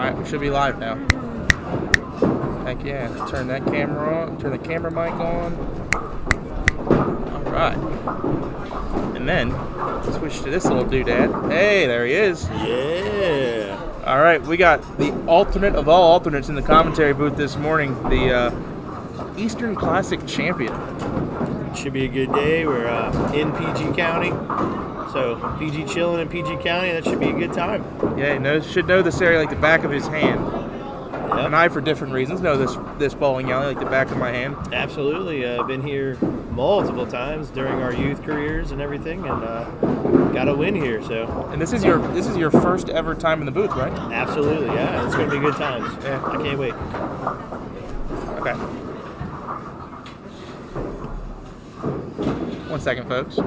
Alright, we should be live now. Heck yeah. Turn that camera on. Turn the camera mic on. Alright. And then, switch to this little doodad. Hey, there he is. Yeah. Alright, we got the alternate of all alternates in the commentary booth this morning. The Eastern Classic champion. Should be a good day. We're in PG County. So, PG chilling in PG County. That should be a good time. Yeah, he should know this area like the back of his hand. Yep. And I, for different reasons, know this bowling alley like the back of my hand. Absolutely. Been here multiple times during our youth careers and everything, and got a win here. So. And this is your first ever time in the booth, right? Absolutely. Yeah, it's going to be good times. Yeah. I can't wait. Okay. 1 second, folks.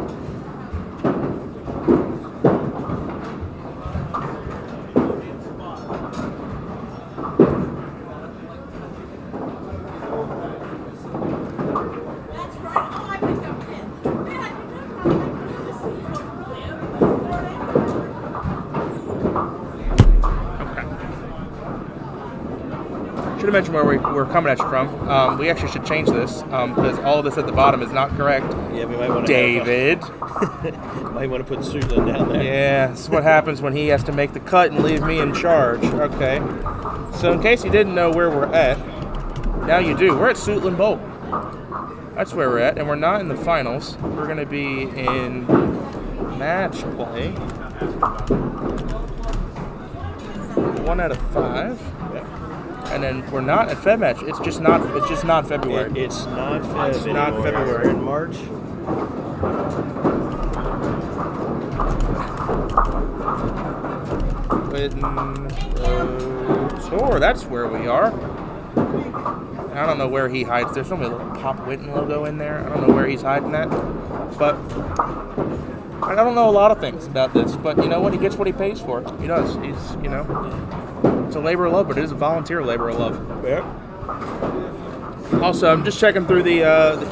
Should have mentioned where we're coming at you from. We actually should change this because all of this at the bottom is not correct. Yeah, we might want to. David. Might want to put Suitland down there. Yeah, this is what happens when he has to make the cut and leave me in charge. Okay. So in case you didn't know where we're at, now you do. We're at Suitland Bowl. That's where we're at, and we're not in the finals. We're going to be in match play. 1 out of 5. Yep. And then we're not at Feb match. It's just not February. It's not Feb. It's not February. We're in March. Whitten Tour. That's where we are. I don't know where he hides. There's only a little Pop Whitten logo in there. I don't know where he's hiding that. But I don't know a lot of things about this. But you know what? He gets what he pays for. He does. He's, it's a labor of love, but it is a volunteer labor of love. Yep. Also, I'm just checking through the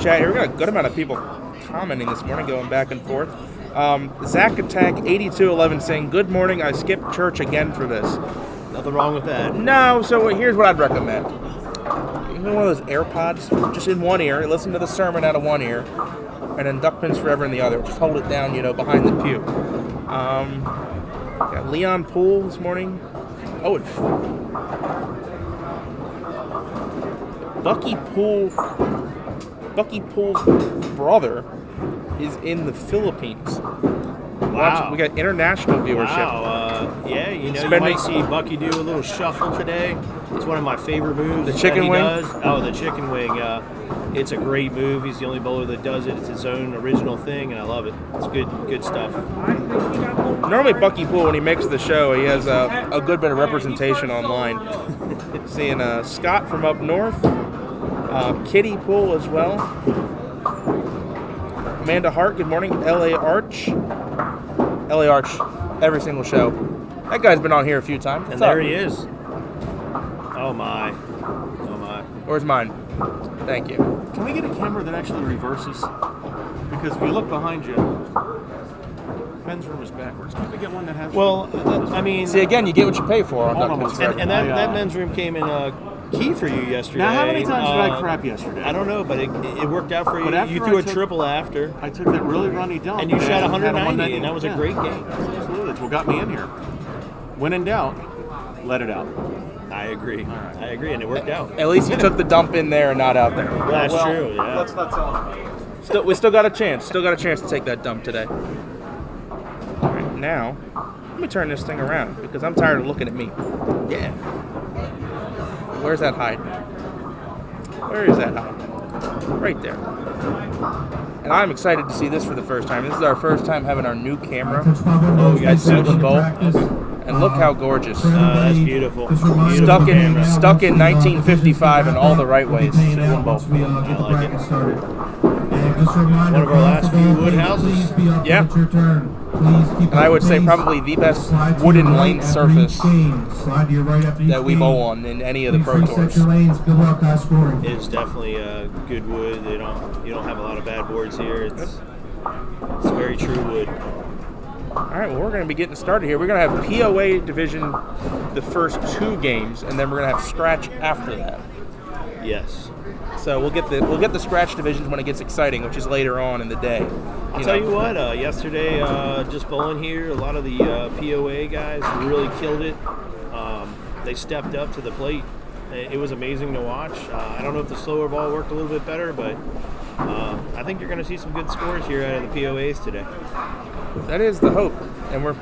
chat here. We got a good amount of people commenting this morning, going back and forth. Zach Attack 8211 saying, "Good morning. I skipped church again for this." Nothing wrong with that. No. So here's what I'd recommend. One of those AirPods, just in one ear. Listen to the sermon out of one ear, and then duck pins forever in the other. Just hold it down, behind the pew. Got Leon Poole this morning. Oh, and Bucky Poole's brother is in the Philippines. Wow. We got international viewership. Wow. Yeah, you might see Bucky do a little shuffle today. It's one of my favorite moves. The chicken wing? Does. Oh, the chicken wing. It's a great move. He's the only bowler that does it. It's his own original thing, and I love it. It's good stuff. Normally, Bucky Poole, when he makes the show, he has a good bit of representation online. Seeing Scott from up north, Kitty Poole as well. Amanda Hart, good morning. L.A. Arch, every single show. That guy's been on here a few times. And there he is. Oh my. Where's mine? Thank you. Can we get a camera that actually reverses? Because if you look behind you, men's room is backwards. Can we get one that has... Well, see, again, you get what you pay for. And that men's room came in key for you yesterday. Now, how many times did I crap yesterday? I don't know, but it worked out for you. You threw a triple after. I took that really runny dump. And you shot 190, and that was a great game. Absolutely. That's what got me in here. When in doubt, let it out. I agree. Right. I agree, and it worked out. At least you took the dump in there and not out there. Well, that's true, yeah. Let's not tell him. We still got a chance. Still got a chance to take that dump today. All right, now, let me turn this thing around because I'm tired of looking at me. Yeah. Where's that hide? Where is that hide? Right there. And I'm excited to see this for the first time. This is our first time having our new camera at Suitland Bowl. And look how gorgeous. That's beautiful. Stuck in 1955 in all the right ways. Suitland Bowl. I like it. One of our last few wood houses. Yeah. And I would say probably the best wooden lane surface that we bowl on in any of the Pro Tours. It's definitely good wood. You don't have a lot of bad boards here. It's very true wood. All right, well, we're going to be getting started here. We're going to have POA division the first 2 games, and then we're going to have scratch after that. Yes. So we'll get the scratch divisions when it gets exciting, which is later on in the day. I'll tell you what, yesterday, just bowling here, a lot of the POA guys really killed it. They stepped up to the plate. It was amazing to watch. I don't know if the slower ball worked a little bit better, but I think you're going to see some good scores here out of the POAs today. That is the hope. And we're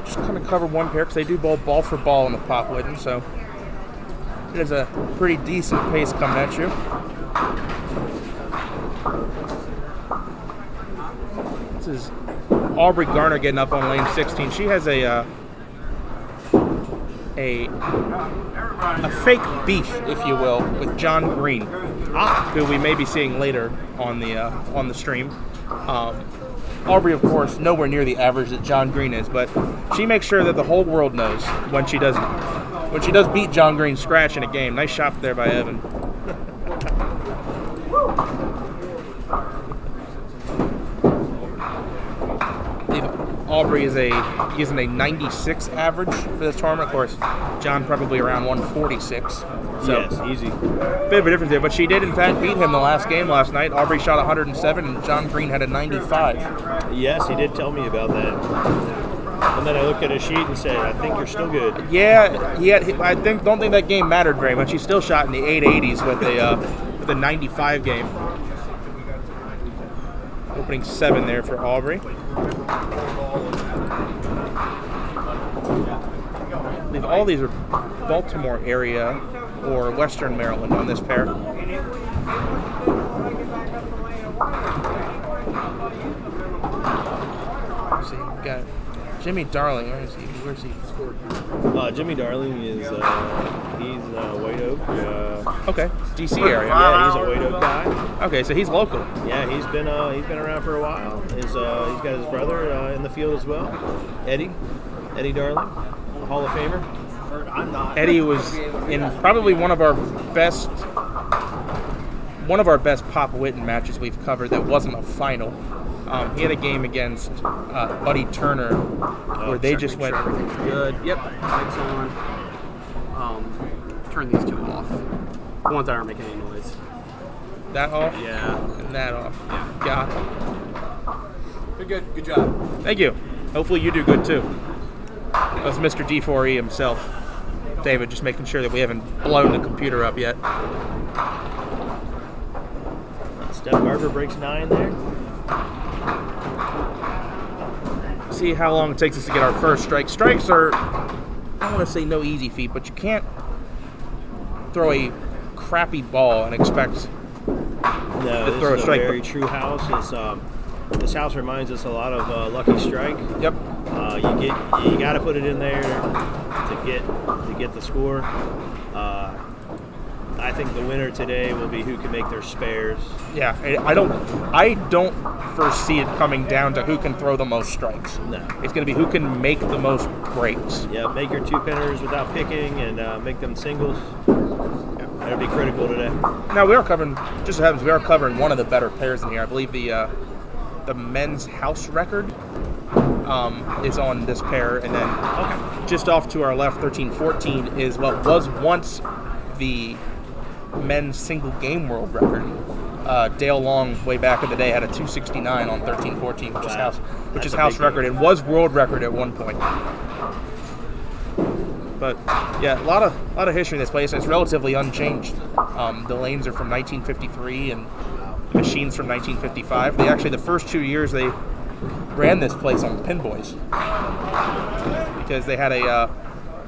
just going to cover one pair because they do bowl ball for ball in the Pop Whitten, so it is a pretty decent pace coming at you. This is Aubrey Garner getting up on lane 16. She has a fake beef, if you will, with John Green, who we may be seeing later on the stream. Aubrey, of course, nowhere near the average that John Green is, but she makes sure that the whole world knows when she does beat John Green scratch in a game. Nice shot there by Evan. Aubrey is using a 96 average for this tournament. Of course, John probably around 146. So yes, easy. Bit of a difference there, but she did in fact beat him the last game last night. Aubrey shot 107 and John Green had a 95. Yes, he did tell me about that. And then I looked at his sheet and said, I think you're still good. Yeah, don't think that game mattered very much. He still shot in the 880s with a 95 game. Opening 7 there for Aubrey. I believe all these are Baltimore area or Western Maryland on this pair. Let's see, we've got Jimmy Darling. Where's he scored? Jimmy Darling is he's White Oak. Okay, DC area. Yeah, he's a White Oak guy. Okay, so he's local. Yeah, he's been around for a while. He's got his brother in the field as well, Eddie Darling, a Hall of Famer. Eddie was in probably one of our best Pop Whitten matches we've covered that wasn't a final. He had a game against Buddy Turner where they just went. Everything's good. Yep, lights on. Turn these 2 off. The ones that aren't making any noise. That off? Yeah. And that off. Yeah. Got it. Good job. Thank you. Hopefully you do good too. That's Mr. D4E himself. David, just making sure that we haven't blown the computer up yet. Steph Garber breaks 9 there. See how long it takes us to get our first strike. Strikes are, I don't want to say no easy feat, but you can't throw a crappy ball and expect to throw a strike. Very true house. This house reminds us a lot of Lucky Strike. Yep. You got to put it in there to get the score. I think the winner today will be who can make their spares. Yeah, I don't foresee it coming down to who can throw the most strikes. No. It's going to be who can make the most breaks. Yeah, make your 2-pinners without picking and make them singles. Yeah, that'll be critical today. Now we are covering one of the better pairs in here. I believe the men's house record is on this pair, and then just off to our left, 13-14 is what was once the men's single game world record. Dale Long, way back in the day, had a 269 on 13-14, which is house record, and was world record at one point. But yeah, a lot of history in this place, and it's relatively unchanged. The lanes are from 1953 and the machines from 1955. They actually, the first 2 years they ran this place on Pinboys because they had I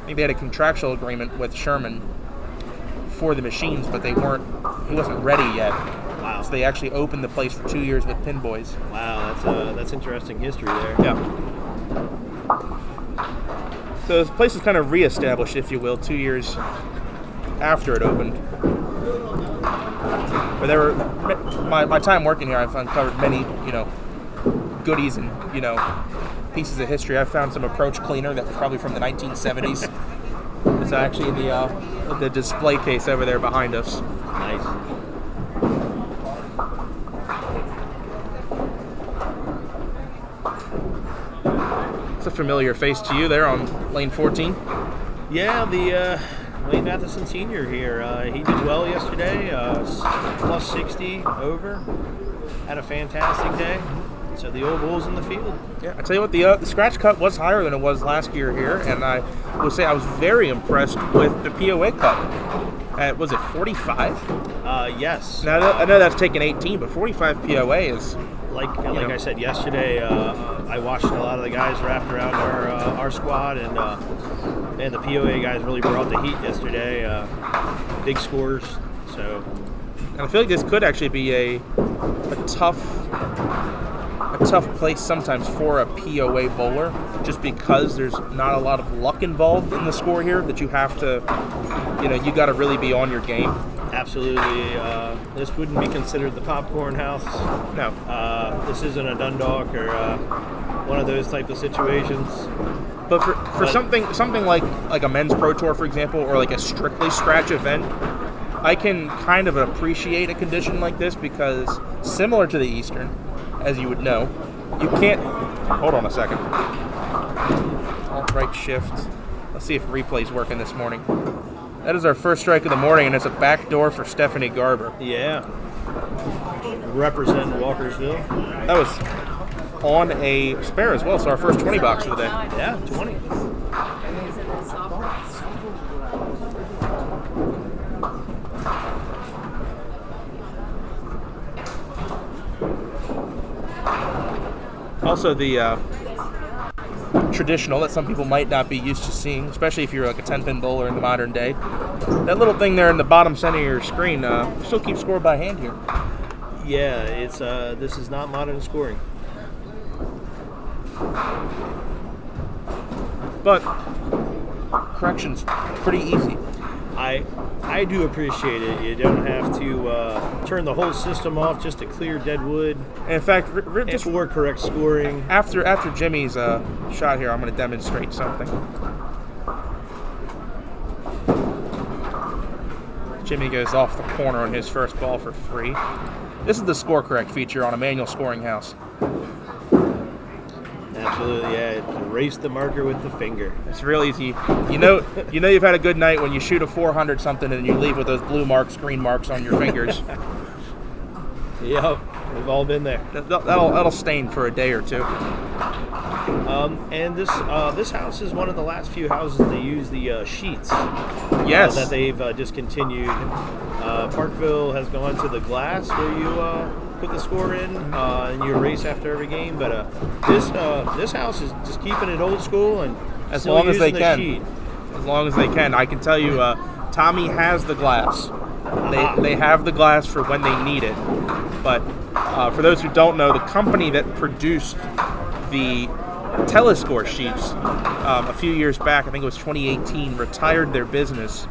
think they had a contractual agreement with Sherman for the machines, but he wasn't ready yet. Wow. So they actually opened the place for 2 years with Pinboys. Wow, that's interesting history there. Yeah. So this place was kind of reestablished, if you will, 2 years after it opened. But there were my time working here, I've uncovered many, goodies and pieces of history. I found some approach cleaner that was probably from the 1970s. It's actually in the display case over there behind us. Nice. It's a familiar face to you there on lane 14. Yeah, the Wayne Matheson Sr. here. He did well yesterday. Plus 60 over. Had a fantastic day. So the old bull's in the field. Yeah, I tell you what, the scratch cut was higher than it was last year here, and I would say I was very impressed with the POA cut. Was it 45? Yes. Now I know that's taken 18, but 45 POA is like I said yesterday. I watched a lot of the guys wrapped around our squad, and the POA guys really brought the heat yesterday. Big scores. So, and I feel like this could actually be a tough place sometimes for a POA bowler, just because there's not a lot of luck involved in the score here. That you have to, you got to really be on your game. Absolutely. This wouldn't be considered the popcorn house. No. This isn't a Dundalk or one of those type of situations. But for something like a men's pro tour, for example, or like a strictly scratch event, I can kind of appreciate a condition like this because similar to the Eastern, as you would know, you can't. Hold on a second. Alt right shift. Let's see if replay's working this morning. That is our first strike of the morning, and it's a backdoor for Stephanie Garber. Yeah. Representing Walkersville. That was on a spare as well, so our first 20 bucks of the day. Yeah, 20. Also, the traditional that some people might not be used to seeing, especially if you're like a 10-pin bowler in the modern day. That little thing there in the bottom center of your screen still keeps score by hand here. Yeah, it's this is not modern scoring. But correction's pretty easy. I do appreciate it. You don't have to turn the whole system off just to clear dead wood. And in fact, just for correct scoring. After Jimmy's shot here, I'm going to demonstrate something. Jimmy goes off the corner on his first ball for 3. This is the score correct feature on a manual scoring house. Absolutely, yeah. Erase the marker with the finger. It's real easy. You know you've had a good night when you shoot a 400 something and you leave with those blue marks, green marks on your fingers. Yep, we've all been there. That'll stain for a day or two. And this house is one of the last few houses that use the sheets. Yes. That they've discontinued. Parkville has gone to the glass where you put the score in and you erase after every game. But this house is just keeping it old school and as still long as they using the can. sheet. As long as they can. I can tell you, Tommy has the glass. They have the glass for when they need it. But for those who don't know, the company that produced the telescore sheets a few years back, I think it was 2018, retired their business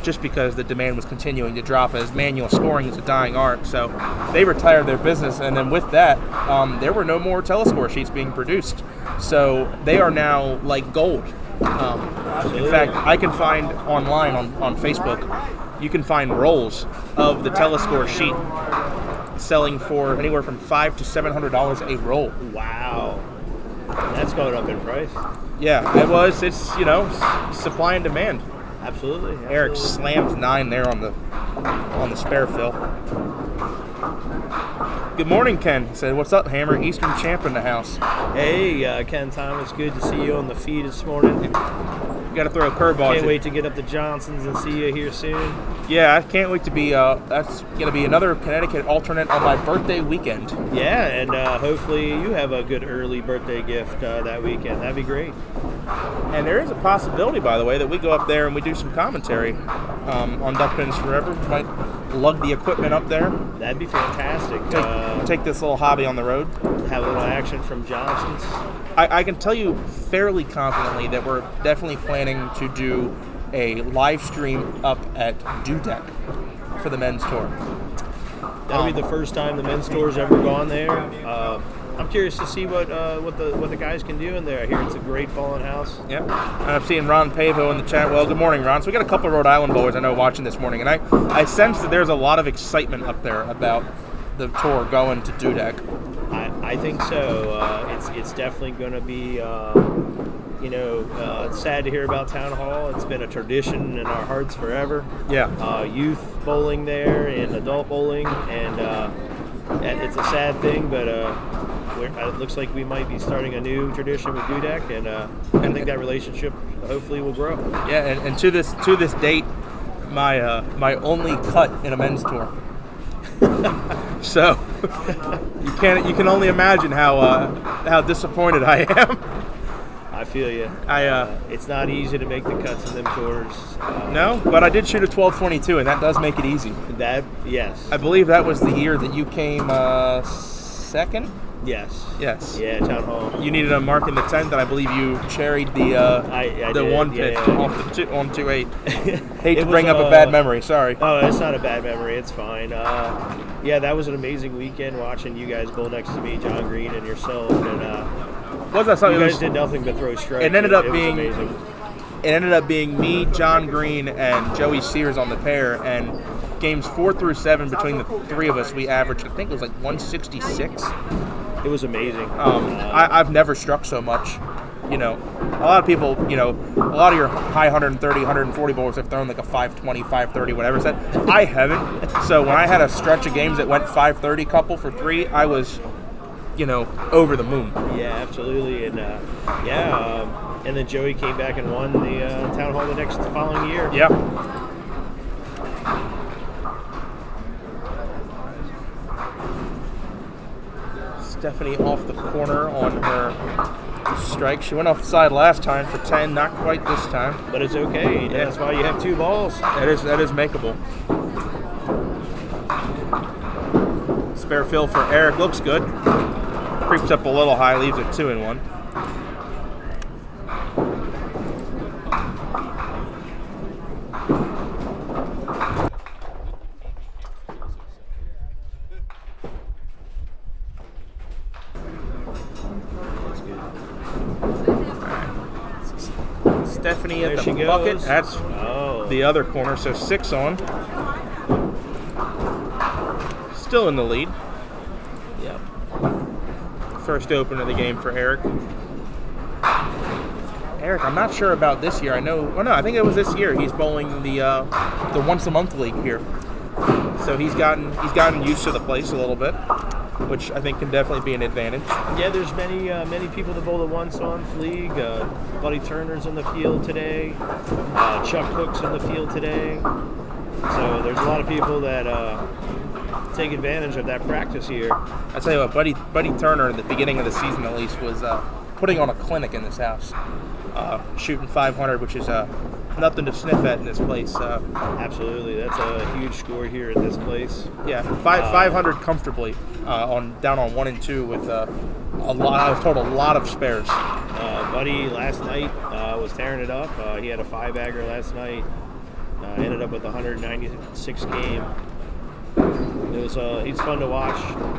just because the demand was continuing to drop as manual scoring is a dying art. So they retired their business, and then with that, there were no more telescore sheets being produced. So they are now like gold. In fact, I can find online on Facebook, you can find rolls of the telescore sheet selling for anywhere from $500 to $700 a roll. Wow. That's going up in price. Yeah, it was. It's, supply and demand. Absolutely. Eric slams 9 there on the spare fill. Good morning, Ken. He said, "What's up, Hammer? Eastern champ in the house." Hey, Ken Thomas. Good to see you on the feed this morning. You got to throw a curveball. Can't wait to get up to Johnson's and see you here soon. Yeah, I can't wait to be. That's going to be another Connecticut alternate on my birthday weekend. Yeah, and hopefully you have a good early birthday gift that weekend. That'd be great. And there is a possibility, by the way, that we go up there and we do some commentary on Duck Pins Forever. We might lug the equipment up there. That'd be fantastic. Take this little hobby on the road. Have a little action from Johnson's. I can tell you fairly confidently that we're definitely planning to do a live stream up at Dudek for the men's tour. That'll be the first time the men's tour's ever gone there. I'm curious to see what the guys can do in there. I hear it's a great fallen house. Yep. And I'm seeing Ron Pavo in the chat. Well, good morning, Ron. So we got a couple of Rhode Island bowlers I know watching this morning, and I sense that there's a lot of excitement up there about the tour going to Dudek. I think so. It's definitely going to be, it's sad to hear about Town Hall. It's been a tradition in our hearts forever. Yeah. Youth bowling there and adult bowling, and it's a sad thing, but it looks like we might be starting a new tradition with Dudek, and I think that relationship hopefully will grow. Yeah, and to this date, my only cut in a men's tour. So you can only imagine how disappointed I am. I feel you. It's not easy to make the cuts in them tours. No, but I did shoot a 12.22, and that does make it easy. Yes. I believe that was the year that you came second. Yes. Yes. Yeah, Town Hall. You needed a mark in the 10th, and I believe you cherried the I did, one pitch yeah. off the 2-8. Hate to bring up a bad memory. Sorry. Oh, it's not a bad memory. It's fine. Yeah, that was an amazing weekend watching you guys bowl next to me, John Green and yourself, and Was that something? you guys did nothing but throw strikes. It ended up was being amazing. It ended up being me, John Green, and Joey Sears on the pair, and games 4 through 7 between the three of us, we averaged, I think it was like 166. It was amazing. I've never struck so much. A lot of people, a lot of your high 130, 140 bowlers have thrown like a 520, 530, whatever it's at. I haven't. So when I had a stretch of games that went 530 couple for 3, I was, over the moon. Yeah, absolutely. And and then Joey came back and won the Town Hall the next following year. Yeah. Stephanie off the corner on her strike. She went off the side last time for 10, not quite this time. But it's okay. Yeah. That's why you have 2 balls. That is makeable. Spare fill for Eric looks good. Creeps up a little high, leaves it 2-1. Stephanie at There the she goes. bucket. That's Oh. the other corner, so 6 on. Still in the lead. Yep. First open of the game for Eric. Eric, I'm not sure about this year. I think it was this year. He's bowling the once a month league here, so he's gotten used to the place a little bit, which I think can definitely be an advantage. Yeah, there's many people that bowl the once a month league. Buddy Turner's in the field today. Chuck Cook's in the field today. So there's a lot of people that take advantage of that practice here. I tell you what, Buddy Turner at the beginning of the season at least was putting on a clinic in this house, shooting 500, which is nothing to sniff at in this place. Absolutely, that's a huge score here at this place. Yeah, 500 comfortably down on 1 and 2 with a lot. I was told a lot of spares. Buddy last night was tearing it up. He had a 5-bagger last night. Ended up with a 196 game. He's fun to watch.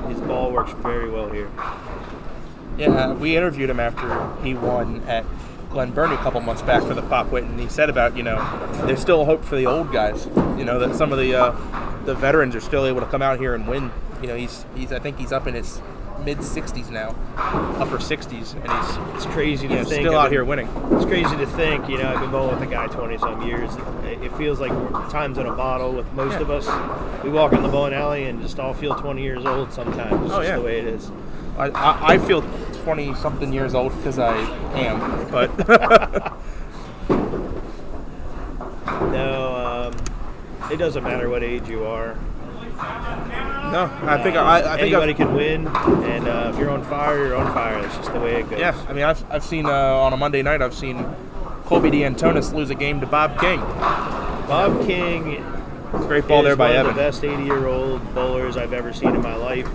His ball works very well here. Yeah, we interviewed him after he won at Glen Burnie a couple months back for the Pop Whitten, and he said about, there's still hope for the old guys. That some of the veterans are still able to come out here and win. I think he's up in his mid 60s now, upper 60s, and It's crazy to think. still out here winning. It's crazy to think. I've been bowling with a guy 20-some years. It feels like time's in a bottle with most of us. We walk in the bowling alley and just all feel 20 years old sometimes. It's just the way it is. I feel 20-something years old because I am, but no, it doesn't matter what age you are. no, I think anybody can win, and if you're on fire, you're on fire. That's just the way it goes. Yeah, I mean, I've seen on a Monday night, I've seen Colby D'Antonis lose a game to Bob King. Bob King, Great ball there by one Evan. of the best 80-year-old bowlers I've ever seen in my life.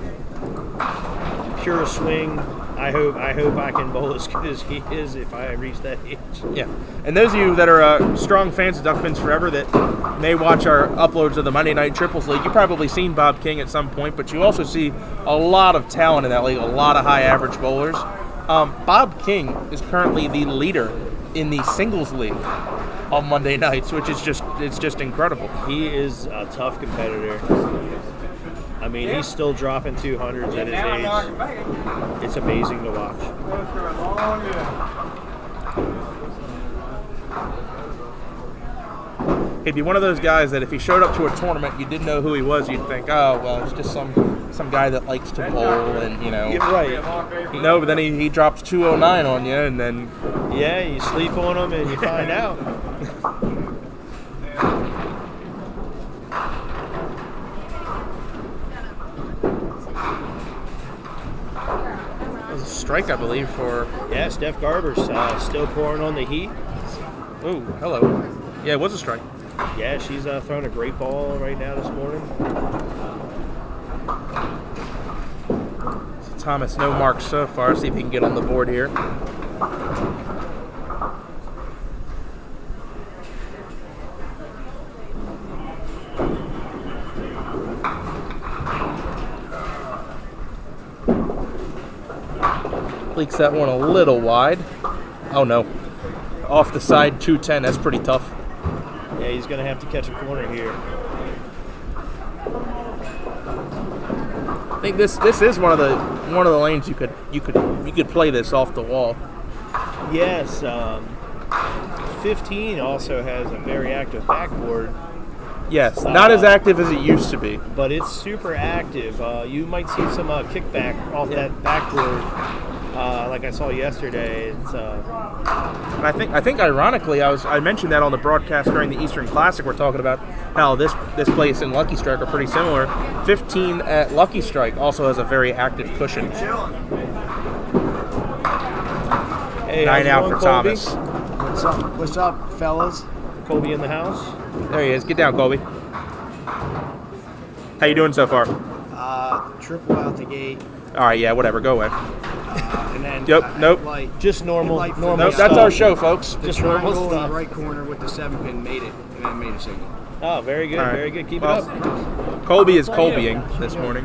Pure swing. I hope I can bowl as good as he is if I reach that age. Yeah, and those of you that are strong fans of Duckpins Forever that may watch our uploads of the Monday Night Triples League, you've probably seen Bob King at some point, but you also see a lot of talent in that league, a lot of high average bowlers. Bob King is currently the leader in the singles league on Monday nights, which is just incredible. He is a tough competitor. I mean, he's still dropping 200s at his age. It's amazing to watch. He'd be one of those guys that if he showed up to a tournament, you didn't know who he was. You'd think, oh, well, it's just some guy that likes to bowl, and You're right. No, but then he drops 209 on you, and then Yeah, you sleep on him and you find out. it was a strike, I believe, for. Yeah, Steph Garber's still pouring on the heat. Oh, hello. Yeah, it was a strike. Yeah, she's throwing a great ball right now this morning. So Thomas, no marks so far. See if he can get on the board here. Leaks that one a little wide. Oh no. Off the side, 210. That's pretty tough. Yeah, he's going to have to catch a corner here. I think this is one of the lanes you could play this off the wall. Yes, 15 also has a very active backboard, Yes, not as active as it used to be. but it's super active. You might see some kickback off that backboard, like I saw yesterday. It's And I think ironically, I mentioned that on the broadcast during the Eastern Classic. We're talking about how this place and Lucky Strike are pretty similar. 15 at Lucky Strike also has a very active cushion. hey, 9 how's it out going, for Colby? Thomas. What's up, fellas? Colby in the house. There he is. Get down, Colby. How you doing so far? Triple out the gate, All right, yeah, whatever. Go away. and then Yep, nope. Light, Just normal, Light for normal the- Nope, that's stuff. our show, folks. the just normal triangle in stuff. the right corner with the 7-pin made it, and then made a signal. Oh, very good, All right. very good. Keep Well, it up. Colby is Colbying this morning.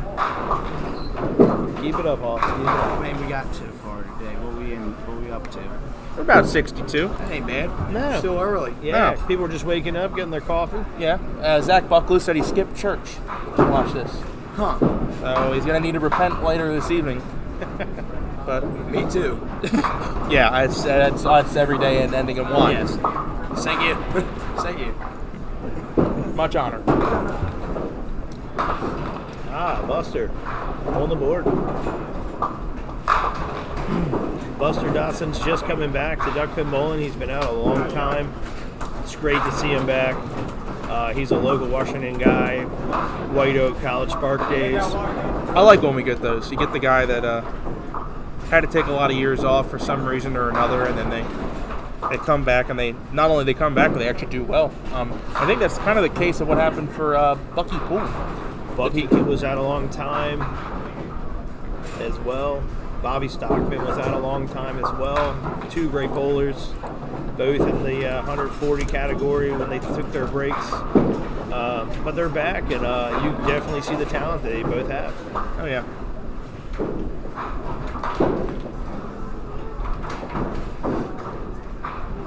Keep it up, Hoss. Keep it up. How many we got so far today? What we up to? We're about 62. That ain't bad. No. Still early. Yeah, No. people are just waking up, getting their coffee. Yeah. Zach Buckley said he skipped church to watch this. Huh? So he's going to need to repent later this evening. But Me too. yeah, it's every day and ending in one. Yes. Thank you. Thank you. Much honor. Ah, Buster on the board. Buster Dotson's just coming back to duckpin bowling. He's been out a long time. It's great to see him back. He's a local Washington guy. White Oak College Park days. I like when we get those. You get the guy that had to take a lot of years off for some reason or another, and then they come back, and they not only they come back, but they actually do well. I think that's kind of the case of what happened for Bucky Poole. Bucky was out a long time as well. Bobby Stockman was out a long time as well. Two great bowlers, both in the 140 category when they took their breaks. But they're back, and you definitely see the talent that they both have. Oh yeah.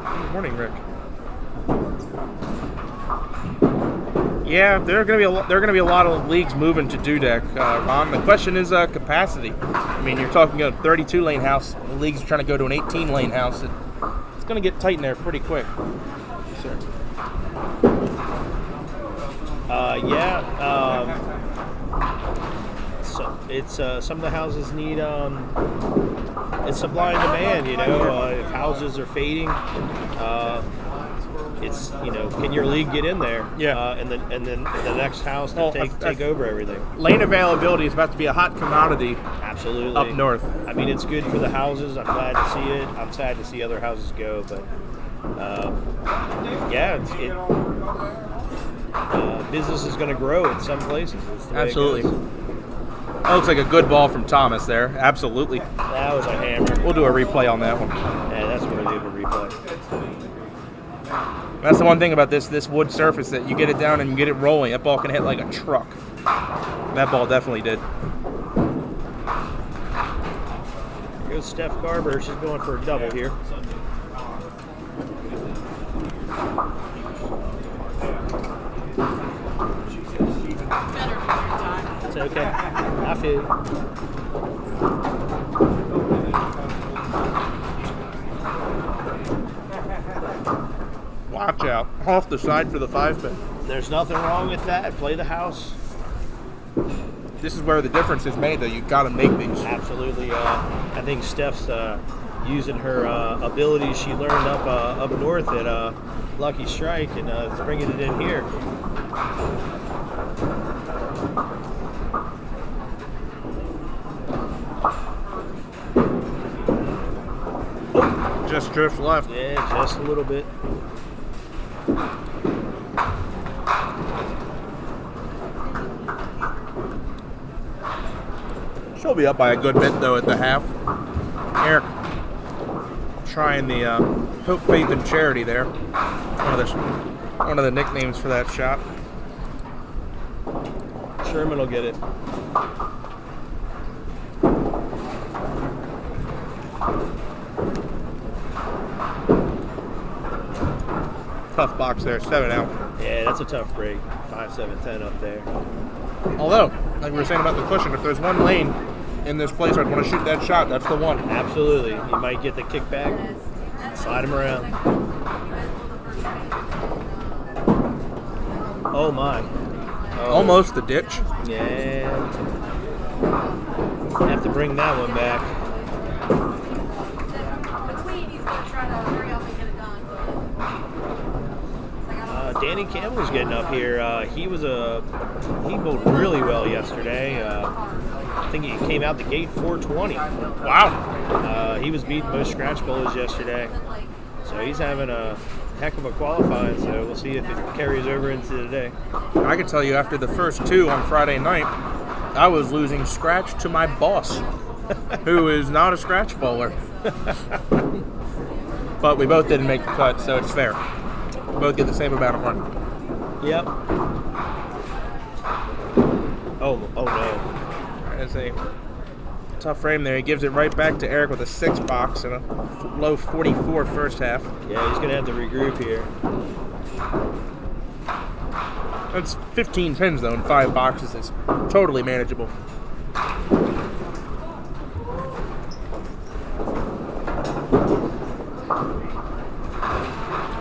Good morning, Rick. Yeah, there are going to be a lot of leagues moving to Dudek. Ron, the question is capacity. I mean, you're talking a 32 lane house. The leagues are trying to go to an 18 lane house. It's going to get tight in there pretty quick. Yes, sir. So it's some of the houses need it's supply and demand. You know, if houses are fading, it's can your league get in there? Yeah. And then the next house to Well, take over everything. Lane availability is about to be a hot commodity Absolutely. up north. I mean, it's good for the houses. I'm glad to see it. I'm sad to see other houses go, but business is going to grow in some places. It's the way it Absolutely. goes. That looks like a good ball from Thomas there. Absolutely. That was a hammer. We'll do a replay on that one. Yeah, that's where they have a replay. That's the one thing about this wood surface, that you get it down and you get it rolling. That ball can hit like a truck. That ball definitely did. Here goes Steph Garber. She's going for a double here. That's okay. I feel you. Watch out. Off the side for the 5-pin. There's nothing wrong with that. Play the house. This is where the difference is made, though. You've got to make these. Absolutely. I think Steph's using her abilities she learned up north at Lucky Strike and is bringing it in here. Just drifts left. Yeah, just a little bit. She'll be up by a good bit, though, at the half. Eric trying the Hope, Faith, and Charity there. One of the nicknames for that shot. Sherman will get it. Tough box there, 7 out. Yeah, that's a tough break. 5, 7, 10 up there. Although, like we were saying about the cushion, if there's one lane in this place I'd want to shoot that shot, that's the one. Absolutely. You might get the kickback. Slide him around. Oh my. Oh. Almost the ditch. Yeah. Have to bring that one back. Danny Campbell's getting up here. He bowled really well yesterday. I think he came out the gate 420. Wow. He was beating most scratch bowlers yesterday. So he's having a heck of a qualifying, so we'll see if it carries over into today. I can tell you after the first 2 on Friday night, I was losing scratch to my boss, who is not a scratch bowler. But we both didn't make the cut, so it's fair. We both get the same amount of money. Yep. Oh no. That's a tough frame there. He gives it right back to Eric with a 6 box and a low 44 first half. Yeah, he's going to have to regroup here. That's 15 pins, though, in 5 boxes. It's totally manageable.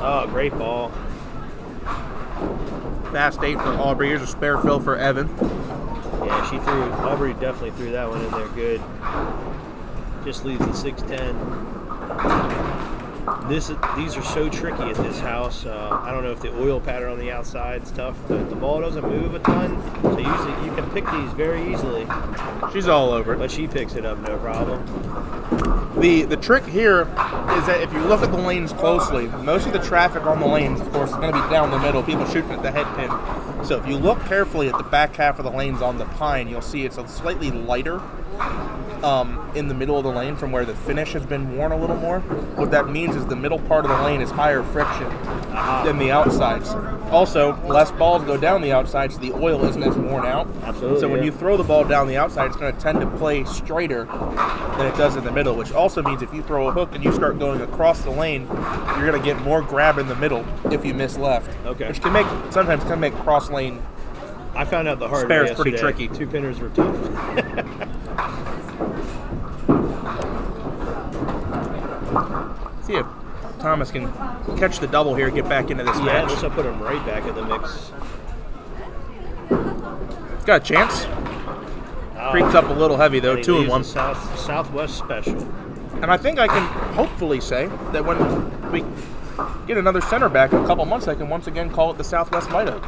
Oh, great ball. Fast 8 for Aubrey. Here's a spare fill for Evan. Yeah, Aubrey definitely threw that one in there good. Just leaves the 610. These are so tricky at this house. I don't know if the oil pattern on the outside is tough, but the ball doesn't move a ton, so usually you can pick these very easily. She's all over it. But she picks it up no problem. The trick here is that if you look at the lanes closely, most of the traffic on the lanes, of course, is going to be down the middle, people shooting at the head pin. So if you look carefully at the back half of the lanes on the pine, you'll see it's a slightly lighter in the middle of the lane from where the finish has been worn a little more. What that means is the middle part of the lane is higher friction than the outsides. Also, less balls go down the outside, so the oil isn't as worn out. Absolutely. So when yeah. you throw the ball down the outside, it's going to tend to play straighter than it does in the middle, which also means if you throw a hook and you start going across the lane, you're going to get more grab in the middle if you miss left. Okay. Which sometimes can make cross lane I found out the hard way spares yesterday. pretty tricky. 2 pinners were tough. See if Thomas can catch the double here and get back into this Yeah, match. this will put him right back in the mix. He's got a chance. Creeps up a little heavy though, And he 2 and leaves 1. the Southwest special. And I think I can hopefully say that when we get another center back in a couple months, I can once again call it the Southwest White Oak.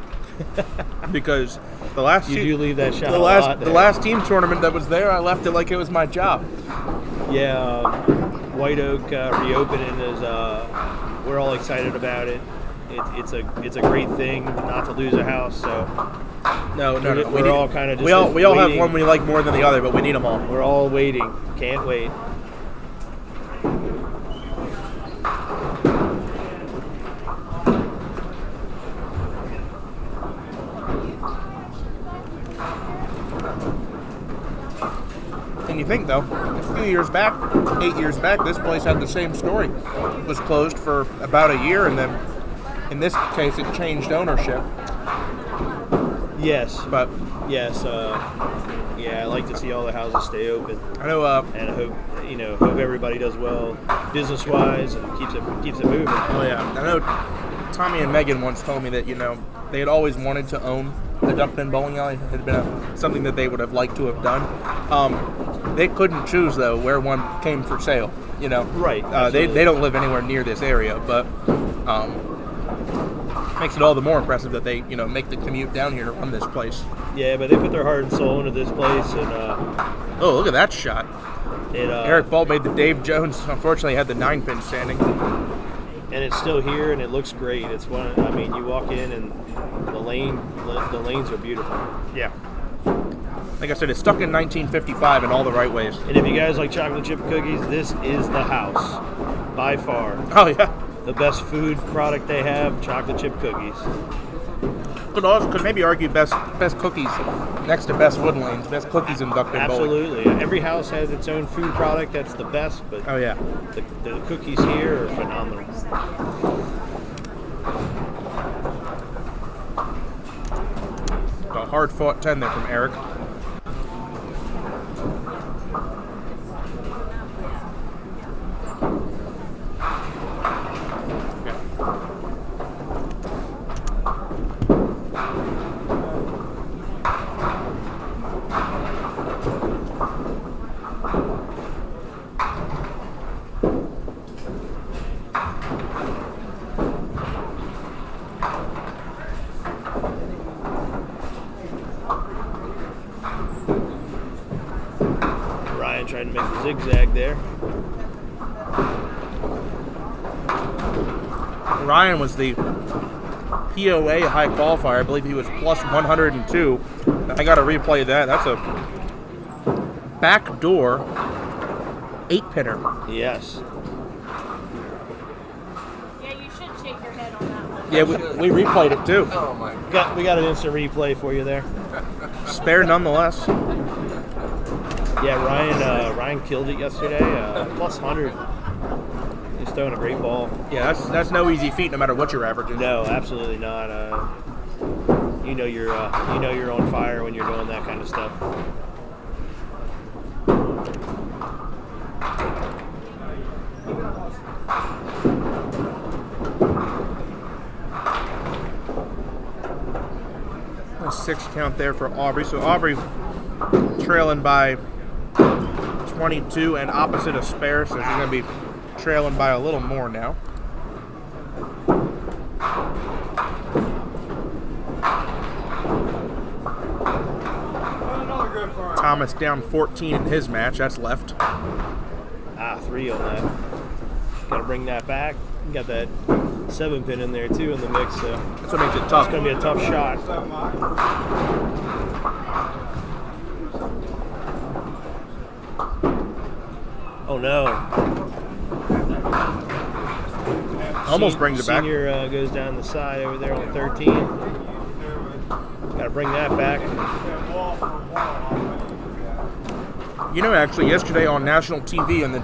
Because the last You do leave that shot the a lot the there. last team tournament that was there, I left it like it was my job. Yeah, White Oak reopening is. We're all excited about it. It's a great thing not to lose a house. So No. We're all kind of just we all have waiting. one we like more than the other, but we need them all. We're all waiting. Can't wait. And you think, though, a few years back, 8 years back, this place had the same story. It was closed for about a year, and then, in this case, it changed ownership. Yes. But Yes. Yeah, I like to see all the houses stay open, I know. and I hope everybody does well business wise and keeps it moving. Oh yeah, I know. Tommy and Megan once told me that they had always wanted to own the Duck Pin Bowling Alley. It had been something that they would have liked to have done. They couldn't choose though where one came for sale. Right. They don't live anywhere near this area, but makes it all the more impressive that they make the commute down here to run this place. Yeah, but they put their heart and soul into this place, and Oh, look at that shot! Eric Ball made the Dave Jones. Unfortunately, had the 9-pin standing. And it's still here, and it looks great. It's one. I mean, you walk in, and the lanes are beautiful. Yeah. Like I said, it's stuck in 1955 in all the right ways. And if you guys like chocolate chip cookies, this is the house, by far. Oh yeah. The best food product they have, chocolate chip cookies. Could maybe argue best cookies next to best wood lanes, best cookies in Duck Pin Bowling. Absolutely. Every house has its own food product that's the best, but Oh yeah. the cookies here are phenomenal. A hard-fought 10 there from Eric. Ryan trying to make the zigzag there. Ryan was the POA high qualifier. I believe he was plus 102. I got to replay that. That's a backdoor 8-pinner. Yes. Yeah, you should shake your head on that one. Yeah, we replayed it too. Oh my God. We got an instant replay for you there. Spare nonetheless. Yeah, Ryan killed it yesterday. Plus 100. He's throwing a great ball. Yeah, that's no easy feat no matter what your average is. No, absolutely not. You're on fire when you're doing that kind of stuff. A 6 count there for Aubrey. So Aubrey trailing by 22 and opposite of spare, so she's going to be trailing by a little more now. Thomas down 14 in his match. That's left. 3 on that. Got to bring that back. You got that 7-pin in there too in the mix, so That's what makes it tough. it's going to be a tough shot. Oh no! Almost brings it back. Senior goes down the side over there on 13. Got to bring that back. Actually, yesterday on national TV in the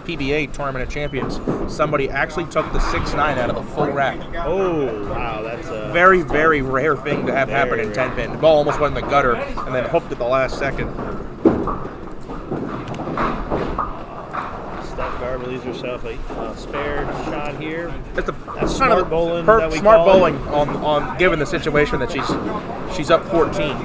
PBA Tournament of Champions, somebody actually took the 6-9 out of the full rack. Oh wow, that's a Very, very rare thing to have happen in Very 10-pin. The ball almost went in the gutter and then hooked at the last second. Steph Garber leaves herself a spare shot here. That's That's kind smart of bowling that we smart call bowling it. on given the situation that she's up 14.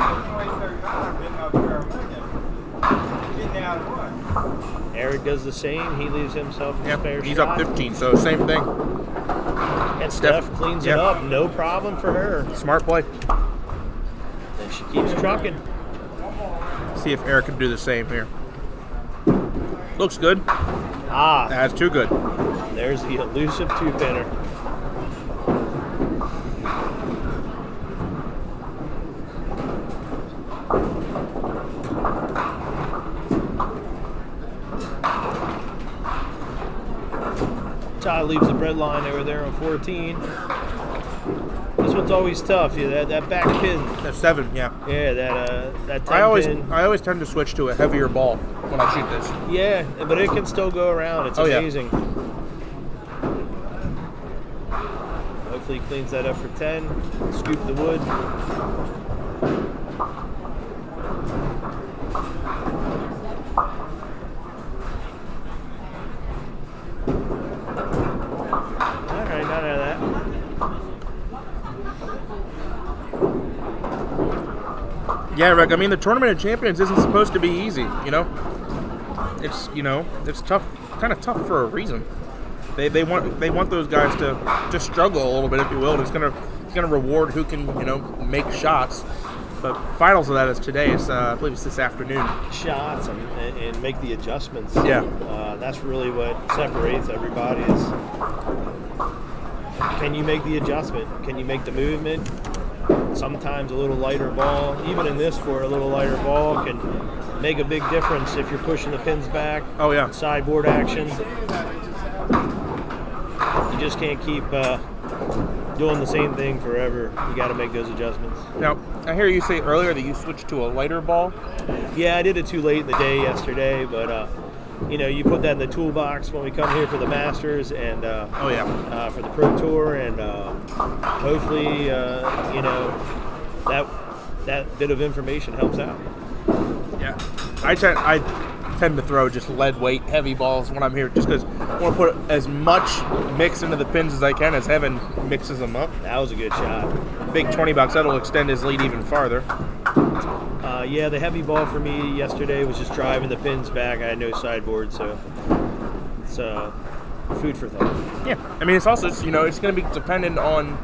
Eric does the same. He leaves himself a spare Yep, he's shot. up 15, so same thing. And Steph cleans it Yep. up. No problem for her. Smart play. And she keeps trucking. See if Eric can do the same here. Looks good. That's too good. There's the elusive 2-pinner. Todd leaves the bread line over there on 14. This one's always tough. Yeah, that back pin. That's 7, yeah. Yeah, that 10 I always pin. tend to switch to a heavier ball when I shoot this. Yeah, but it can still go around. It's Oh, yeah. amazing. Hopefully he cleans that up for 10. Scoop the wood. Yeah, Rick. I mean, the Tournament of Champions isn't supposed to be easy. It's tough, kind of tough for a reason. They want those guys to struggle a little bit, if you will. And it's gonna reward who can make shots. But finals of that is today. It's I believe it's this afternoon. Shots and make the adjustments. Yeah. That's really what separates everybody. Is can you make the adjustment? Can you make the movement? Sometimes a little lighter ball, even in this sport, a little lighter ball can make a big difference if you're pushing the pins back. Oh yeah. Sideboard action. You just can't keep doing the same thing forever. You got to make those adjustments. Now, I hear you say earlier that you switched to a lighter ball. Yeah, I did it too late in the day yesterday, but you put that in the toolbox when we come here for the Masters and for the Pro Tour, and hopefully that bit of information helps out. Yeah, I tend to throw just lead weight heavy balls when I'm here, just because I want to put as much mix into the pins as I can as Evan mixes them up. That was a good shot. Big 20 bucks. That'll extend his lead even farther. The heavy ball for me yesterday was just driving the pins back. I had no sideboard, so it's food for thought. Yeah, I mean, it's also it's going to be dependent on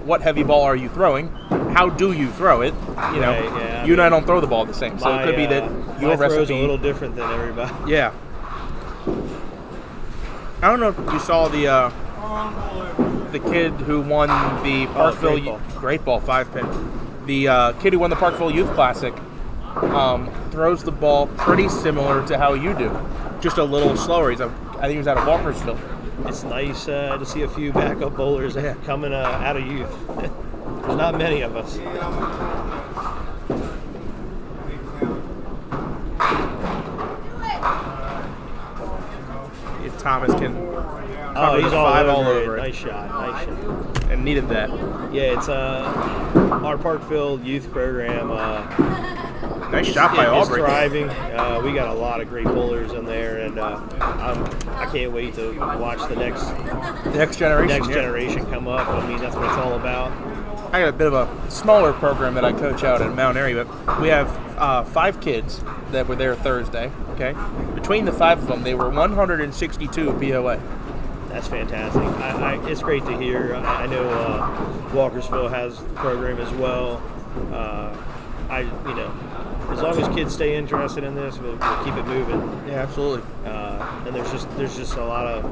what heavy ball are you throwing? How do you throw it? You and I don't throw the ball the same, so it could be that your my throw's recipe a little different than everybody. Yeah. I don't know if you saw the kid who won the Parkville Great Ball 5-pin. The kid who won the Parkville Youth Classic throws the ball pretty similar to how you do, just a little slower. I think he was out of Walkersville. It's nice to see a few backup bowlers coming out of youth. There's not many of us. Thomas can cover he's the all 5 over all it. over it. Nice shot. And needed that. Yeah, it's our Parkville youth program. Nice shot by It's Aubrey. thriving. We got a lot of great bowlers in there, and I can't wait to watch the next generation come up. I mean, that's what it's all about. I got a bit of a smaller program that I coach out at Mount Airy, but we have 5 kids that were there Thursday. Okay, between the 5 of them, they were 162 POA. That's fantastic. It's great to hear. I know Walkersville has the program as well. As long as kids stay interested in this, we'll keep it moving. Yeah, absolutely. And there's just a lot of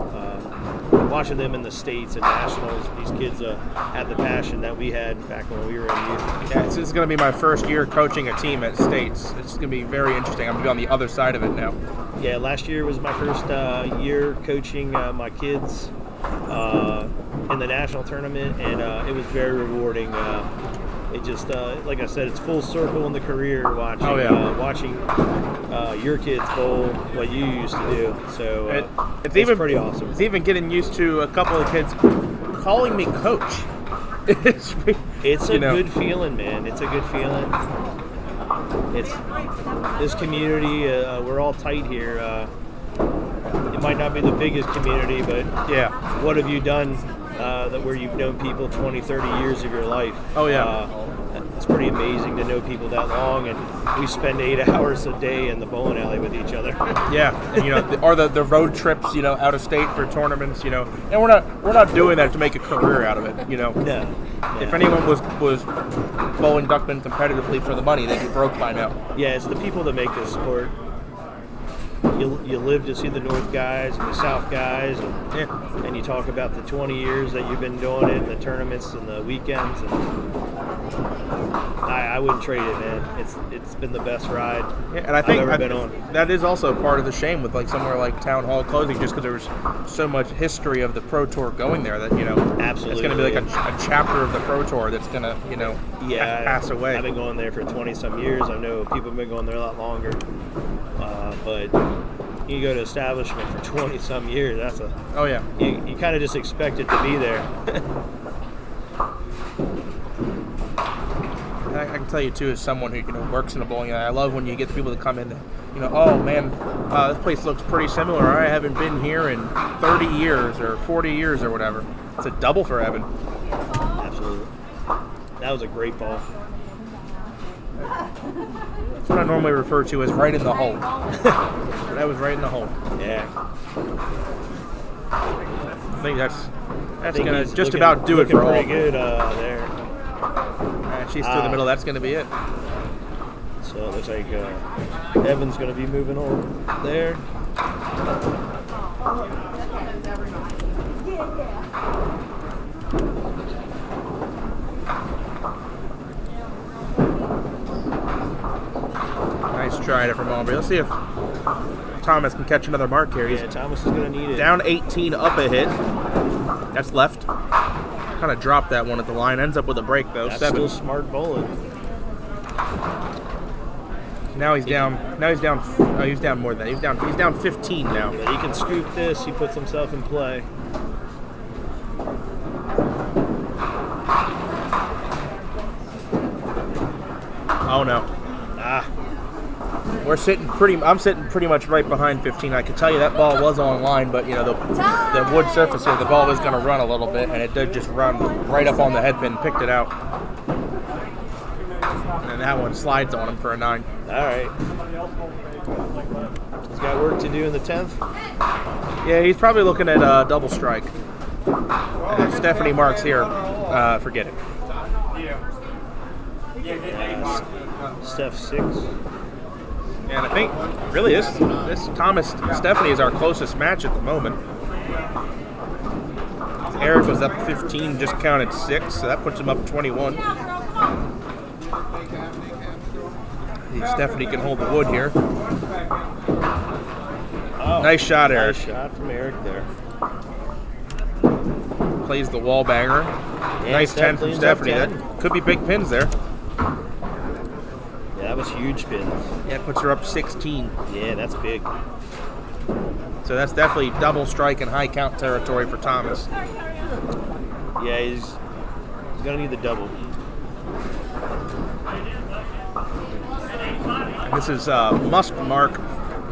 watching them in the states and nationals. These kids have the passion that we had back when we were in youth. Yeah, it's going to be my first year coaching a team at states. It's going to be very interesting. I'm going to be on the other side of it now. Yeah, last year was my first year coaching my kids in the national tournament, and it was very rewarding. It just, like I said, it's full circle in the career watching watching your kids bowl what you used to do. So it's even pretty awesome. It's even getting used to a couple of kids calling me coach. It's a good feeling, man. It's a good feeling. It's this community. We're all tight here. It might not be the biggest community, but what have you done where you've known people 20, 30 years of your life? Oh, yeah. It's pretty amazing to know people that long, and we spend 8 hours a day in the bowling alley with each other. Yeah, and, or the road trips, out of state for tournaments, and we're not doing that to make a career out of it, No. If anyone was bowling Duckman competitively for the money, they'd be broke by now. Yeah, it's the people that make this sport. You live to see the North guys and the South guys, and you talk about the 20 years that you've been doing it, and the tournaments and the weekends. And I wouldn't trade it, man. It's been the best ride and I think I've ever been on. That is also part of the shame with somewhere like Town Hall closing, just because there was so much history of the Pro Tour going there that Absolutely. it's going to be like a chapter of the Pro Tour that's going to pass away. I've been going there for 20 some years. I know people have been going there a lot longer, but you go to establishment for 20 some years. That's you kind of just expect it to be there. I can tell you too, as someone who works in a bowling alley, I love when you get the people that come in. Oh man, this place looks pretty similar. I haven't been here in 30 years or 40 years or whatever. It's a double for Evan. Absolutely. That was a great ball. That's what I normally refer to as right in the hole. That was right in the hole. Yeah. I think that's think gonna he's just looking- about do it looking for all. pretty good there. She's through the middle. That's gonna be it. So it looks like Evan's going to be moving on there. Nice try there from Aubrey. Let's see if Thomas can catch another mark here. He's Yeah, Thomas is going to need it. down 18, up a hit. That's left. Kind of dropped that one at the line. Ends up with a break though. That's 7. still smart bowling. Now he's down. Now he's down. Oh, he's down more than that. He's down 15 now. But he can scoop this. He puts himself in play. Oh no. We're sitting I'm sitting pretty much right behind 15. I can tell you that ball was on line, but you know the wood surface here, the ball was going to run a little bit, and it did just run right up on the headpin, picked it out, and that one slides on him for a 9. All right. He's got work to do in the 10th. Yeah, he's probably looking at a double strike. And if Stephanie marks here, forget it. Steph 6. And I think really this Thomas Stephanie is our closest match at the moment. Eric was up 15, just counted 6, so that puts him up 21. Stephanie can hold the wood here. Oh, Nice shot, Eric. Nice shot from Eric there. Plays the wall banger. Yeah, Nice 10 from Stephanie. 10. That could be big pins there. Yeah, that was huge pins. Yeah, puts her up 16. Yeah, that's big. So that's definitely double strike and high count territory for Thomas. Yeah, he's going to need the double. And this is a must mark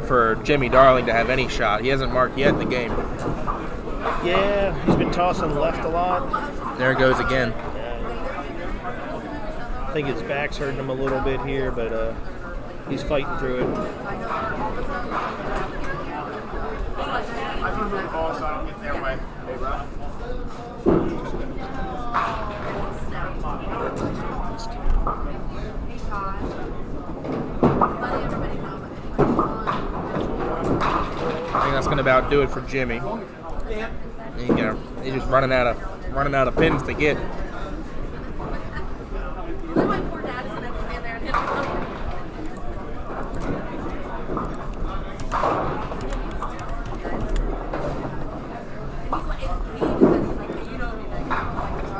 for Jimmy Darling to have any shot. He hasn't marked yet in the game. Yeah, he's been tossing left a lot. There it goes again. I think his back's hurting him a little bit here, but he's fighting through it. I think that's going to about do it for Jimmy. He's just running out of pins to get.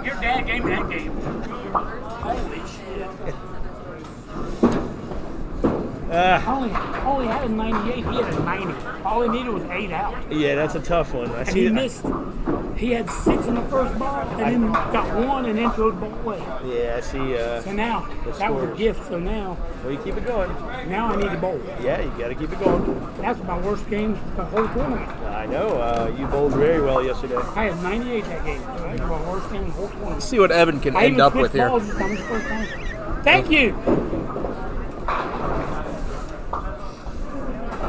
Your dad gave me that game. Holy shit. All he had a 98, he had a 90. All he needed was 8 out. Yeah, that's a tough one. I And see he that. missed. He had 6 in the first ball, and then got 1 and then threw the ball away. Yeah, I see. So now, the that was a scores. gift. So now Well, you keep it going. I need to bowl. Yeah, you got to keep it going. That's my worst game the whole tournament. I know. You bowled very well yesterday. I had 98 that game. So that was my worst game the whole tournament. Let's see what Evan can I end even up switched with here. balls this time. This is the first time. Thank you.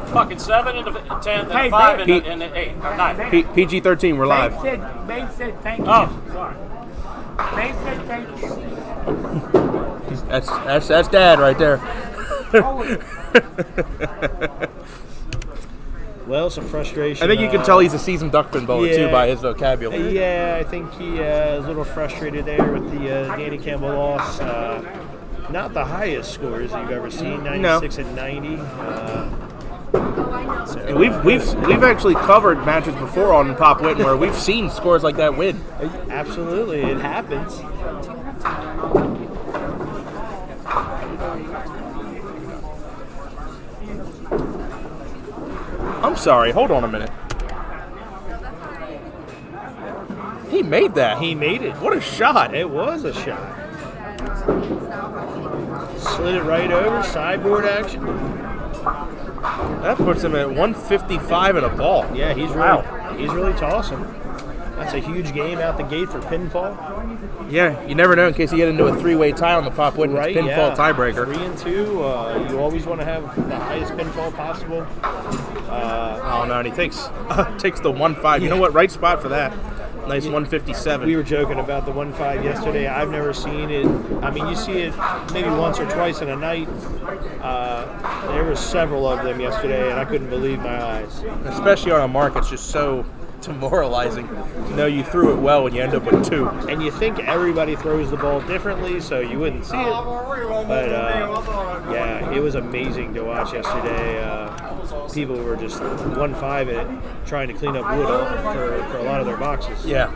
Fucking 7 and a 10 and Hey, a 5 Dave. and an 8 or 9. PG-13, we're live. Babe said thank you. Oh, sorry. Babe said thank you. That's Dad right there. Well, some frustration. I think you can tell he's a seasoned duckpin bowler too yeah. by his vocabulary. Yeah, I think he is a little frustrated there with the Danny Campbell loss. Not the highest scores you've ever seen, 96 and 90. And we've actually covered matches before on Pop Whitten where we've seen scores like that win. Absolutely, it happens. I'm sorry, hold on a minute. He made that. He made it. What a shot. It was a shot. Slid it right over, sideboard action. That puts him at 155 and a ball. Yeah, he's really tossing. That's a huge game out the gate for pinfall. Yeah, you never know in case you get into a three-way tie on the Pop Whitten. Right, It's pinfall tiebreaker. 3 and 2. You always want to have the highest pinfall possible. Oh no, and he takes the 1-5. You know what? Right spot for that. Nice 157. We were joking about the 1-5 yesterday. I've never seen it. I mean, you see it maybe once or twice in a night. There were several of them yesterday, and I couldn't believe my eyes. Especially on a mark, it's just so demoralizing. You know, you threw it well and you end up with 2. And you think everybody throws the ball differently, so you wouldn't see it. But, yeah, it was amazing to watch yesterday. People were just 1-5 in it, trying to clean up wood for a lot of their boxes. Yeah.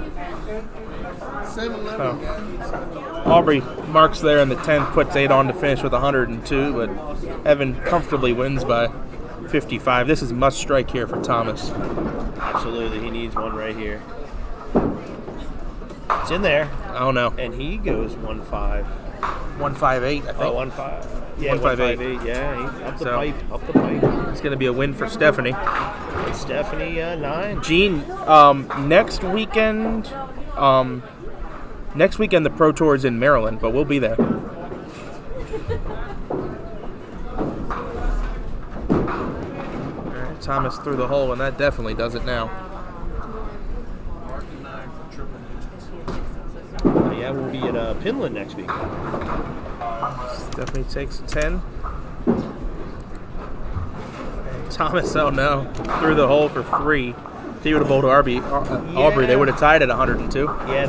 So, Aubrey marks there in the 10th, puts 8 on to finish with 102, but Evan comfortably wins by 55. This is must strike here for Thomas. Absolutely, he needs one right here. It's in there. I don't know. And he goes 1-5. 158, I think. Oh, 1-5. Yeah, 158. Yeah, up the So- pipe, up the pipe. It's going to be a win for Stephanie. And Stephanie, 9. Gene, next weekend the Pro Tour is in Maryland, but we'll be there. All right, Thomas through the hole, and that definitely does it now. Yeah, we'll be at Pinland next week. Stephanie takes a 10. Thomas, oh no, through the hole for 3. If he would have bowled Aubrey, they would have tied at 102. Yeah,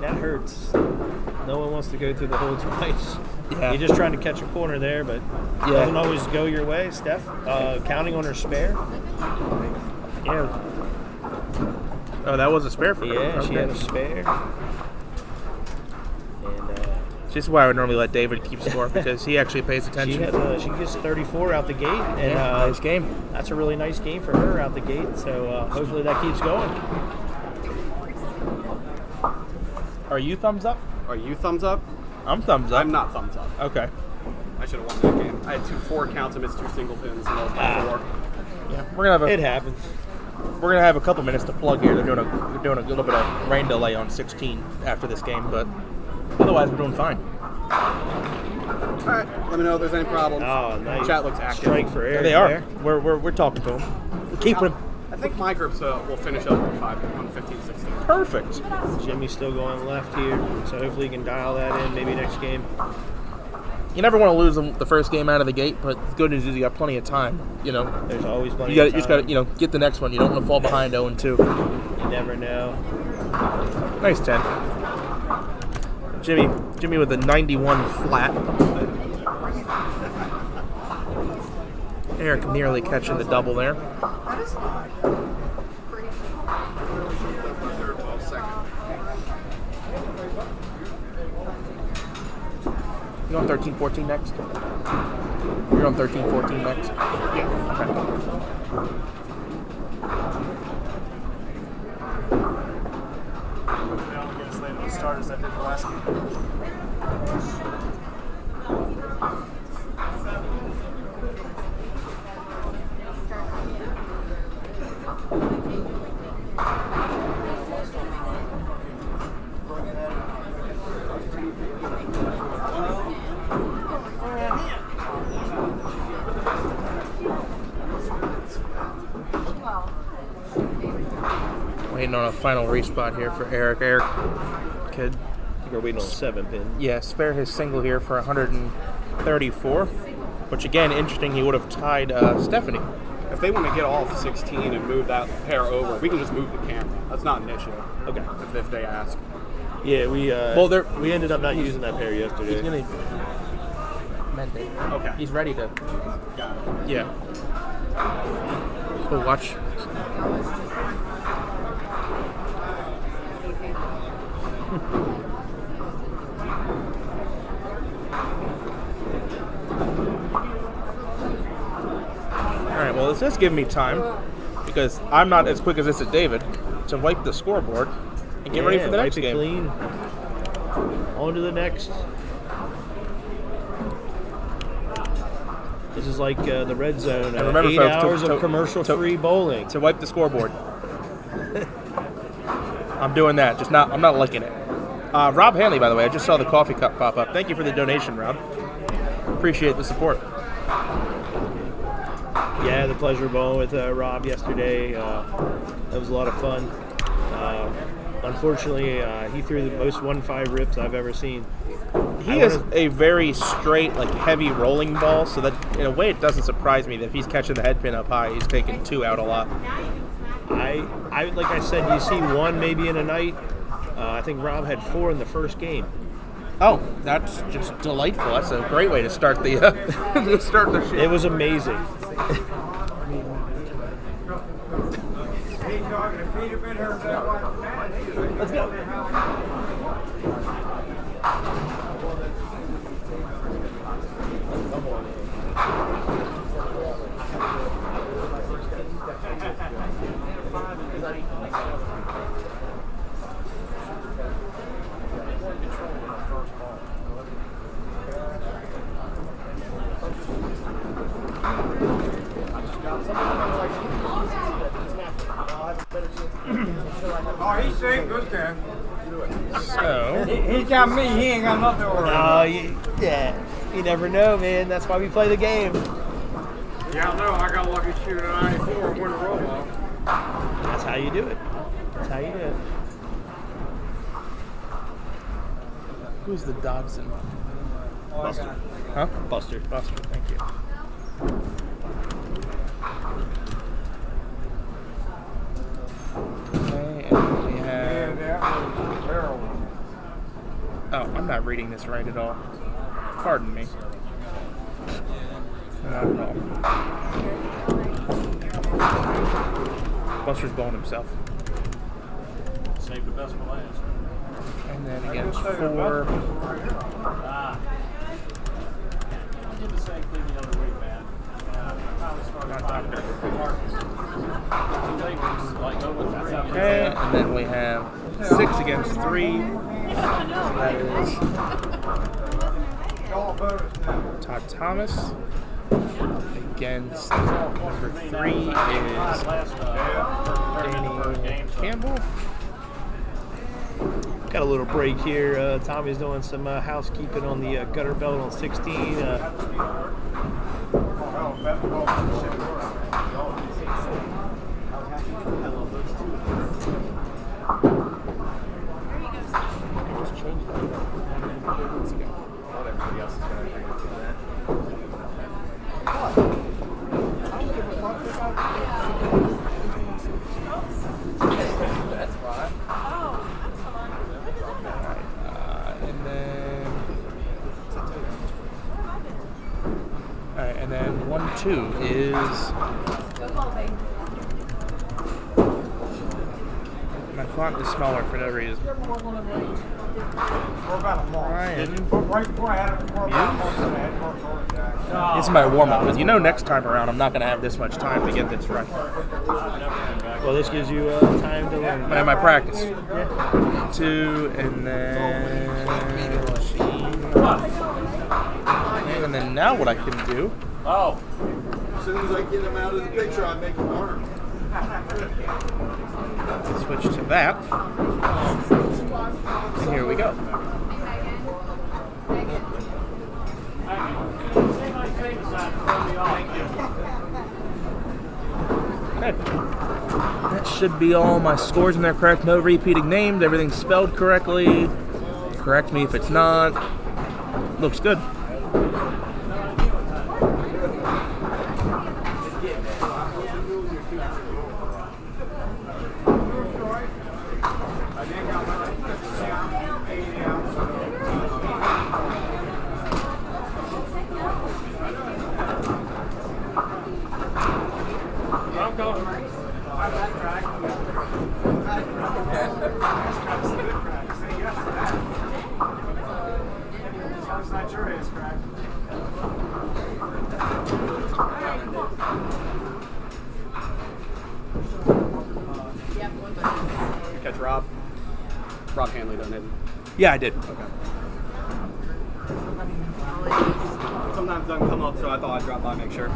that hurts. No one wants to go through the hole twice. Yeah. You're just trying to catch a corner there, but it doesn't always go your way. Steph, counting on her spare. Yeah. Oh, that was a spare for her. Yeah, Okay. she had a spare. And This is why I would normally let David keep score, because he actually pays attention. she gets 34 out the gate, and Nice game. that's a really nice game for her out the gate. So hopefully that keeps going. Are you thumbs up? Are you thumbs up? I'm thumbs up. I'm not thumbs up. Okay. I should have won that game. I had 2 4 counts and missed 2 single pins and lost by 4. Yeah, we're gonna It happens. have a couple minutes to plug here. They're doing a little bit of rain delay on 16 after this game, but otherwise we're doing fine. All right, let me know if there's any problems. Oh, nice. Chat looks active. Strike for Eric. They are. there. We're talking to them. We're keeping them I think my groups will finish up on 15, 16. perfect. Jimmy's still going left here, so hopefully he can dial that in maybe next game. You never want to lose the first game out of the gate, but the good news is you got plenty of time. You know, There's always plenty you of just time. got to get the next one. You don't want to fall behind 0-2. You never know. Nice 10. Jimmy with a 91 flat. Eric nearly catching the double there. You on 13-14 next? You're on 13-14 next? Yeah. Okay. Hopefully I don't get as late of a start as I did the last game. Waiting on a final respot here for Eric. Eric could, We're waiting on 7 pin. spare his single here for 134. Which again, interesting. He would have tied Stephanie. If they want to get off 16 and move that pair over, we can just move the camera. That's not an issue. Okay. If they ask. Yeah, we we ended up not using that pair yesterday. He's gonna. Okay. He's ready to. Got it. Yeah. Oh, watch. All right. Well, this does give me time because I'm not as quick as this at David to wipe the scoreboard and get ready for the next wipe it game. Clean. On to the next. This is like the red zone. And remember, 8 folks, hours of commercial-free bowling. To wipe the scoreboard. I'm doing that. I'm not liking it. Rob Hanley, by the way, I just saw the coffee cup pop up. Thank you for the donation, Rob. Appreciate the support. Yeah, the pleasure of bowling with Rob yesterday. That was a lot of fun. Unfortunately, he threw the most 1-5 rips I've ever seen. He is a very straight, like heavy rolling ball, so that in a way it doesn't surprise me that if he's catching the head pin up high, he's taking 2 out a lot. I like I said, you see 1 maybe in a night. I think Rob had 4 in the first game. Oh, that's just delightful. That's a great way to start the to start the shit. It was amazing. Let's go. Oh, he's safe this time. So He's got me. He ain't got nothing to worry about. You never know, man. That's why we play the game. Yeah, I know. I got lucky shooting an 94 and win a roll off. That's how you do it. That's how you do it. who's the Dodson? Buster. Huh? Buster. Buster. Thank you. Okay, and we have. Oh, I'm not reading this right at all. Pardon me. Not at all. Buster's blowing himself. Save the best for last. And then against 4. I did the same thing the other week, man. I finally started finding Okay, and then we have 6 against 3. So that is Todd Thomas. Against number 3 is Danny Campbell. Got a little break here. Tommy's doing some housekeeping on the gutter belt on 16. And then 1-2 is my font is smaller for no reason. Ryan. This is my warm-up, because you know next time around I'm not going to have this much time to get this right. Well, this gives you time to learn. And my practice. 2, and then and then now what I can do. Oh. As soon as I get him out of the picture, I make him learn. Switch to that. And here we go. Okay. That should be all my scores in there correct. No repeating names. Everything's spelled correctly. Correct me if it's not. Looks good. Catch Rob. Rob Hanley done it. Yeah, I did. Okay. Sometimes doesn't come up, so I thought I'd drop by and make sure.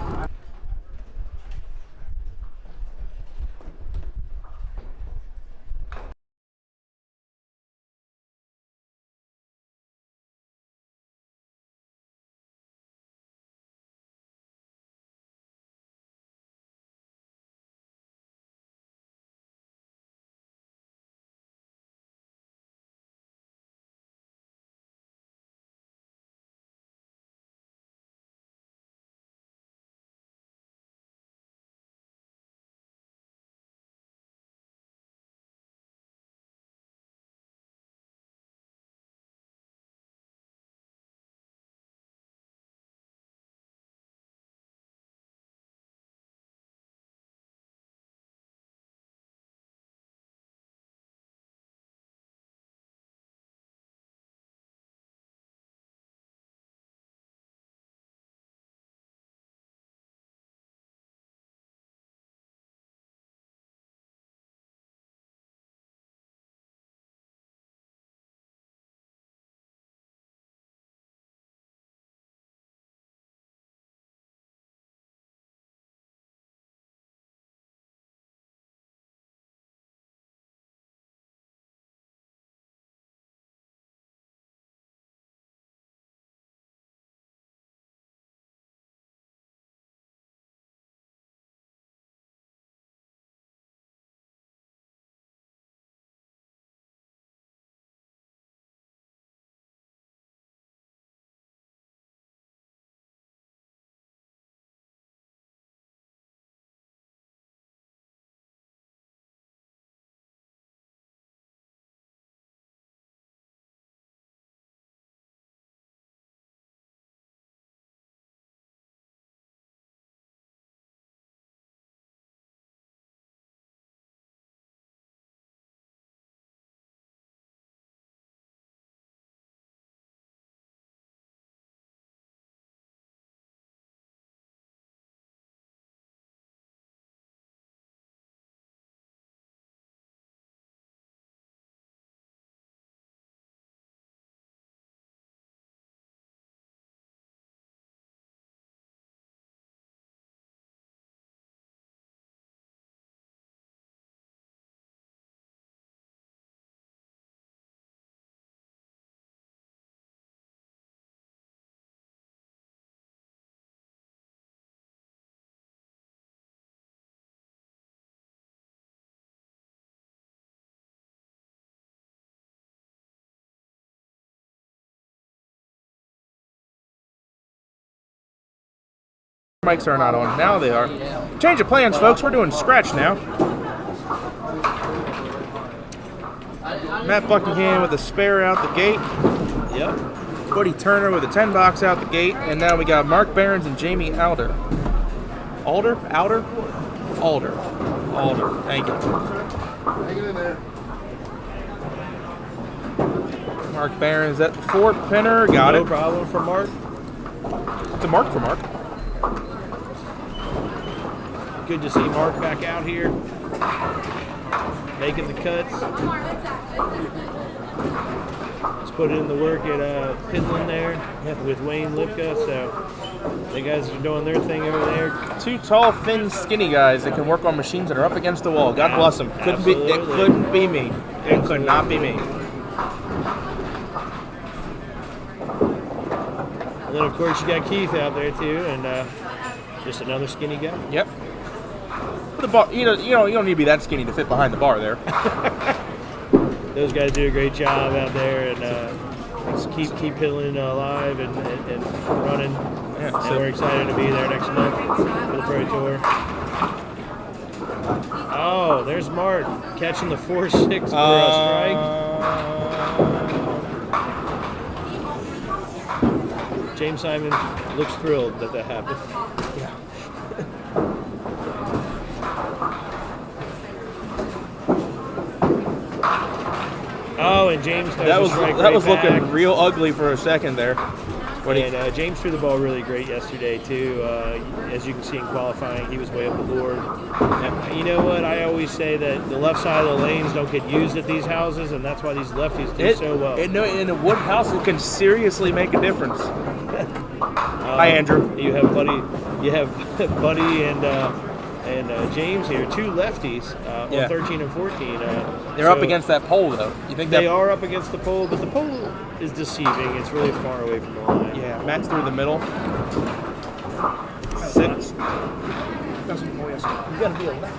mics are not on. Now they are. Change of plans, folks. We're doing scratch now. Matt Buckingham with a spare out the gate. Yep. Buddy Turner with a 10 box out the gate. And now we got Mark Behrens and Jamie Alder. Alder? Alder? Alder. Alder. Thank you. Hang it in there. Mark Behrens at the 4 pinner. Got No it. problem for Mark. It's a mark for Mark. Good to see Mark back out here, making the cuts. He's put in the work at Pitland there with Wayne Lipka, so the guys are doing their thing over there. 2 tall, thin, skinny guys that can work on machines that are up against the wall. God bless them. It Absolutely. couldn't be me. It could not be me. And then of course you got Keith out there too, and just another skinny guy. Yep. But the bar, you don't need to be that skinny to fit behind the bar there. Those guys do a great job out there, and just keep Pitland alive and running. Yeah, And so- we're excited to be there next month for the Pro Tour. Oh, there's Mark catching the 4-6 for a strike. James Simon looks thrilled that happened. Yeah. Oh, and James throws That a was strike that right was back. looking real ugly for a second there. And James threw the ball really great yesterday too. As you can see in qualifying, he was way up the board. And you know what? I always say that the left side of the lanes don't get used at these houses, and that's why these lefties do so well. In a wood house, it can seriously make a difference. Hi, Andrew. You have Buddy and James here, 2 lefties Yeah. on 13 and 14. They're up against that pole, though. You think They that? are up against the pole, but the pole is deceiving. It's really far away from the line. Yeah, Matt's through the middle. 6. You gotta be a lefty.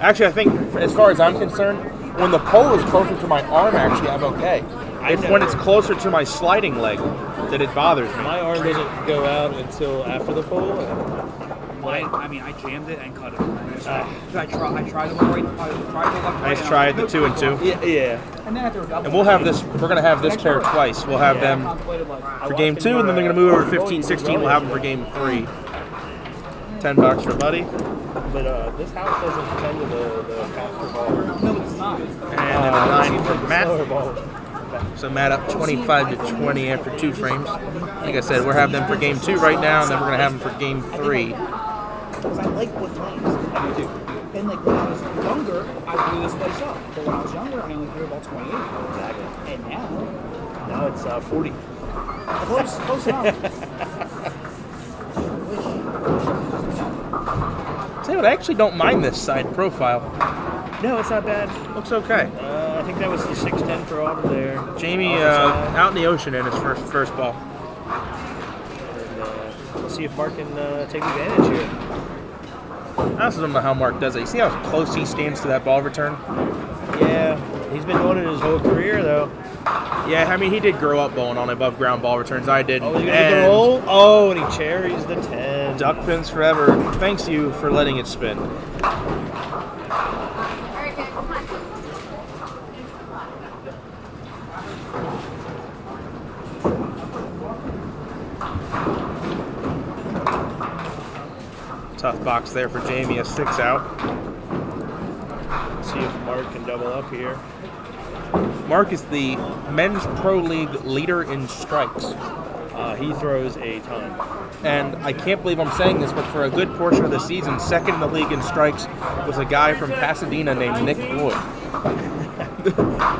Actually, I think, as far as I'm concerned, when the pole is closer to my arm, actually, I'm okay. It's when it's closer to my sliding leg that it bothers me. My arm doesn't go out until after the pole. I jammed it and cut it. I tried the one right. I tried the left. Nice try at the 2 and 2. Yeah. And then after And we'll have this. We're gonna have this pair twice. We'll have them for game 2, and then they're gonna move over to 15-16. We'll have them for game 3. $10 for Buddy, But this house doesn't tend to the faster ball. No, it's not. and then a 9 for Matt. Slower ball. So Matt up 25-20 after 2 frames. Like I said, we're having them for game 2 right now, and then we're gonna have them for game 3. Because I like wood lanes. I do too. And like when I was younger, I blew this place up. But when I was younger, I only threw about 28. Exactly. And now Now it's 40. close enough. See, I actually don't mind this side profile. No, it's not bad. Looks okay. I think that was the 610 for Auburn there. Jamie Off the side. out in the ocean in his first ball. And let's see if Mark can take advantage here. I also don't know how Mark does it. You see how close he stands to that ball return? Yeah, he's been doing it his whole career though. Yeah, I mean, he did grow up bowling on above ground ball returns. I didn't. Oh, he's gonna get the roll. Oh, and he cherries the 10. Duck pins forever. Thanks you for letting it spin. Tough box there for Jamie, a 6 out. See if Mark can double up here. Mark is the men's pro league leader in strikes. He throws a ton. And I can't believe I'm saying this, but for a good portion of the season, second in the league in strikes was a guy from Pasadena named Nick Wood.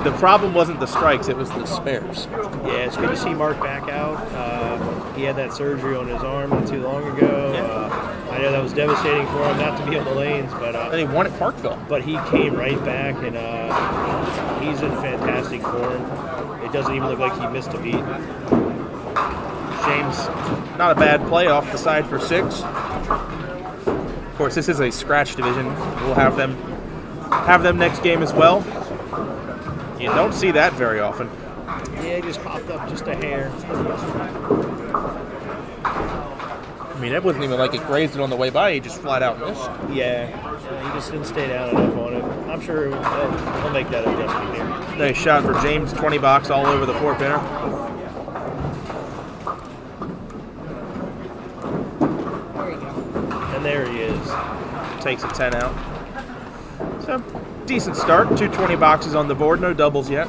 The problem wasn't the strikes, it was the spares. Yeah, it's good to see Mark back out. He had that surgery on his arm not too long ago. I know that was devastating for him not to be on the lanes, but And he won at Parkville. but he came right back, and he's in fantastic form. It doesn't even look like he missed a beat. James, not a bad play off the side for 6. Of course, this is a scratch division. We'll have them next game as well. You don't see that very often. Yeah, he just popped up just a hair. mean, it wasn't even like it grazed it on the way by. He just flat out missed. Yeah, he just didn't stay down enough on it. I'm sure he'll make that adjustment here. Nice shot for James. 20 box all over the 4-pinner. There you go. And there he is. Takes a 10 out. So, decent start. 2 20 boxes on the board. No doubles yet.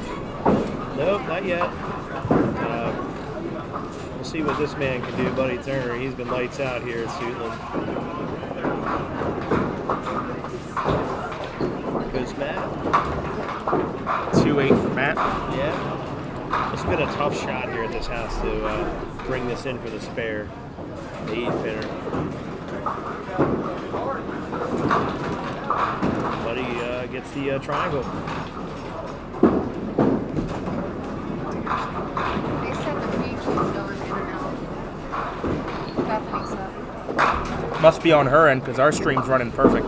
Nope, not yet. We'll see what this man can do, Buddy Turner. He's been lights out here at Suitland. Goes Matt. 2-8 for Matt. Yeah. It's been a tough shot here at this house to bring this in for the spare. The 8-pinner. Buddy gets the triangle. They said the feed keeps going in and out. Bethany's up. Must be on her end because our stream's running perfect.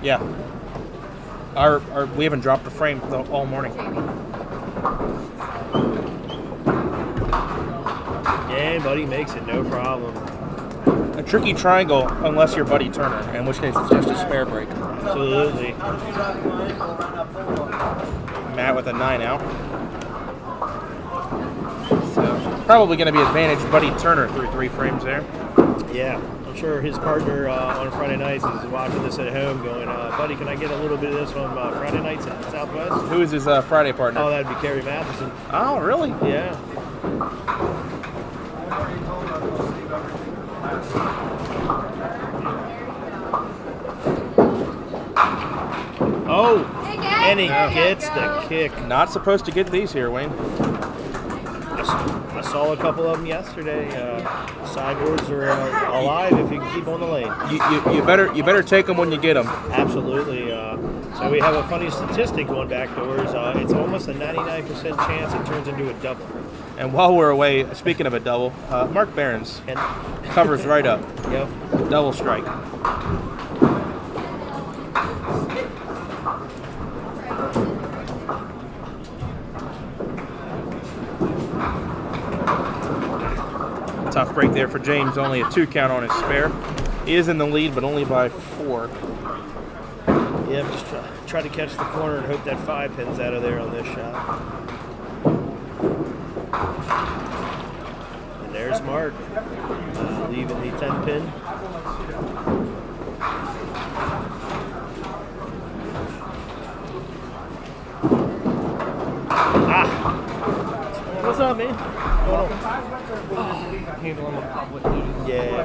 Yeah. We haven't dropped a frame all morning. And Buddy makes it, no problem. A tricky triangle unless you're Buddy Turner, in which case it's just a spare break. Absolutely. Matt with a 9 out. So probably going to be advantage Buddy Turner through 3 frames there. Yeah, I'm sure his partner on Friday nights is watching this at home going, Buddy, can I get a little bit of this on Friday nights at Southwest? Who is his Friday partner? Oh, that'd be Kerry Matheson. Oh, really? Yeah. Oh, and he gets the kick. Not supposed to get these here, Wayne. I saw a couple of them yesterday. Sideboards are alive if you can keep on the lane. You better take them when you get them. Absolutely. So we have a funny statistic going back doors. It's almost a 99% chance it turns into a double. And while we're away, speaking of a double, Mark Behrens And covers right up. yep. Double strike. Tough break there for James. Only a 2 count on his spare. He is in the lead, but only by 4. Yep, just try to catch the corner and hope that 5 pins out of there on this shot. And there's Mark leaving the 10 pin. What's up, man? Handling the public duties. Yeah.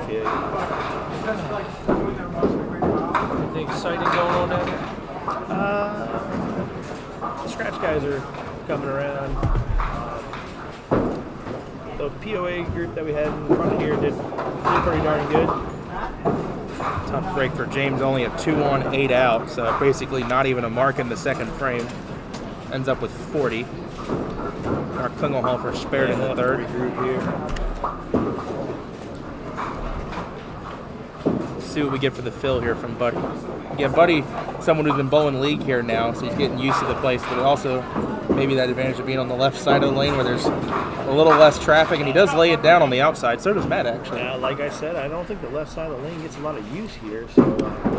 Anything exciting going on down there? The scratch guys are coming around. The POA group that we had in front of here did pretty darn good. Tough break for James. Only a 2 on, 8 out. So basically not even a mark in the second frame. Ends up with 40. Mark Klingelhofer spared in the third. Group here. See what we get for the fill here from Buddy. Again, Buddy, someone who's been bowling league here now, so he's getting used to the place, but also maybe that advantage of being on the left side of the lane where there's a little less traffic, and he does lay it down on the outside. So does Matt, actually. Like I said, I don't think the left side of the lane gets a lot of use here, so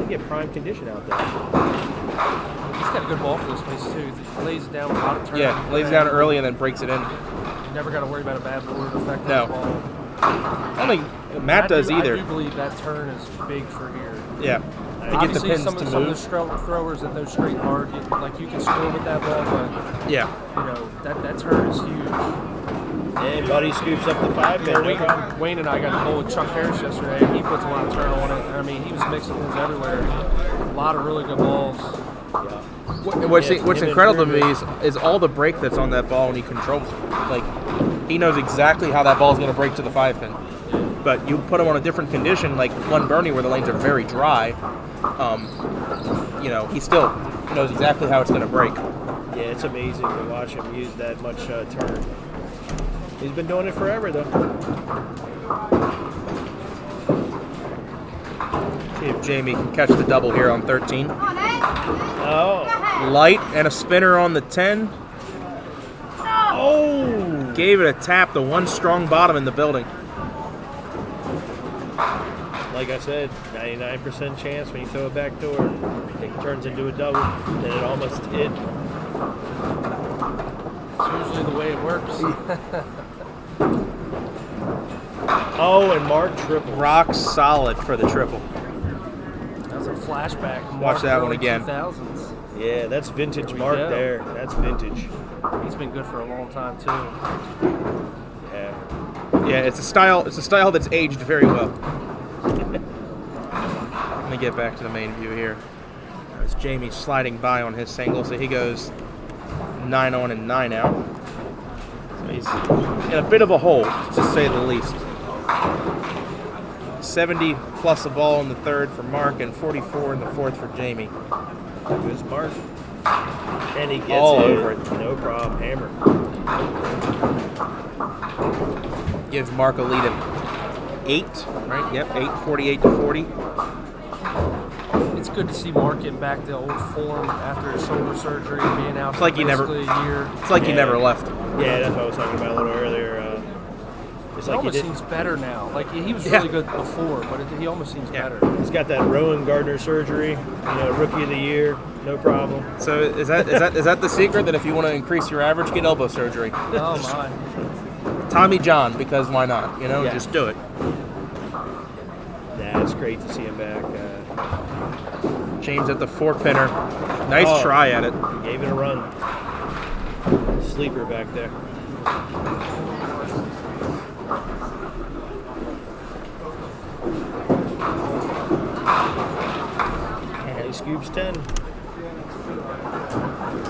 we get prime condition out there. He's got a good ball for this place, too. He lays it down with a lot of turn. Yeah, lays it down early and then breaks it in. You never got to worry about a bad board affecting No. the ball. I don't think Matt does either. I do believe that turn is big for here. Yeah. To get the Obviously, pins some to of move. those throwers that those straight hard, you can score with that ball, but Yeah. that turn is huge. And Buddy scoops up the 5 pin. No problem. Wayne and I got to bowl with Chuck Harris yesterday, and he puts a lot of turn on it. I mean, he was mixing things everywhere. A lot of really good balls. What's Yeah, incredible to me is all the break that's on that ball when he controls it. Like, he knows exactly how that ball is going to break to the 5 pin. But you put him on a different condition, like Glen Burnie, where the lanes are very dry. He still knows exactly how it's going to break. Yeah, it's amazing to watch him use that much turn. He's been doing it forever, though. See if Jamie can catch the double here on 13. Oh. Light and a spinner on the 10. Oh! Gave it a tap, the one strong bottom in the building. like I said, 99% chance when you throw a backdoor, it turns into a double. Then it almost hit. It's usually the way it works. Oh, and Mark triple. Rock solid for the triple. That's a flashback. Watch that one early again. 2000s. Yeah, that's vintage There we Mark go. there. That's vintage. He's been good for a long time too. Yeah. Yeah, it's a style that's aged very well. Let me get back to the main view here. As Jamie sliding by on his single, so he goes 9 on and 9 out. So he's in a bit of a hole, to say the least. 70 plus a ball in the third for Mark and 44 in the fourth for Jamie. Goes Mark. And he gets All it. over it. No problem. Hammer. Gives Mark a lead of 8, right? Yep, 8, 48 to 40. It's good to see Mark getting back to old form after his shoulder surgery, being out It's like for he never- basically a year. It's like he never left. Yeah, that's what I was talking about a little earlier. It's He like he almost did. seems better now. Like he was Yeah. really good before, but he almost seems better. He's got that Rowan Gardner surgery. Rookie of the year, no problem. So is that the secret, that if you want to increase your average, get elbow surgery? Oh my! Tommy John, because why not? Yeah. Just do it. Yeah, it's great to see him back. James at the 4-pinner. Nice Oh. try at it. He gave it a run. Sleeper back there. And he scoops 10.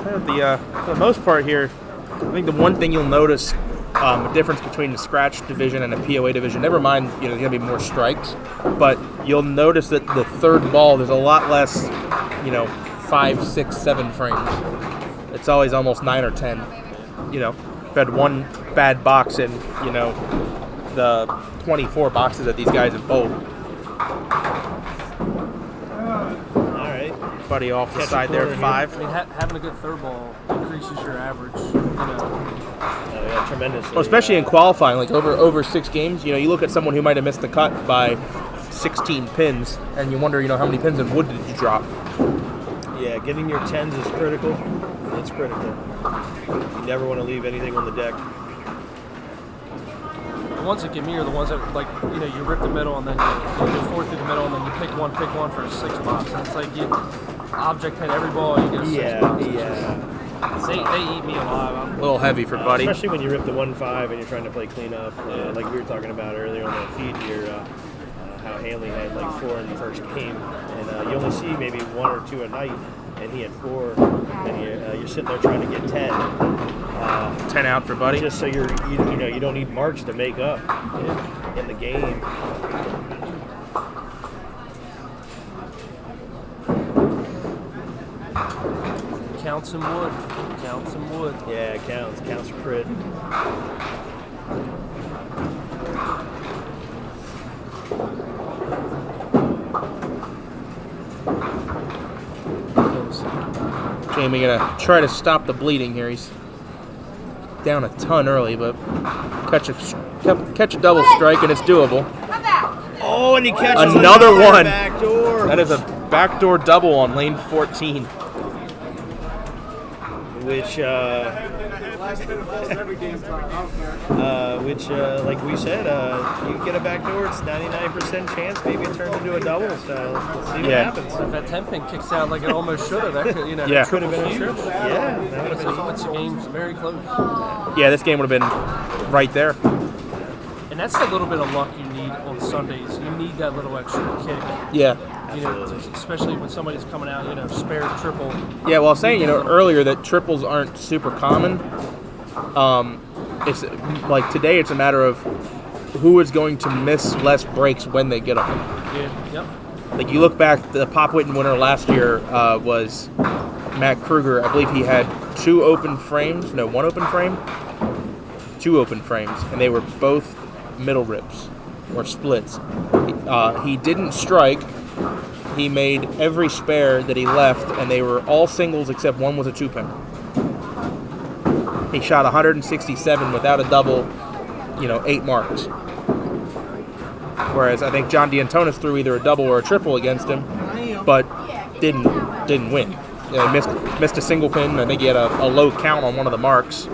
For the most part here, I think the one thing you'll notice, a difference between the scratch division and a POA division, never mind, there's going to be more strikes, but you'll notice that the third ball, there's a lot less, 5, 6, 7 frames. It's always almost 9 or 10. I've had one bad box in, the 24 boxes that these guys have bowled. All right. Buddy off the Catch a side there, corner here. 5. I mean, having a good third ball increases your average. Oh, yeah, tremendously. Well, especially in qualifying, like over 6 games, you look at someone who might have missed the cut by 16 pins, and you wonder, how many pins in wood did you drop? Yeah, getting your 10s is critical. It's critical. You never want to leave anything on the deck. The ones that give me are the ones that, you rip the middle and then you go 4 through the middle and then you pick one for a 6 box. And it's like you object hit every ball, you get a 6 box. They eat me alive. A little heavy for Buddy. Especially when you rip the 1-5 and you're trying to play cleanup. Like we were talking about earlier on that feed here, how Hanley had 4 in the first game. And you only see maybe 1 or 2 a night. And he had 4, and you're sitting there trying to get 10. 10 out for Buddy. Just so you don't need marks to make up in the game. Count some wood. Count some wood. Yeah, it counts. Counts for crit. Jamie gonna try to stop the bleeding here. He's down a ton early, but catch a double strike and it's doable. Oh, and he catches another one. Backdoor. That is a backdoor double on lane 14. Which, like we said, you get a backdoor, it's 99% chance. Maybe it turns into a double. So let's see what happens. If that 10 pin kicks out like it almost should have, that could, could have been a triple. Yeah, that would have been. It's a game's very close. Yeah, this game would have been right there. And that's the little bit of luck you need on Sundays. You need that little extra kick. Yeah. Especially when somebody's coming out, spare triple. Yeah, well, I was saying, earlier that triples aren't super common. It's like today, it's a matter of who is going to miss less breaks when they get them. Yeah. Yep. Like you look back, the Pop Whitten winner last year was Matt Kruger. I believe he had 2 open frames. No, 1 open frame. 2 open frames, and they were both middle rips or splits. He didn't strike. He made every spare that he left, and they were all singles except one was a 2-pin. He shot 167 without a double, 8 marks. Whereas I think John D'Antonis threw either a double or a triple against him, but didn't win. Yeah, he missed a single pin. I think he had a low count on one of the marks.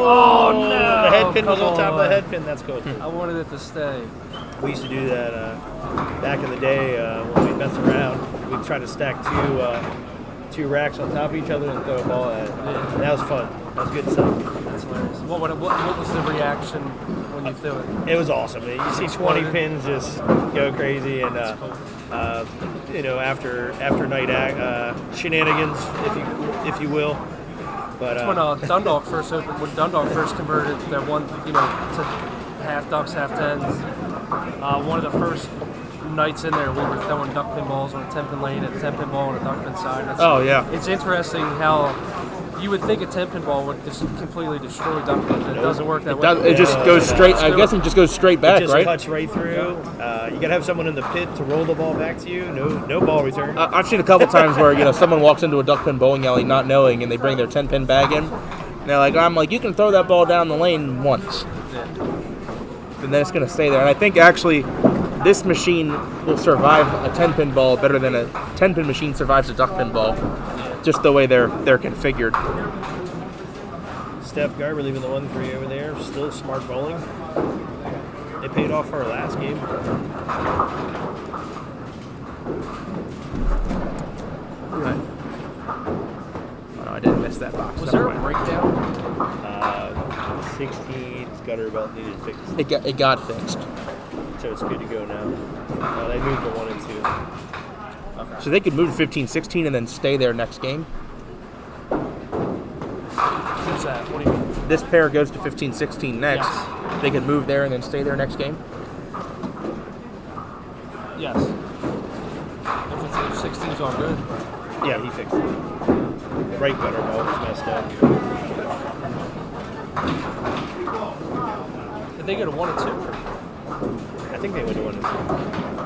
Oh, no! The head pin was on top of the head pin. That's cool. I wanted it to stay. We used to do that back in the day when we messed around. We'd try to stack two racks on top of each other and throw a ball at it. Yeah. That was fun. That was good stuff. That's hilarious. What was the reaction when you threw it? It was awesome. You see 20 pins just go crazy, and after night shenanigans, if you will. But that's when Dundalk first opened. When Dundalk first converted that one, to half ducks, half tens. One of the first nights in there, we were throwing duck pin balls on a 10-pin lane and a 10-pin ball on a duck pin side. It's interesting how you would think a 10-pin ball would just completely destroy duck pins. It doesn't work that way. It just goes straight. I guess it just goes straight back, it just right? Cuts right through. You gotta have someone in the pit to roll the ball back to you. No ball return. I've seen a couple times where someone walks into a duck pin bowling alley not knowing, and they bring their 10-pin bag in. And they're like, I'm like, you can throw that ball down the lane once. And then it's going to stay there. And I think actually this machine will survive a 10-pin ball better than a 10-pin machine survives a duck pin ball, just the way they're configured. Steph Garber leaving the 1-3 over there. Still smart bowling. They paid off for our last game. Right. Oh, I didn't miss that box. Was there a breakdown? 16's gutter belt needed fixed. It got fixed. So it's good to go now. They moved to 1 and 2. Okay. So they could move to 15-16 and then stay there next game? Who's that? What do you mean? This pair goes to 15-16 next. Yes. They could move there and then stay there next game? Yes. If 16's all good. Yeah, he fixed it. The right gutter belt was messed up. Did they go to 1 and 2? I think they went to 1 and 2.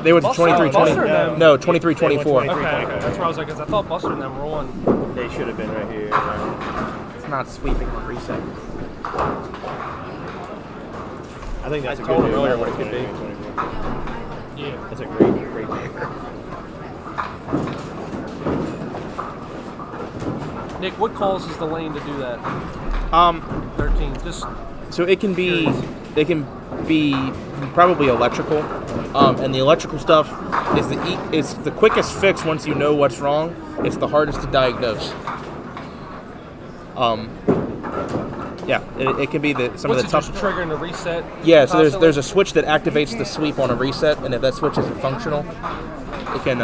They went to 23-20. No, 23-24. Okay. That's where I was like, because I thought Buster and them were on. They should have been right here. It's not sweeping the reset. I think that's a told good earlier move. what it could be. Yeah. That's a great pair. Nick, what causes the lane to do that? 13. Just so it can be probably electrical, and the electrical stuff is the quickest fix once you know what's wrong. It's the hardest to diagnose. Yeah, it can be some of the tough. Just triggering the reset? Yeah, so there's a switch that activates the sweep on a reset, and if that switch isn't functional, it can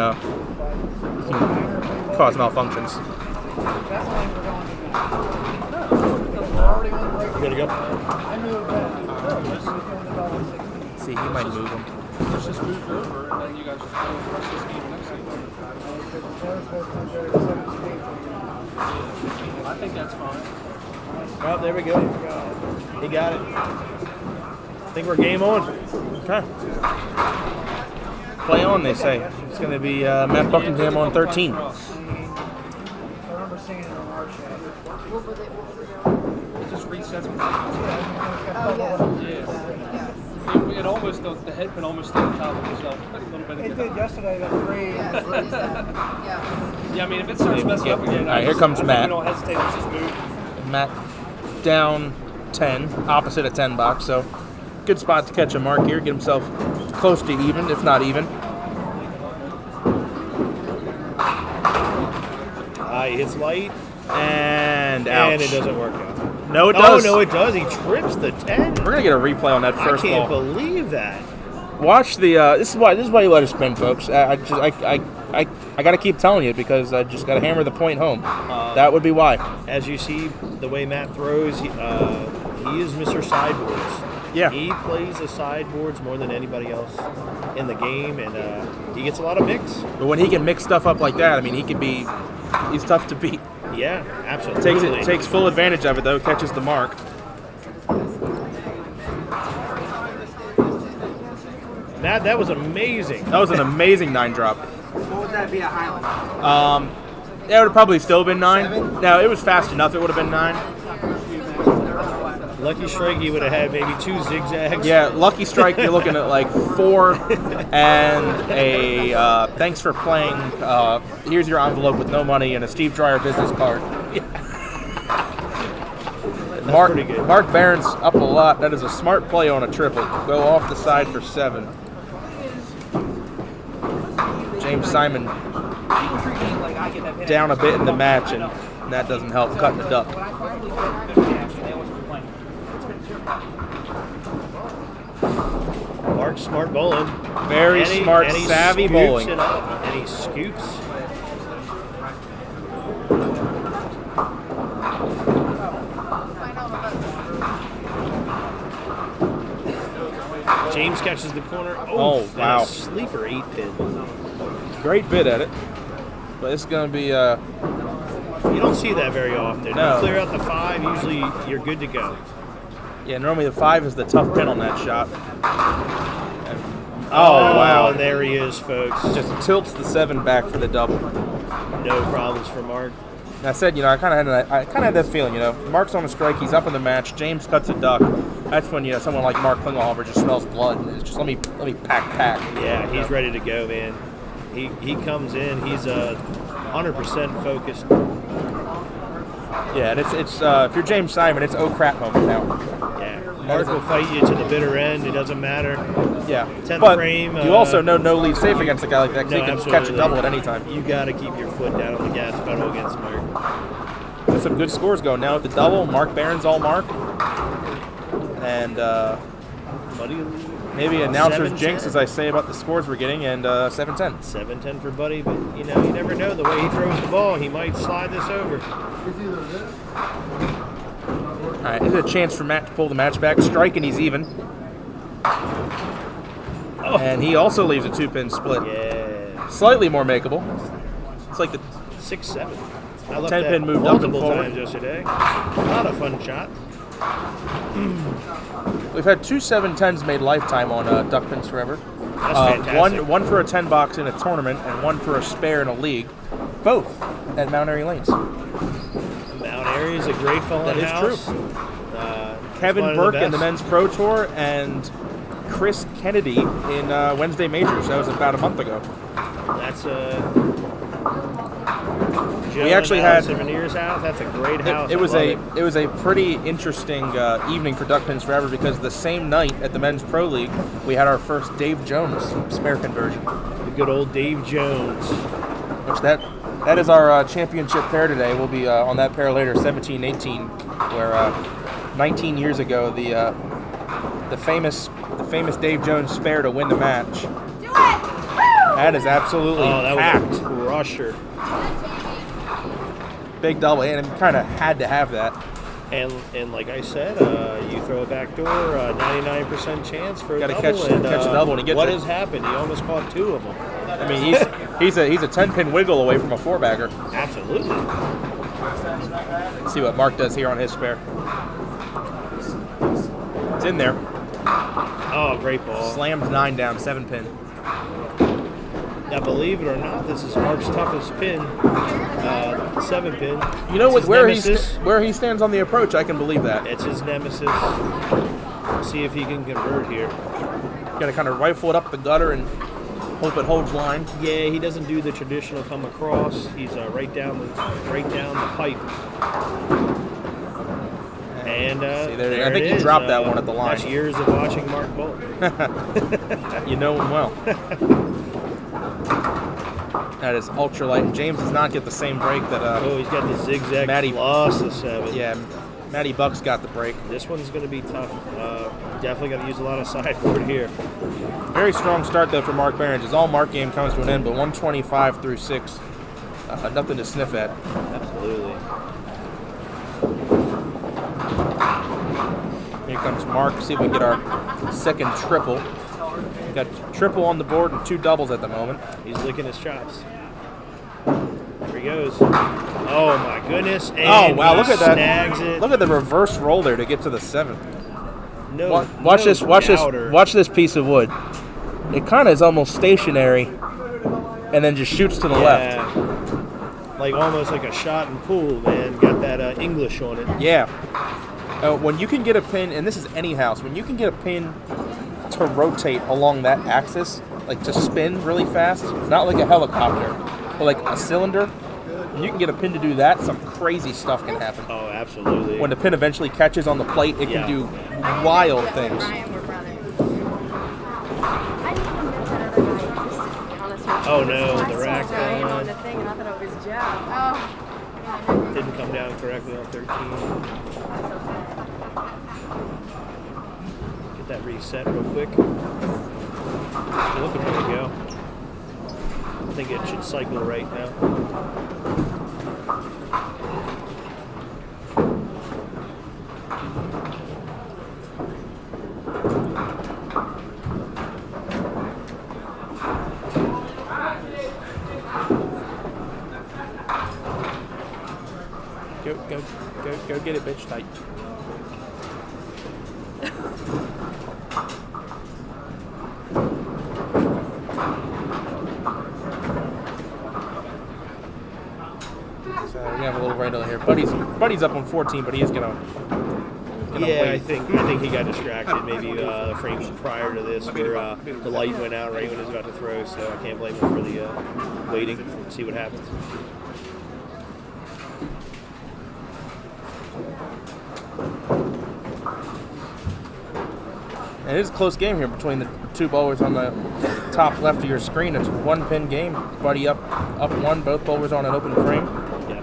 cause malfunctions. You gotta go. See, he might move him. Let's just move over, and then you guys just go the rest of this game next game. I think that's fine. Oh, there we go. He got it. I think we're game on. Okay. Play on, they say. It's going to be Matt Buckingham on 13. I remember seeing it on our chat. It just resets with Oh, It almost, the head pin almost stayed on top of itself. A little bit. It did yesterday, the 3. Yeah, I mean, if it starts messing up again, All right, here comes Matt. Don't hesitate, let's just move. Matt down 10, opposite of 10 box, so good spot to catch a mark here, get himself close to even, if not even. He hits light. And ouch. And it doesn't work out. No, it does. Oh, no, it does. He trips the 10. We're going to get a replay on that first I can't ball. believe that. Watch the, this is why you let us spin, folks. I got to keep telling you because I just got to hammer the point home. That would be why. As you see, the way Matt throws, he is Mr. Sideboards. Yeah. He plays the sideboards more than anybody else in the game, and he gets a lot of mix. But when he can mix stuff up like that, I mean, he's tough to beat. Yeah, absolutely. Takes full advantage of it, though, catches the mark. Matt, that was amazing. That was an amazing 9-drop. What would that be a Highland? It would have probably still been 9. No, it was fast enough. It would have been 9. Lucky Strike, he would have had maybe 2 zigzags. Yeah, Lucky Strike, you're looking at like 4 and a thanks for playing. Here's your envelope with no money and a Steve Dryer business card. Pretty good. Mark Barron's up a lot. That is a smart play on a triple. Go off the side for 7. James Simon down a bit in the match, and that doesn't help cutting the duck. Mark smart bowling. Very smart, savvy bowling. And he scoops. James catches the corner. Oh, wow. And a sleeper 8-pin. Great bid at it. But it's going to be... you don't see that very often. No. You clear out the 5, usually you're good to go. Yeah, normally the 5 is the tough pin on that shot. Oh, wow. And there he is, folks. Just tilts the 7 back for the double. No problems for Mark. And I said, I kind of had that feeling, Mark's on a strike, he's up in the match, James cuts a duck. That's when, someone like Mark Klingelhofer just smells blood and it's just let me pack. Yeah, he's ready to go, man. He comes in, he's 100% focused. Yeah, and it's if you're James Simon, it's oh crap moment now. Yeah, Mark will fight you to the bitter end. It doesn't matter. Yeah, 10th frame. You also know no lead safe against a guy like that because he can absolutely. catch a double at any time. You got to keep your foot down on the gas pedal against Mark. There's some good scores going now with the double. Mark Barron's all Mark, and maybe announcer's jinx, as I say about the scores we're getting, and 7-10. 7-10 for Buddy, but you never know the way he throws the ball. He might slide this over. All right, there's a chance for Matt to pull the match back. Strike and he's even. Oh. And he also leaves a 2-pin split. Yeah. Slightly more makeable. It's like the 6-7. I left 10-pin moved up and multiple forward. times yesterday. Not a fun shot. We've had 2 7-10s made lifetime on Duck Pins Forever. That's fantastic. One for a 10 box in a tournament and one for a spare in a league. Both at Mount Airy Lanes. Mount Airy is a great fallen house. That is true. Kevin Burke in the Men's Pro Tour and Chris Kennedy in Wednesday Majors. That was about a month ago. That's we actually had Souvenir's house. That's a great house. It was a pretty interesting evening for Duck Pins Forever because the same night at the Men's Pro League we had our first Dave Jones spare conversion. The good old Dave Jones. Which that is our championship pair today. We'll be on that pair later, 17-18, where 19 years ago the famous Dave Jones spare to win the match. Do it! That is absolutely packed. Was a crusher. Big double, and it kind of had to have that. And like I said, you throw a back door, 99% chance for a double. Catch a double when he gets what it. has happened? He almost caught 2 of them. I mean, he's a 10-pin wiggle away from a 4-bagger. Absolutely. Let's see what Mark does here on his spare. It's in there. Oh, great ball. Slams 9 down, 7-pin. Now, believe it or not, this is Mark's toughest pin, 7-pin. You know what? Where he stands on the approach, I can believe that. It's his nemesis. We'll see if he can convert here. Got to kind of rifle it up the gutter and hope it holds line. Yeah, he doesn't do the traditional come across. He's right down the pipe. And see, there I think he dropped that one at the line. That's years of watching Mark bowl. You know him well. That is ultralight. James does not get the same break that. He's got the zigzag Matty plus the 7. Yeah, Matty Buck's got the break. This one's going to be tough. Definitely got to use a lot of sideboard here. Very strong start though for Mark Barron. His all Mark game comes to an end, but 125 through 6, nothing to sniff at. Absolutely. Here comes Mark. See if we can get our second triple. We got triple on the board and 2 doubles at the moment. He's licking his chops. Here he goes. Oh my goodness! And oh wow! Look at that! Snags it. Look at the reverse roll there to get to the 7. Watch this piece of wood. It kind of is almost stationary, and then just shoots to the left. Like almost like a shot and pull, man. Got that English on it. Yeah. When you can get a pin, and this is any house, when you can get a pin to rotate along that axis, like to spin really fast, not like a helicopter, but like a cylinder, when you can get a pin to do that, some crazy stuff can happen. Oh, absolutely. When the pin eventually catches on the plate, it can do wild things. Oh no, the rack on the thing, and I thought it was Joe. didn't come down correctly on 13. Get that reset real quick. Look at where we go. I think it should cycle right now. Go get it, bitch, tight. So we have a little right over here. Buddy's up on 14, but he is gonna Yeah, wait. I think he got distracted maybe the frames prior to this where the light went out right when he was about to throw, so I can't blame him for the waiting. See what happens. And it is a close game here between the two bowlers on the top left of your screen. It's a one-pin game. Buddy up one, both bowlers on an open frame. Yeah.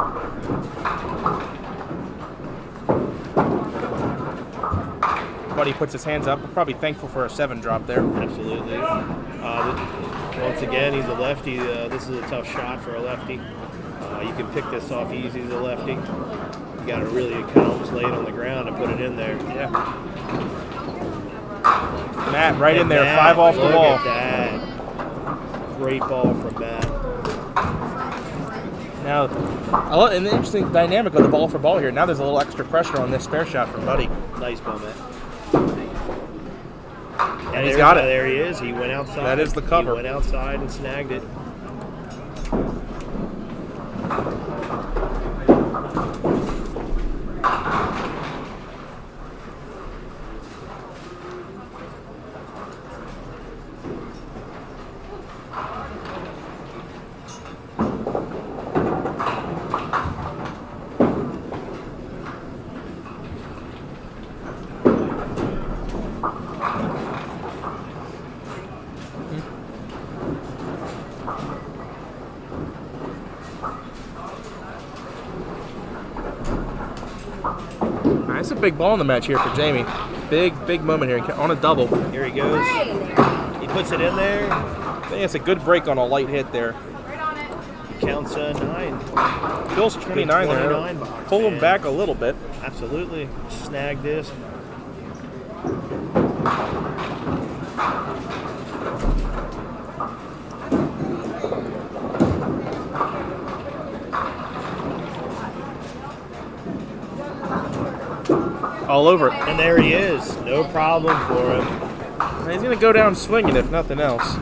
Buddy puts his hands up. Probably thankful for a 7 drop there. Absolutely. Once again, he's a lefty. This is a tough shot for a lefty. You can pick this off easy as a lefty. You got to really kind of almost lay it on the ground and put it in there. Yeah. Matt, right in there, Matt, 5 off the wall. Look at that. Great ball from Matt. Now, an interesting dynamic of the ball for ball here. Now there's a little extra pressure on this spare shot from Buddy. Nice ball, Matt. And he's got it. There he is. He went outside. That is the cover. He went outside and snagged it. It's a big ball in the match here for Jamie. Big moment here on a double. Here he goes. He puts it in there. I think it's a good break on a light hit there. He counts 9. Phil's 29 there. 29 box, Pull him man. back a little bit. Absolutely. Snag this. All over it. And there he is. No problem for him. And he's going to go down swinging if nothing else.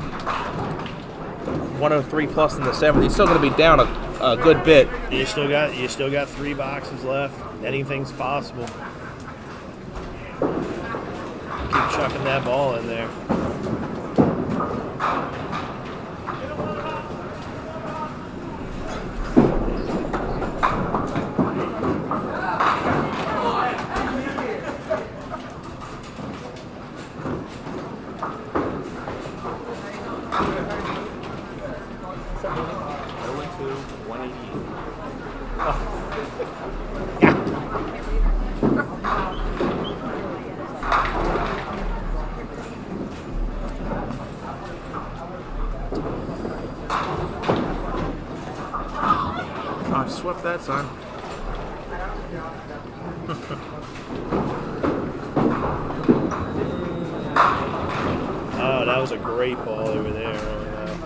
103 plus in the 7th. He's still going to be down a good bit. You still got 3 boxes left. Anything's possible. Keep chucking that ball in there. I swept that, son. Oh, that was a great ball over there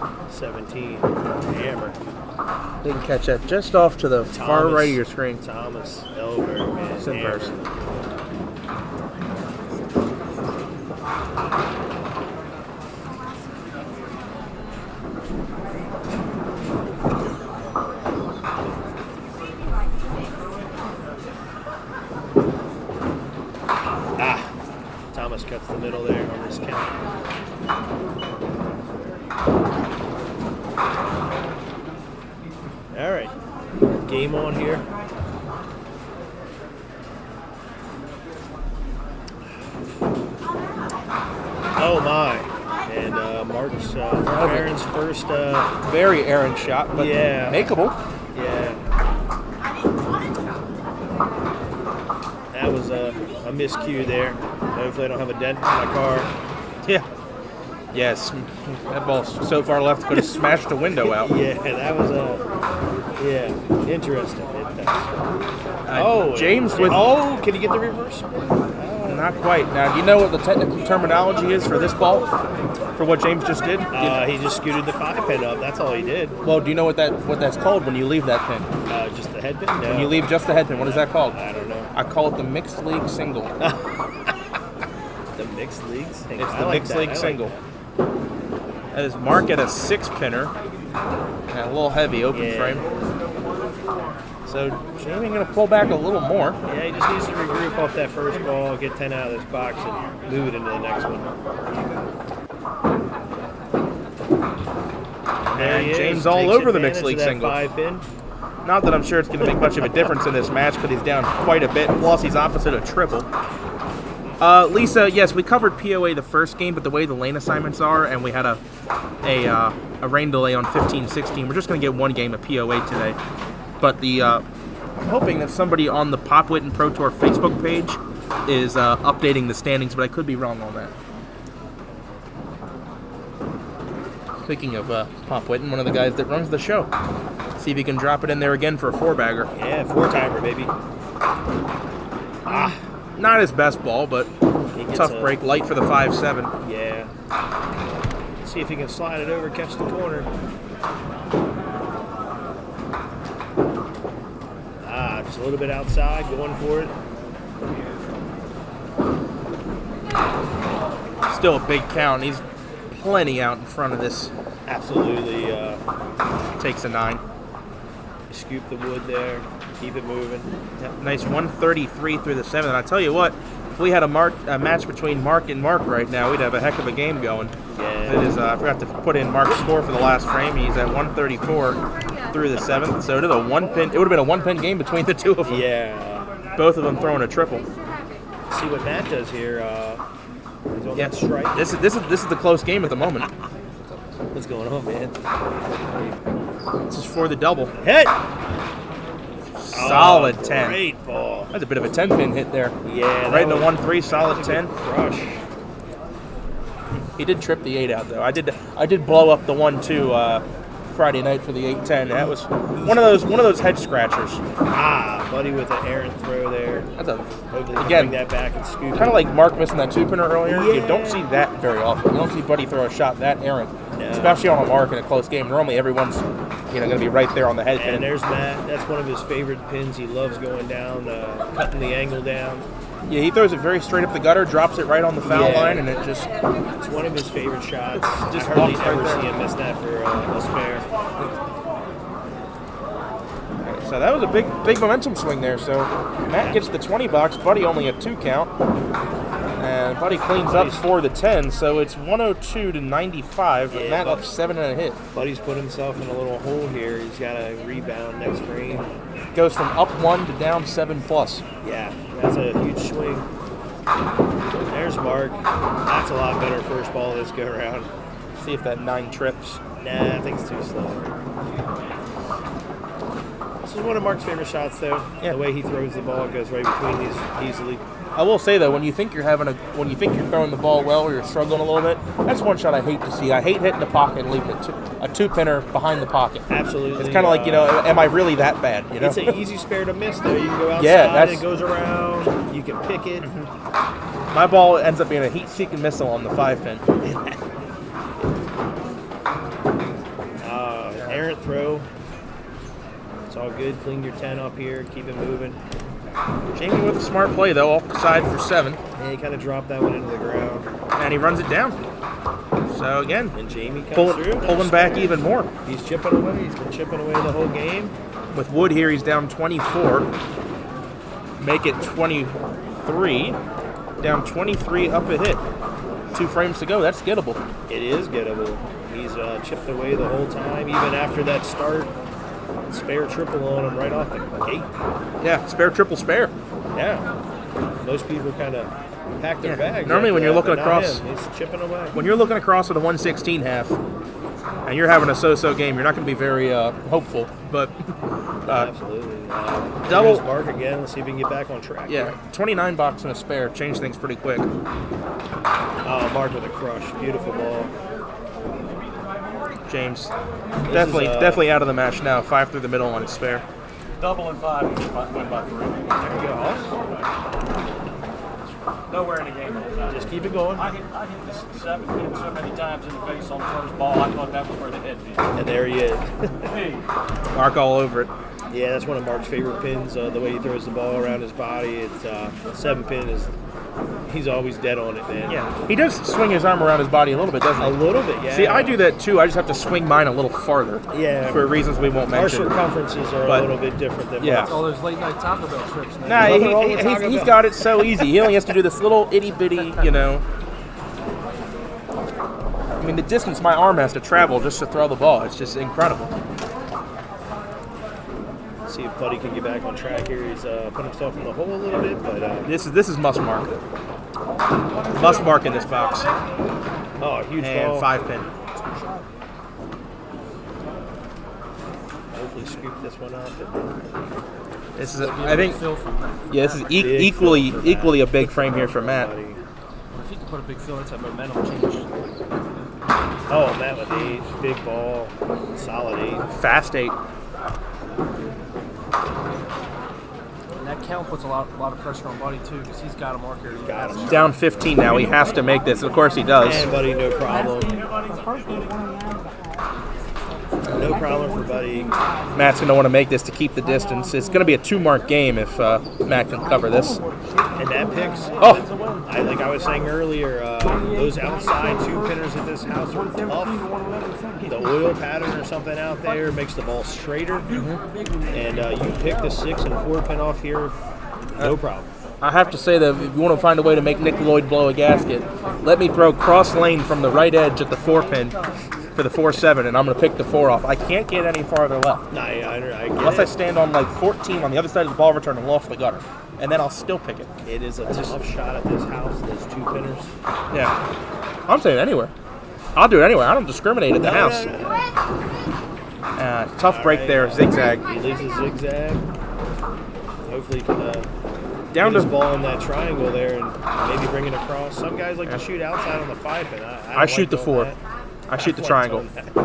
on 17. Hammer. Didn't catch that. Just off to the far right of your screen. Thomas Elberg, man. It's in Hammer. person. All right, game on here. Oh my! And Mark's Aaron's first. Very errant shot, but yeah, makeable. Yeah. That was a miscue there. Hopefully I don't have a dent in my car. Yeah. Yes. That ball so far left could have smashed a window out. Yeah, that was interesting. James with... Oh, can you get the reverse spin? Not quite. Now, do you know what the technical terminology is for this ball? For what James just did? He just scooted the 5-pin up. That's all he did. Well, do you know what that's called when you leave that pin? Just the head pin? No. When you leave just the head pin, what is that called? I don't know. I call it the mixed league single. The mixed league single. It's the mixed league single. That is Mark at a 6-pinner. And a little heavy open frame. So Jamie going to pull back a little more. Yeah, he just needs to regroup off that first ball, get 10 out of this box, and move it into the next one. And James all over the mixed league single. 5-pin. Not that I'm sure it's going to make much of a difference in this match, because he's down quite a bit. Plus, he's opposite a triple. Lisa, yes, we covered POA the first game, but the way the lane assignments are, and we had a rain delay on 15-16, we're just going to get one game of POA today. But I'm hoping that somebody on the Pop Whitten Pro Tour Facebook page is updating the standings, but I could be wrong on that. Speaking of Pop Whitten, one of the guys that runs the show. See if he can drop it in there again for a 4-bagger. Yeah, 4-timer, baby. Not his best ball, but tough break. Light for the 5-7. Yeah. See if he can slide it over, catch the corner. Just a little bit outside, going for it. Still a big count. He's plenty out in front of this. Absolutely. Takes a 9. Scoop the wood there. Keep it moving. Yep, nice 133 through the 7. And I tell you what, if we had a match between Mark and Mark right now, we'd have a heck of a game going. Yeah. It is. I forgot to put in Mark's score for the last frame. He's at 134 through the 7th. So it is a 1-pin. It would have been a 1-pin game between the two of them. Yeah. Both of them throwing a triple. See what Matt does here. He's on that strike. This is the close game at the moment. What's going on, man? This is for the double. Hit! Solid 10. Great ball. That's a bit of a 10-pin hit there. Yeah. Right in the 1-3, solid 10. Crush. He did trip the 8 out though. I did blow up the 1-2 Friday night for the 8-10. That was one of those head scratchers. Buddy with an errant throw there. That's a Hopefully again bring that back and scoop. Kind of like Mark missing that 2-pinner earlier. Yeah. You don't see that very often. You don't see Buddy throw a shot that errant, especially on a mark in a close game. Normally everyone's going to be right there on the head pin. And there's Matt. That's one of his favorite pins. He loves going down, cutting the angle down. Yeah, he throws it very straight up the gutter, drops it right on the foul line, and it just... It's one of his favorite shots. Just I hardly walks ever right see him miss that for a spare. So that was a big momentum swing there. So Matt gets the 20 box, Buddy only a 2 count. And Buddy cleans up for the 10, so it's 102 to 95, but Matt up 7 and a hit. Buddy's put himself in a little hole here. He's got a rebound next frame. Goes from up 1 to down 7+. Yeah, that's a huge swing. There's Mark. That's a lot better first ball this go around. See if that 9 trips. Nah, I think it's too slow. This is one of Mark's favorite shots, though. Yeah. The way he throws the ball, it goes right between these easily. I will say though, when you think you're throwing the ball well, or you're struggling a little bit, that's one shot I hate to see. I hate hitting the pocket and leaving a 2-pinner behind the pocket. Absolutely. It's kind of like, am I really that bad? You know? It's an easy spare to miss though. You can go outside, it goes around, you can pick it. My ball ends up being a heat-seeking missile on the 5-pin. Errant throw. It's all good. Clean your 10 up here. Keep it moving. Jamie with a smart play, though, off the side for 7. Yeah, he kind of dropped that one into the ground. And he runs it down. So, again, and Jamie comes through. Pulling back even more. He's chipping away. He's been chipping away the whole game. With Wood here, he's down 24. Make it 23. Down 23 up a hit. 2 frames to go. That's gettable. It is gettable. He's chipped away the whole time, even after that start. Spare triple on him right off the gate. Yeah, spare, triple, spare. Yeah. Most people kind of pack their bags. Normally when you're looking but not across, him. He's chipping away. when you're looking across at a 116 half, and you're having a so-so game, you're not going to be very hopeful. But Absolutely. double- Here's Mark again. Let's see if we can get back on track. yeah, here. 29 bucks and a spare, change things pretty quick. Oh, Mark with a crush. Beautiful ball. James, is, definitely out of the match now. 5 through the middle on its spare. Double and 5, win by 3. There you go. Nowhere in the game. Just keep it going. I hit this 7 pin so many times in the face on the first ball, I thought that was where the head be. And there he is. Hey. Mark all over it. Yeah, that's one of Mark's favorite pins. The way he throws the ball around his body. It's 7 pin is. He's always dead on it, man. Yeah, he does swing his arm around his body a little bit, doesn't he? A little bit, yeah. See, I do that too. I just have to swing mine a little farther. Yeah. For reasons we won't Our mention. circumferences are But- a little bit different than Yeah. Mark's. All those late night Taco Bell trips. Man. Nah, Nothing wrong with Taco he's Bell. got it so easy. He only has to do this little itty bitty, I mean, the distance my arm has to travel just to throw the ball, it's just incredible. See if Buddy can get back on track here. He's put himself in the hole a little bit, but This is must mark. Must mark in this box. oh, a huge And ball. 5 pin. Hopefully scoop this one up. This is, I think, Fill from that. yeah, this is Big equally fill for Matt. equally a big frame here for Matt. Buddy. If he can put a big fill, that's that momentum change. Oh, Matt with 8. Big ball. Solid 8. Fast 8. And that count puts a lot of pressure on Buddy too, because he's got a marker. Got him. Down 15 now. He has to make this. Of course he does. And Buddy, no problem. No problem for Buddy. Matt's going to want to make this to keep the distance. It's going to be a 2-mark game if Matt can cover this. And that picks. Oh, Like I was saying earlier, those outside 2-pinners at this house are tough. The oil pattern or something out there makes the ball straighter. And you pick the 6 and 4 pin off here, no problem. I have to say that if you want to find a way to make Nick Lloyd blow a gasket, let me throw cross lane from the right edge at the 4 pin for the 4-7, and I'm going to pick the 4 off. I can't get any farther left. I get Unless I it. stand on like 14 on the other side of the ball return and loft the gutter. And then I'll still pick it. It is a tough shot at this house, those 2 pinners. Yeah. I'm saying anywhere. I'll do it anywhere. I don't discriminate at the house. Tough break right. there, zigzag. He leaves a zigzag. Hopefully he can Down get his to ball in that triangle there and maybe bring it across. Some guys like to shoot outside on the 5 pin. I I shoot the doing 4. that. I shoot the like triangle. doing that.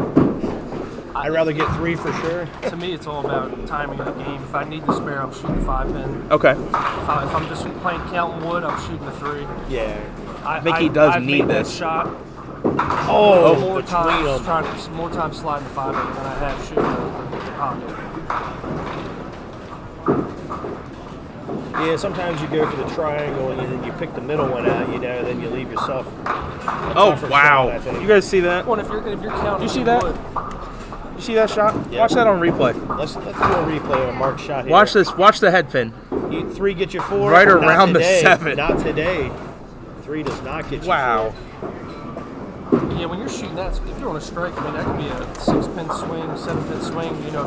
I'd rather get 3 for sure. To me, it's all about timing of the game. If I need the spare, I'm shooting 5 pin. Okay. If I'm just playing counting wood, I'm shooting the 3. Yeah. I think he does I've need made this. That shot Oh, more between them. times, more times sliding the 5 than I have shooting the pocket. Yeah, sometimes you go for the triangle and then you pick the middle one out, then you leave yourself. Oh, tougher wow. shot, I think. You guys see that? Well, if you're counting, You see that? wood, You see that shot? Yeah. Watch that on replay. Let's do a replay on Mark's shot here. Watch this. Watch the head pin. 3 get you 4. Right Not around the today. 7. Not today. 3 does not get you Wow. 4. yeah, when you're shooting that, if you're on a strike, I mean, that could be a 6-pin swing, 7-pin swing. If you're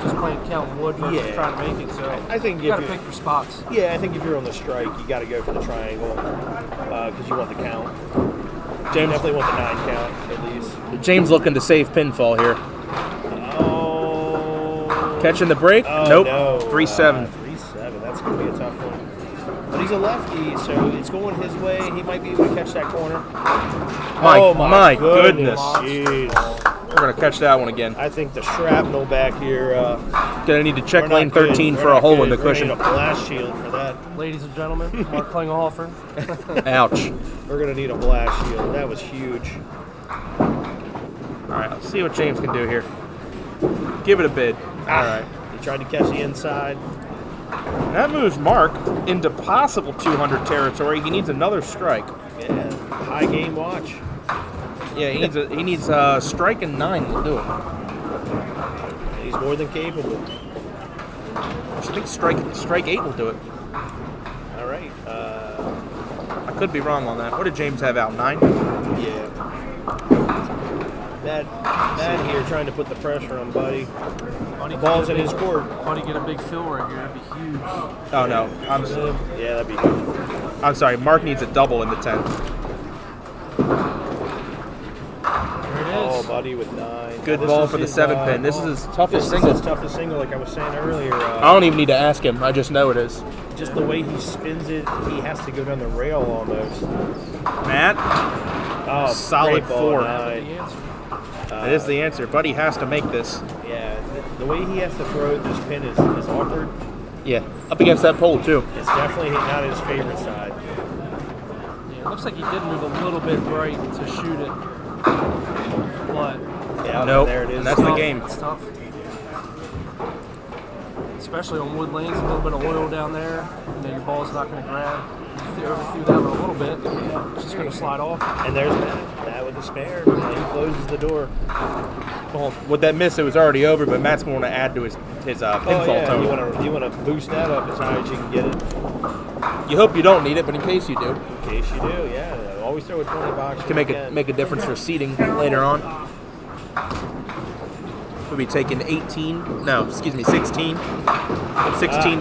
just playing counting wood versus Yeah. trying to make it. So I think you got to if you- pick your spots. Yeah, I think if you're on the strike, you got to go for the triangle because you want the count. You James, definitely want the 9 count at least. James looking to save pinfall here. Oh. Catching the break? Oh, Nope. no. 3-7. 3-7. That's going to be a tough one. But he's a lefty, so it's going his way. He might be able to catch that corner. My goodness. Jeez. We're going to catch that one again. I think the shrapnel back here. Going to need to check we're not lane 13 good. for We're a not hole good. in the We're gonna cushion. need a blast shield for that. Ladies and gentlemen, Mark Klingelhofer. Ouch. We're going to need a blast shield. That was huge. All right, let's see what James can do here. Give it a bid. All right. He tried to catch the inside. That moves Mark into possible 200 territory. He needs another strike. Yeah, high game watch. Yeah, he needs a strike and 9 will do it. He's more than capable. I think strike 8 will do it. All right. I could be wrong on that. What did James have out? 9? Yeah. Matt here trying to put the pressure on Buddy. Buddy Ball's get in a his big- court. Buddy get a big fill right here. That'd be huge. Oh no, Yeah, that'd be good. I'm sorry. Mark needs a double in the 10th. There it Oh, is. Buddy with 9. Good This ball is for the his, 7-pin. This is his toughest This single. is his toughest single, like I was saying earlier. I don't even need to ask him. I just know it is. Just the way he spins it, he has to go down the rail almost. Matt, Oh, solid great ball, 4. The 9. answer. That is the answer. Buddy has to make this. Yeah, the way he has to throw this pin is awkward. Yeah, up against that pole too. It's definitely not his favorite side. Yeah, it looks like he did move a little bit right to shoot it. But Yeah, Nope, there it is. and that's the tough. game. It's tough. Especially on wood lanes, a little bit of oil down there. You know, your ball's not going to grab. If you overthrew that one a little bit, it's just going to slide off. And there's Matt. Matt with the spare. And he closes the door. Well, with that miss, it was already over, but Matt's going to add to his pinfall total. You want to boost that up as high as you can get it. You hope you don't need it, but in case you do, In case you do, yeah. Always throw a 20 box. can make a difference for seating later on. We'll be taking 16 to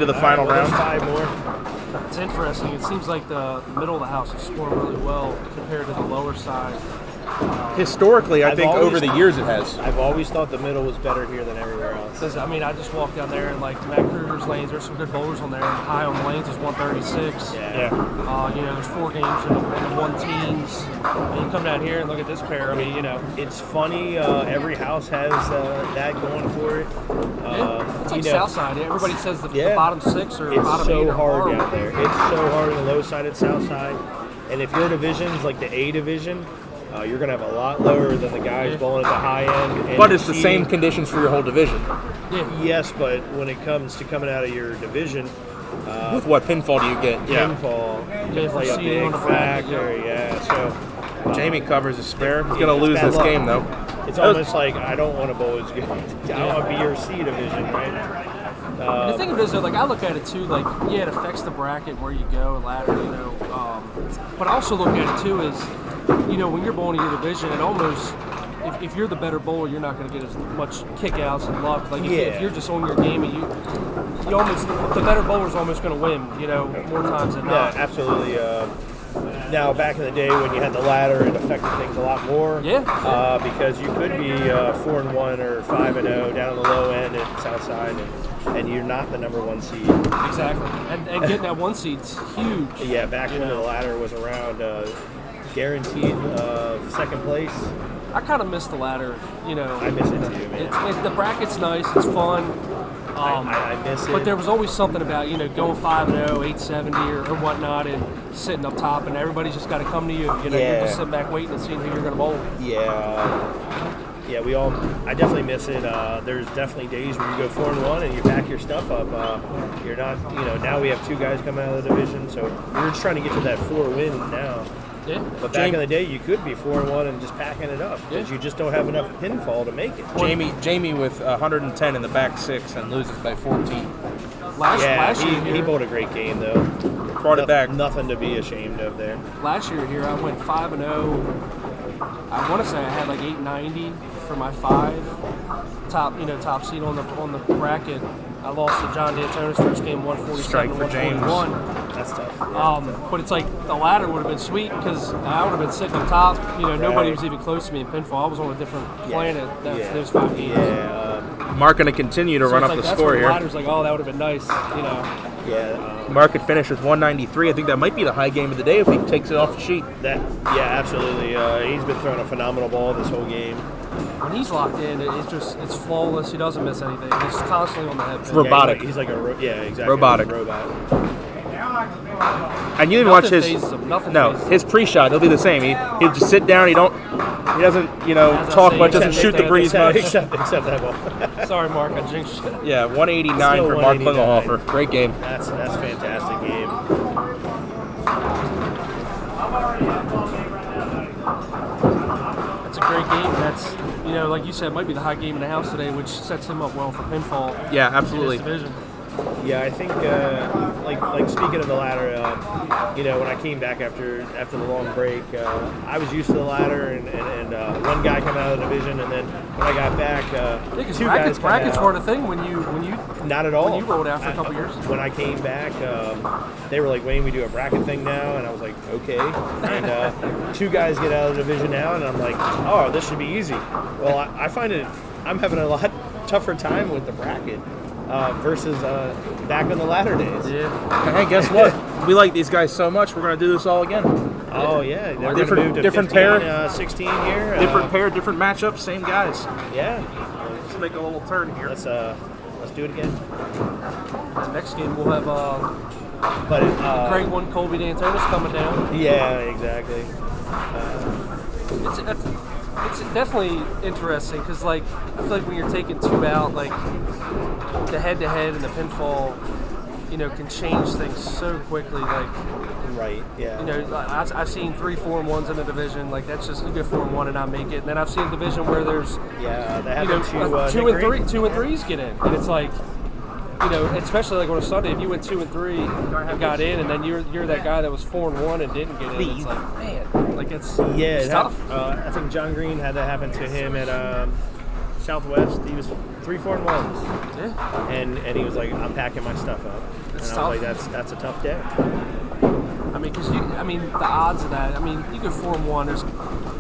the final Well, there's round. 5 more. It's interesting. It seems like the middle of the house is scoring really well compared to the lower side. Historically, I I've think always over the years it has. I've always thought the middle was better here than everywhere else. Because, I mean, I just walked down there and, like, Matt Kruger's lanes, there's some good bowlers on there. And high on the lanes is 136. Yeah. You know, there's 4 games in the 1-teens. And you come down here and look at this pair. I mean, you know. It's funny. Every house has that going for it. It's like you know, Southside. Everybody says the Yeah. bottom 6 or It's bottom 8 so are hard horrible. down there. It's so hard on the low side at South Side. And if your division's like the A division, you're going to have a lot lower than the guys bowling at the high end. And But it's the cheating. same conditions for your whole division. Yeah. Yes, but when it comes to coming out of your division, With what pinfall do you get? pinfall Yeah, is like a seating on big the bracket, factor. Yeah, so Jamie covers his spare. He's Yeah, going to lose it's bad this luck. game, though. it's almost like I don't want to bowl as good. I want to be your C division, right? And the thing of it is, though, like, I look at it too, like, yeah, it affects the bracket where you go, ladder, you know. But I also look at it too as, you know, when you're bowling in your division, it almost, if you're the better bowler, you're not going to get as much kickouts and luck. Like, if you're just on your game, and you almost, the better bowler's almost going to win, you know, more times than not. Yeah, absolutely. Now, back in the day when you had the ladder, it affected things a lot more. Yeah. Because you could be 4-1 or 5-0 down on the low end at Southside, and you're not the number 1 seed. Exactly. And getting that 1 seed's huge. Yeah, back when the ladder was around, guaranteed second place. I kind of miss the ladder, you know. I miss it too, man. The bracket's nice, it's fun. I miss it. But there was always something about, you know, going 5-0, 870 or whatnot, and sitting up top, and everybody's just got to come to you. You know, you're just sitting back waiting and seeing who you're going to bowl. Yeah, I definitely miss it. There's definitely days where you go 4-1 and you back your stuff up. You're not, you know, now we have 2 guys coming out of the division, so we're just trying to get to that 4 win now. Yeah. But back in the day, you could be 4-1 and just packing it up because you just don't have enough pinfall to make it. Jamie with 110 in the back 6 and loses by 14. Last year he bowled a great game though. Brought it back. Nothing to be ashamed of there. Last year here, I went 5-0. I want to say I had like 890 for my 5 top seed on the bracket. I lost to John D'Antoni's first game, 147 Strike for James. 141. That's tough. But it's like the ladder would have been sweet because I would have been sitting on top. You know, nobody was even close to me in pinfall. I was on a different planet those 5 games. Mark going to continue to run up the score here. The ladder's like, oh, that would have been nice. You know. Mark could finish with 193. I think that might be the high game of the day if he takes it off the sheet. Absolutely. He's been throwing a phenomenal ball this whole game. When he's locked in, it's flawless. He doesn't miss anything. He's constantly on the head. It's robotic. He's like exactly. Robotic. Like a robot. And you didn't watch his. Phases him. Nothing No, phases him. his pre-shot. He'll do the same. He'll just sit down. He doesn't, talk much. Doesn't shoot the breeze much. Except that ball. Sorry, Mark. I jinxed you. Yeah, 189 Still for Mark 189. Klingelhofer. Great game. That's a fantastic game. That's a great game. That's, like you said, might be the high game in the house today, which sets him up well for pinfall. Yeah, absolutely. In his division. Yeah, I think like speaking of the ladder, when I came back after the long break, I was used to the ladder, and one guy come out of the division, and then when I got back, two guys come brackets out. weren't a thing when you Not at all. when you rolled out for a couple years. When I came back, they were like, "Wayne, we do a bracket thing now," and I was like, "Okay." And two guys get out of the division now, and I'm like, "Oh, this should be easy." Well, I find I'm having a lot tougher time with the bracket. Versus back in the latter days. Yeah. Hey, guess what? We like these guys so much, we're going to do this all again. Oh, yeah. They're Different- to different 15, pair. 16 here. Different pair, different matchups, same guys. Yeah. Let's make a little turn here. Let's do it again. Next game we'll have But great one, Colby D'Antonis coming down. Yeah, exactly. It's definitely interesting because, like, I feel like when you're taking two out, like, the head-to-head and the pinfall, can change things so quickly. Like, right, yeah. I've seen 3 4-1s in the division. Like, that's just you go 4-1 and not make it. And then I've seen a division where there's that happened to two Nick and three, Green. 2 and 3s get in, and it's like. Especially like on a Sunday, if you went 2 and 3 and got in, and then you're that guy that was 4 and 1 and didn't get in. It's like, man, like it's tough. I think John Green had that happen to him at Southwest. He was 3 4 and 1. Yeah. And he was like, "I'm packing my stuff up." It's and tough. I was like, "That's a tough day." I mean, the odds of that. I mean, you go 4 and 1. There's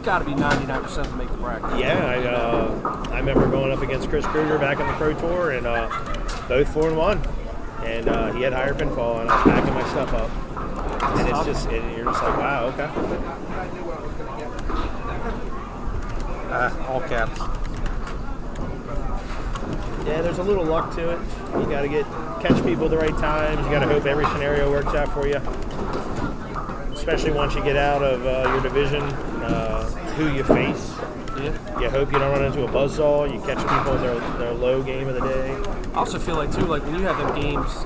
got to be 99% to make the bracket. Yeah, I remember going up against Chris Kruger back on the Pro Tour, and both 4 and 1, and he had higher pinfall, and I was packing my stuff up, and it's just you're just like, wow, okay. All caps. Yeah, there's a little luck to it. You got to catch people at the right times. You got to hope every scenario works out for you, especially once you get out of your division. Who you face. Yeah. You hope you don't run into a buzzsaw. You catch people in their low game of the day. I also feel like too, like when you have them games,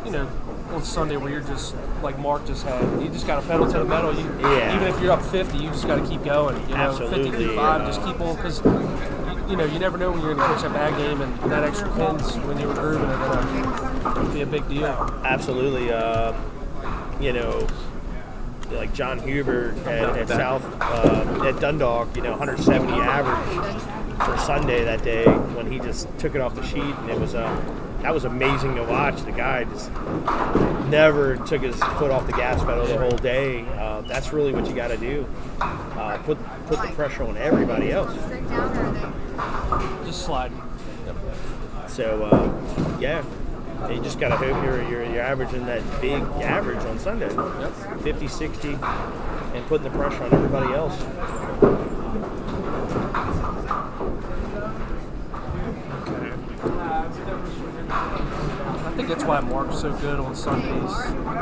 on Sunday where you're just like Mark just had, you just got to pedal to the metal. Even if you're up 50, you just got to keep going. Absolutely. 55, just keep on because you never know when you're going to catch a bad game, and that extra pins when you were grooving are going to be a big deal. Absolutely. Like John Huber at South at Dundalk, 170 average for Sunday that day when he just took it off the sheet, and it was that was amazing to watch. The guy just never took his foot off the gas pedal the whole day. That's really what you got to do. Put the pressure on everybody else. Straight down, or are they? Just sliding. So you just got to hope you're averaging that big average on Sunday. 50, 60, and putting the pressure on everybody else. I think that's why Mark's so good on Sundays,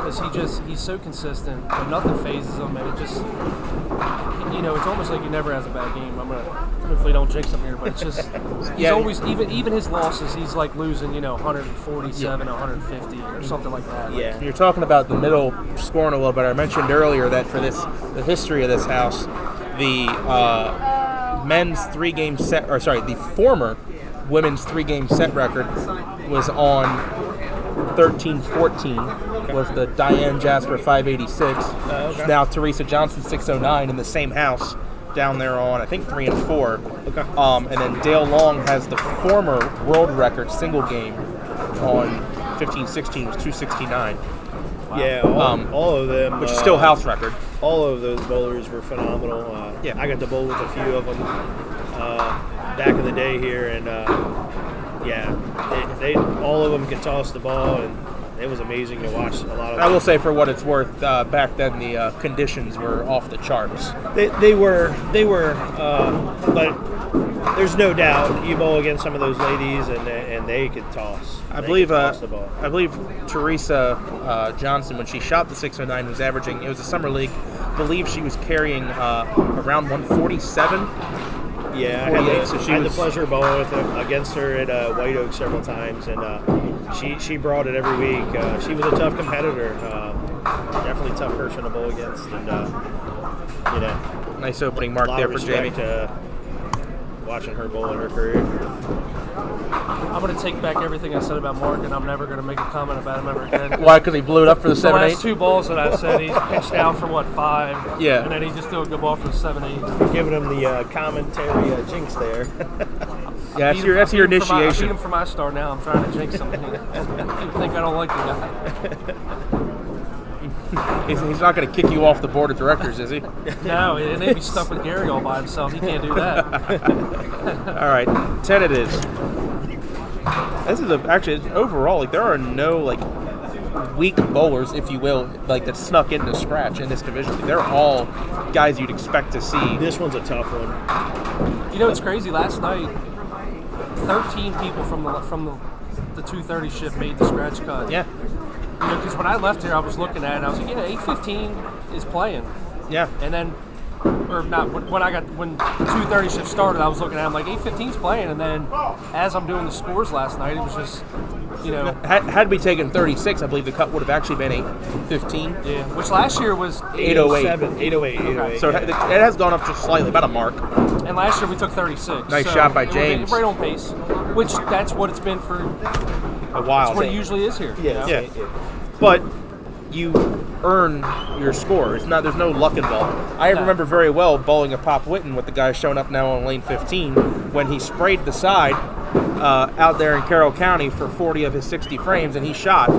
because he's so consistent, but nothing phases him, and it just, it's almost like he never has a bad game. I'm gonna hopefully don't jinx him here, but it's just he's always even his losses, he's like losing 147, 150 or something like that. Yeah. You're talking about the middle scoring a little bit. I mentioned earlier that for the history of this house, the men's 3-game set, the former women's 3-game set record was on 13-14 was the Diane Jasper 586. Okay. Now Teresa Johnson 609 in the same house down there on I think 3 and 4. Okay. And then Dale Long has the former world record single game on 15-16 was 269. Wow. Yeah, all of them, which is still house record. All of those bowlers were phenomenal. I got to bowl with a few of them back in the day here, and they all of them could toss the ball, and it was amazing to watch a lot of them. I will say, for what it's worth, back then the conditions were off the charts. They were, but there's no doubt you bowl against some of those ladies, and they could toss. I believe the ball. I believe Teresa Johnson, when she shot the 609, was averaging. It was a summer league. I believe she was carrying around 147. Yeah, I had the pleasure of bowling with her, against her at White Oak several times, and she brought it every week. She was a tough competitor, definitely a tough person to bowl against, and nice opening mark there for Jamie. watching her bowl in her career. I'm going to take back everything I said about Mark, and I'm never going to make a comment about him ever again. Why? Because he blew it up for the The 7-8? last 2 balls that I said, he's pitched down for, 5? Yeah. And then he just threw a good ball for the 7-8. Giving him the commentary jinx there. Yeah, that's your I beat initiation. him for my start now. I'm trying to jinx him. You think I don't like the guy. He's not going to kick you off the board of directors, is he? No, and they'd be stuck with Gary all by himself. He can't do that. All right, 10 it is. This is actually overall, like, there are no, like, weak bowlers, if you will, like, that snuck into scratch in this division. They're all guys you'd expect to see. This one's a tough one. You know, it's crazy. Last night, 13 people from the 2:30 shift made the scratch cut. Yeah. You know, because when I left here, I was looking at it, and I was like, 8:15 is playing. Yeah. And then, or not, when the 2:30 shift started, I was looking at it, I'm like, 8:15's playing. And then, as I'm doing the scores last night, it was just, you know. Had we taken 36, I believe the cut would have actually been 8:15. Yeah, which last year was 8:08. 8:08. Okay. So it has gone up just slightly, about a mark. And last year we took 36. Nice shot by it was James. right on pace, which that's what it's been for. A while. That's what it usually is here. Yeah. Yeah. But you earn your score. It's not. There's no luck involved. I remember very well bowling a Pop Whitten with the guy showing up now on lane 15 when he sprayed the side out there in Carroll County for 40 of his 60 frames, and he shot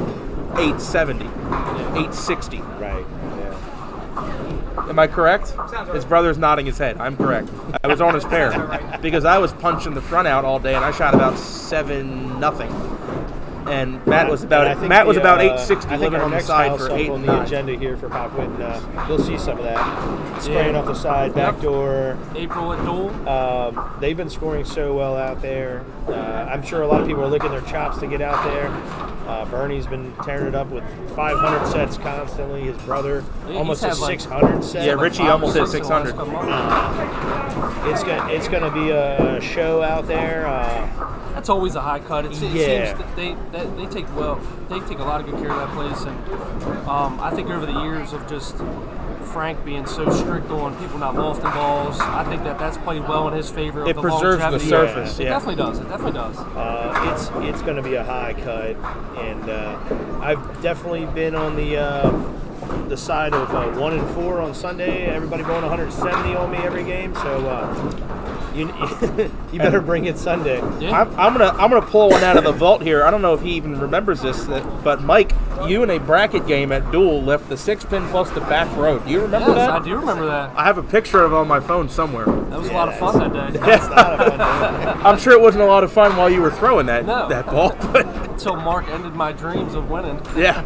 870, 860. Right. Yeah. Am I correct? His brother's nodding his head. I'm correct. I was on his pair because I was punching the front out all day, and I shot about 7-0. And Matt was about 860 living on the side for 8 on and the 9. agenda here for Pop Whitten. You'll see some of that spraying off the side, back door. April at Duel. They've been scoring so well out there. I'm sure a lot of people are licking their chops to get out there. Bernie's been tearing it up with 500 sets constantly. His brother almost had his like 600 set. Yeah, Richie almost hit 600. It's going to be a show out there. That's always a high cut. It seems that they take a lot of good care of that place, and I think over the years of just Frank being so strict on people not lofting balls, I think that's played well in his favor. It preserves the surface. It definitely does. It definitely does. It's going to be a high cut, and I've definitely been on the side of 1 and 4 on Sunday. Everybody going 170 on me every game, so you better bring it Sunday. Yeah. I'm gonna pull one out of the vault here. I don't know if he even remembers this, but Mike, you in a bracket game at Duel left the 6-pin plus the back row. Do you remember Yes, that? I do remember that. I have a picture of it on my phone somewhere. That was a lot of fun that day. That's not a fun day. I'm sure it wasn't a lot of fun while you were throwing that ball, but Until Mark ended my dreams of winning. yeah,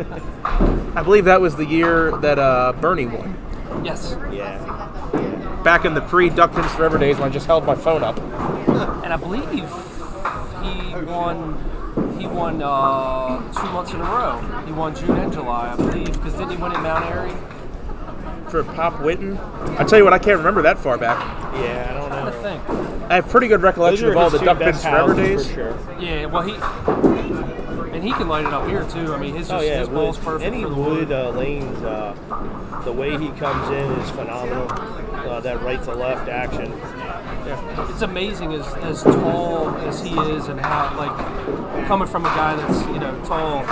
I believe that was the year that Bernie won. Yes. Yeah. Back in the pre-Duckpins Forever days when I just held my phone up. And I believe he won 2 months in a row. He won June and July, I believe, because didn't he win at Mount Airy? For Pop Whitten? I tell you what, I can't remember that far back. Yeah, I don't I know. think. I have pretty good recollection Those of all are the his two Duckpins best Forever houses days. for sure. Yeah, well, he can light it up here too. I mean, his ball's perfect Any for the wood lanes, the way he comes in is phenomenal. That right to left action. It's amazing as tall as he is, and how coming from a guy that's tall,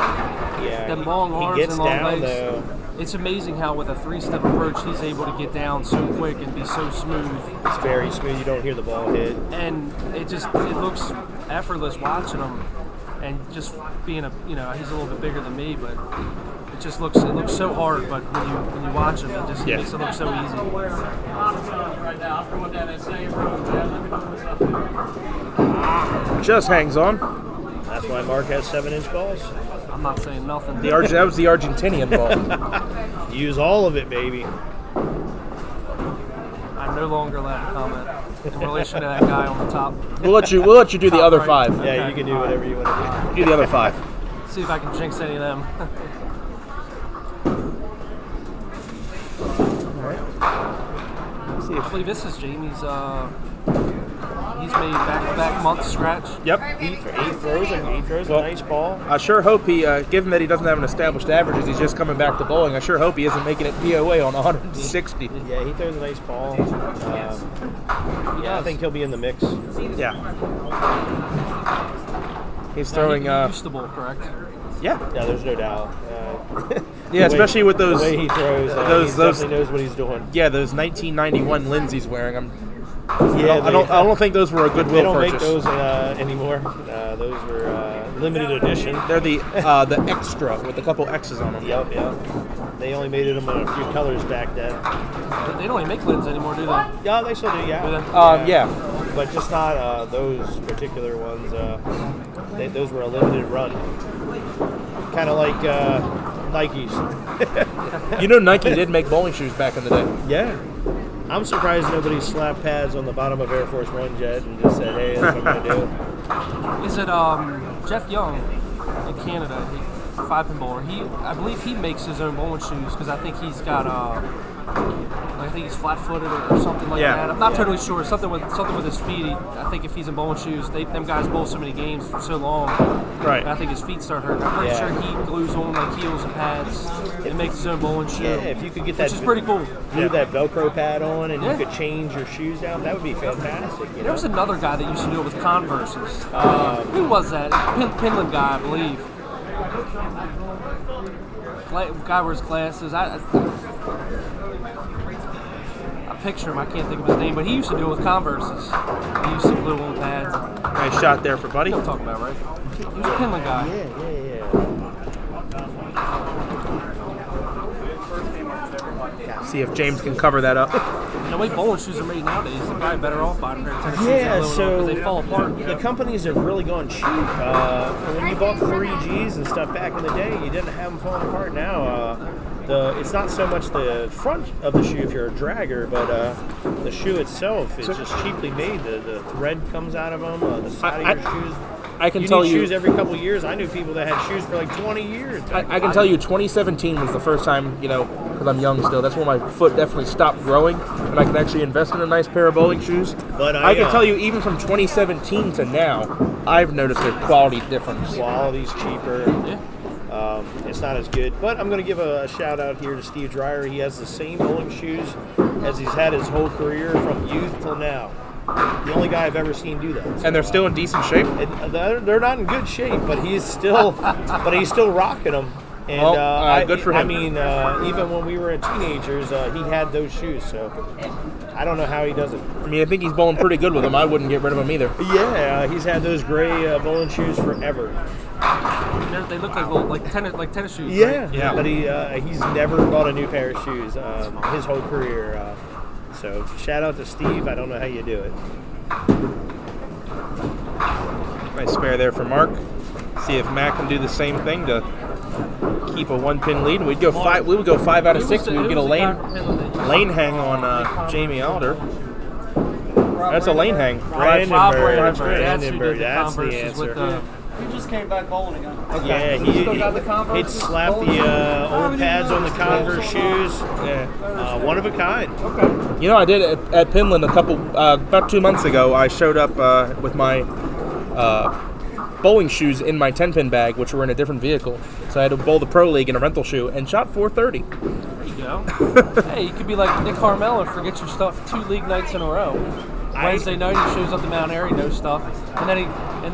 Yeah, them long he arms gets and long down legs. though. It's amazing how with a 3-step approach he's able to get down so quick and be so smooth. It's very smooth. You don't hear the ball hit. And it looks effortless watching him, and just being he's a little bit bigger than me, but it looks so hard. But when you watch him, it just makes it look so easy. Just hangs on. That's why Mark has 7-inch balls. I'm not saying nothing. That was the Argentinian ball. Use all of it, baby. I'm no longer allowed to comment in relation to that guy on the top. We'll let you do the other 5. Yeah, you can do whatever you want to Do the other 5. See if I can jinx any of them. See I believe this is Jamie's He's made back-to-back months scratch. Yep. He throws a nice ball. I sure hope he, given that he doesn't have an established averages, he's just coming back to bowling. I sure hope he isn't making it POA on 160. Yeah, he throws a nice ball. I think he'll be in the mix. Yeah. He's throwing. He used to bowl, correct? Yeah. Yeah, there's no doubt. Yeah, especially with those. The way he throws, he definitely knows what he's doing. Yeah, those 1991 lenses he's wearing. Yeah, I don't think those were a Goodwill They don't purchase. make those anymore. Those were limited edition. They're the extra with a couple X's on them. Yep. They only made them in a few colors back then. They don't even make lids anymore, do they? Yeah, they still do. Yeah. Yeah. But just not those particular ones. Those were a limited run. Kind of like Nikes. You know, Nike did make bowling shoes back in the day. Yeah. I'm surprised nobody slapped pads on the bottom of Air Force One jet and just said, "Hey, that's what I'm gonna do." Is it Jeff Young in Canada? 5-pin bowler. I believe he makes his own bowling shoes because I think he's got I think he's flat-footed or something like that. I'm not totally sure. Something with his feet. I think if he's in bowling shoes, them guys bowl so many games for so long. Right. I think his feet start hurting. I'm pretty sure he glues on like heels and pads and makes his own bowling shoe. Yeah, if you could get that, which is pretty cool. Glue that Velcro pad on, and you could change your shoes down. That would be fantastic. There was another guy that used to do it with Converses. Who was that? Pinland guy, I believe. Guy wears glasses. I picture him. I can't think of his name, but he used to do it with Converses. He used to glue on pads. Nice shot there for Buddy. You know what I'm talking about, right? He was a Pinland guy. Yeah. See if James can cover that up. The way bowling shoes are made nowadays, they're probably better off buying a pair of tennis shoes Yeah, because they fall apart. The companies have really gone cheap. When you bought 3Gs and stuff back in the day, you didn't have them falling apart. Now, it's not so much the front of the shoe if you're a dragger, but the shoe itself is just cheaply made. The thread comes out of them, the side of your shoes. I can you tell need you shoes every couple of years. I knew people that had shoes for like 20 years. I can tell you 2017 was the first time, because I'm young still, that's when my foot definitely stopped growing and I could actually invest in a nice pair of bowling shoes. But I can tell you even from 2017 to now, I've noticed a quality difference. Quality's cheaper. It's not as good. But I'm going to give a shout out here to Steve Dreyer. He has the same bowling shoes as he's had his whole career from youth till now. The only guy I've ever seen do that. And they're still in decent shape? They're not in good shape, but he's still rocking them. And good for him. I mean, even when we were teenagers, he had those shoes. So I don't know how he does it. I mean, I think he's bowling pretty good with them. I wouldn't get rid of them either. Yeah, he's had those gray bowling shoes forever. They look like tennis shoes. Yeah, right? yeah. But he's never bought a new pair of shoes his whole career. So shout out to Steve. I don't know how you do it. Nice spare there for Mark. See if Matt can do the same thing to keep a 1-pin lead. We would go 5 out of 6. We would get a lane hang on Jamie Alder. That's a lane hang. Brandenburg. That's the answer. He just came back bowling again. Yeah, he'd slap the old pads on the Converse shoes. Yeah, one of a kind. Okay. I did at Pinland about 2 months ago. I showed up with my bowling shoes in my 10-pin bag, which were in a different vehicle. So I had to bowl the Pro League in a rental shoe and shot 430. There you go. Hey, you could be like Nick Carmel and forget your stuff 2 league nights in a row. Wednesday night he shows up to Mount Airy, no stuff, and then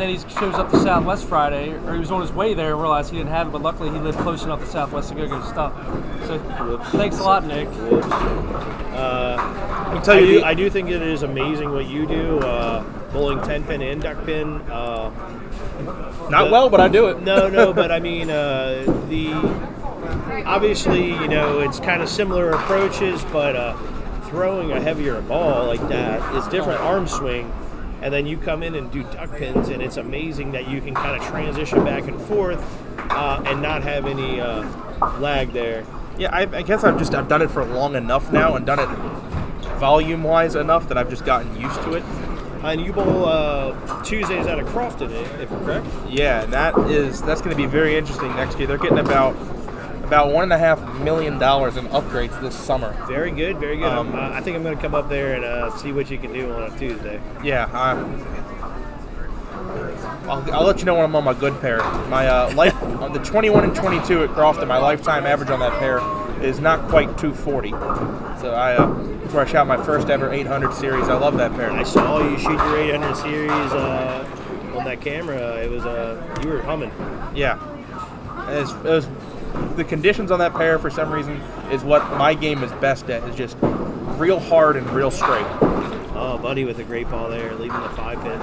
he shows up to Southwest Friday, or he was on his way there and realized he didn't have it, but luckily he lived close enough to Southwest to go get his stuff. So thanks a lot, Nick. I do think it is amazing what you do, bowling 10-pin and duck pin. Not well, but I do it. No, but I mean, obviously, it's kind of similar approaches, but throwing a heavier ball like that is different arm swing, and then you come in and do duck pins, and it's amazing that you can kind of transition back and forth and not have any lag there. Yeah, I guess I've done it for long enough now and done it volume-wise enough that I've just gotten used to it. And you bowl Tuesdays out of Crofton, if I'm correct? Yeah, that's going to be very interesting next year. They're getting about about $1.5 million in upgrades this summer. Very good, very good. I think I'm going to come up there and see what you can do on a Tuesday. Yeah, I'll let you know when I'm on my good pair. My on the 21 and 22 at Crofton, my lifetime average on that pair is not quite 240. So that's where I shot my first ever 800 series. I love that pair. I saw you shoot your 800 series on that camera. It was you were humming. Yeah, it was the conditions on that pair for some reason is what my game is best at. Is just real hard and real straight. Oh, buddy, with a great ball there, leaving the 5-pin.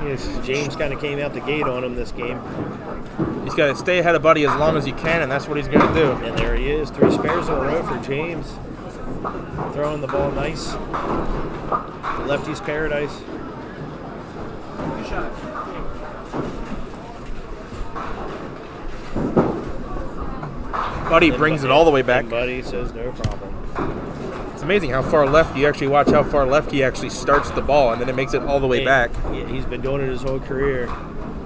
Yes, James kind of came out the gate on him this game. He's got to stay ahead of Buddy as long as he can, and that's what he's going to do. And there he is, 3 spares in a row for James. Throwing the ball nice. The lefty's paradise. Good shot. Buddy brings it all the way back. And Buddy says no problem. It's amazing how far left you actually watch how far left he actually starts the ball, and then it makes it all the way back. Yeah, he's been doing it his whole career,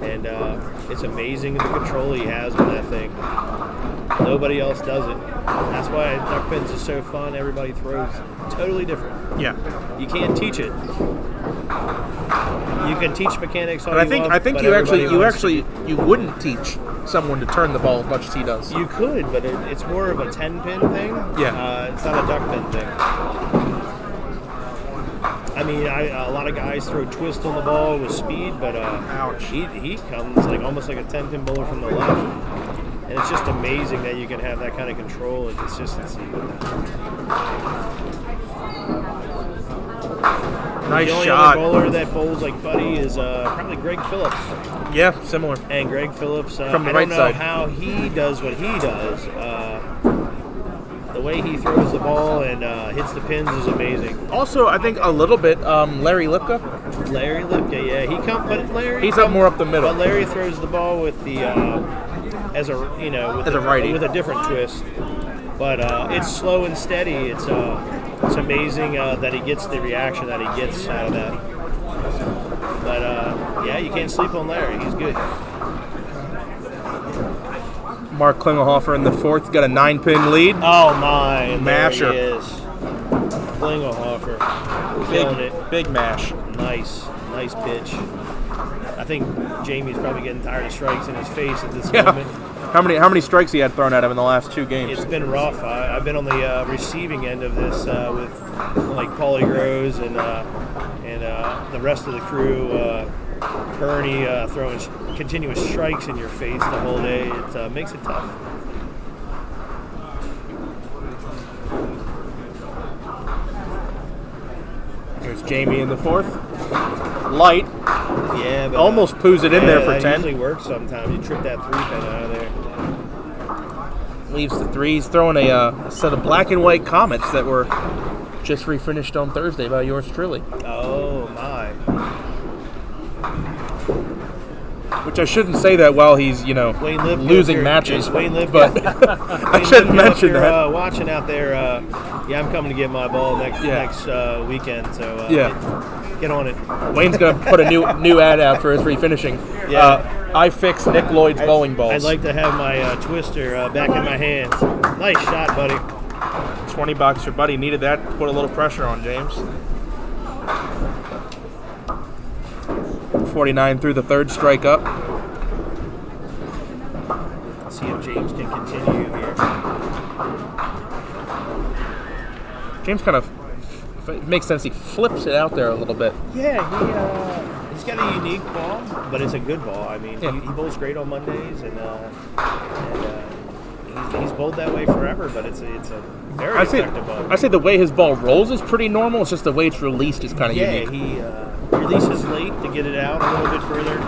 and it's amazing the control he has on that thing. Nobody else does it. That's why duck pins is so fun. Everybody throws totally different. Yeah, you can't teach it. You can teach mechanics all but you want, I think but you wouldn't teach someone to turn the ball as much as he does. You could, but it's more of a 10-pin thing. Yeah. It's not a duck pin thing. I mean, a lot of guys throw twist on the ball with speed, but he comes like almost like a 10-pin bowler from the left. And it's just amazing that you can have that kind of control and consistency with that. Nice the only shot. other bowler that bowls like Buddy is probably Greg Phillips. Yeah, similar. And Greg Phillips, from the I right don't know side. how he does what he does. The way he throws the ball and hits the pins is amazing. Also, I think a little bit Larry Lipka. Larry Lipka, yeah, He's up more up the middle. But Larry throws the ball with the as a righty with a different twist. But it's slow and steady. It's amazing that he gets the reaction that he gets out of that. But yeah, you can't sleep on Larry. He's good. Mark Klingelhofer in the fourth got a 9-pin lead. Oh my! Masher. There he is. Klingelhofer, killing it. Big mash. Nice pitch. I think Jamie's probably getting tired of strikes in his face at this moment. How many strikes he had thrown at him in the last 2 games? It's been rough. I've been on the receiving end of this with like Paulie Groves and the rest of the crew. Bernie throwing continuous strikes in your face the whole day. It makes it tough. There's Jamie in the fourth. Light. Yeah, but almost poos it in there for 10. That usually works sometimes. You trip that 3-pin out of there. Leaves the 3. He's throwing a set of black and white Comets that were just refinished on Thursday by yours truly. Oh my. Which I shouldn't say that while he's, losing matches. Wayne Lipka. But I shouldn't mention that. Watching out there, yeah, I'm coming to get my ball next weekend. So get on it. Wayne's going to put a new ad out for his refinishing. Yeah. I fix Nick Lloyd's bowling balls. I'd like to have my twister back in my hands. Nice shot, buddy. $20 for Buddy. Needed that to put a little pressure on James. 49 through the third strike up. Let's see if James can continue here. James kind of, it makes sense, he flips it out there a little bit. Yeah, he's got a unique ball, but it's a good ball. I mean, he bowls great on Mondays, and he's bowled that way forever, but it's a very effective ball. I say the way his ball rolls is pretty normal. It's just the way it's released is kind of unique. Yeah, he releases late to get it out a little bit further.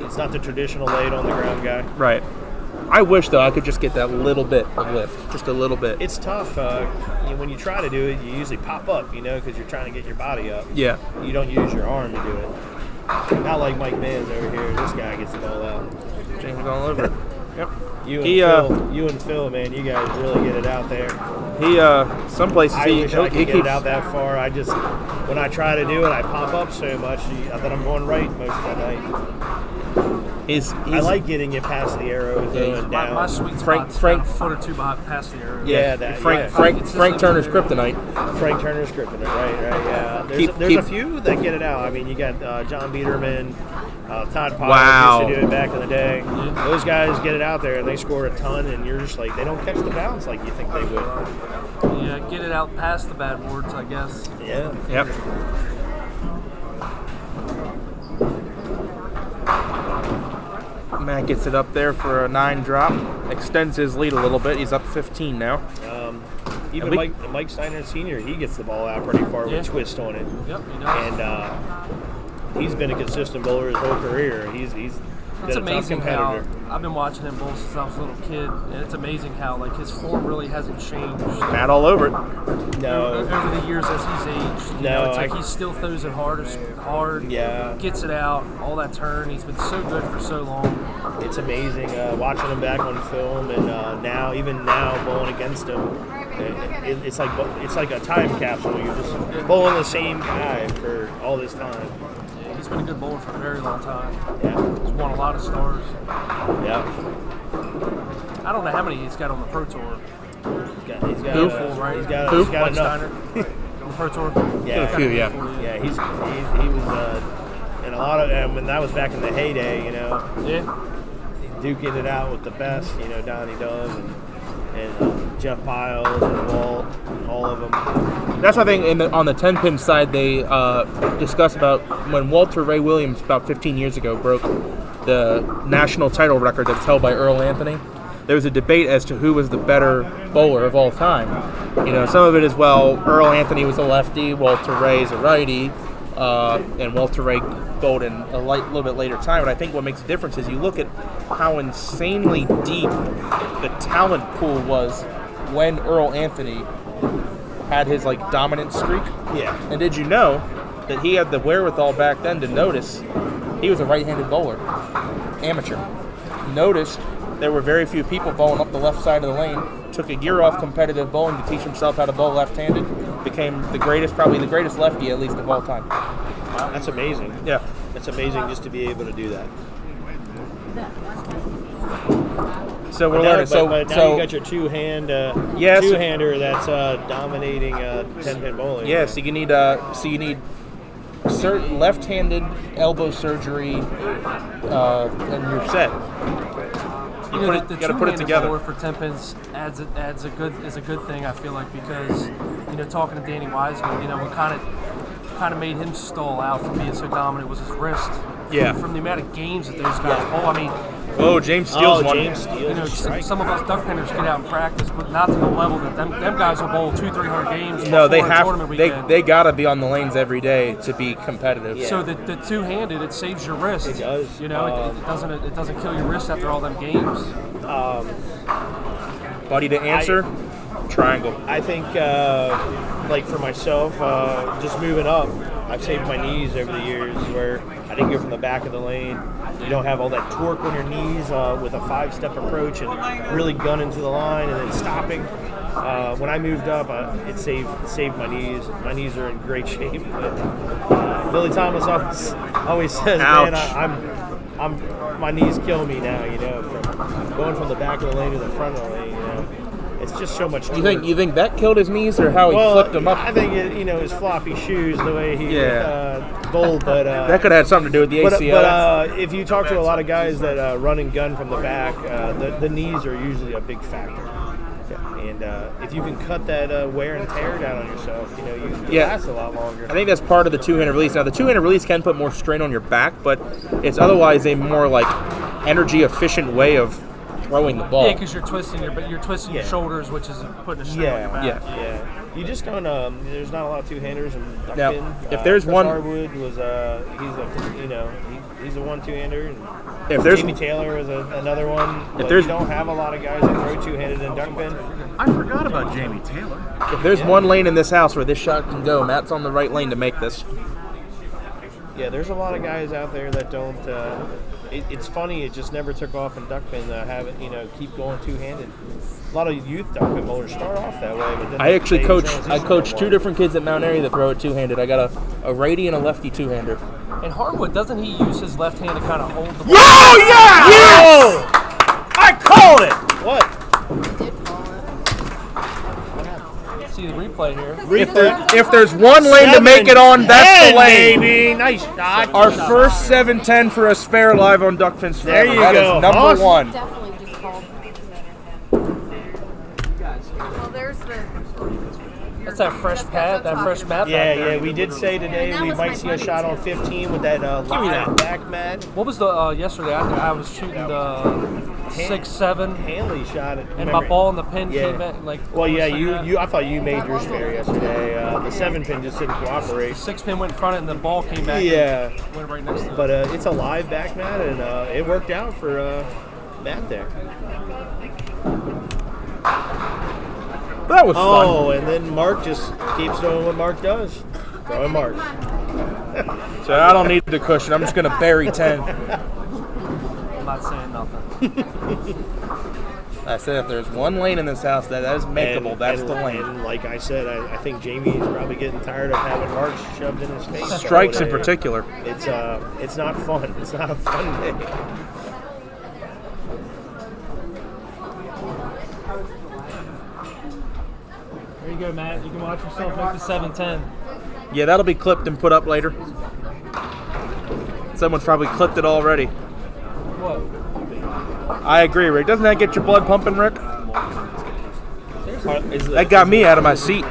It's not the traditional late on the ground guy. Right. I wish, though, I could just get that little bit of lift, just a little bit. It's tough. When you try to do it, you usually pop up, because you're trying to get your body up. Yeah. You don't use your arm to do it. Not like Mike Mann's over here. This guy gets the ball out. James all over it. Yep. You and Phil, man, you guys really get it out there. He some places I wish I could he get it out that far. I just, when I try to do it, I pop up so much that I'm going right most of the night. I like getting it past the arrows and down. My sweet spot's Frank, about a foot or two past the arrow. Yeah, Frank Turner's kryptonite. Frank Turner's kryptonite, right, yeah. There's a few that get it out. I mean, you got John Biederman, Todd Powell used to do it back in the day. Those guys get it out there and they score a ton, and you're just like, they don't catch the bounce like you think they would. Yeah, get it out past the bad words, I guess. Yeah. Yep. Matt gets it up there for a 9 drop, extends his lead a little bit. He's up 15 now. Even Mike Steiner Sr., he gets the ball out pretty far with twist on it. Yep, he does. And he's been a consistent bowler his whole career. He's It's been a tough amazing how competitor. I've been watching him bowl since I was a little kid, and it's amazing how like his form really hasn't changed. Matt all over it. No. Over the years as he's aged, it's like he still throws it hard, gets it out, all that turn. He's been so good for so long. It's amazing watching him back on film, and now bowling against him. It's like a time capsule. You're just bowling the same guy for all this time. Yeah, he's been a good bowler for a very long time. Yeah, he's won a lot of stars. Yeah. I don't know how many he's got on the Pro Tour. He's got right? He's got enough. Steiner on the Pro Tour. Yeah, a few. Yeah. Yeah, he was in a lot of when that was back in the heyday, you know. Yeah. Duking it out with the best, you know, Donnie Dove and Jeff Piles and Walt, all of them. That's, I think, on the 10-pin side, they discuss about when Walter Ray Williams, about 15 years ago, broke the national title record that's held by Earl Anthony. There was a debate as to who was the better bowler of all time. You know, some of it is, well, Earl Anthony was a lefty, Walter Ray's a righty, and Walter Ray bowled in a little bit later time. But I think what makes a difference is you look at how insanely deep the talent pool was when Earl Anthony had his dominant streak. Yeah. And did you know that he had the wherewithal back then to notice he was a right-handed bowler, amateur. Noticed there were very few people bowling up the left side of the lane. Took a year off competitive bowling to teach himself how to bowl left-handed. Became probably the greatest lefty at least of all time. Wow, that's amazing. Yeah. It's amazing just to be able to do that. So we're learning. But now you got your two-hander that's dominating 10-pin bowling. Yeah, so you need certain left-handed elbow surgery, and you're set. You got to put it together. For 10 pins is a good thing, I feel like, because talking to Danny Wiseman, what kind of made him stall out from being so dominant was his wrist. Yeah. From the amount of games that those guys bowl. I mean, James Steele's one. James Steele. Some of us duck pinners get out and practice, but not to the level that them guys will bowl 200-300 games. No, they have. They gotta be on the lanes every day to be competitive. Yeah. So the two-handed, it saves your wrist. It does. It doesn't kill your wrist after all them games. Buddy, to answer, triangle. I think, for myself, just moving up, I've saved my knees over the years where I didn't go from the back of the lane. You don't have all that torque on your knees with a 5-step approach and really gunning to the line and then stopping. When I moved up, it saved my knees. My knees are in great shape. But, Billy Thomas always says, ouch. Man, my knees kill me now, from going from the back of the lane to the front of the lane, It's just so much. You think that killed his knees, or how he flipped them up? I think his floppy shoes, the way he bowled, but that could have had something to do with the ACL. But if you talk to a lot of guys that run and gun from the back, the knees are usually a big factor. And if you can cut that wear and tear down on yourself, you last a lot longer. I think that's part of the two-handed release. Now, the two-handed release can put more strain on your back, but it's otherwise a more energy efficient way of throwing the ball. Yeah, because you're twisting your shoulders, which is putting a strain on your back. Yeah. You just don't. There's not a lot of two-handers in duck now, pin. If there's Chris one, Harwood was he's a 1-2-hander. And if there's Jamie Taylor was another one. If there's, you don't have a lot of guys that throw two-handed in duck pin. I forgot about Jamie Taylor. If there's one lane in this house where this shot can go, Matt's on the right lane to make this. Yeah, there's a lot of guys out there that don't it's funny. It just never took off in duckpin. Have it, keep going two-handed. A lot of youth duckpin bowlers start off that way, but then I actually they coached transition two different kids at Mount Airy that throw it two-handed. I got a righty and a lefty two-hander. And Harwood, doesn't he use his left hand to kind of hold the ball? Oh yeah! Yes! I called it. What? See the replay here. If there's one lane to make it on, that's the lane. Baby. Nice shot. Our first 7-10 for a spare live on Duckpins Forever. There you That go. is number Awesome. one. Definitely just called. Well, there's the. That's that fresh pad, that fresh mat. Yeah. We did say today we might see a shot on 15 with that live back mat. What was the yesterday? I was shooting the 6-7, Hanley shot it. and my ball in the pin came in like. Well, yeah, almost like you. I thought you made yours fair yesterday. The 7-pin just didn't cooperate. 6-pin went in front, and the ball came back. Yeah. And went right next to it. But it's a live back mat, and it worked out for Matt there. That was fun. Oh, and then Mark just keeps doing what Mark does. Throwing Mark. So I don't need the cushion. I'm just going to bury 10. I'm not saying nothing. I said if there's one lane in this house that is makeable, that's the lane. And like I said, I think Jamie is probably getting tired of having Mark shoved in his face. Strikes in particular. It's not fun. It's not a fun day. There you go, Matt. You can watch yourself make the 7-10. Yeah, that'll be clipped and put up later. Someone's probably clipped it already. What? I agree, Rick. Doesn't that get your blood pumping, Rick? That got me out of my seat.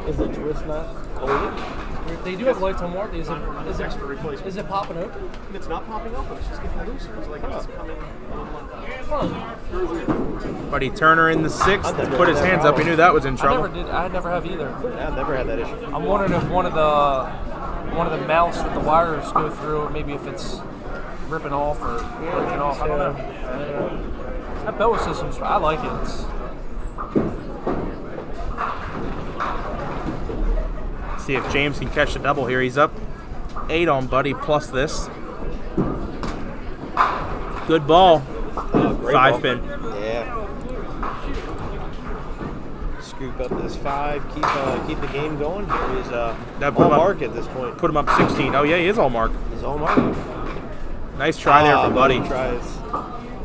Is the twist not old? They do have lifetime warranty. Is it popping open? It's not popping open. It's just getting looser. It's like it's coming. Buddy Turner in the 6th put his hands up. He knew that was in trouble. I never have either. Yeah, I've never had that issue. I'm wondering if one of the mounts that the wires go through, maybe if it's ripping off or breaking off. I don't know. That bellow system's, I like it. See if James can catch the double here. He's up 8 on Buddy plus this. Good ball. Great 5-pin. Yeah. Scoop up this 5. Keep the game going. Here is all Mark at this point. Put him up 16. Oh yeah, he is all Mark. He's all Mark. Nice try there for Buddy. Tries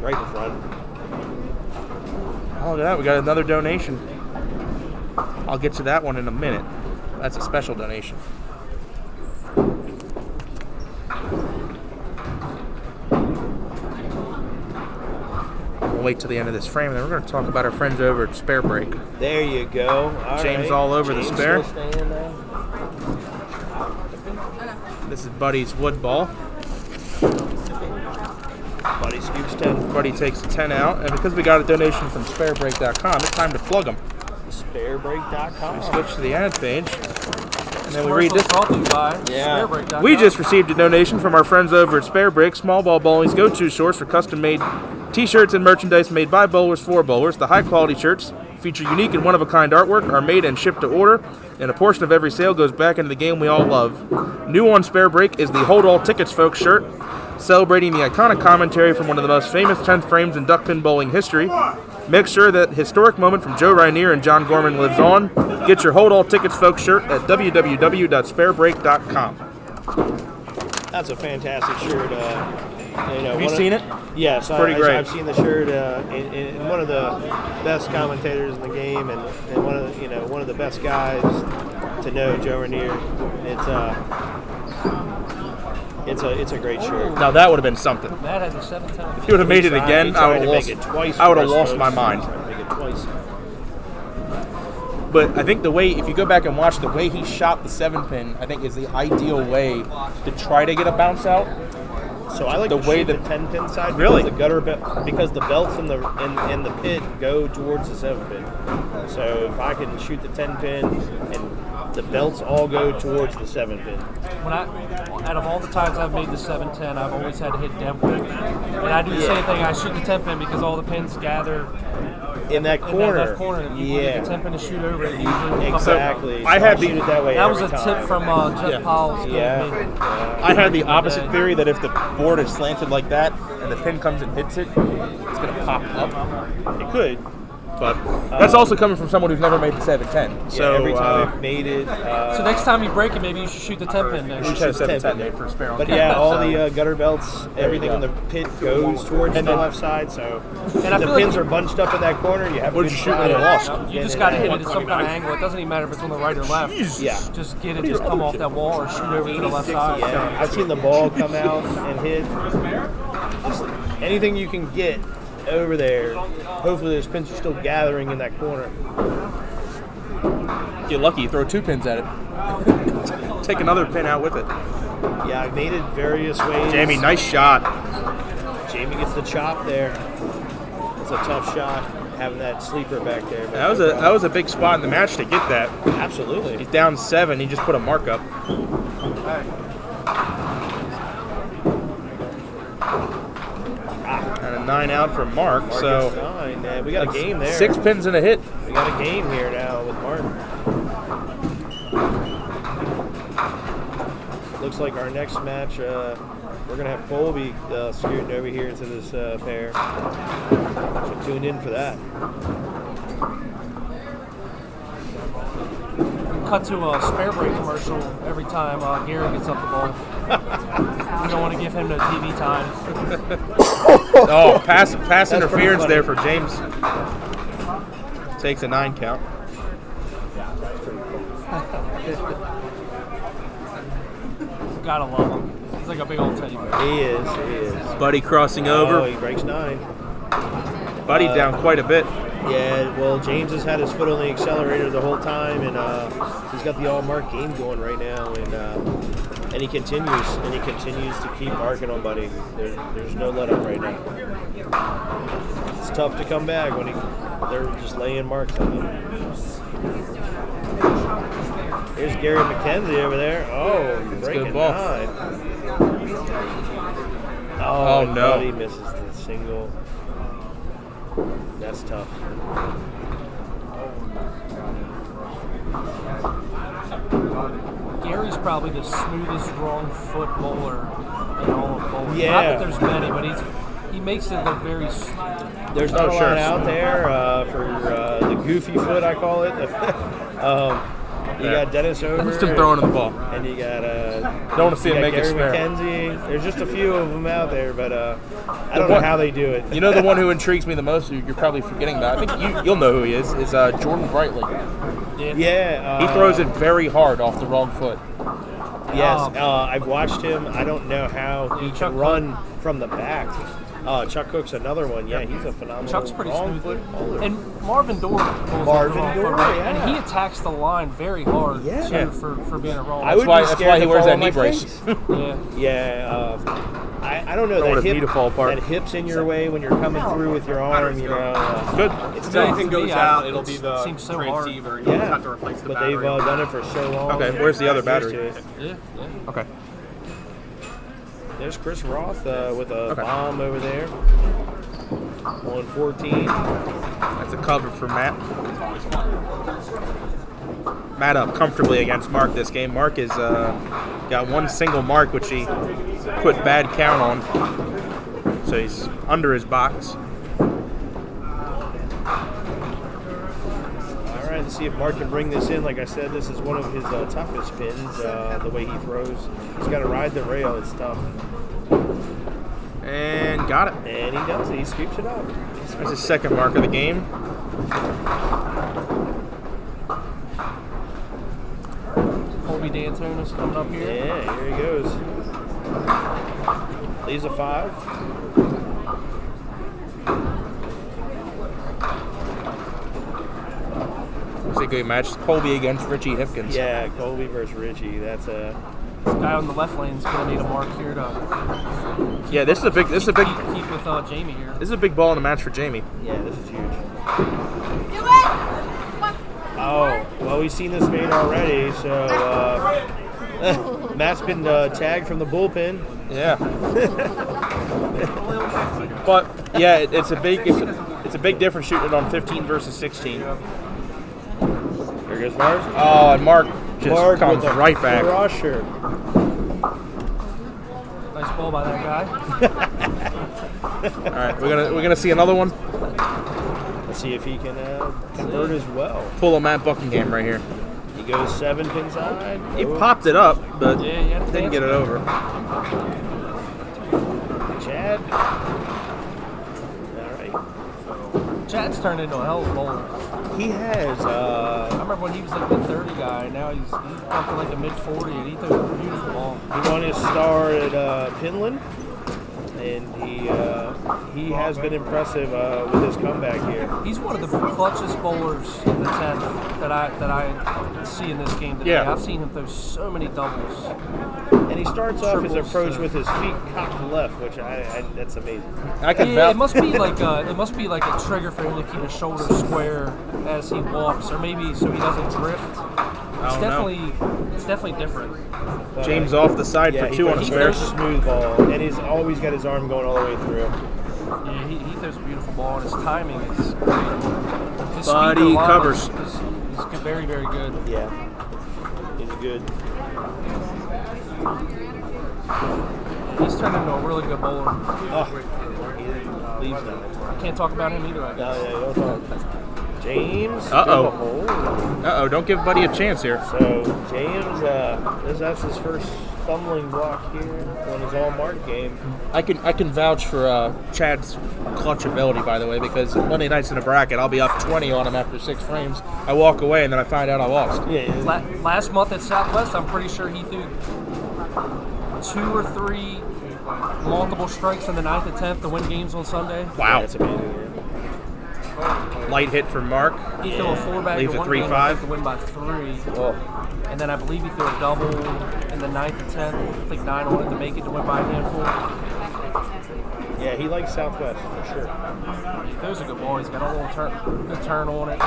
right in front. Oh, look at that. We got another donation. I'll get to that one in a minute. That's a special donation. We'll wait till the end of this frame, and then we're going to talk about our friends over at Spare Break. There you go. James all over the spare. Still staying there. This is Buddy's wood ball. Buddy scoops 10. Buddy takes 10 out, and because we got a donation from sparebreak.com, it's time to plug them. Sparebreak.com. We switch to the ad page, and then we read this. Brought to you by Yeah. Sparebreak.com. We just received a donation from our friends over at Spare Break, small ball bowling's go-to source for custom-made T-shirts and merchandise made by bowlers for bowlers. The high-quality shirts feature unique and one-of-a-kind artwork, are made and shipped to order, and a portion of every sale goes back into the game we all love. New on Spare Break is the Hold All Tickets Folks shirt, celebrating the iconic commentary from one of the most famous 10th frames in duckpin bowling history. Make sure that historic moment from Joe Rainier and John Gorman lives on. Get your Hold All Tickets Folks shirt at www.sparebreak.com. That's a fantastic shirt. Have you seen it? Yes, pretty great. I've seen the shirt. And one of the best commentators in the game, and one of the best guys to know, Joe Rainier. It's a great shirt. Now that would have been something. Matt had the 7-10. If you would have made it again, I would have lost my mind. Make it twice. But I think if you go back and watch the way he shot the 7-pin, I think is the ideal way to try to get a bounce out. So I like the way the that 10-pin side really because the gutter because the belts in the pit go towards the 7-pin. So if I can shoot the 10-pin and the belts all go towards the 7-pin. Out of all the times I've made the 7-10, I've always had to hit dead wood. And I do the same thing. I shoot the 10-pin because all the pins gather in that corner. That corner. If you Yeah. get the 10 pin to shoot over it, usually will come back. Exactly. I So had shoot it that way. That was every a time. tip from Jeff Powell's. Yeah. I had the opposite theory that if the board is slanted like that and the pin comes and hits it, it's going to pop up. It could. But that's also coming from someone who's never made the 7-10. So every time I've made it. So next time you break it, maybe you should shoot the 10 pin next. we should have 7-10 made for spare on But camera, yeah, all so- the gutter belts, everything in the pit goes towards the left side. So if I the feel pins like- are bunched up in that corner, you have What a did good you shoot shot when you at lost? You just got to hit it at some kind of angle. It doesn't even matter if it's on the right or left. Yeah. Just get it to come off that wall or shoot over to the left side. Yeah, I've seen the ball come out and hit. Just anything you can get over there. Hopefully those pins are still gathering in that corner. Get lucky, you throw 2 pins at it. Take another pin out with it. Yeah, I've made it various ways. Jamie, nice shot. Jamie gets the chop there. It's a tough shot having that sleeper back there. but- That was a big spot in the match to get that. Absolutely. He's down 7. He just put a mark up. And a 9 out for Mark. Mark So gets 9. We got a game there. 6 pins and a hit. We got a game here now with Martin. Looks like our next match, we're going to have Colby scooting over here to this pair. So tune in for that. Cut to a spare break commercial every time Gary gets up the ball. We don't want to give him no TV time. Oh, pass interference funny. there for James. Takes a 9 count. Gotta love him. He's like a big old teddy bear. He is. Buddy crossing Oh, over. he breaks 9. Buddy down quite a bit. Yeah, well, James has had his foot on the accelerator the whole time, and he's got the all-mark game going right now, and he continues to keep marking on Buddy. There's no let up right now. It's tough to come back when they're just laying marks on him. Here's Gary McKenzie over there. Oh, breaking good ball. 9. Oh, and no. Buddy misses the single. That's tough. Gary's probably the smoothest wrong foot bowler in all of bowling. Yeah. Not that there's many, but he makes it look very smooth. There's not a sure. lot out there for the goofy foot, I call it. You got Dennis Over. Just him throwing the ball. And you got Don't want to see him make Gary a spare. McKenzie. There's just a few of them out there, but I don't know how they do it. You know the one who intrigues me the most, you're probably forgetting about. I think you'll know who he is Jordan Brightly. Yeah. He throws it very hard off the wrong foot. Yes, I've watched him. I don't know how he can run from the back. Chuck Cook's another one. Yeah, he's a phenomenal. Chuck's pretty wrong smooth. foot bowler. And Marvin Dorr pulls Marvin the wrong Dorr, foot, right? yeah. And he attacks the line very hard Yeah. too, for being a wrong. I would be That's scared why he to wears fall that on my knee brace. face. Yeah. I don't know Don't want that his knee to fall apart. That hip's in your way when you're coming through with your arm. You know. Good. If anything to goes me, out, it it'll be the seems so hard. transceiver. And you Yeah, have to replace the but battery. they've done it for so long. Okay, where's the other They're used battery? to it. Yeah. Okay. There's Chris Roth with a Okay. bomb over there. 114. That's a cover for Matt. Matt up comfortably against Mark this game. Mark has got one single mark, which he put bad count on. So he's under his box. All right, let's see if Mark can bring this in. Like I said, this is one of his toughest pins, the way he throws. He's got to ride the rail. It's tough. And got it. And he does. He scoops it up. That's his second mark of the game. Colby D'Antonis coming up here. Yeah, here he goes. Leaves a 5. It's a good match. Colby against Richie Hipkins. Yeah, Colby versus Richie. That's a. This guy on the left lane is going to need a mark here to Yeah, this is a big. keep with Jamie here. This is a big ball in the match for Jamie. Yeah, this is huge. Do it! Oh, well, we've seen this made already, so Matt's been tagged from the bullpen. Yeah. But yeah, it's a It's a big difference shooting it on 15 versus 16. Here goes Mark. Oh, and Mark just comes right back. Crusher. Nice ball by that guy. All right, we're gonna see another one. Let's see if he can convert as well. Pull a Matt Buckingham right here. He goes 7 pin side. He popped it up, but Yeah, didn't get it over. Chad. All right. Chad's turned into a hell of a bowler. He has. I remember when he was like mid 30 guy. Now he's up to like a mid 40, and he throws a beautiful ball. He won his star at Pinland, and he has been impressive with his comeback here. He's one of the clutchest bowlers in the 10th that I see in this game today. Yeah. I've seen him throw so many doubles. And he starts off his Triples, approach with his feet cocked left, which I that's amazing. I can Yeah, it must be like a trigger for him to keep his shoulders square as he walks, or maybe so he doesn't drift. It's definitely different. But, James off the side for 2 on a He square. throws a smooth ball, and he's always got his arm going all the way through. Yeah, he throws a beautiful ball, and his timing is great. His Buddy speed to line covers. is very, very good. Yeah, he's good. He's turned into a really good bowler. Oh, he leaves now. I can't talk about him either, I guess. No, yeah, don't talk. James. Uh-oh. Good. Uh-oh, don't give Buddy a chance here. So James, that's his first stumbling block here on his all-mark game. I can vouch for Chad's clutch ability, by the way, because Monday nights in a bracket, I'll be up 20 on him after 6 frames. I walk away, and then I find out I lost. Yeah. Last month at Southwest, I'm pretty sure he threw 2 or 3 multiple strikes in the 9th and 10th to win games on Sunday. Wow. That's amazing. Light hit from Mark. He threw a 4-bagger Leaves a one 3-5. game to win by 3. Oh. And then I believe he threw a double in the 9th and 10th. I think 9 on it to make it to win by a handful. Yeah, he likes Southwest for sure. He throws a good ball. He's got a little good turn on it.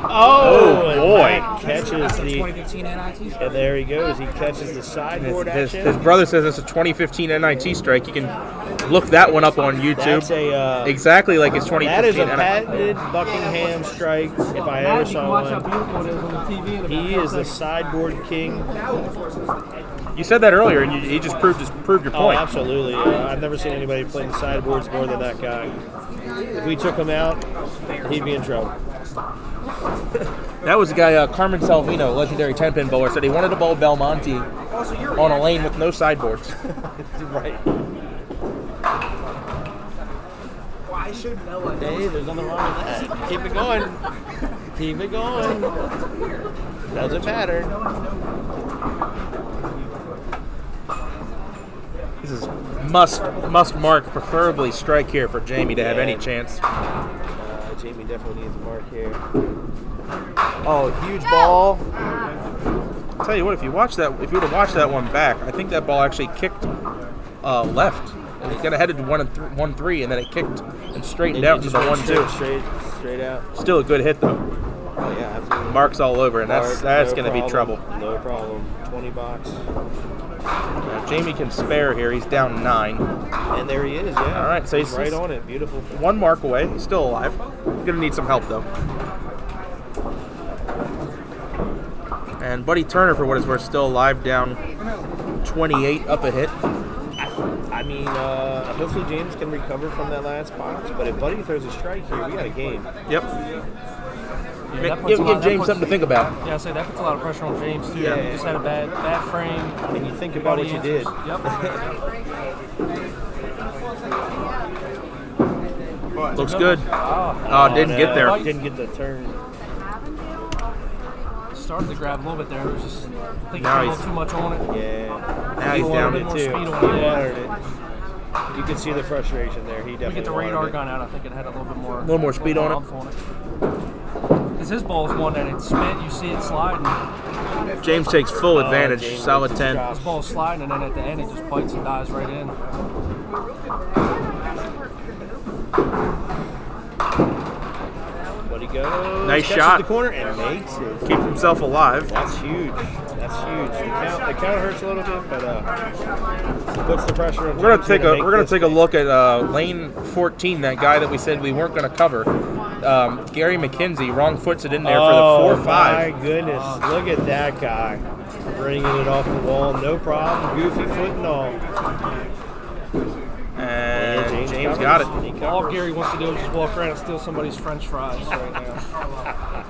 Oh, and boy. Mike catches the 2015 NIT. And there he goes. He catches the sideboard His action. brother says it's a 2015 NIT strike. You can look that one up on YouTube. That's a exactly like his 2015. that is a patented Buckingham strike. If I ever saw Watch how one. beautiful it is on the TV. in He about is the 10 seconds. sideboard king. You said that earlier, and he just proved your Oh, point. absolutely. I've never seen anybody playing sideboards more than that guy. If we took him out, he'd be in trouble. That was the guy, Carmen Salvino, legendary 10-pin bowler, said he wanted to bowl Belmonte on a lane with no sideboards. Right. I should know it. Hey, there's nothing wrong with that. Keep it going. Keep it going. Doesn't matter. This is must mark, preferably strike here for Jamie to have any chance. Jamie definitely needs a mark here. Oh, huge ball. I'll tell you what, if you would have watched that one back, I think that ball actually kicked left. And it got headed to 1-3, and then it kicked and straightened out to the 1-2. Straight out. Still a good hit though. Oh yeah, absolutely. Marks all over, and that's no going to be trouble. No problem. 20 bucks. Now, Jamie can spare here. He's down 9. And there he is. Yeah. All right, so he's right on it. Beautiful. 1 mark away. He's still alive. Going to need some help though. And Buddy Turner, for what it's worth, still alive, down 28, up a hit. I mean, hopefully James can recover from that last box. But if Buddy throws a strike here, we got a game. Yep. Yeah, that puts Give a lot- that James puts- something to think about. Yeah, I say that puts a lot of pressure on James too. Yeah. He just had a bad frame. And you think about what you did. Yep. Looks good. Oh, Didn't get there. Didn't get the turn. Started to grab a little bit there. It was just, I think Now he put a he's- little too much on it. Yeah. Now he's He down wanted to more 2. speed on it, He yeah. wanted it. You can see the frustration there. He We definitely get the wanted radar it. gun out. I think it had a little bit more. A little more speed on it. Because his ball is one that it's spit. You see it sliding. James takes full advantage. James Solid with 10. the His ball is sliding, and then at the end it just bites and dives right in. Buddy goes. Nice Catches shot. the corner and makes it. Keeps himself alive. That's huge. That's huge. The count hurts a little bit, but puts the pressure on. We're gonna take a look at lane 14. That guy that we said we weren't gonna cover. Gary McKenzie wrong foots it in there for the 4-5. My goodness, look at that guy bringing it off the wall, no problem. Goofy foot and all. And James got it. All Gary wants to do is just walk around and steal somebody's French fries right now.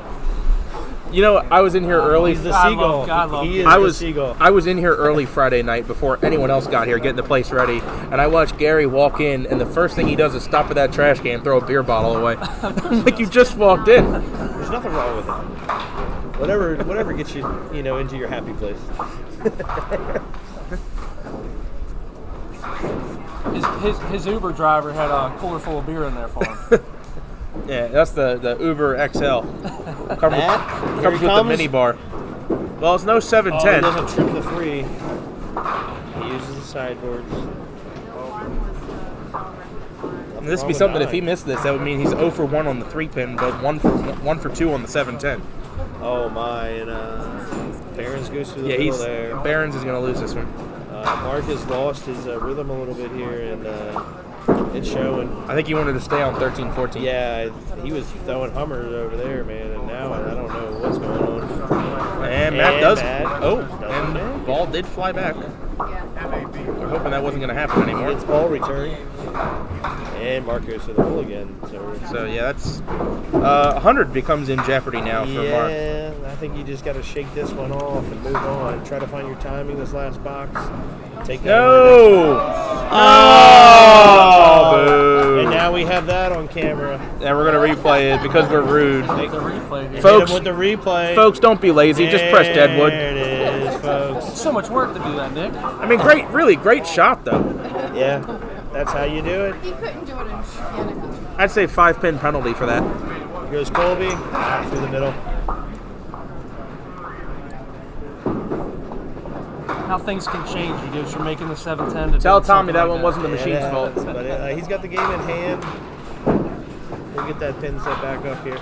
You know, I was in here early. He's the seagull. He is the seagull. I was in here early Friday night before anyone else got here, getting the place ready, and I watched Gary walk in, and the first thing he does is stop at that trash can and throw a beer bottle away. Like you just walked in. There's nothing wrong with it. Whatever gets you, into your happy place. His Uber driver had a cooler full of beer in there for him. Yeah, that's the Uber XL. Comes with the mini bar. Well, it's no 710. He doesn't trip the 3. He uses the sideboards. And this would be something, if he missed this, that would mean he's 0 for 1 on the 3-pin, but 1 for 2 on the 710. Oh my, and Barons goes through the middle there. Barons is going to lose this one. Mark has lost his rhythm a little bit here, and it's showing. I think he wanted to stay on 13-14. Yeah, he was throwing hummers over there, man, and now I don't know what's going on. And Matt does. And the ball did fly back. We're hoping that wasn't going to happen anymore. It's ball return. And Mark goes to the hole again. So yeah, that's 100 becomes in jeopardy now for Mark. Yeah, I think you just got to shake this one off and move on. Try to find your timing this last box. Take that. Boo. And now we have that on camera. And we're going to replay it because we're rude. Take the replay here. Folks, with the replay. Folks, don't be lazy. Just press Deadwood. There it is, folks. It's so much work to do that, Nick. I mean, really great shot, though. Yeah, that's how you do it. He couldn't do it in Spanish. I'd say 5-pin penalty for that. Here goes Colby through the middle. How things can change. You go from making the 710 to Tell doing Tommy something that like one wasn't the machine's Yeah, fault. but he's got the game in hand. We'll get that pin set back up here.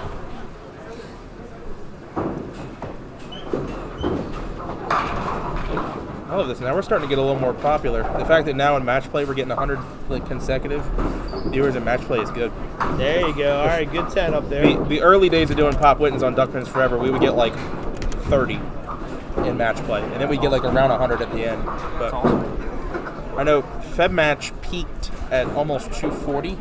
I love this. Now we're starting to get a little more popular. The fact that now in match play we're getting 100 consecutive viewers in match play is good. There you go. All right, good 10 up there. The early days of doing Pop Whittens on Duck Pins Forever, we would get like 30 in match play, and then we get like around 100 at the end. But I know Feb match peaked at almost 240.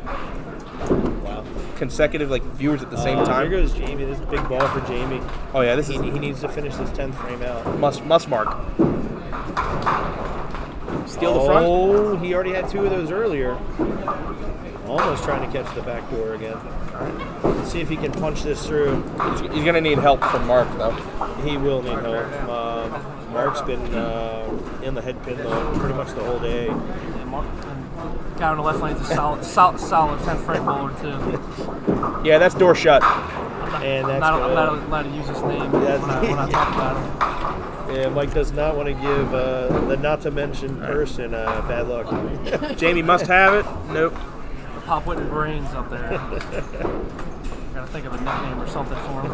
Wow. Consecutive viewers at the same time. Here goes Jamie. This is a big ball for Jamie. Oh yeah, He needs to finish this 10th frame out. Must mark. Steal the front. Oh, he already had 2 of those earlier. Almost trying to catch the back door again. Let's see if he can punch this through. He's going to need help from Mark, though. He will need help. Mark's been in the head pin pretty much the whole day. Yeah, Mark, and guy on the left lane's a solid 10th frame bowler, too. Yeah, that's door shut. And I'm not allowed to use his name when I talk about him. Yeah, Mike does not want to give the not-to-mention person bad luck. Jamie must have it. Nope. Pop Whitten brains up there. Gotta think of a nickname or something for him.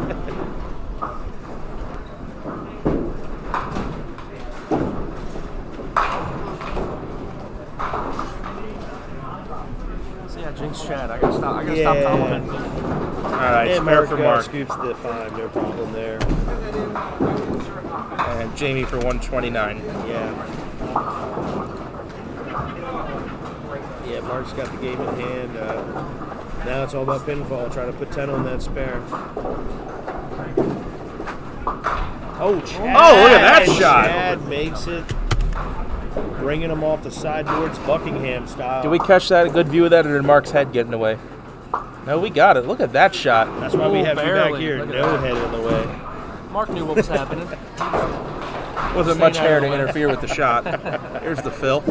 So yeah, Jinx Chad. I gotta stop complimenting him. All right, and spare Mark for Mark. Scoops the 5, no problem there. And Jamie for 129. Yeah. Yeah, Mark's got the game in hand. Now it's all about pinfall. Trying to put 10 on that spare. Oh, Chad. Oh, look at that shot. Chad makes it. Bringing him off the sideboards, Buckingham style. Did we catch that? A good view of that, or did Mark's head getting away? No, we got it. Look at that shot. That's why we have you back barely. here. Look at No that. head in the way. Mark knew what was happening. Wasn't much hair to interfere with the shot. Here's the fill.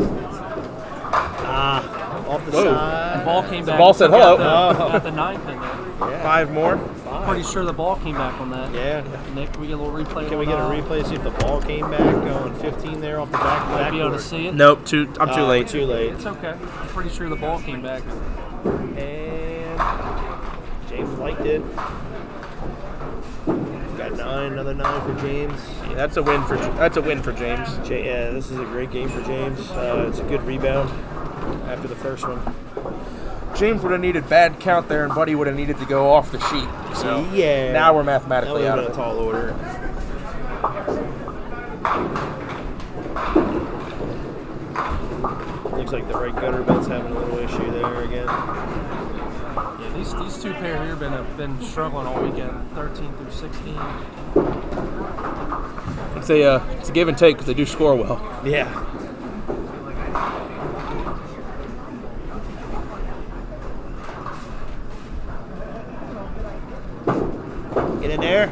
Off the Whoa. side. The ball came back. ball said hello. Got the 9 pin there. Yeah. 5 more. Pretty sure the ball came back on that. Yeah. Nick, can we get a little replay? Can we get a replay? See if the ball came back on 15 there off the back. Be able to see it? Nope. I'm too late. Too late. It's okay. I'm pretty sure the ball came back. And James liked it. Got 9, another 9 for James. Yeah, that's a win for James. Yeah, this is a great game for James. It's a good rebound after the first one. James would have needed bad count there, and Buddy would have needed to go off the sheet. So yeah, now we're mathematically now out we're of in it. a tall order. Looks like the right gutter belt's having a little issue there again. Yeah, these two pair here have been struggling all weekend, 13 through 16. It's a give and take because they do score well. Yeah. Get in there.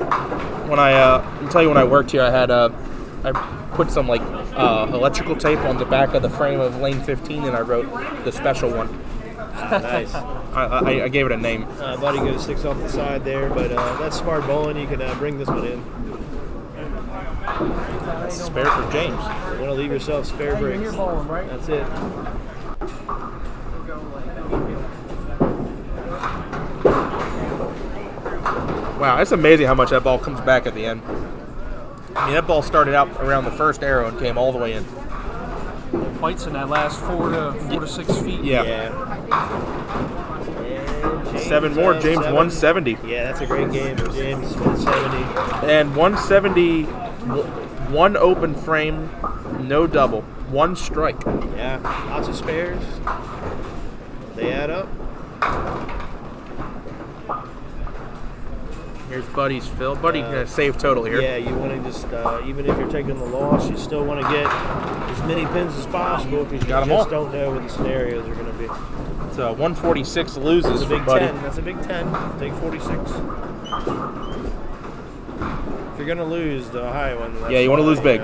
When I'll tell you, when I worked here, I had I put some electrical tape on the back of the frame of lane 15, and I wrote the special one. Nice. I gave it a name. Buddy goes 6 off the side there, but that's smart bowling. You can bring this one in. Spare for James. You want to leave yourself spare breaks. You're bowling, right? That's it. Wow, it's amazing how much that ball comes back at the end. I mean, that ball started out around the first arrow and came all the way in. White's in that last 4 to 6 feet. Yeah. And 7 more. James 7. 170. Yeah, that's a great game for James. 170. And 170, 1 open frame, no double, 1 strike. Yeah, lots of spares. They add up. Here's Buddy's fill. Buddy gonna save total here. Yeah, you want to just, even if you're taking the loss, you still want to get as many pins as possible because you Got 'em just all. don't know what the scenarios are going to be. So 146 loses That's a for big Buddy. 10. That's a big 10. Take 46. If you're going to lose the high one, that's Yeah, you wanna fine, lose big.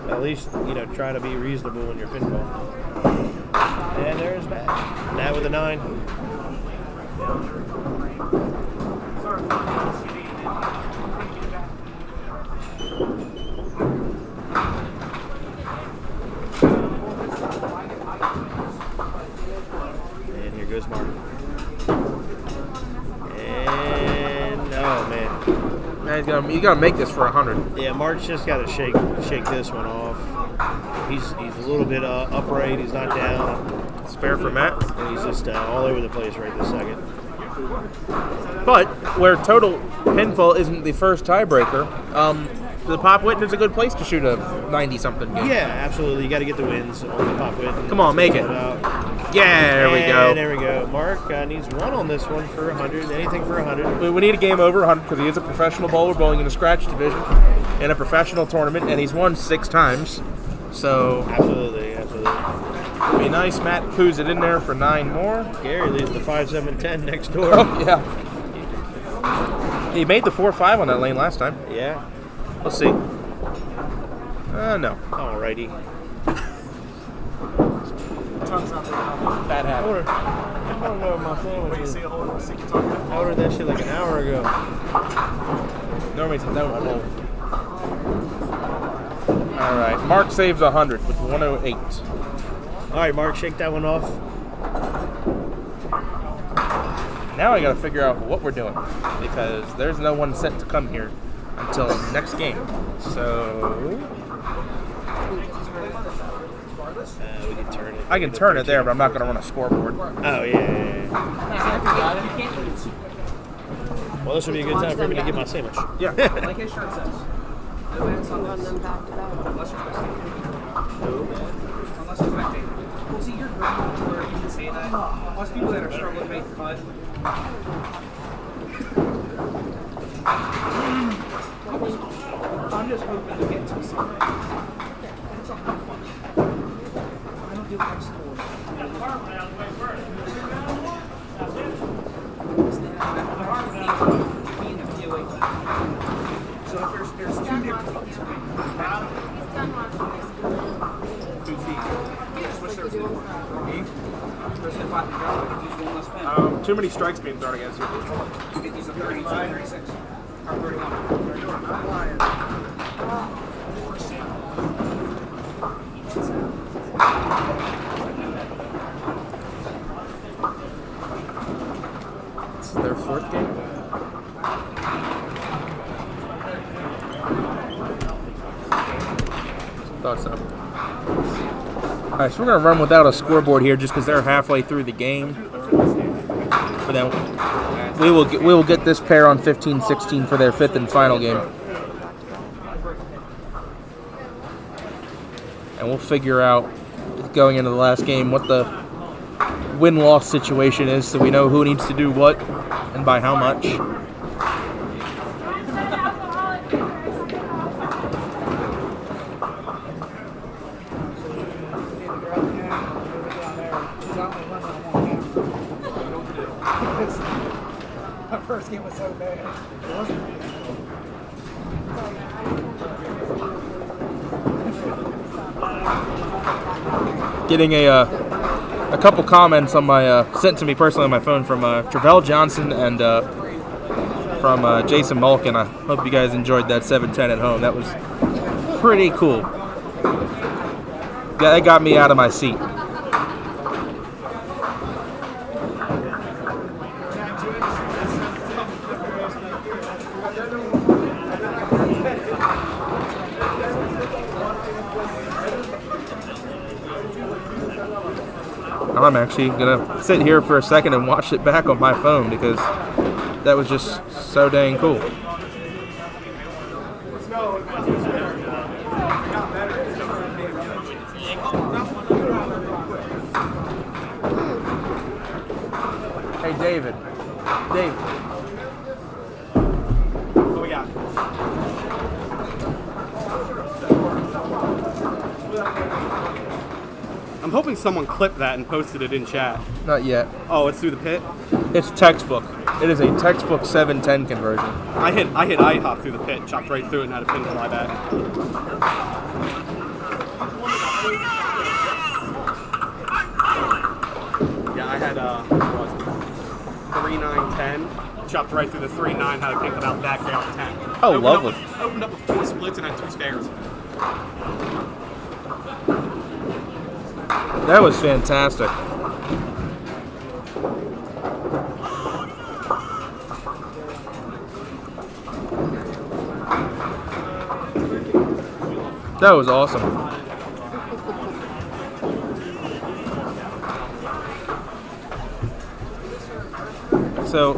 At least, try to be reasonable in your pinball. And there's Matt. Matt with a 9. And here goes Mark. And oh man, Man, you gotta make this for 100. yeah, Mark's just got to shake this one off. He's a little bit upright. He's not down, Spare for Matt. and he's just all over the place right this second. But where total pinfall isn't the first tiebreaker, the Pop Whitten is a good place to shoot a 90-something game. Yeah, absolutely. You got to get the wins on the Pop Whitten. Come on, make it. Yeah, there we go. And there we go. Mark needs 1 on this one for 100. Anything for 100. We need a game over 100 because he is a professional bowler bowling in the scratch division in a professional tournament, and he's won 6 times. So Absolutely. it'd be nice. Matt poos it in there for 9 more. Gary leaves the 5-7-10 next door. Oh yeah. He made the 4-5 on that lane last time. Yeah. Let's see. No. Alrighty. Bad habit. I don't know my sandwich is. I ordered that shit like an hour ago. Normally it's a no roll. All right. Mark saves 100 with 108. All right, Mark, shake that one off. Now I got to figure out what we're doing because there's no one set to come here until next game. So We can turn it. I can turn it there, but I'm not going to run a scoreboard. Oh yeah. Well, this would be a good time for me to get my sandwich. Yeah. Like his shirt says. Run them back to back. Unless you're spectating. Well, see, you're great where you can say that. Most people that are struggling to make the cut. I'm just hoping to get to something. I don't do much school. So if there's 2 different buttons. Too many strikes being thrown against you. 250s of 30, 36, or 31. This is their 4th game. Thought so. All right, so we're gonna run without a scoreboard here, just because they're halfway through the game. But then we will get this pair on 15-16 for their 5th and final game, and we'll figure out going into the last game what the win-loss situation is, so we know who needs to do what and by how much. My first game was so bad. It wasn't. Getting a couple comments on my sent to me personally on my phone from Travell Johnson and from Jason Malkin. I hope you guys enjoyed that 7-10 at home. That was pretty cool. That got me out of my seat. I'm actually gonna sit here for a second and watch it back on my phone because that was just so dang cool. Hey, David. What we got? I'm hoping someone clipped that and posted it in chat. Not yet. Oh, it's through the pit? It's textbook. It is a textbook 7-10 conversion. I hit IHOP through the pit, chopped right through it and had a pin fly back. Yeah, I had, 3-9-10, chopped right through the 3-9, had a pin come out back down to 10. Oh, lovely. Opened up with 4 splits and had 2 spares. That was fantastic. That was awesome. So,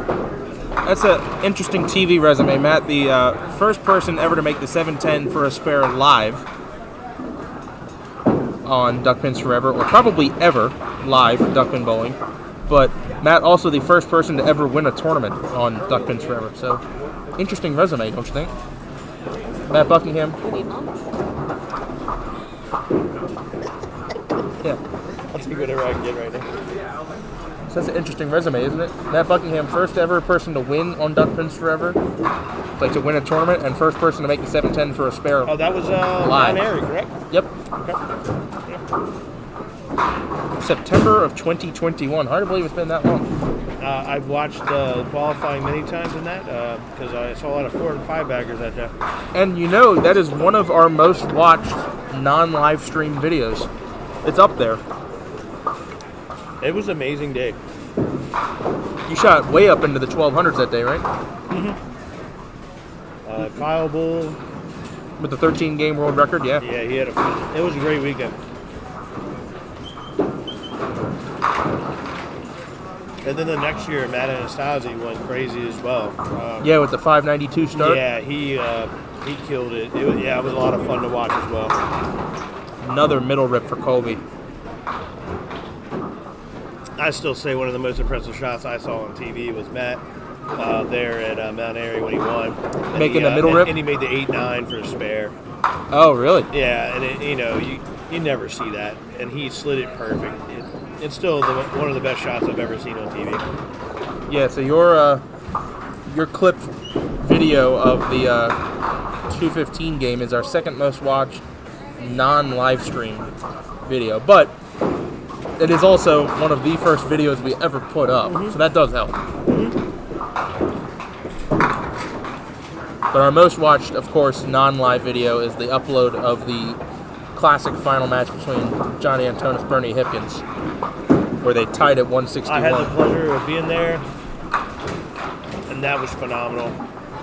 that's an interesting TV resume, Matt. The first person ever to make the 7-10 for a spare live on Duckpins Forever, or probably ever live at Duckpin Bowling. But Matt, also the first person to ever win a tournament on Duckpins Forever. So, interesting resume, don't you think? Matt Buckingham. Yeah. I'll take whatever I can get right now. So that's an interesting resume, isn't it? Matt Buckingham, first ever person to win on Duckpins Forever, like to win a tournament, and first person to make the 7-10 for a spare. Oh, that was live. Mount Airy, correct? Yep. Okay. September of 2021. Hard to believe it's been that long. I've watched qualifying many times in that because I saw a lot of 4 and 5 baggers that day. And you know, that is one of our most watched non-live stream videos. It's up there. It was an amazing day. You shot way up into the 1200s that day, right? Mm-hmm. Kyle Bull. With the 13-game world record, yeah. Yeah, he had it was a great weekend. And then the next year, Matt Anastasi went crazy as well. Yeah, with the 592 start. Yeah, he killed it. It was a lot of fun to watch as well. Another middle rip for Colby. I still say one of the most impressive shots I saw on TV was Matt there at Mount Airy when he won. Making a middle rip? And he made the 8-9 for a spare. Oh, really? Yeah, and you never see that. And he slid it perfect. It's still one of the best shots I've ever seen on TV. Yeah, so your clip video of the 215 game is our second most watched non-live stream video. But it is also one of the first videos we ever put up, so that does help. But our most watched, of course, non-live video is the upload of the classic final match between Johnny Antonis, Bernie Hipkins, where they tied at 161. I had the pleasure of being there. And that was phenomenal.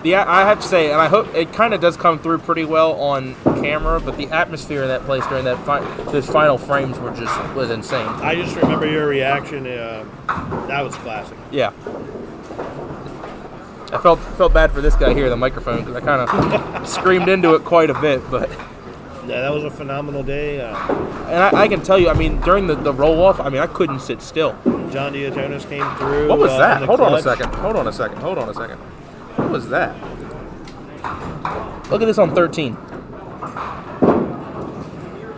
I have to say, and I hope it kind of does come through pretty well on camera, but the atmosphere in that place during those final frames was insane. I just remember your reaction. That was classic. Yeah. I felt bad for this guy here, the microphone, because I kind of screamed into it quite a bit, but... Yeah, that was a phenomenal day. And I can tell you, I mean, during the roll-off, I mean, I couldn't sit still. John Diatonis came through. What was that? Hold on a clutch. second. What was that? Look at this on 13.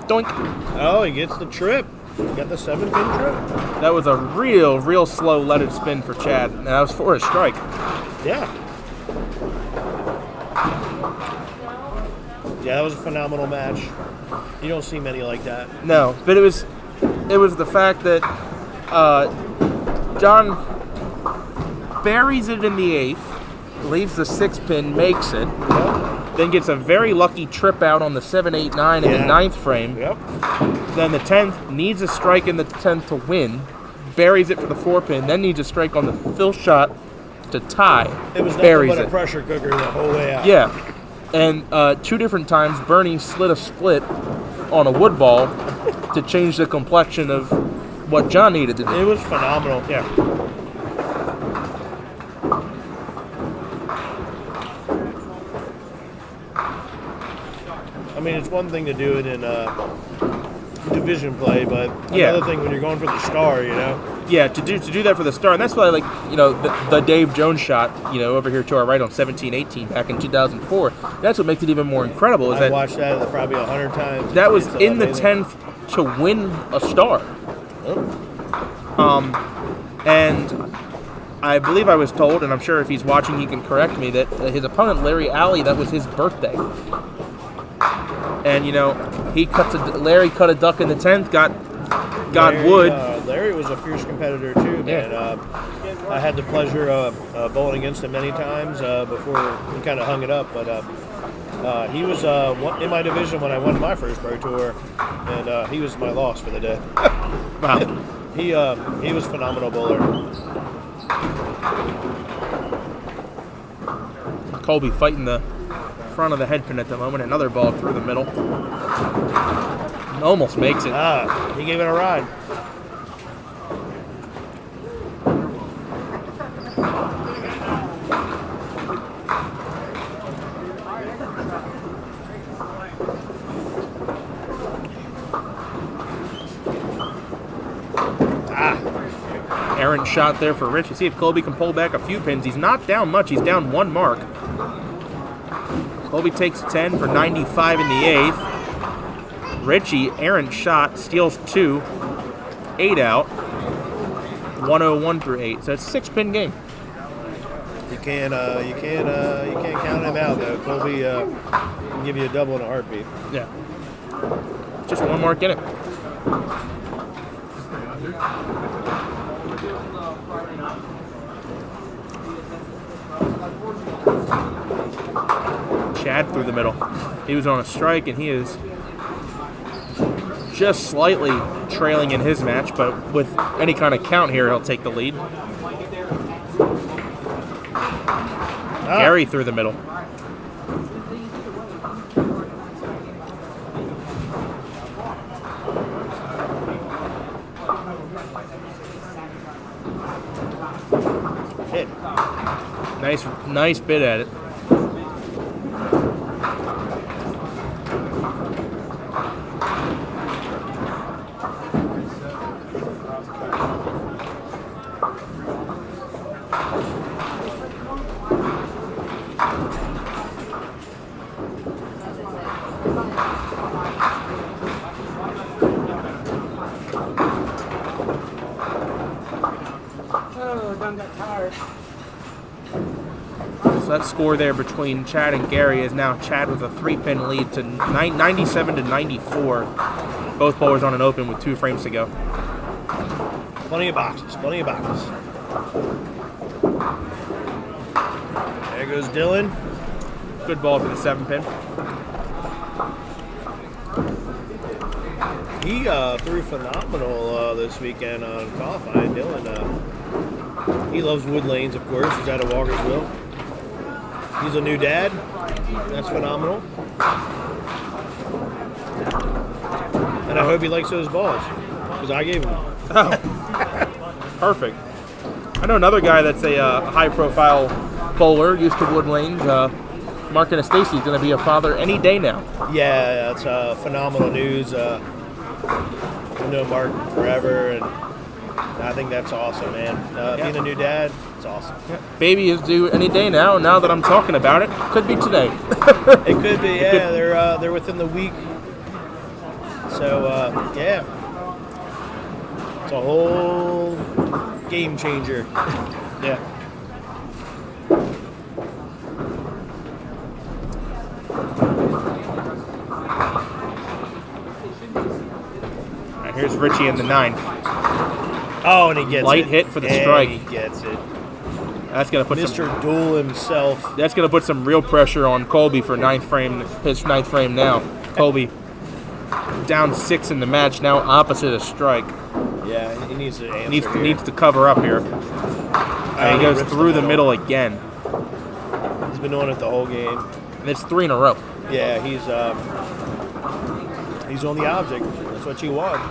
Doink. Oh, he gets the trip. He got the 7-pin trip. That was a real slow let-it spin for Chad, and that was for a strike. Yeah. Yeah, that was a phenomenal match. You don't see many like that. No, but it was the fact that John buries it in the 8th, leaves the 6-pin, makes it, then gets a very lucky trip out on the 7, 8, 9 in the 9th frame. Yep. Then the 10th needs a strike in the 10th to win, buries it for the 4-pin, then needs a strike on the fill shot to tie. It was nothing buries but a it. pressure cooker the whole way out. Yeah. And 2 different times, Bernie slid a split on a wood ball to change the complexion of what John needed to do. It was phenomenal. Yeah. I mean, it's one thing to do it in division play, but Yeah. another thing when you're going for the star, you know? Yeah, to do that for the star, and that's why, like, you know, the Dave Jones shot, you know, over here to our right on 17-18 back in 2004. That's what makes it even more incredible. Is I watched that probably 100 times. that was It's in the amazing. 10th to win a star. And I believe I was told, and I'm sure if he's watching he can correct me, that his opponent Larry Alley, that was his birthday. And you know, Larry cut a duck in the 10th, got Larry, wood. Larry was a fierce competitor too, man. I had the pleasure of bowling against him many times before he kind of hung it up, but he was in my division when I won my first pro tour, and he was my loss for the day. Wow. He was a phenomenal bowler. Colby fighting the front of the head pin at the moment. Another ball through the middle. Almost makes it. He gave it a ride. Errant shot there for Rich. You see if Colby can pull back a few pins. He's not down much. He's down 1 mark. Colby takes 10 for 95 in the 8th. Richie, errant shot, steals 2. 8 out. 101 through 8. So it's a 6-pin game. You can't count him out though. Colby can give you a double in a heartbeat. Yeah. Just 1 mark in it. Chad through the middle. He was on a strike, and he is just slightly trailing in his match, but with any kind of count here, he'll take the lead. Gary through the middle. Hit. Nice bit at it. So that score there between Chad and Gary is now Chad with a 3-pin lead to 97 to 94. Both bowlers on an open with 2 frames to go. Plenty of boxes. There goes Dylan. Good ball for the 7-pin. He threw phenomenal this weekend on qualifying. Dylan He loves wood lanes, of course. He's out of Walkersville. He's a new dad. That's phenomenal. And I hope he likes those balls, because I gave him them. Oh, perfect. I know another guy that's a high-profile bowler, used to Wood Lanes. Mark Anastasi's going to be a father any day now. Yeah, that's phenomenal news. I know Mark forever, and I think that's awesome, man. Being a new dad, it's awesome. Yeah. Baby is due any day now, and now that I'm talking about it, could be today. It could be, yeah. They're within the week. So, yeah. It's a whole game changer. Yeah. All right, here's Richie in the 9th. Oh, and he gets Light it. hit for the And strike. he gets it. That's gonna put Mr. Duel himself. That's gonna put some real pressure on Colby for his ninth frame now. Colby down 6 in the match, now opposite a strike. Yeah, he needs to answer here. Needs to cover up here. And he goes rips through the middle again. He's been doing it the whole game. And it's 3 in a row. Yeah, he's on the object. That's what you want.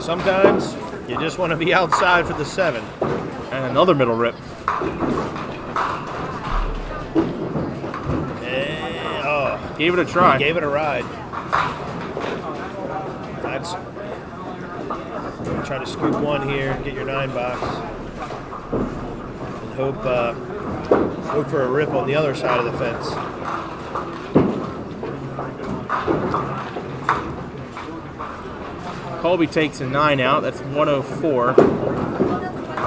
Sometimes you just want to be outside for the 7. And another middle rip. Gave it a try. Gave it a ride. That's try to scoop one here, get your 9 box, and hope for a rip on the other side of the fence. Colby takes a 9 out. That's 104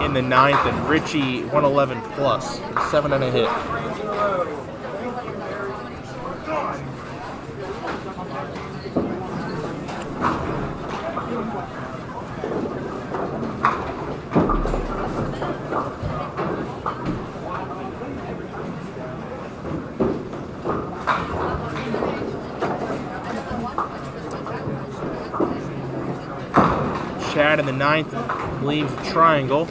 in the 9th, and Richie 111 plus, 7 and a hit. Chad in the 9th leaves a triangle.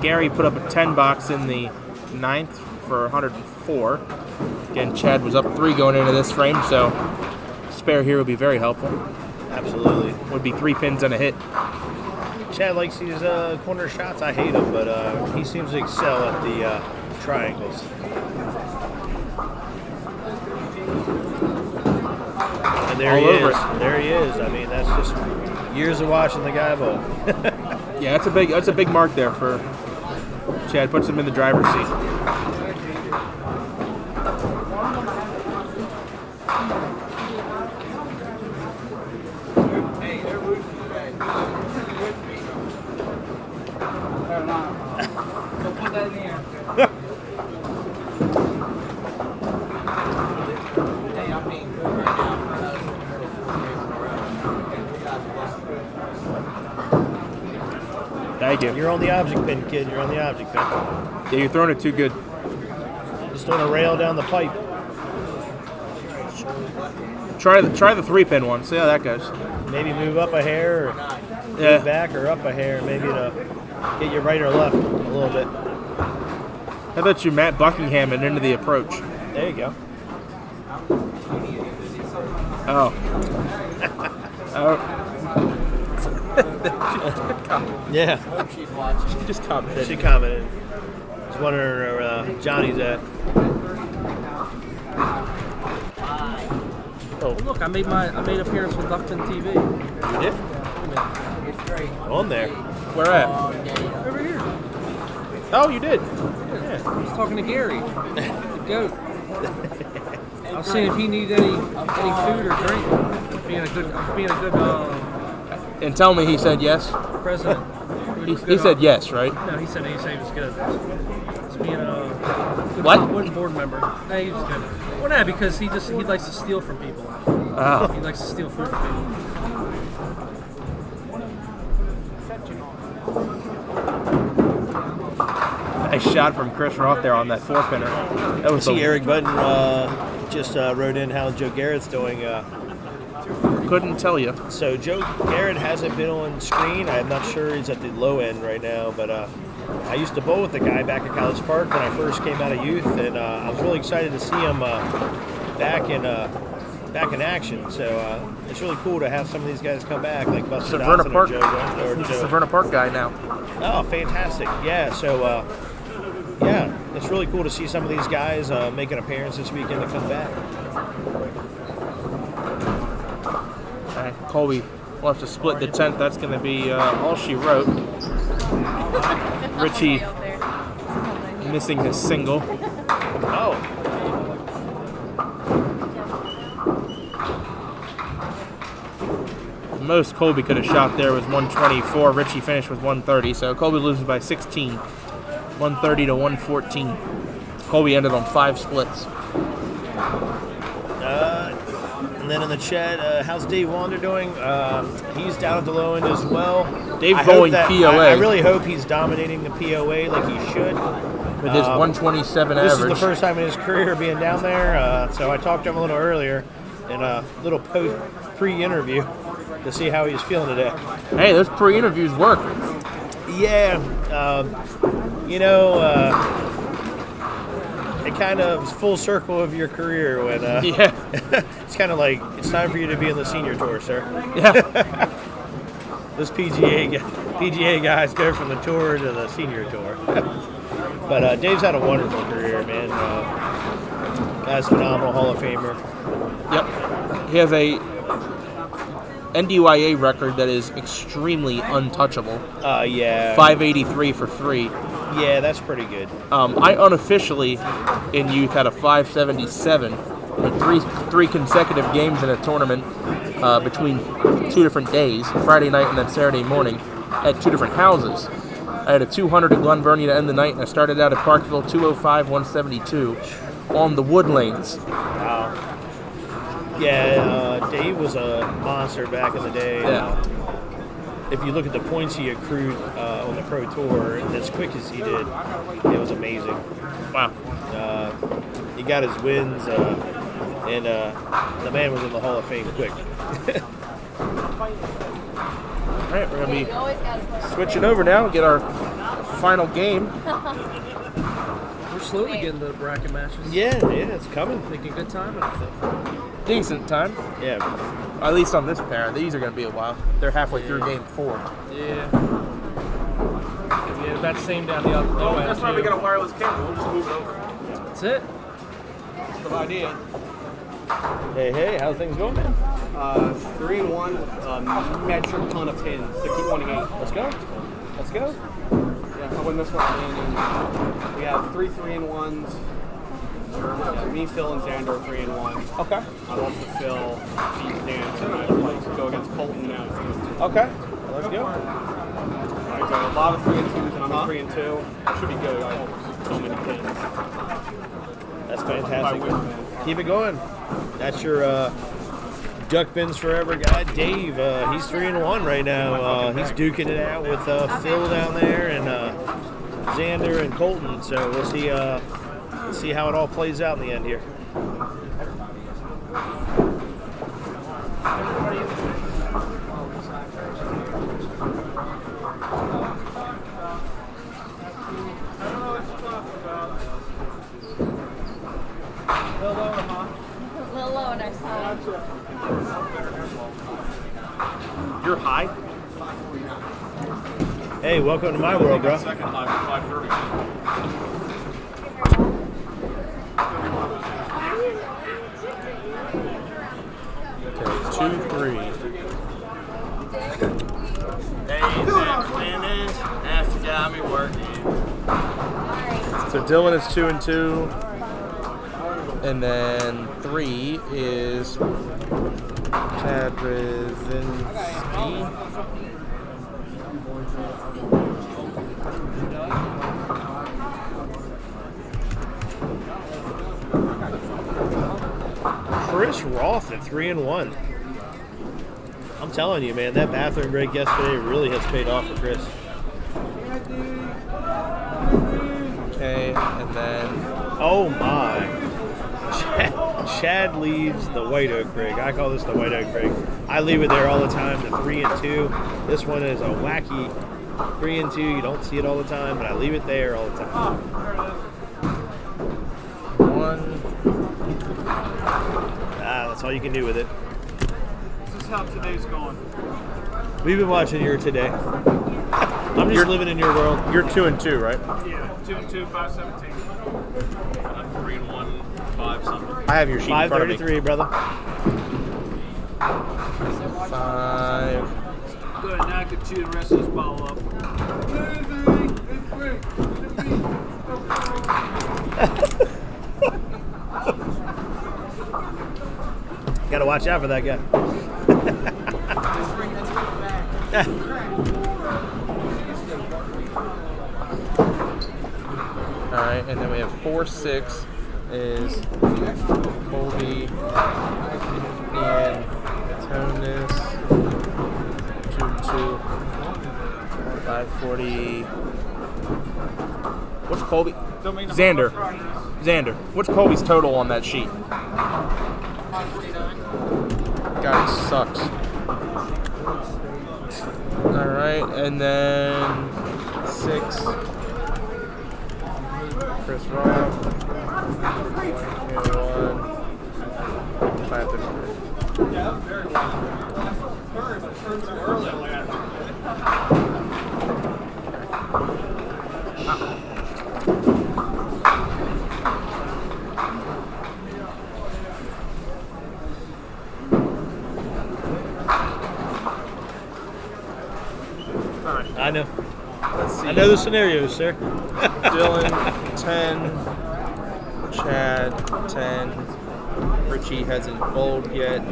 Gary put up a 10 box in the 9th for 104. Again, Chad was up 3 going into this frame, so spare here would be very helpful. Absolutely. Would be 3 pins and a hit. Chad likes these corner shots. I hate them, but he seems to excel at the triangles. And there he is. There he is. I mean, that's just years of watching the guy bowl. Yeah, that's a big mark there for Chad. Puts him in the driver's seat. Thank you. You're on the object pin, kid. You're on the object pin. Yeah, you're throwing it too good. Just on a rail down the pipe. Try the 3-pin one. See how that goes. Maybe move up a hair, or Yeah. move back, or up a hair, maybe to get you right or left a little bit. How about you Matt Buckingham and into the approach? There you go. Oh. Oh. Yeah. She just commented. She commented. Just wondering where Johnny's at. Oh, look! I made appearance with Duckton TV. You did? On there. Where at? Over here. Oh, you did. Yeah, I was talking to Gary, the goat. I was seeing if he needed any food or drink. Being a good And tell me he said yes? president. He said yes, right? No, he said he was good. Just being a good board member. No, he was good. Well, no, because he likes to steal from people. Oh. He likes to steal food from people. Nice shot from Chris Roth there on that 4-pinner. That was See, Eric Button just wrote in how Joe Garrett's doing. Couldn't tell you. So Joe Garrett hasn't been on screen. I'm not sure he's at the low end right now, but I used to bowl with the guy back at College Park when I first came out of youth, and I was really excited to see him back in action. So it's really cool to have some of these guys come back, like Buster Dodson or Joe. He's a Severna Park guy now. Oh, fantastic! Yeah, so it's really cool to see some of these guys make an appearance this weekend to come back. Okay, Colby will have to split the 10th. That's going to be all she wrote. Richie missing his single. Oh. The most Colby could have shot there was 124. Richie finished with 130, so Colby loses by 16. 130 to 114. Colby ended on 5 splits. And then in the chat, how's Dave Wander doing? He's down at the low end as well. Dave's going POA. I really hope he's dominating the POA like he should. With his 127 this average. This is the first time in his career being down there, so I talked to him a little earlier in a little pre-interview to see how he's feeling today. Hey, those pre-interviews work. Yeah, it kind of is full circle of your career when it's kind of like it's time for you to be in the senior tour, sir. Yeah. This PGA guys go from the tour to the senior tour. But Dave's had a wonderful career, man. Guy's phenomenal, Hall of Famer. Yep. He has a NDYA record that is extremely untouchable. 583 for 3. Yeah, that's pretty good. I unofficially, in youth, had a 577 with three consecutive games in a tournament between 2 different days, Friday night and then Saturday morning, at 2 different houses. I had a 200 at Glen Burnie to end the night, and I started out at Parkville 205, 172 on the wood lanes. Wow. Yeah, Dave was a monster back in the day. Yeah. If you look at the points he accrued on the Pro Tour, and as quick as he did, it was amazing. Wow. He got his wins, and the man was in the Hall of Fame quick. All right, we're going to be switching over now and get our final game. We're slowly getting to the bracket matches. Yeah, it's coming. Making good time. Decent time. Yeah. At least on this pair. These are going to be a while. They're halfway through game 4. Yeah, that's same down the other low end. That's why we got a wireless camera. We'll just move it over. That's it. That's the idea. Hey, how's things going, man? 3-1 with a metric ton of pins to keep winning 8. Let's go. Yeah, I win this one. And we have 3 3-1s. Yeah, me, Phil, and Xander are 3-1. Okay. I lost to Phil, beat Dan tonight. Let's go against Colton now. Okay. Let's go. Alright, so a lot of 3-2s, and I'm 3-2. Should be good. I hope so many pins. That's fantastic. Keep it going. That's your Duck Bins Forever guy, Dave. He's 3-1 right now. He's duking it out with Phil down there and Xander and Colton. So we'll see how it all plays out in the end here. You're high? Hey, welcome to my world, bro. Second live at 5:30. Okay, 2-3. Hey, Fernandez, after got me working. So Dylan is 2-2. And then 3 is Chad Brzezinski. Chris Roth at 3-1. I'm telling you, man, that bathroom break yesterday really has paid off for Chris. Okay, and then oh my, Chad leaves the White Oak rig. I call this the White Oak rig. I leave it there all the time, the 3 and 2. This one is a wacky 3 and 2. You don't see it all the time, but I leave it there all the time. That's all you can do with it. This is how today's going. We've been watching your today. I'm just living in your world. You're 2 and 2, right? Yeah, 2 and 2, 517. I'm 3 and 1, 5 something. I have your sheet in front of me. 533, brother. 5. Good, now I can chew the rest of this bottle up. Gotta watch out for that guy. All right, and then we have 4-6 is Colby and Tonis. 2 and 2. 540. What's Colby? Xander. What's Colby's total on that sheet? God, he sucks. All right, and then 6. Chris Roth. 1. 533. Yeah, very well. Hurry, but turned too early. I know. Let's see. I know the scenarios, sir. Dylan, 10. Chad, 10. Richie hasn't bowled yet.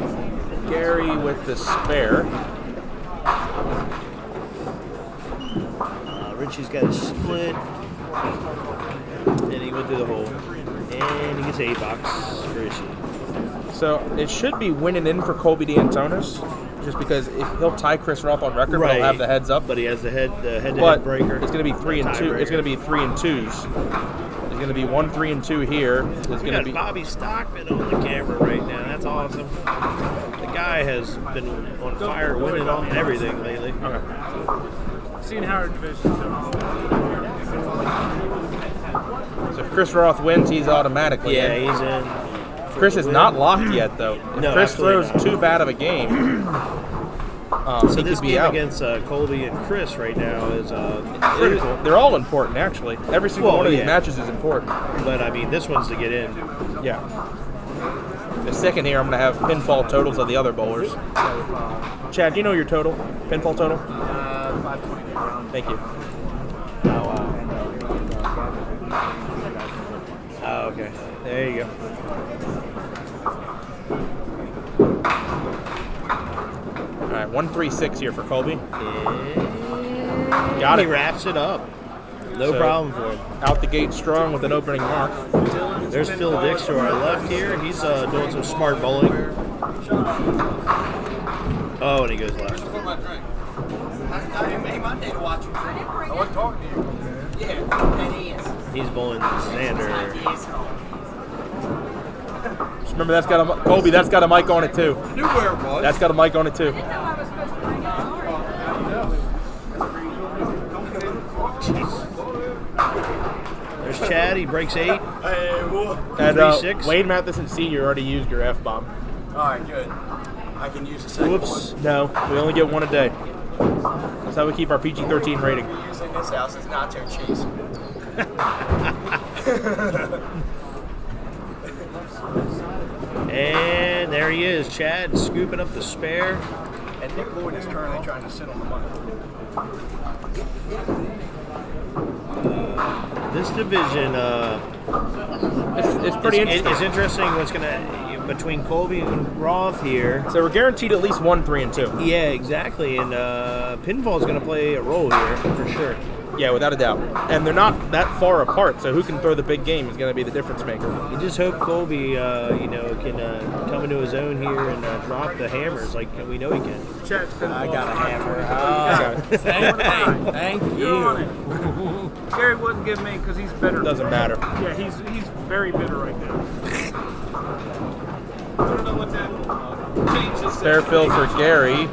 Gary with the spare. Richie's got a split. And he went through the hole. And he gets 8 bucks for Richie. So it should be winning in for Colby D'Antonis, just because if he'll tie Chris Roth on record, but he'll have the heads up. But he has the head-to-head But breaker. it's going to be 3 and 2. It's going to be 3 and 2s. There's going to be 1 3 and 2 here. There's We going to got be Bobby Stockman on the camera right now. That's awesome. The guy has been on fire, winning on everything lately. Okay. Seeing how our division's doing. So if Chris Roth wins, he's automatically in. Yeah, he's in. Chris is not locked yet, though. If No, Chris absolutely throws not. too bad of a game, So he this could be game out. against Colby and Chris right now is Critical. They're all important, actually. Every single one of these matches is important. But I mean, this one's to get in. Yeah. The second here, I'm going to have pinfall totals of the other bowlers. Chad, do you know your total? Pinfall total? 520. Thank you. Oh, okay. There you go. All right, 136 here for Colby. Got it. He wraps it up. No problem for him. Out the gate strong with an opening mark. There's Phil Dix to our left here. He's doing some smart bowling. Oh, and he goes left. I made my day to watch him. I wasn't talking to you. Yeah, and he is. He's bowling Xander. Just remember, that's got a Colby. That's got a mic on it too. I knew where it was. That's got a mic on it too. There's Chad. He breaks 8. Hey, what? And 3-6. Wade Matheson Sr. already used your F-bomb. All right, good. I can use the second Whoops. one. No, we only get one a day. That's how we keep our PG-13 rating. Using this house is nacho cheese. And there he is, Chad, scooping up the spare. And Nick Lloyd is currently trying to sit on the money. This division, It's pretty interesting. It's interesting what's gonna between Colby and Roth here. So we're guaranteed at least 1 3 and 2. Yeah, exactly. And pinfall's gonna play a role here for sure. Yeah, without a doubt. And they're not that far apart, so who can throw the big game is going to be the difference maker. You just hope Colby, can come into his own here and drop the hammers like we know he can. Chat's been I got a hammer. Okay. Thank you. Gary wouldn't give me because he's bitter. Doesn't matter. Yeah, he's very bitter right now. I don't know what that changes. Spare fill for Gary.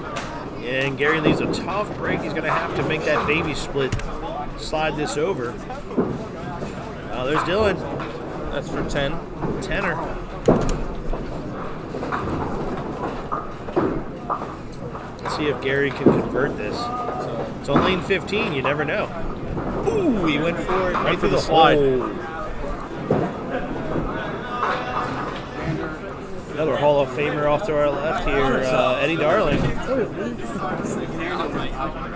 And Gary leaves a tough break. He's going to have to make that baby split, slide this over. There's Dylan. That's for 10. Tenner. Let's see if Gary can convert this. It's on lane 15. You never know. Ooh, he went for it right through the slide. Another Hall of Famer off to our left here, Eddie Darling.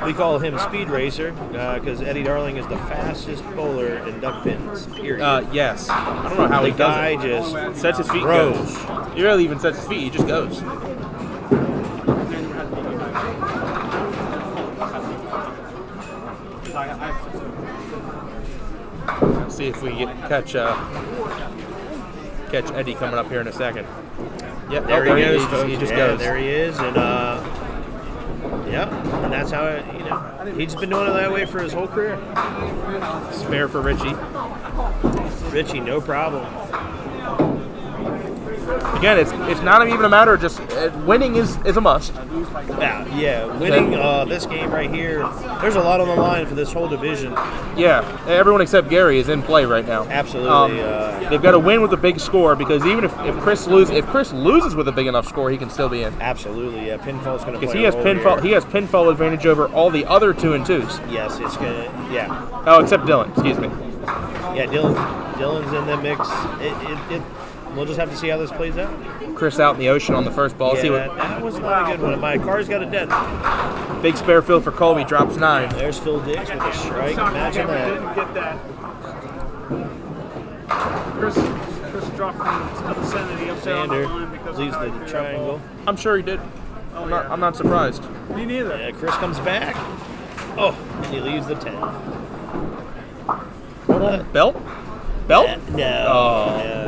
We call him Speed Racer because Eddie Darling is the fastest bowler in duck pins, period. Yes. I don't know how The he guy does it. just Sets his feet, throws. goes. He rarely even sets his feet, he just goes. Let's see if we catch Eddie coming up here in a second. Yep, There he goes, folks. He just Yeah, goes. there he is, and and that's how he's been doing it that way for his whole career. Spare for Richie. Richie, no problem. Again, it's not even a matter of just winning is a must. Yeah, winning this game right here. There's a lot on the line for this whole division. Yeah, everyone except Gary is in play right now. Absolutely. They've got to win with a big score because even if Chris loses with a big enough score, he can still be in. Absolutely, yeah. Pinfall's going to play Because he has pinfall. he has pinfall advantage over all the other 2 and 2s. Yes, it's gonna. Yeah. Oh, except Dylan. Excuse me. Yeah, Dylan's in the mix. We'll just have to see how this plays out. Chris out in the ocean on the first ball. Yeah, See what that was not a good one. My car's got a dent. big spare fill for Colby drops 9. There's Phil Diggs with a strike. Imagine that. Didn't get that. Chris dropped the obscenity up there on the line Sander because leaves of how he the threw that triangle. I'm sure he did. I'm not surprised. ball. Me neither. Yeah, Chris comes back. Oh, and he leaves the 10. Hold on. Belt? Belt? No. Oh. No.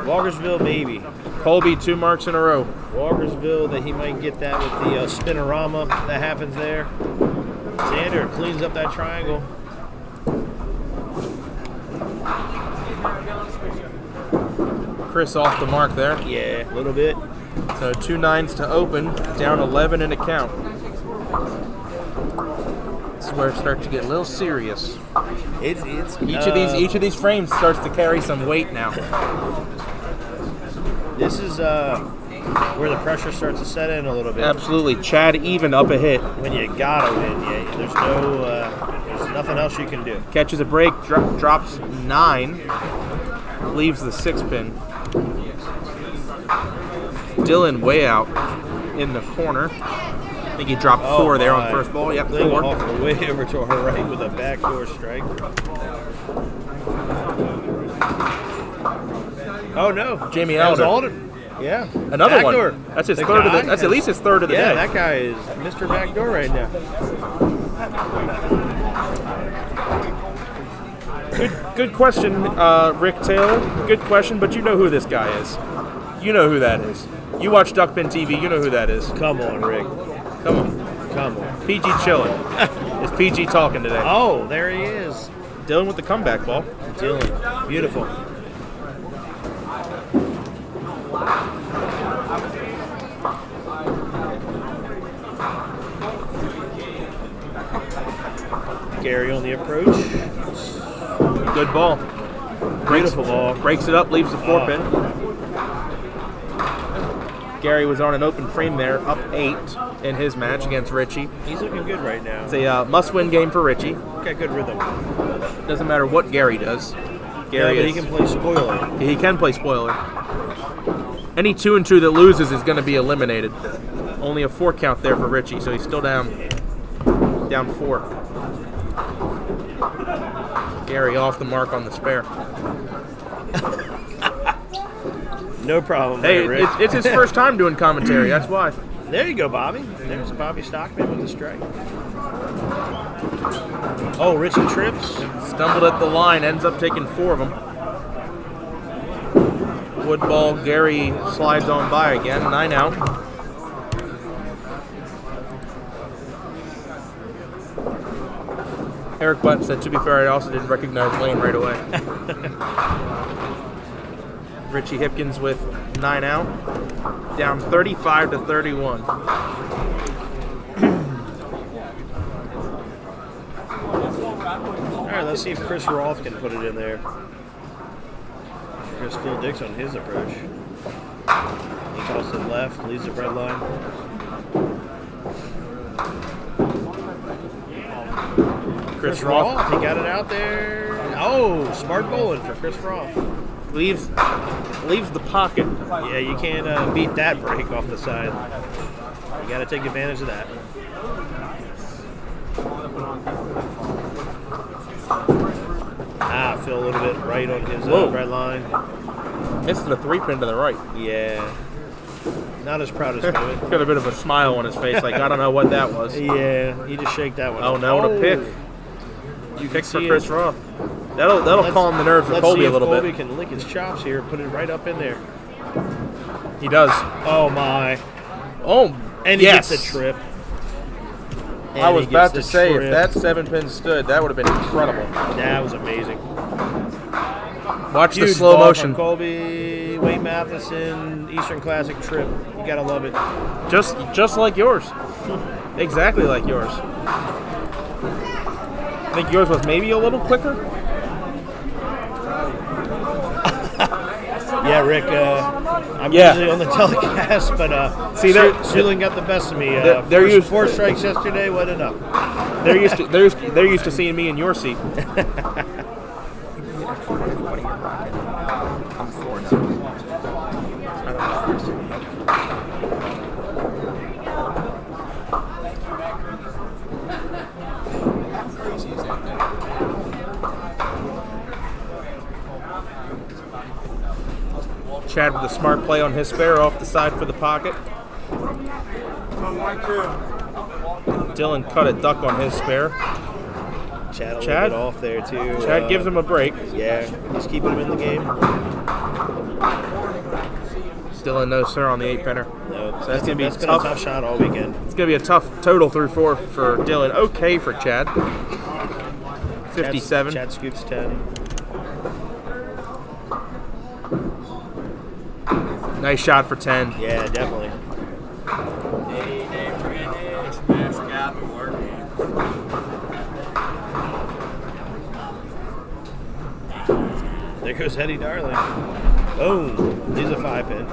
Walkersville, baby. Colby 2 marks in a row. Walkersville, that he might get that with the spinorama that happens there. Sander cleans up that triangle. Chris off the mark there. Yeah, a little bit. So 2 9s to open, down 11 in a count. This is where it starts to get a little serious. Each of these frames starts to carry some weight now. This is where the pressure starts to set in a little bit. Absolutely, Chad even up a hit. When you gotta win, there's nothing else you can do. Catches a break, drops 9, leaves the 6 pin. Dylan way out in the corner. I think he dropped 4 there on the first ball. Yep, 4. Off way over to her right with a backdoor strike. Oh no, Jamie That was Alder. Alden. Yeah, Another backdoor. one. That's his The third of the. guy That's at least his third of the Yeah, day. that guy is Mr. Backdoor right now. Good question, Rick Taylor. Good question, but you know who this guy is. You know who that is. You watch Duckpin TV. You know who that is. Come on, Rick. Come on. Come on. PG chilling. It's PG talking today. Oh, there he is. Dylan with the comeback ball. Dylan, beautiful. Gary on the approach. Good ball. Beautiful ball. Breaks it up, leaves the 4 pin. Gary was on an open frame there, up 8 in his match against Richie. He's looking good right now. It's a must-win game for Richie. Got good rhythm. Doesn't matter what Gary does. Gary But he can play spoiler. He can play spoiler. Any 2 and 2 that loses is going to be eliminated. Only a 4 count there for Richie, so he's still down 4. Gary off the mark on the spare. No problem. Hey, there, Rick. it's his first time doing commentary. That's why. There you go, Bobby. There's Bobby Stockman with the strike. Oh, Richie trips. Stumbled at the line, ends up taking 4 of them. Wood ball, Gary slides on by again, 9 out. Eric Button said, to be fair, I also didn't recognize Lane right away. Richie Hipkins with 9 out, down 35 to 31. All right, let's see if Chris Roth can put it in there. Here's Phil Dix on his approach. He tosses it left, leaves the bread line. Chris Roth, he got it out there. Oh, smart bowling for Chris Roth. Leaves the pocket. Yeah, you can't beat that break off the side. You got to take advantage of that. Phil a little bit right on his red line. Missed the 3-pin to the right. Yeah. Not as proud as Phil. Got a bit of a smile on his face, like I don't know what that was. Yeah, he just shake that one. Oh, no, to pick. You Pick for see Chris Roth. That'll calm the nerves of Colby a little bit. Colby can lick his chops here, put it right up in there. He does. Oh my! Oh, and he gets a trip. And I was about to say, trip. if that 7-pin stood, that would have been incredible. That was amazing. Watch Huge the slow ball motion. from Colby, Wayne Matheson, Eastern Classic trip. You gotta love it. Just like yours. Exactly like yours. I think yours was maybe a little quicker. Yeah, Rick. I'm usually on the telecast, but Suitland got the best of me. They're used 4 strikes yesterday. What enough? They're used to seeing me in your seat. Chad with a smart play on his spare off the side for the pocket. Dylan cut a duck on his spare. Chad a little bit off there too. Chad gives him a break. Yeah, he's keeping him in the game. Still a no sir on the 8-pinner. No, so that's gonna be been a tough shot all weekend. It's gonna be a tough total through 4 for Dylan. Okay for Chad. 57. Chad scoops 10. Nice shot for 10. Yeah, definitely. That's got me working. There goes Eddie Darling. Boom. He's a 5-pin.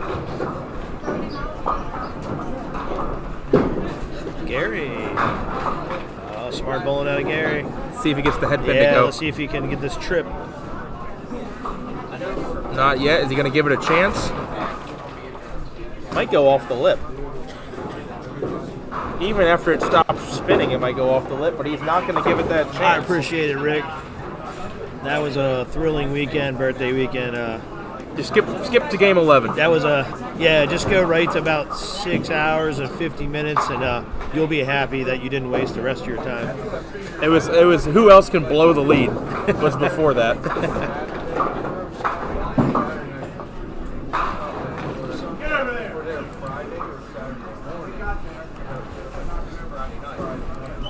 Gary. Oh, smart bowling out of Gary. See if he gets the head pin to Yeah, go. let's see if he can get this trip. Not yet. Is he going to give it a chance? Might go off the lip. Even after it stops spinning, it might go off the lip, but he's not going to give it that chance. I appreciate it, Rick. That was a thrilling weekend, birthday weekend. Just skip to game 11. That was just go right to about 6 hours and 50 minutes, and you'll be happy that you didn't waste the rest of your time. It was who else can blow the lead was before that.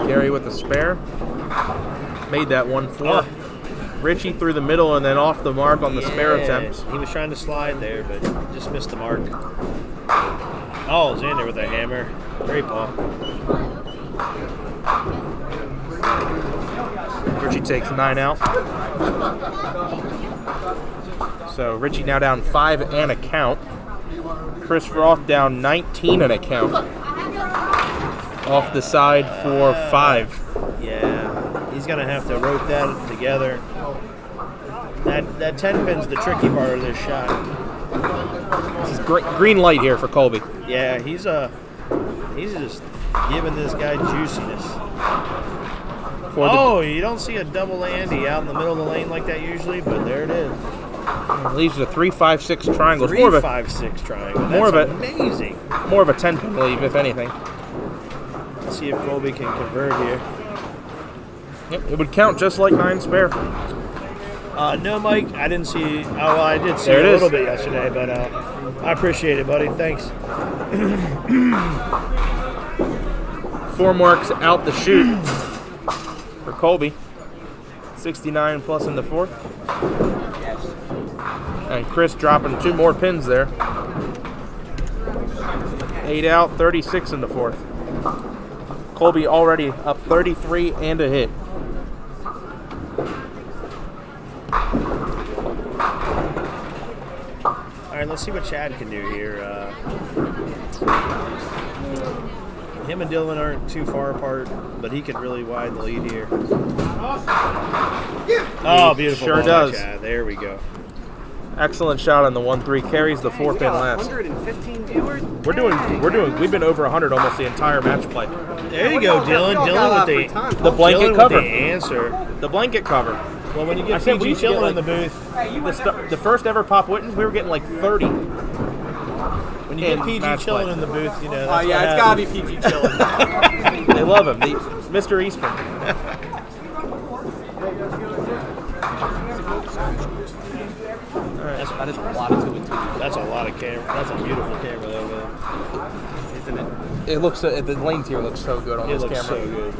Gary with the spare. Made that 1-4. Richie through the middle and then off the mark on the spare attempt. He was trying to slide there, but just missed the mark. Oh, Xander with a hammer. Great ball. Richie takes 9 out. So Richie now down 5 and a count. Chris Roth down 19 and a count. Off the side for 5. Yeah, he's going to have to rope that together. That 10 pin's the tricky part of this shot. This is green light here for Colby. Yeah, he's just giving this guy juiciness. You don't see a double Andy out in the middle of the lane like that usually, but there it is. Leaves a 3-5-6 triangle. 3-5-6 triangle. That's amazing. More of a 10-pin leave, if anything. Let's see if Colby can convert here. Yep, it would count just like 9 spare. No, Mike, I didn't see. Oh, well, I did see a little bit yesterday, but I appreciate it, buddy. Thanks. 4 marks out the chute for Colby. 69 plus in the fourth. And Chris dropping 2 more pins there. 8 out, 36 in the fourth. Colby already up 33 and a hit. All right, let's see what Chad can do here. Him and Dylan aren't too far apart, but he could really widen the lead here. Oh, beautiful. Sure ball does. by Chad. There we go. Excellent shot on the 1-3. Carries the 4-pin last. 115 viewers. We've been over 100 almost the entire match play. There you go, Dylan. Dylan with The blanket Dylan cover. With the answer. The blanket cover. Well, when you get I said we PG used to get, chilling in like, the booth, The first ever Pop Whitten, we were getting like 30. when you get PG match chilling play. in the booth, you know. That's Yeah, what it's gotta be happens. PG chilling. They love him. Mr. Eastman. That is a lot of 2 and 2. That's a lot of camera. That's a beautiful camera, though, man. Isn't it? It looks the lanes here look so good on It this looks camera. so good,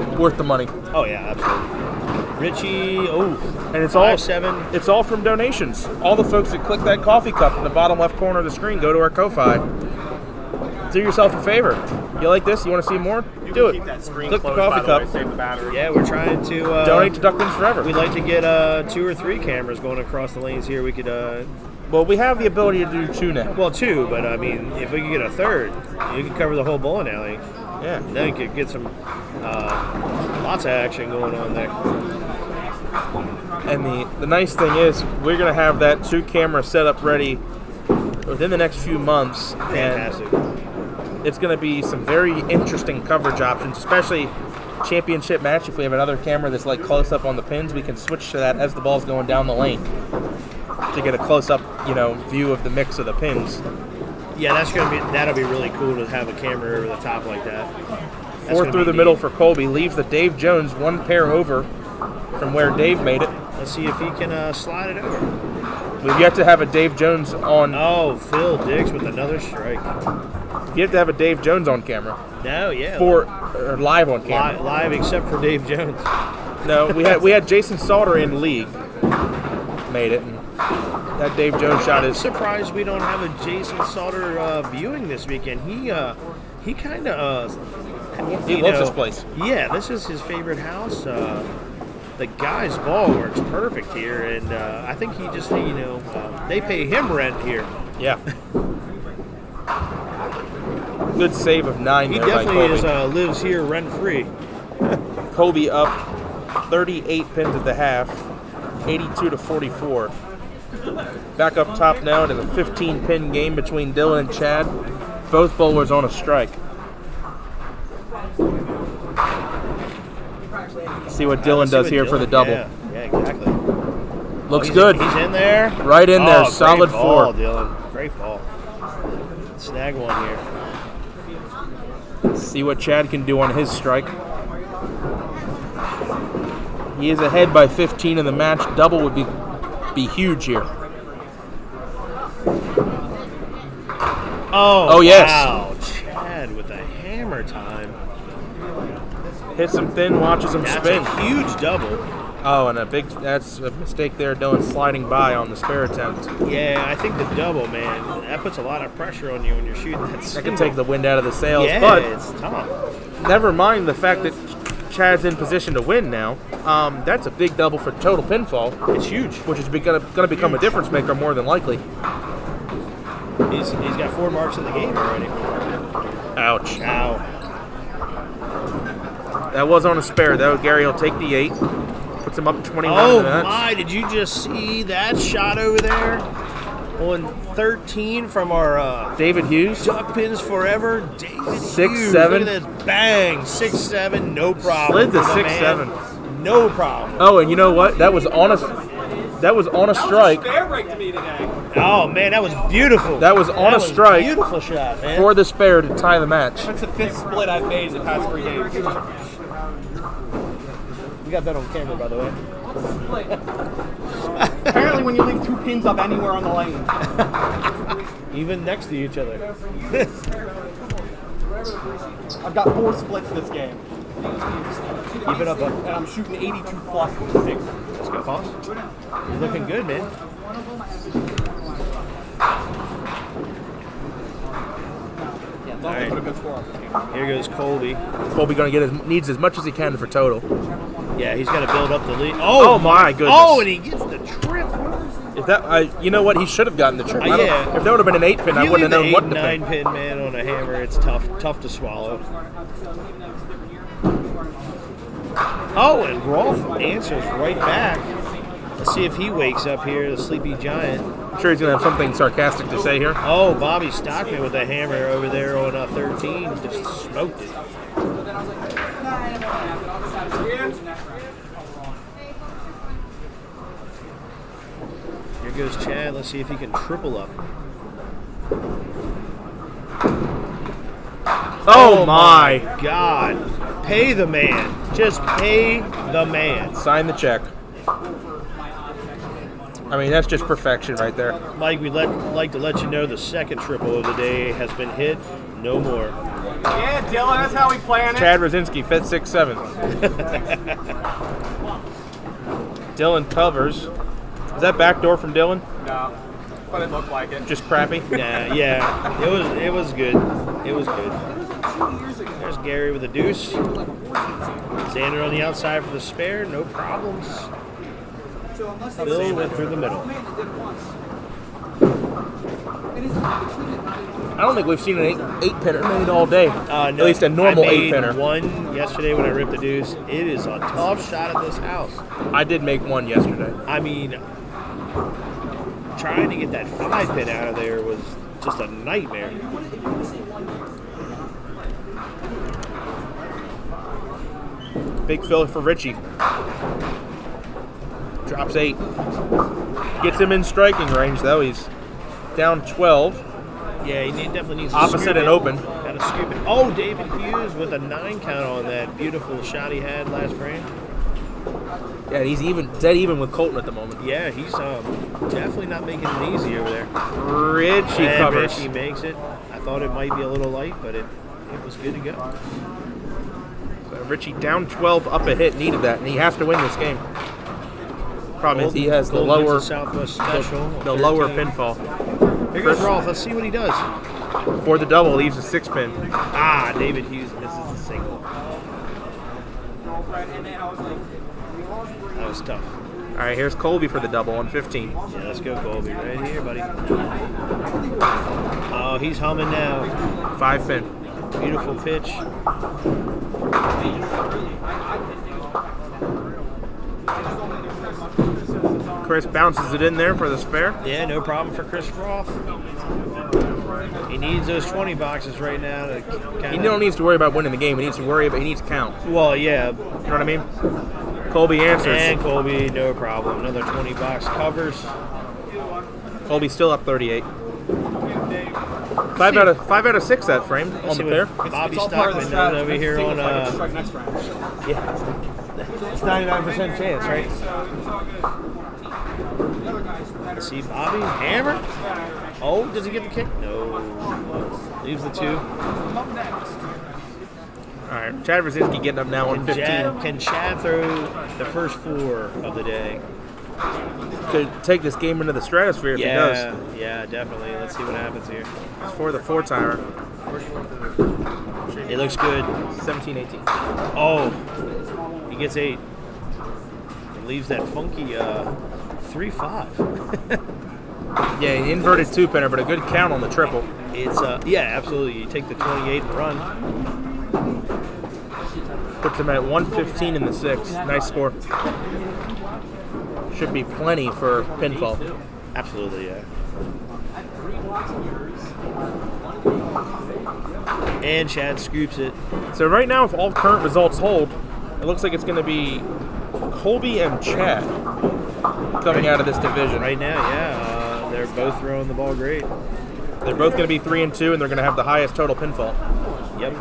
man. Worth the money. Oh yeah, absolutely. Richie, And it's all 5'7". It's all from donations. All the folks that click that coffee cup in the bottom left corner of the screen go to our Ko-Fi. Do yourself a favor. You like this? You want to see more? Do it. Keep that screen Click the closed, coffee by cup. the way, save the battery. Yeah, we're trying to Donate to Ducklings Forever. We'd like to get 2 or 3 cameras going across the lanes here. We could, Well, we have the ability to do 2 now. well, 2, but I mean, if we could get a 3rd, you could cover the whole bowling alley. Yeah. Then you could get some lots of action going on there. And the nice thing is, we're going to have that 2 camera setup ready within the next few months. Fantastic. And it's going to be some very interesting coverage options, especially championship match. If we have another camera that's like close up on the pins, we can switch to that as the ball's going down the lane to get a close up, view of the mix of the pins. Yeah, that'll be really cool to have a camera over the top like that. That's 4 gonna through be the middle neat. for Colby. Leaves the Dave Jones 1 pair over from where Dave made it. Let's see if he can slide it over. We've yet to have a Dave Jones on. Oh, Phil Diggs with another strike. You have to have a Dave Jones on camera. No, yeah. Or live on camera. Live except for Dave Jones. No, we had Jason Salter in league. Made it. And that Dave Jones shot I'm is. surprised we don't have a Jason Salter viewing this weekend. He kind of He loves this place. Yeah, this is his favorite house. The guy's ball works perfect here, and I think he just they pay him rent here. Yeah. Good save of 9 He there by definitely Colby. lives here rent free. Colby up 38 pins at the half, 82-44. Back up top now. It is a 15-pin game between Dylan and Chad. Both bowlers on a strike. See what Dylan does here for the double. Yeah, exactly. Looks He's good. He's in there. Right in there. Great Solid ball, 4. Dylan. Great ball. Snag one here. See what Chad can do on his strike. He is ahead by 15 in the match. Double would be huge here. Oh yes. Wow. Chad with a hammer time. Hits him thin, watches him That's spin. a huge double. Oh, and that's a mistake there. Dylan sliding by on the spare attempt. Yeah, I think the double, man, that puts a lot of pressure on you when you're shooting that That single. can take the wind out of the sails. Yeah, But it's tough. never mind the fact that Chad's in position to win now. That's a big double for total pinfall. It's huge. Which is going to become a difference maker more than likely. He's got 4 marks in the game already. Ouch. Ow. That was on a spare, though. Gary will take the 8. Puts him up 21 in Oh the match. my, did you just see that shot over there? On 13 from our David Hughes. Duck Pins Forever. David 6'7". Hughes. Look at this. Bang. 6'7". No problem. Slid to for the 6'7". man. No problem. Oh, and you know what? That was on a strike. Spare break to me today. Oh man, that was beautiful. That was on a was strike. Beautiful shot, man. For the spare to tie the match. That's the 5th split I've made in the past 3 games. We got that on camera, by the way. Apparently, when you leave 2 pins up anywhere on the lane. Even next to each other. I've got 4 splits this game. Keep it up, bud. And I'm shooting 82 plus with 6. Let's go, Pause. You're looking good, man. Yeah, All right. put a good score on this game. Here goes Colby. Colby going to needs as much as he can for total. Yeah, he's got to build up the lead. Oh my goodness! Oh, and he gets the trip. If that, you know what? He should have gotten the trip. Yeah. If that would have been an 8 pin, I wouldn't have known what to pick. 9 pin, man, on a hammer, it's tough to swallow. Oh, and Rolf answers right back. Let's see if he wakes up here, the sleepy giant. I'm sure he's going to have something sarcastic to say here. Oh, Bobby Stockman with a hammer over there on a 13. Just smoked it. Here goes Chad. Let's see if he can triple up. Oh my God. Pay the man. Just pay the man. Sign the check. I mean, that's just perfection right there. Mike, we'd like to let you know the second triple of the day has been hit. No more. Yeah, Dylan, that's how we plan it. Chad Rosinski, 5th, 6th, 7th. Dylan covers. Is that backdoor from Dylan? No, but it looked like it. Just crappy? Nah, yeah. It was good. It was good. There's Gary with a deuce. Xander on the outside for the spare. No problems. Bill went through the middle. I don't think we've seen an 8-pinner made all day. No, At least a normal I made 8-pinner. one yesterday when I ripped the deuce. It is a tough shot at this house. I did make one yesterday. I mean, trying to get that 5-pin out of there was just a nightmare. Big fill for Richie. Drops 8. Gets him in striking range, though. He's down 12. Yeah, he definitely needs to Opposite scoop and it. open. Gotta scoop it. Oh, David Hughes with a 9 count on that beautiful shot he had last frame. Yeah, he's dead even with Colton at the moment. Yeah, he's definitely not making it easy over there. Richie And covers. Richie makes it. I thought it might be a little light, but it was good to go. So Richie down 12, up a hit, needed that, and he has to win this game. Problem is he has the Golden lower gets a Southwest special. the lower 13. pinfall. Here goes Rolf. Let's see what he does. For the double, leaves a 6-pin. Ah, David Hughes misses a single. That was tough. All right, here's Colby for the double on 15. Yeah, let's go, Colby. Right here, buddy. Oh, he's humming now. 5-pin. Beautiful pitch. Chris bounces it in there for the spare. Yeah, no problem for Chris Rolf. He needs those 20 boxes right now to He don't needs to worry about winning the game. He needs to count. Well, yeah. You know what I mean? Colby answers. And Colby, no problem. Another 20 box covers. Colby's still up 38. 5 out of 6 that frame on the pair. Bobby Stockman is over here on It's 99% chance, right? Let's see Bobby hammer. Oh, does he get the kick? No. Leaves the 2. All right, Chad Rosinski getting up now on 15. Can Chad throw the first 4 of the day? Could take this game into the stratosphere if he does. Yeah, definitely. Let's see what happens here. For the 4-timer. It looks good. 17-18. Oh, he gets 8. It leaves that funky 3-5. Yeah, inverted 2-pinner, but a good count on the triple. It's yeah, absolutely. You take the 28 and run. Puts him at 115 in the 6. Nice score. Should be plenty for pinfall. Absolutely, yeah. And Chad scoops it. So right now, if all current results hold, it looks like it's going to be Colby and Chad coming out of this division. Right now, yeah. They're both throwing the ball great. They're both going to be 3-2, and they're going to have the highest total pinfall. Yep.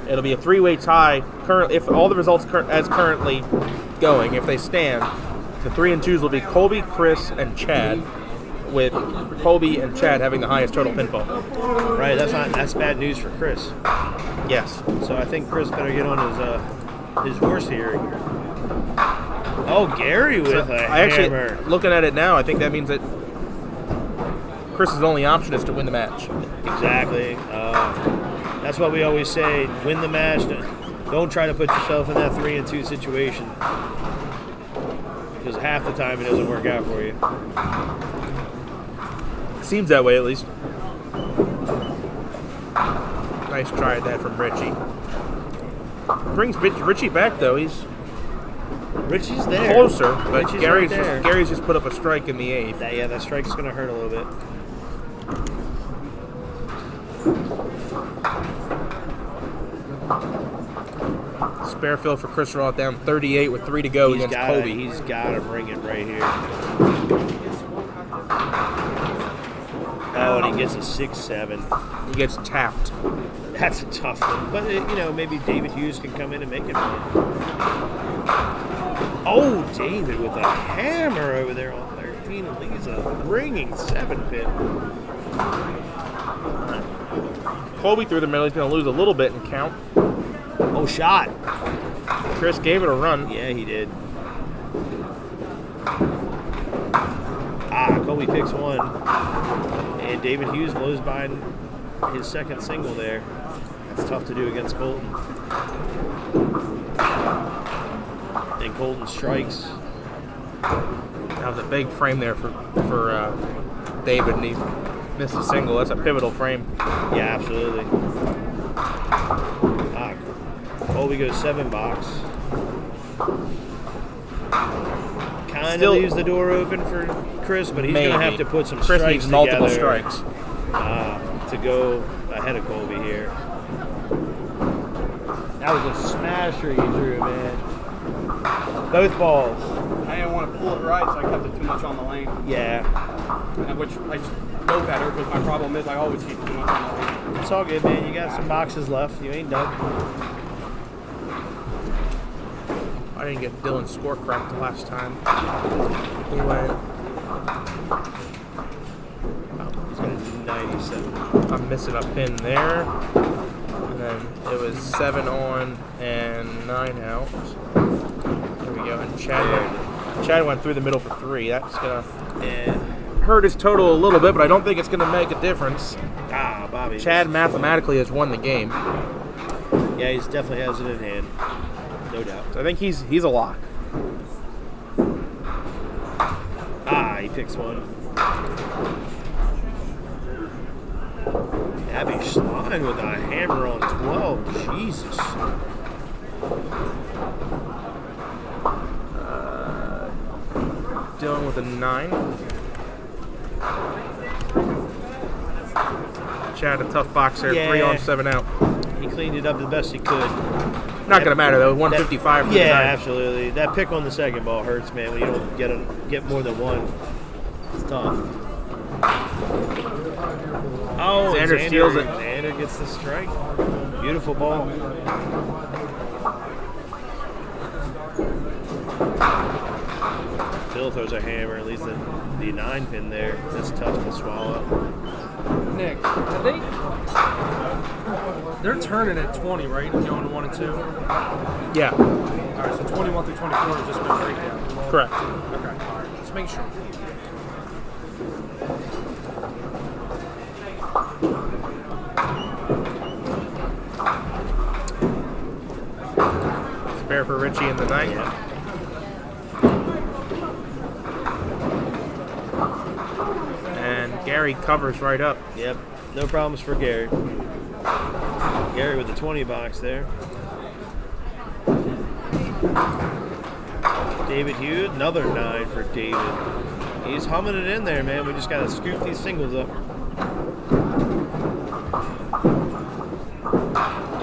It'll be a 3-way tie. If all the results as currently going, if they stand, the 3-2s will be Colby, Chris, and Chad, with Colby and Chad having the highest total pinfall. Right, that's bad news for Chris. Yes. So I think Chris better get on his his horse here. Oh, Gary with a I actually, hammer. looking at it now, I think that means that Chris's only option is to win the match. Exactly. That's what we always say. Win the match. Don't try to put yourself in that 3-2 situation. Because half the time it doesn't work out for you. Seems that way, at least. Nice try at that from Richie. Brings Richie back, though. Richie's there. Closer, but Richie's Gary's right there. Gary's just put up a strike in the 8th. That strike's going to hurt a little bit. Spare fill for Chris Roth down 38 with 3 to go against Kobe. He's got to bring it right here. Oh, and he gets a 6-7. He gets tapped. That's a tough one. But, maybe David Hughes can come in and make it one. Oh, David with a hammer over there on 13 and leaves a ringing 7-pin. Kobe through the middle. He's going to lose a little bit in count. Oh, shot. Chris gave it a run. Yeah, he did. Kobe picks one. And David Hughes blows by his second single there. That's tough to do against Colton. And Colton strikes. That was a big frame there for David, and he missed a single. That's a pivotal frame. Yeah, absolutely. Colby goes 7 box. Kind of leaves the door open for Chris, but he's going to have to put some Chris strikes needs multiple together, strikes to go ahead of Colby here. That was a smasher you threw, man. Both balls. I didn't want to pull it right, so I kept it too much on the lane. Yeah. Which I know better, but my problem is I always keep too much on the lane. It's all good, man. You got some boxes left. You ain't done. I didn't get Dylan's score correct the last time. He went. He's got a 97. I'm missing a pin there. And then it was 7 on and 9 out. There we go. And Chad went through the middle for 3. That's going to hurt his total a little bit, but I don't think it's going to make a difference. Bobby. Chad mathematically has won the game. Yeah, he definitely has it in hand. No doubt. So I think he's a lock. He picks one. Abby Schlein with a hammer on 12. Jesus. Dylan with a 9. Chad a tough box there. Yeah. 3 on, 7 out. He cleaned it up the best he could. Not going to matter, though. 155 for the Yeah, time. absolutely. That pick on the second ball hurts, man, when you don't get more than one. It's tough. Oh, Xander steals it. Xander gets the strike. Beautiful ball. Phil throws a hammer, at least the 9-pin there. That's tough to swallow. Nick, they're turning at 20, right? Going 1 and 2? Yeah. All right, so 21 through 24 is just my breakdown. Correct. Okay, all right. Just make sure. Spare for Richie in the 9th. Yeah. And Gary covers right up. Yep, no problems for Gary. Gary with the 20 box there. David Hughes, another 9 for David. He's humming it in there, man. We just got to scoop these singles up.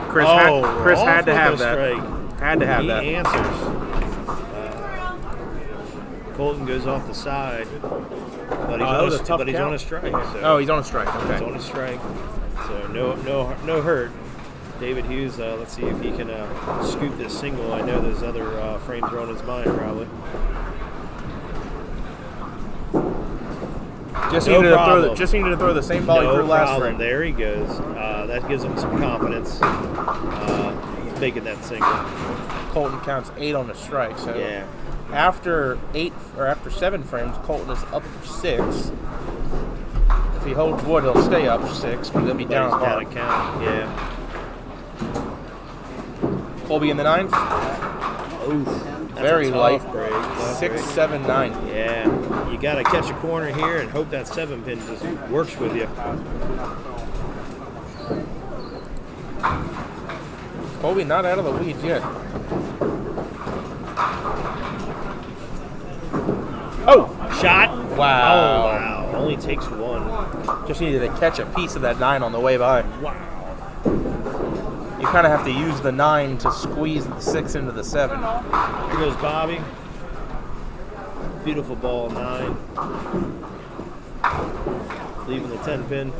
Chris had to have that. Strike. Had to have he that. He answers. Colton goes off the side, but he's, he's on a strike. So he's on a strike. Okay. He's on a strike. So no hurt. David Hughes, let's see if he can scoop this single. I know there's other frames are on his mind probably. Just needed to throw the same ball he threw last frame. There he goes. That gives him some confidence. making that single. Colton counts 8 on the strike. So Yeah. after 7 frames, Colton is up 6. If he holds wood, he'll stay up 6, but he'll be But down he's a down mark. a count. Yeah. Colby in the 9th. Oof. That's Very a tough light. break. Tough 6, break. 7, 9. Yeah. You got to catch a corner here and hope that 7 pin just works with you. Colby not out of the weeds yet. Oh! Shot. Wow. Oh, wow. Only takes 1. Just needed to catch a piece of that 9 on the way by. Wow. You kind of have to use the 9 to squeeze the 6 into the 7. Here goes Bobby. Beautiful ball, 9. Leaving the 10 pin.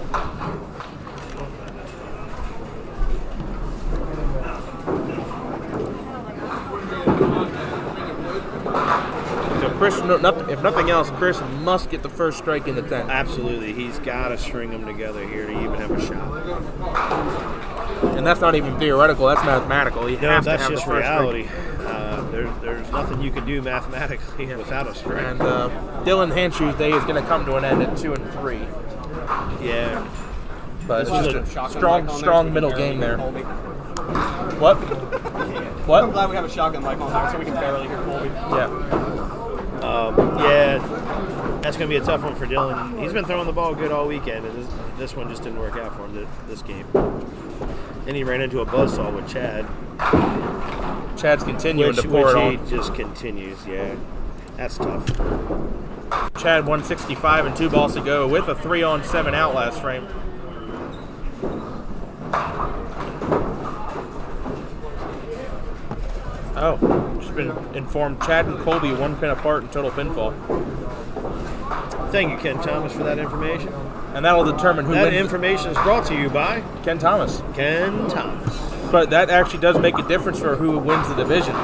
So Chris, if nothing else, Chris must get the first strike in the 10. Absolutely. He's got to string them together here to even have a shot. And that's not even theoretical, that's mathematical. He No, has that's to have just the first reality. strike. There's nothing you can do mathematically without a strike. And Dylan Handshoe's day is going to come to an end at 2 and 3. Yeah. But it's This just was a Shotgun strong, mic on strong there, middle so we can game barely there. hear Colby. What? I'm What? glad we have a shotgun mic on there so we can barely hear Colby. Yeah. Yeah, that's going to be a tough one for Dylan. He's been throwing the ball good all weekend, and this one just didn't work out for him this game. Then he ran into a buzzsaw with Chad. Chad's continuing Which to pour it he on. just continues, yeah. That's tough. Chad 165 and 2 balls to go with a 3-on-7 out last frame. Oh, just been informed Chad and Colby 1 pin apart in total pinfall. Thank you, Ken Thomas, for that information. And that'll determine who That wins. information is brought to you by Ken Thomas. Ken Thomas. But that actually does make a difference for who wins the division.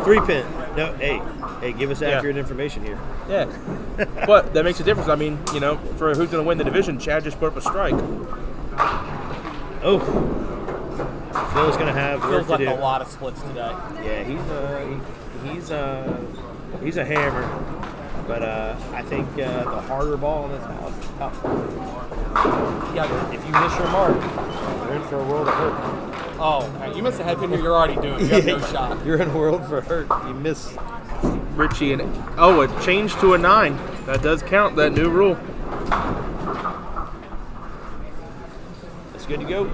3 pin. No, hey, give us accurate information here. Yeah. But that makes a difference. I mean, for who's going to win the division, Chad just put up a strike. Oh. Phil's going to have work Feels to like do. a lot of splits today. Yeah, he's a hammer. But I think the harder ball in this house is tough. Yeah, if you miss your mark, You're in for a world of hurt. oh, you miss a head pin here, you're already doing. You have no shot. You're in a world for hurt. You miss. Richie and it changed to a 9. That does count. That new rule. That's good to go.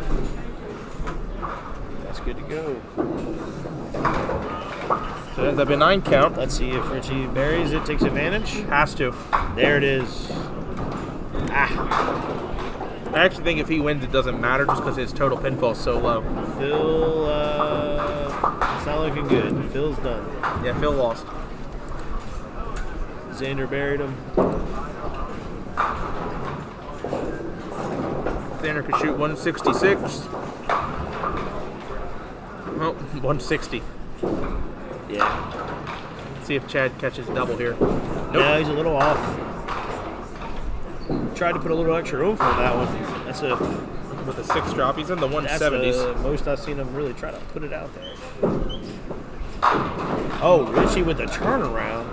That's good to go. So that'll be a 9 count. Let's see if Richie buries it, takes advantage. Has to. There it is. Ah, I actually think if he wins, it doesn't matter just because his total pinfall is so low. Phil, it's not looking good. Phil's done. Yeah, Phil lost. Xander buried him. Xander could shoot 166. Well, 160. Yeah. See if Chad catches double here. Nope. No, he's a little off. Tried to put a little extra oomph on that one. That's With a 6 drop, he's in the that's 170s. the most I've seen him really try to put it out there. Oh, Richie with the turnaround.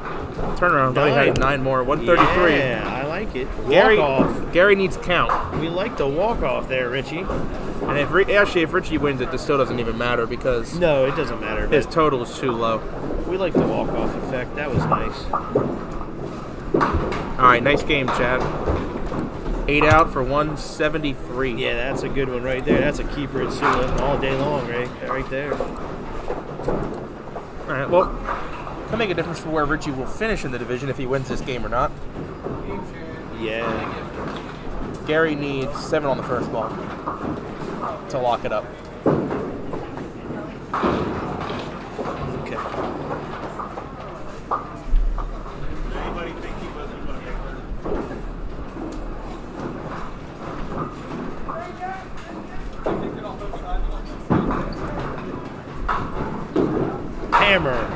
Turnaround, thought he had 9 more. 133. Yeah, I like it. Gary, Walk off. Gary needs count. We like the walk off there, Richie. And if Richie wins it, this still doesn't even matter because No, it doesn't matter. his But total is too low. we like the walk off effect. That was nice. All right, nice game, Chad. 8 out for 173. Yeah, that's a good one right there. That's a keeper at Suitland all day long, right there. All right, well, can make a difference for where Richie will finish in the division if he wins this game or not. Yeah. Gary needs 7 on the first ball to lock it up. Okay. Hammer.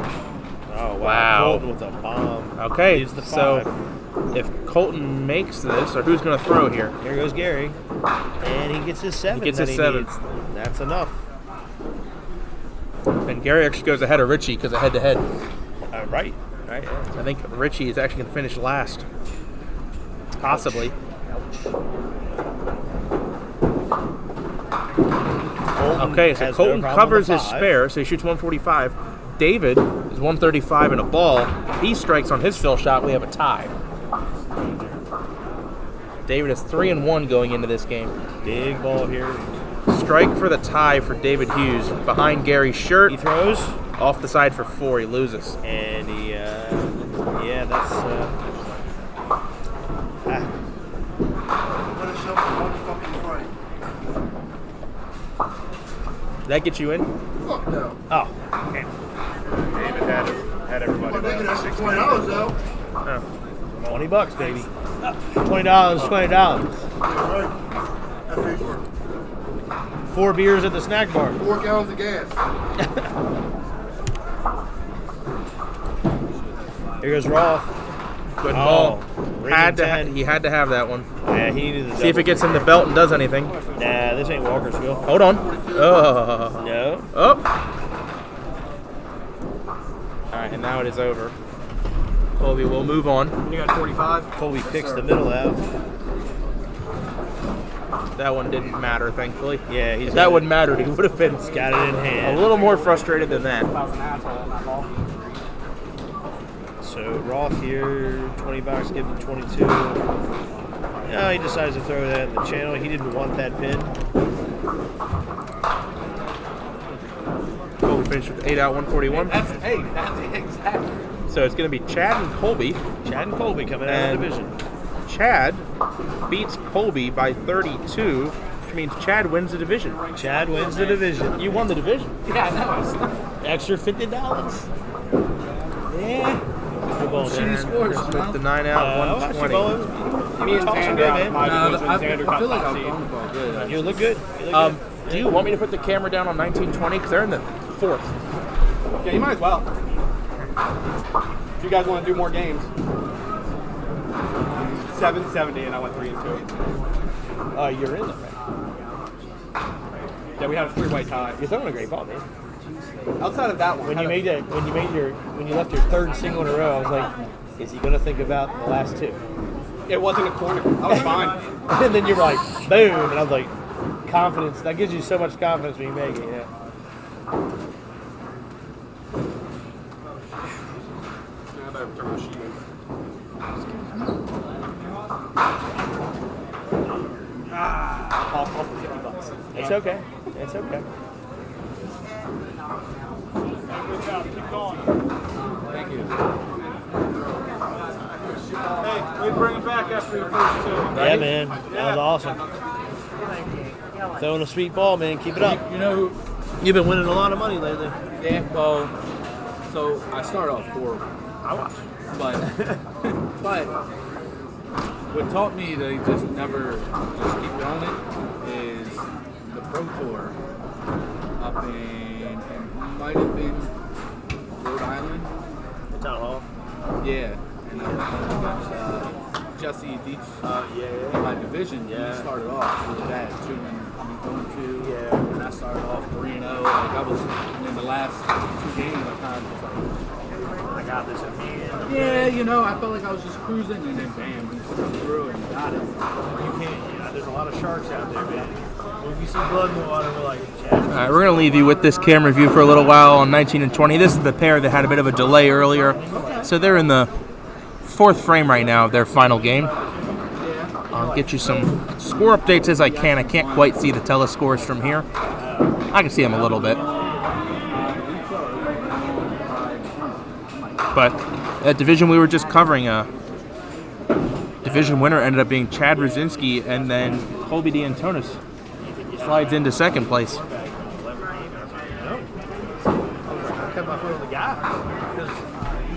Oh, wow. Colton with a bomb. Okay, Leaves the so 5. if Colton makes this, or who's going to throw here? Here goes Gary. And he gets his 7. He gets that his 7. needs. That's enough. And Gary actually goes ahead of Richie because of head-to-head. Right. Right. Yeah. I think Richie is actually going to finish last. Possibly. Okay, so Colton covers his spare, so he shoots 145. David is 135 and a ball. If he strikes on his fill shot, we have a tie. David is 3-1 going into this game. Big ball here. Strike for the tie for David Hughes behind Gary's shirt. He throws off the side for 4. He loses. And he, yeah, that's. Did that get you in? Fuck no. Oh, okay. David had everybody. I'm making that $20 though. Oh. $20, baby. $20, $20. Yeah, right. That pays for 4 beers at the snack bar. 4 gallons of gas. Here goes Rolf. Good ball. He He had to have that one. Yeah, he needed the See if it gets in the belt and does anything. Nah, this ain't Walkersville. Hold on. Oh. No. Oh. All right, and now it is over. Colby will move on. You got 45? Colby picks the middle out. That one didn't matter, thankfully. Yeah, if that would matter, he would have been got it in hand. A little more frustrated than that. So Rolf here, $20, give him 22. No, he decides to throw that in the channel. He didn't want that pin. Colby finished with 8 out, 141. That's exactly. So it's going to be Chad and Colby. Chad and Colby coming out of the division. Chad beats Colby by 32, which means Chad wins the division. Chad wins the division. You won the division. Yeah, I know. Extra $50. Yeah. Good ball, Shooting scores. With the 9 out, 120. Me and Xander, I feel like I'm throwing the ball good. You look good. You look good. Do you want me to put the camera down on 1920? Because they're in the 4th. Yeah, you might as well. If you guys want to do more games. 770 and I went 3-2. You're in there. Yeah, we had a 3-way tie. You're throwing a great ball, man. Outside of that one, When you left your 3rd single in a row, I was like, is he going to think about the last 2? it wasn't a corner. I was fine. And then you're like, boom, and I was like, confidence. That gives you so much confidence when you make it. Yeah. I better turn my sheet I'll for $50. It's okay. It's okay. Keep going. Thank you. Hey, we bring it back after your first 2. Yeah, man. That was awesome. Throwing a sweet ball, man. Keep it up. You know, You've been winning a lot of money lately. yeah, well, so I started off horrible. I watch. But what taught me to just never just keep going it is the Pro Tour up in might have been Rhode Island. Town Hall. Yeah, and I went against Jesse Deach in my division. He started off really bad, 2-2. Yeah. And I started off 3-0. Like I was in the last 2 games, I kind of was like, I got this in hand. yeah, you know, I felt like I was just cruising, and then bam, he come through and got it. You can't. There's a lot of sharks out there, man. Well, if you see blood in the water, we're like, All right, we're going to leave you with this camera view for a little while on 19 and 20. This is the pair that had a bit of a delay earlier. So they're in the 4th frame right now of their final game. I'll get you some score updates as I can. I can't quite see the telescores from here. I can see them a little bit. But that division we were just covering, division winner ended up being Chad Brzezinski, and then Colby D'Antonis slides into 2nd place. I cut my foot on the guy. Because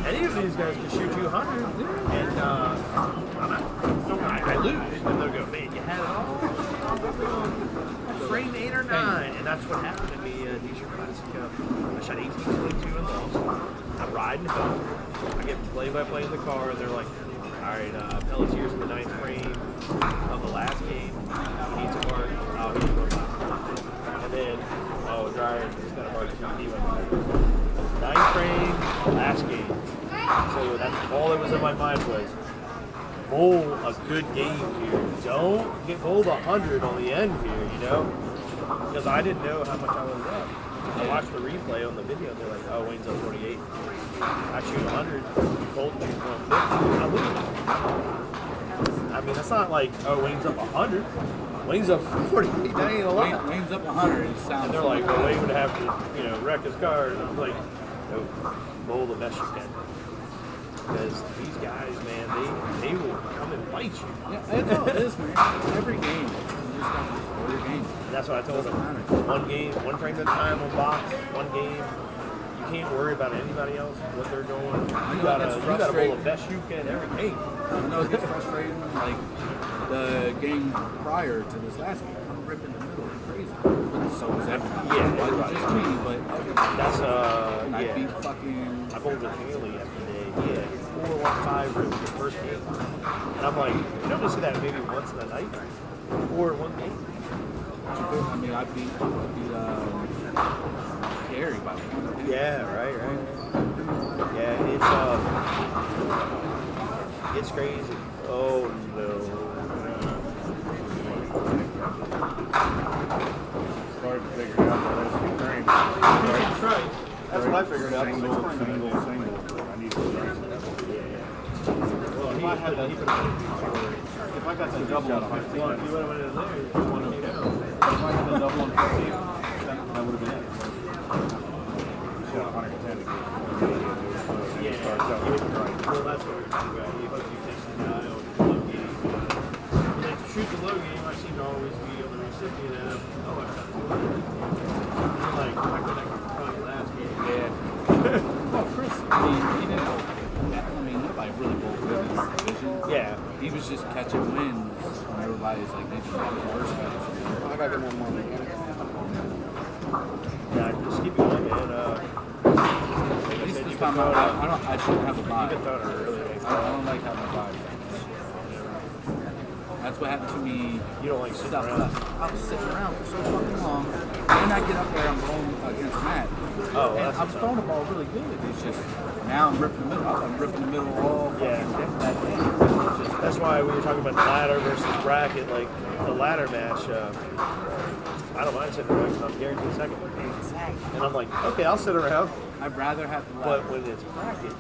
any of these guys can shoot 200. And I lose. And they'll go, man, you had it all. Frame 8 or 9. And that's what happened to me at T-shirt Classic. I shot 18-22 and lost. I'm riding home. I get play-by-play in the car, and they're like, all right, Pelletier's in the 9th frame of the last game. He needs a mark. Oh, he's going to. And then Oh, Dryer, he's got a hard time. He went 9 frame last game. So that's all that was in my mind was bowl a good game here. Don't get bowled 100 on the end here, you know? Because I didn't know how much I was up. I watched the replay on the video. They're like, oh, Wayne's up 48. I shoot 100. Bolton shoots 150. I lose. I mean, that's not like, oh, Wayne's up 100. Wayne's up 48. That ain't a lot. Wayne's up 100. It sounds. And they're like, well, Wayne would have to, wreck his car. And I'm like, no, bowl the best you can. Because these guys, man, they will come and bite you. Yeah, that's all it is, man. Every game. You just got to score your game. And that's what I told them. One game, one frame at a time on box, one game. You can't worry about anybody else, what they're doing. You gotta bowl the best you can every game. I know it gets frustrating, like the game prior to this last game. I'm ripping the middle like crazy. But so was everybody. Yeah, everybody. Just me, but everybody. That's And I yeah. beat fucking. I bowled with Haley yesterday. He had 4-1-5 rips the first game. And I'm like, you don't see that maybe once in a night? 4 in one game. I mean, I beat Gary by one. Yeah, right. Yeah, it's crazy. Oh no. Started to figure it out. There's 2 frames. That's right. That's what I figured out. Single. I need to Well, If I had that, if I got that double on 15, if you would have went in there, you want to go. if I had the double on 15, that would have been it. shot 110 to Yeah, well, that's what we're talking about. You take the guy on the low game. When they shoot the low game, I seem to always be on the recipient end. Oh, I got 200. Like, I couldn't probably last game. Yeah. Well, Chris, I mean, nobody really bowled good in our division. Yeah. He was just catching wins when everybody's like making the worst guys. I gotta get more money. Yeah, just keep going, man. At least this time I shouldn't have a bye. You can throw it early. I don't like having a bye. That's what happened to me. You don't like sitting Stuff. around. I was sitting around for so fucking long. Then I get up there, I'm going against Matt. Oh, and that's I'm throwing the ball really good. It's just now I'm ripping the middle. I'm ripping the middle all fucking that day. That's why we were talking about the ladder versus bracket. Like the ladder match, I don't mind sitting around because I'm guaranteed second. And I'm like, okay, I'll sit around. I'd rather have the ladder. But when it's bracket,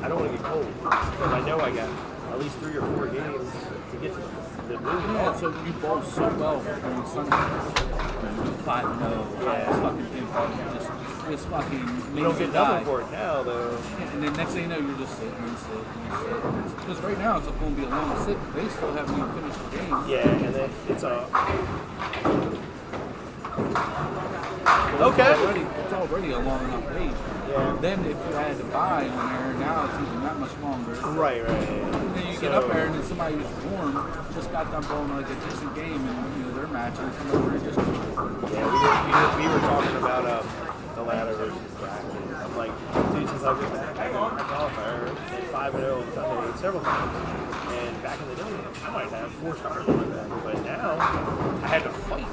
I don't want to get cold because I know I got at least 3 or 4 games to get to the movie. Yeah, so you bowl so well on Sunday. 5-0. Yeah. Fucking pinfall. Just fucking. You don't get nothing for it now, though. Yeah, and then next thing you know, you're just sitting and sitting. Because right now it's going to be a long sit. They still haven't even finished the game. Yeah, and then it's a. Okay. It's already a long enough wait. Yeah. Then if you had to buy on there, now it's even that much longer. Right. And then you get up there and then somebody who's warm just got done bowling like a decent game and their match and come over and just. Yeah, we were talking about the ladder versus bracket. I'm like, dude, since I've been back, I got my qualifier at 5-0 on Sunday several times. And back in the day, I might have 4 stars on my back. But now, I had to fight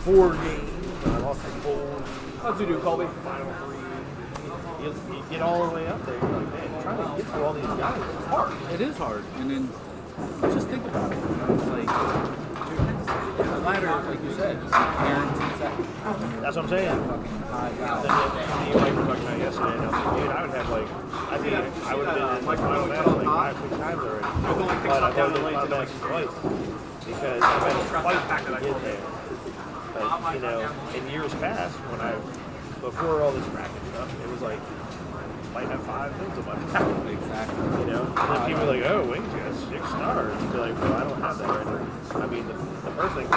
4 games. And I lost like 4. How'd you do, Colby? Final 3. You get all the way up there. You're like, man, trying to get through all these guys is hard. It is hard. And then just think about it. It's like the ladder, like you said, it's guaranteed second. That's what I'm saying. Fucking high value. Me and Mike were talking about yesterday, and I was like, dude, I would have like, I would have been in my final match like 5-6 times already. But I've only played the match twice because I've had to fight to get there. But, in years past, before all this bracket stuff, it was like, might have 5 wins on my back. Exactly. And then people are like, oh, Wayne's got 6 stars. And you're like, well, I don't have that right now. I mean, the first thing, he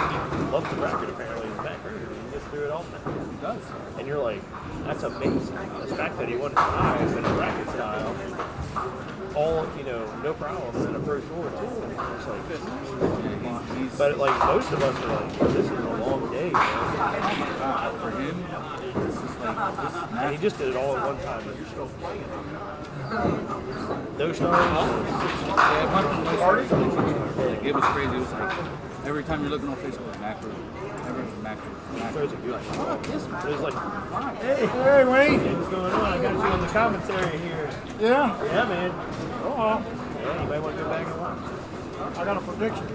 loves the bracket apparently in the back room. He gets through it all the time. He does. And you're like, that's amazing. The fact that he won 5 in a bracket style, all, no problem, and a first score too. It's like, but like most of us are like, this is a long day, man. Oh my God, for him, it's just like this. And he just did it all at one time. No stars. Yeah, it went from no stars to 6 stars. Like, it was crazy. It was like Every time you're looking on Facebook, macro. Everyone's macro. You're like, oh, this one. There's like, Hey, Wayne. what's going on? I got you on the commentary here. Yeah. Yeah, man. Oh, Yeah, you might want to go back and watch. I got a prediction.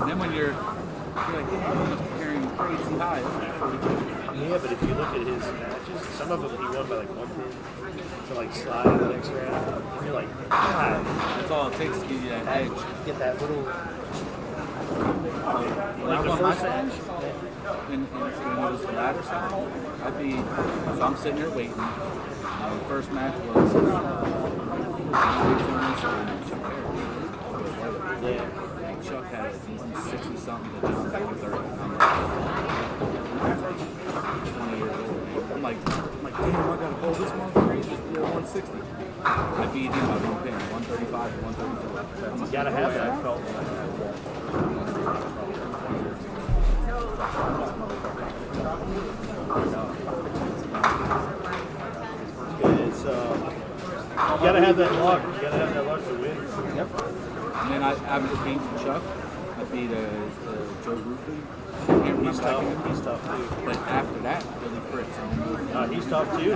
And then when you're like, damn, he must be carrying crazy high. Yeah, but if you look at his matches, some of them he won by like 1 pin to like slide in the next round. And you're like, God, That's all it takes to give you that edge. get that little. When I the won my first match. and it was the ladder side, I'd be, so I'm sitting there waiting. The first match was Yeah. Chuck had 160 something to jump back to 30. I'm like 20 years old. I'm like, damn, I gotta pull this motherfucker. He's just 160. I beat him by 1 pin, 135 to 134. You gotta have that felt. It's you gotta have that luck. You gotta have that luck to win. Yep. And then after beating Chuck, I beat Joe Ruffy. He's tough too. But after that, Billy Fritz. He's tough too.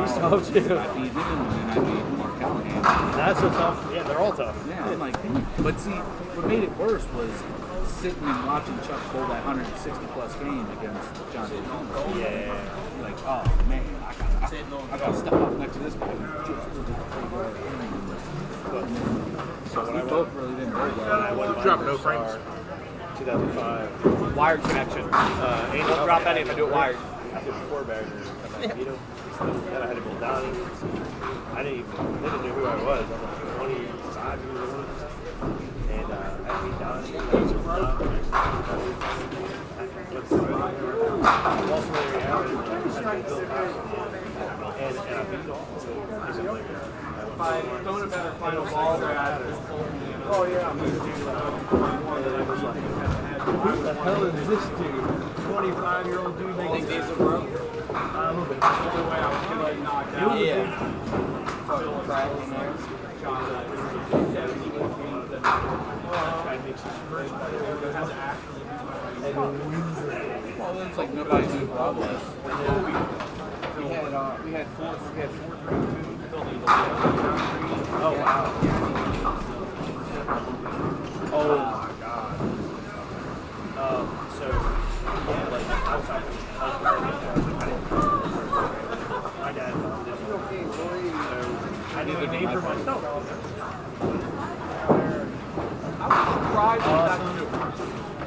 He's tough too. I beat him, and then I beat Mark Callahan. That's a tough. Yeah, they're all tough. Yeah, I'm like, but see, what made it worse was sitting and watching Chuck pull that 160 plus game against John Dayton. Yeah. Like, oh man, I gotta step up next to this guy. So when We I both really didn't very well. I won Drop my no first frames. star, 2005. Wired connection. Don't drop any if I do it wired. I did 4-bagger. I beat him. Then I had to go down. They didn't know who I was. I'm like 25 years old. And I beat Donnie. I lost my reality. And I beat all. Throwing a better final ball there. Oh yeah. And then I was like, who the hell is this dude? 25-year-old dude making these are broke. A little bit. Well, it's like nobody knew who I was. We had 4-3-2. Oh wow. Oh my god. So yeah, like outside my dad I need a name for myself. I was surprised with that too.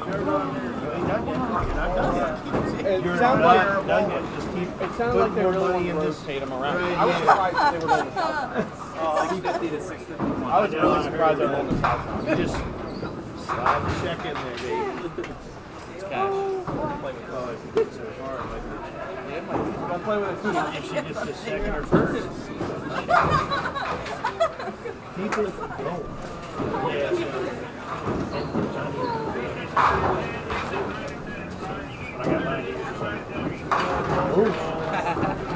You're not done yet. It You're sounds not like done yet. Just keep it sounded like they more really money wanted to in this. rotate them around. I was surprised that they were going to South. 650 to 651. I was really surprised they were going to South. You just slide the check in there, baby. It's cash. Oh, if you get so far, it might be. Don't play with it too much. If she gets to second or first. Keep it going. Yeah. When I got 9 years,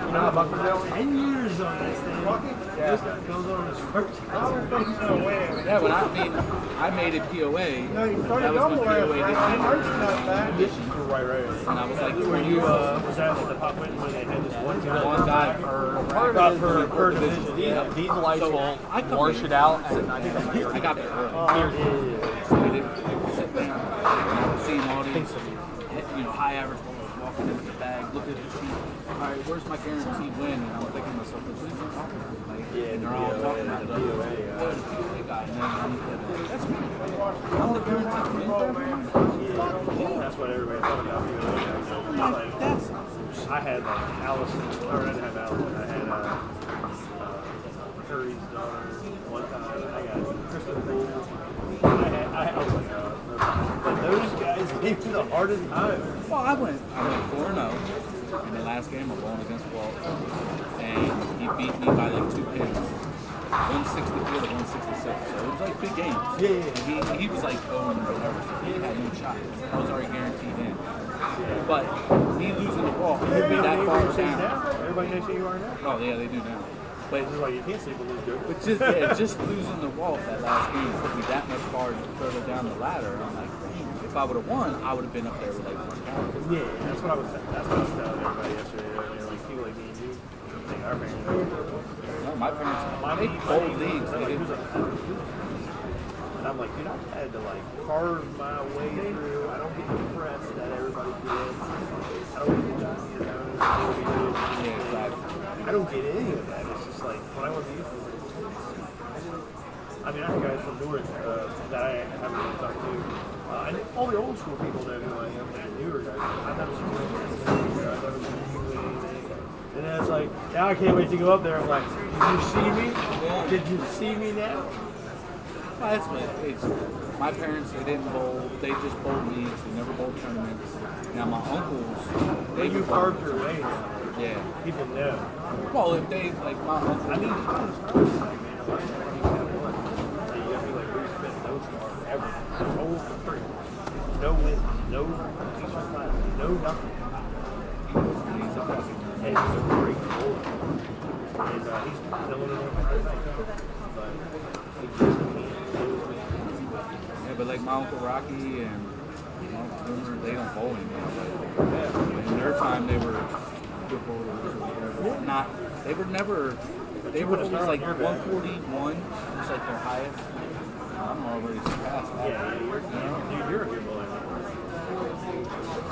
you know how Bucky goes? 10 years on this thing. Yeah. This guy goes on his first. I don't think so. Wait a minute. Yeah, when I made it POA. No, you started that was when double POA right? didn't Right, not bad. Right. And I was like, Were you, was that at the Pop Whitten when they had this one guy per division? Yeah. Diesel ice will I come wash in, it out and I got there early. Oh, So we didn't sit down. And I was seeing all these, high average bowlers walking into the bag, looking at the sheet. All right, where's my guaranteed win? And I'm thinking to myself, what are you talking about? Like, Yeah, and they're all talking about the POA guy. And then I'm that's me. I'm the guaranteed win. That's what everybody thought about me. I had like Allison, or I didn't have Allison. I had Curry's daughter one time. I got Kristen Poole. I was like, but those guys gave me the hardest time. Well, I went 4-0 in the last game. I'm going against Walt, and he beat me by like 2 pins, 164 to 166. So it was like big games. Yeah. He was like going or whatever. So he had no shot. I was already guaranteed in. But me losing the ball hit me that far down. Everybody knows who you are now. Oh yeah, they do now. But This is why you can't sleep with these jokes. But just losing the Walt that last game put me that much further down the ladder. I'm like, dang, if I would have won, I would have been up there with like one guy. Yeah, that's what I was telling everybody yesterday. Like people like me and you, like our parents. No, my parents, they bold leagues. They didn't. And I'm like, dude, I've had to like carve my way through. I don't get the press that everybody gets. I don't get the Yeah, exactly. I don't get any of that. It's just like when I went to youth, I mean, I have guys from Newark that I haven't really talked to. And all the old school people know who I am, and newer guys. I've never seen you. I've never seen you with anything. And then it's like, now I can't wait to go up there. I'm like, did you see me? Did you see me now? Well, that's what it's. My parents, they didn't bowl. They just bowled leagues. They never bowled tournaments. Now my uncles, they You carved your way now. Yeah. People know. Well, if they like my uncle. I mean, you have to be like, we spent no stars ever. No free. No win. No Eastern class. No nothing. He's a fucking, and he's a great bowler. And he's killing it right now. But he just can't do it. Yeah, but like my uncle Rocky and Uncle Boomer, they don't bowl anymore. In their time, they were good bowlers. Not, they were never. They were always like 141, just like their highest. I'm already surpassed that. Yeah, you're a good bowler.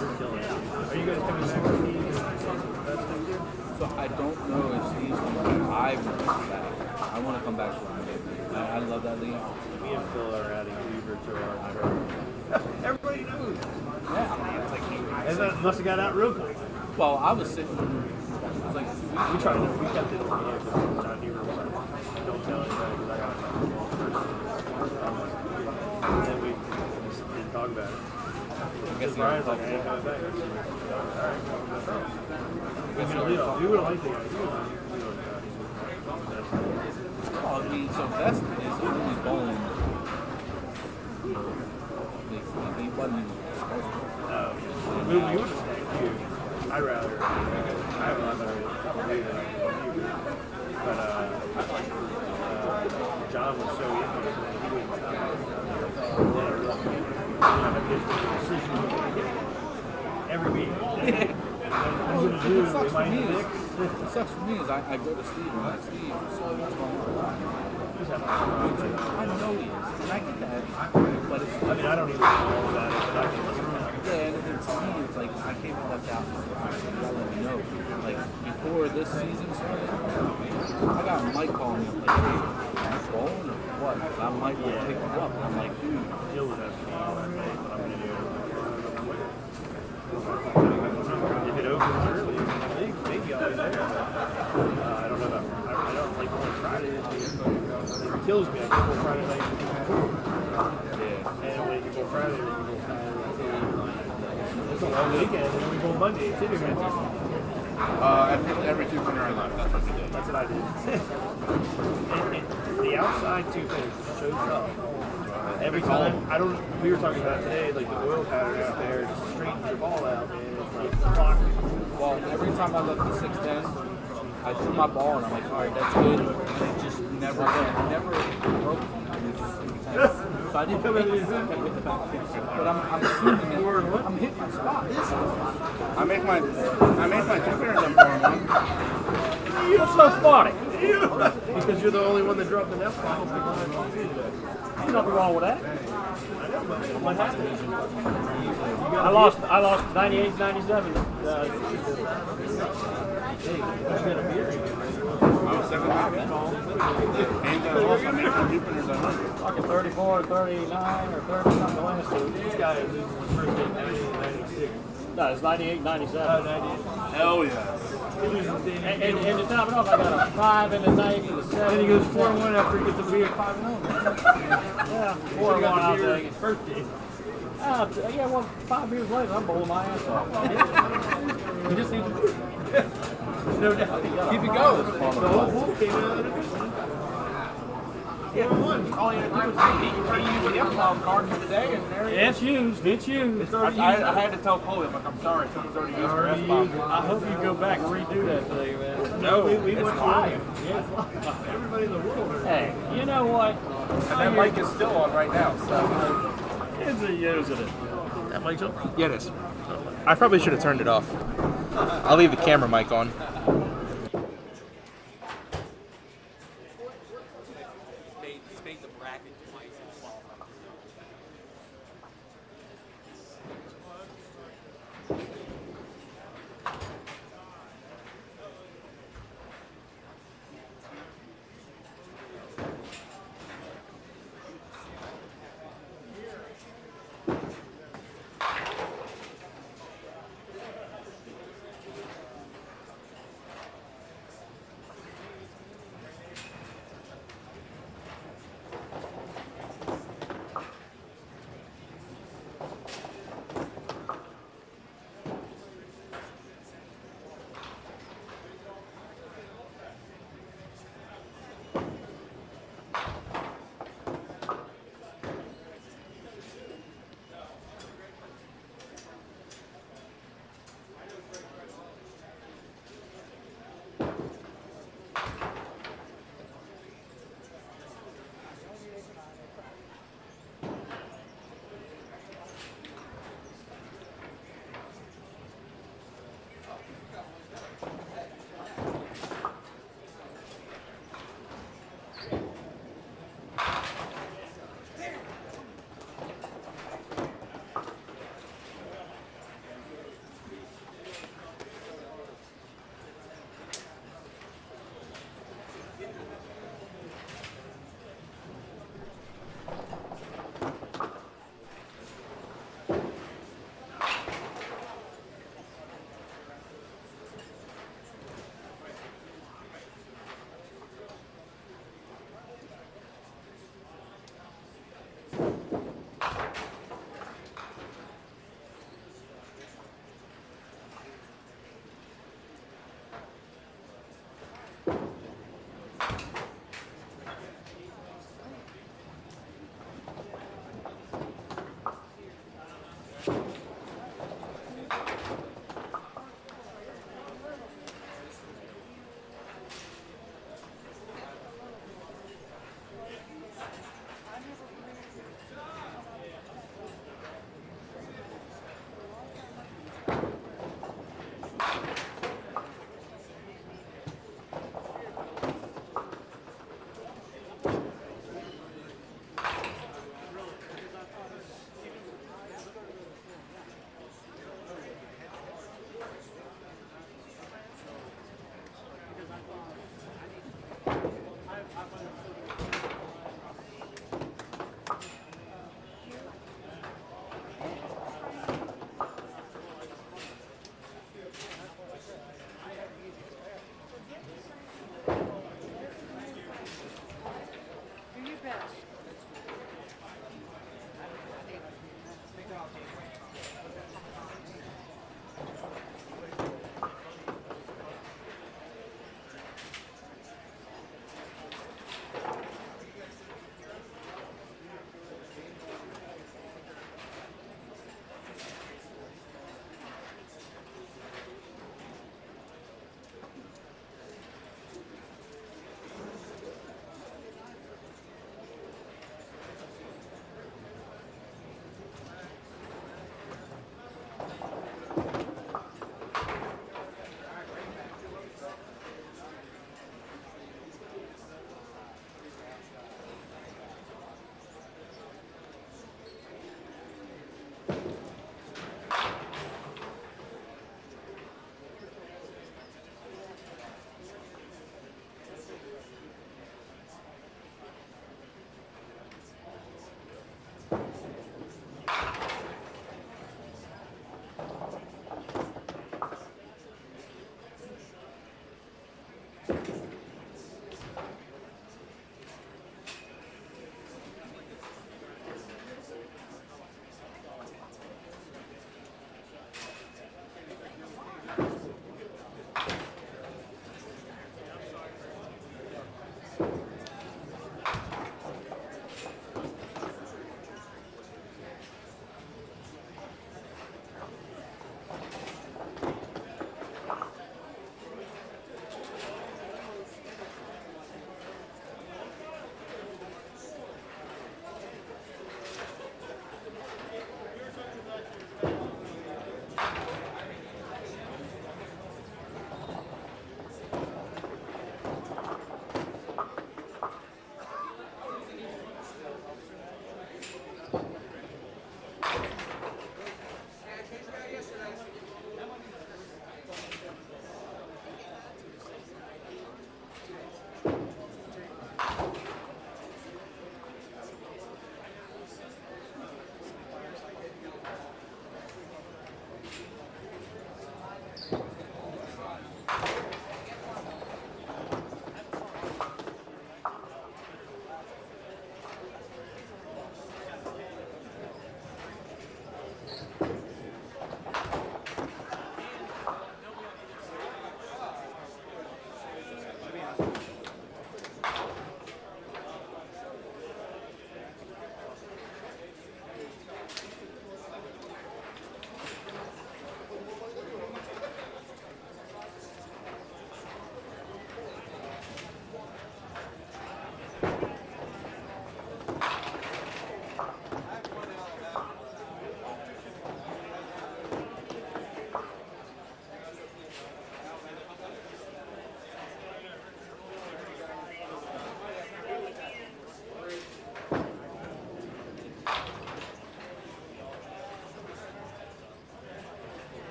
You're killing it. Are you guys coming back to Steve? So I don't know if Steve's coming back. I want to come back. I want to come back to it. I love that league. Me and Phil are adding Weaver to our everybody knows. Yeah. It's like, and that must have got out real quick. Well, I was sitting. It was like 2 weeks. We tried to. We kept it in the air because John Weaver was like, "Don't tell anybody because I got to talk about it first." And then we just didn't talk about it. I guess Brian's like, "I ain't coming back." All right. We would have liked it. Well, I mean, so that's only bowling. He wasn't supposed to. We would have stayed here. I'd rather. I have a lot better way than you. But John was so interested that he wouldn't stop. Every week. What sucks for me is I go to Steve and I'm like, Steve, so what's going on? I know he is, and I get that, but it's, I mean, I don't even know about it, but I can listen to it. Yeah, and to me, it's like, I can't let that out. You gotta let me know. Like, before this season started, I got Mike calling me, like, hey, you bowling or what? I might want to pick him up. And I'm like, dude. He'll have to be all that day, but I'm going to do it. If it opens early, maybe I'll be there. I don't know about, I don't like going Fridays. It kills me. I can go Friday night. Yeah. And when you go Friday, you go Friday. It's a long weekend, and then we go Monday too. I picked every two-pointer I left. That's what we did. That's what I did. and the outside two-pointers is so tough. Every time, I don't. We were talking about today, like the oil pattern out there, just straightens your ball out, man. It's like clock. Well, every time I look at 6'10", I threw my ball and I'm like, all right, that's good. And it just never broke. So I didn't come in with the back kick. But I'm assuming that I'm hitting my spot. I make my two-pointers on 4-1. You're so spotty. Because you're the only one that dropped the net spot. There's nothing wrong with that. What happened? I lost 98, 97. I was 7 happy. And also I made my two-pointers on 100. Fucking 34, 39, or 30 something last week. This guy is losing his first game 98, 96. No, it's 98, 97. Oh, 98. Hell yeah. And to top it off, I got a 5 and a 90 and a 7. And he goes 4-1 after he gets the beer 5-0. Yeah, 4-1 I'll take it. First game. Yeah, well, 5 years later, I'm bowling my ass off. You just need to no doubt. Keep it going. The whole pool came out of it. All you had to do was he used the F-bomb card for the day, and there he It's used. It's used. I had to tell Chloe, like, I'm sorry, someone's already used their F-bomb. I hope you go back and redo that thing, man. No, we it's went live. Everybody in the world are. Hey, you know what? And that mic is still on right now, so. It's a using it. That mic's on? Yeah, it is. I probably should have turned it off. I'll leave the camera mic on.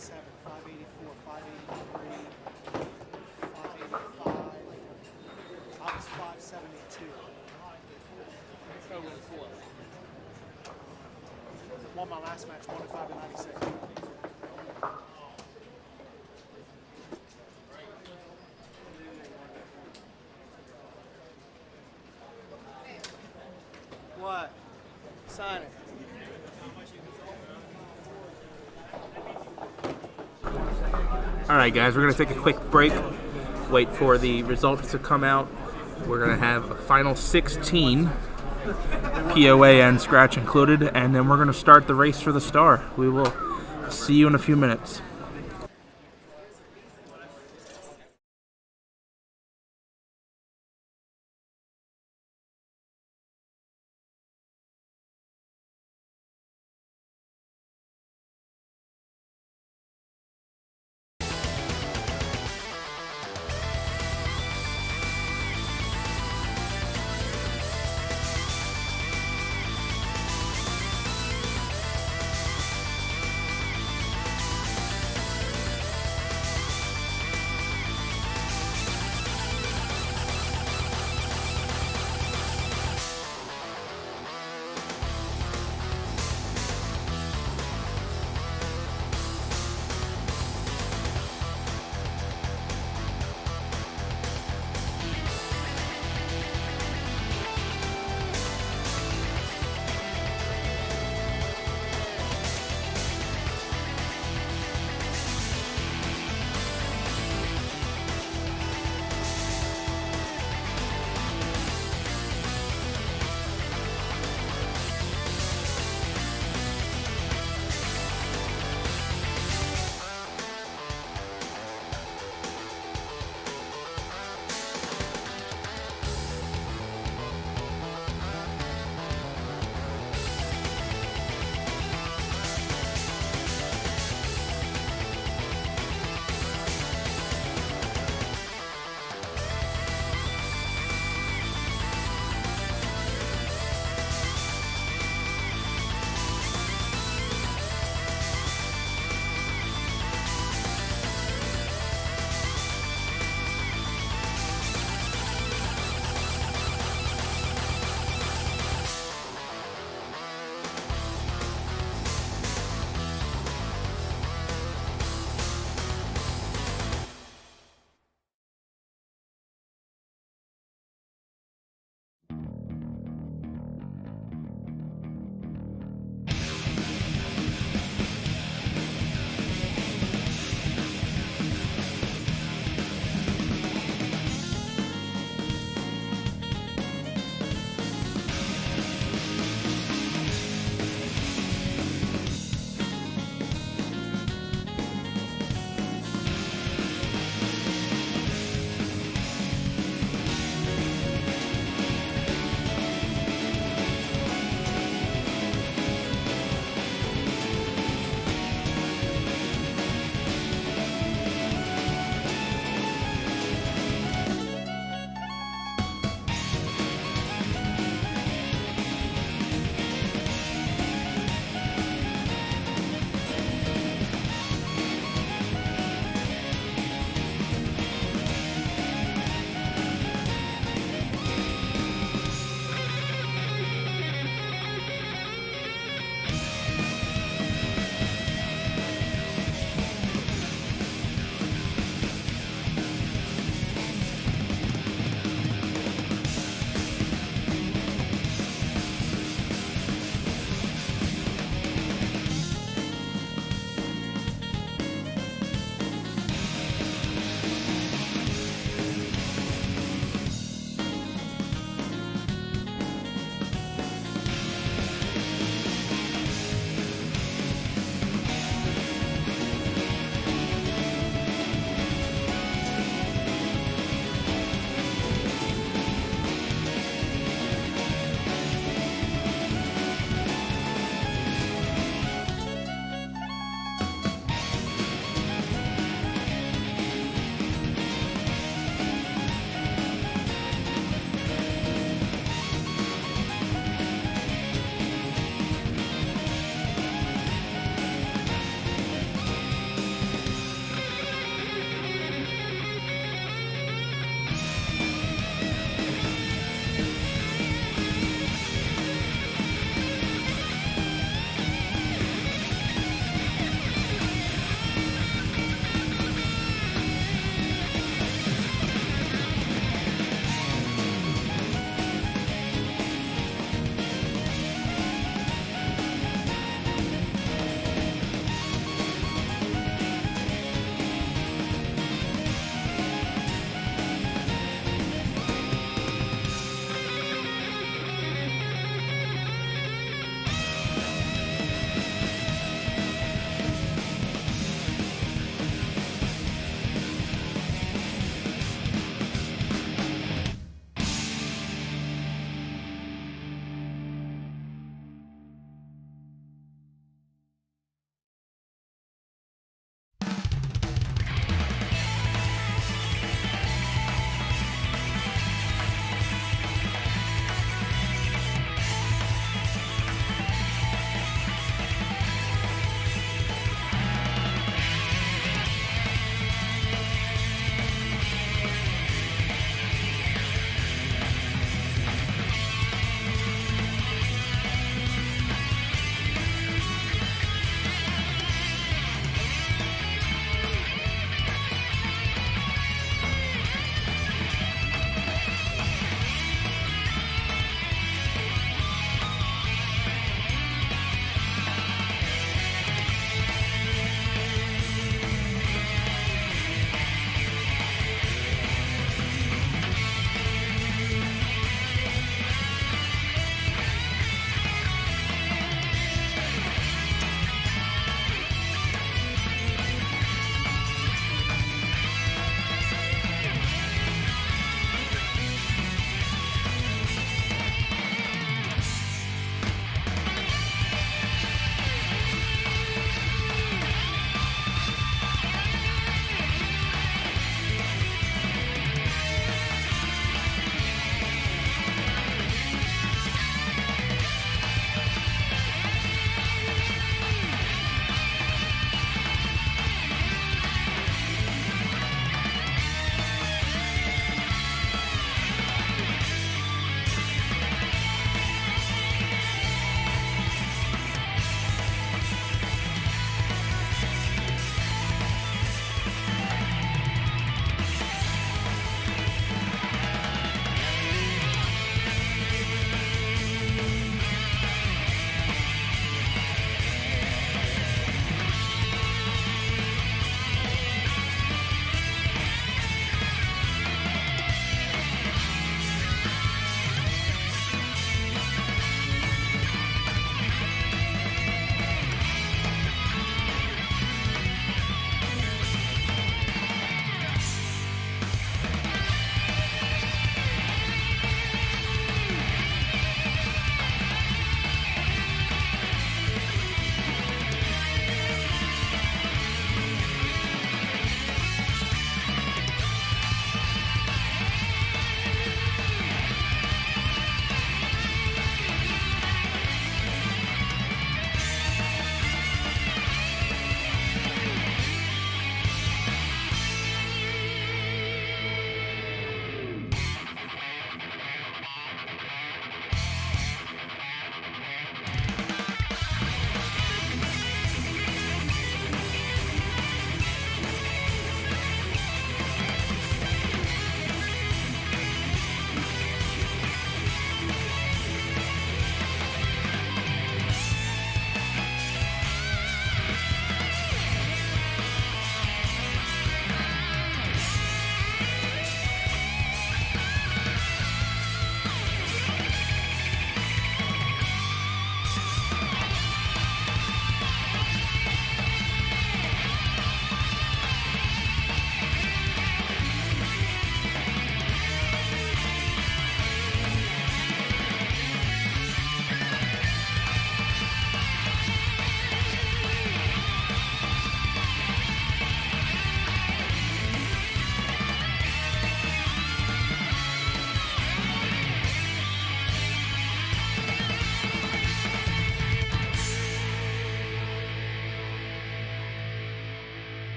587, 584, 583, 585. I was 572. Won my last match, 105 to 96. What? Sign it. All right, guys, we're going to take a quick break, wait for the results to come out. We're going to have a final 16, POA and scratch included, and then we're going to start the race for the star. We will see you in a few minutes.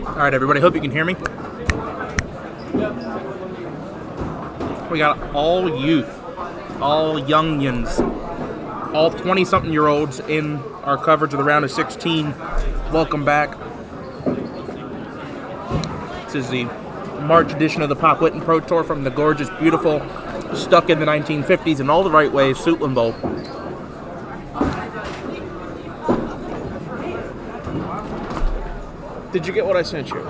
All right, everybody. Hope you can hear me. We got all youth, all youngins, all 20-something-year-olds in our coverage of the round of 16. Welcome back. This is the March edition of the Pop Whitten Pro Tour from the gorgeous, beautiful, stuck in the 1950s in all the right ways, Suitland Bowl. Did you get what I sent you?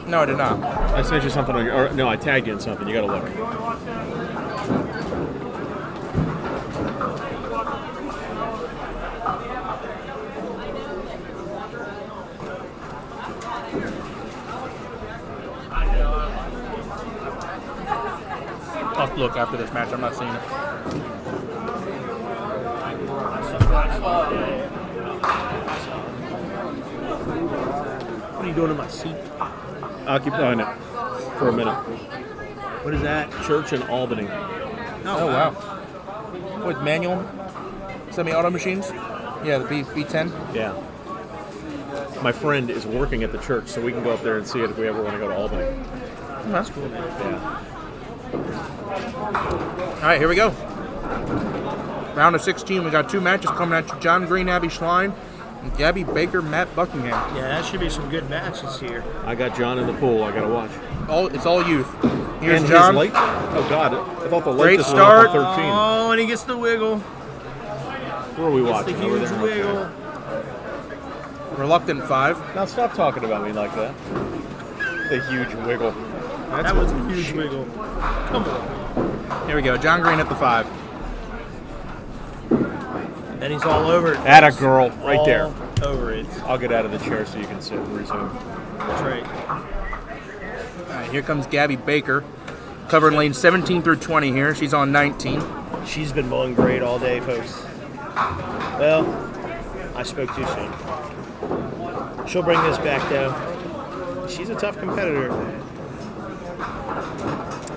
No, I did not. I sent you something, no, I tagged you in something. You got to look. I'll have to look after this match. I'm not seeing it. What are you doing in my seat? I'll keep behind it for a minute. What is that? Church in Albany. Oh, wow. With manual semi-auto machines? Yeah, the B10. Yeah. My friend is working at the church, so we can go up there and see it if we ever want to go to Albany. Oh, that's cool, man. Yeah. All right, here we go. Round of 16, we got 2 matches coming at you. John Green, Abby Schlein, and Gabby Baker, Matt Buckingham. Yeah, that should be some good matches here. I got John in the pool. I got to watch. It's all youth. Here's and John. His late, oh, God. I thought the Great latest start. one was 13. Oh, and he gets the wiggle. Where are we Gets watching? the Over huge there? wiggle. Reluctant 5. Now stop talking about me like that. The huge wiggle. That was a huge wiggle. Come on. Here we go. John Green at the 5. And he's all over it. Atta girl, right all there. Over it. I'll get out of the chair so you can sit and resume. That's right. All right, here comes Gabby Baker. Covering lanes 17 through 20 here. She's on 19. She's been bowling great all day, folks. Well, I spoke too soon. She'll bring this back down. She's a tough competitor.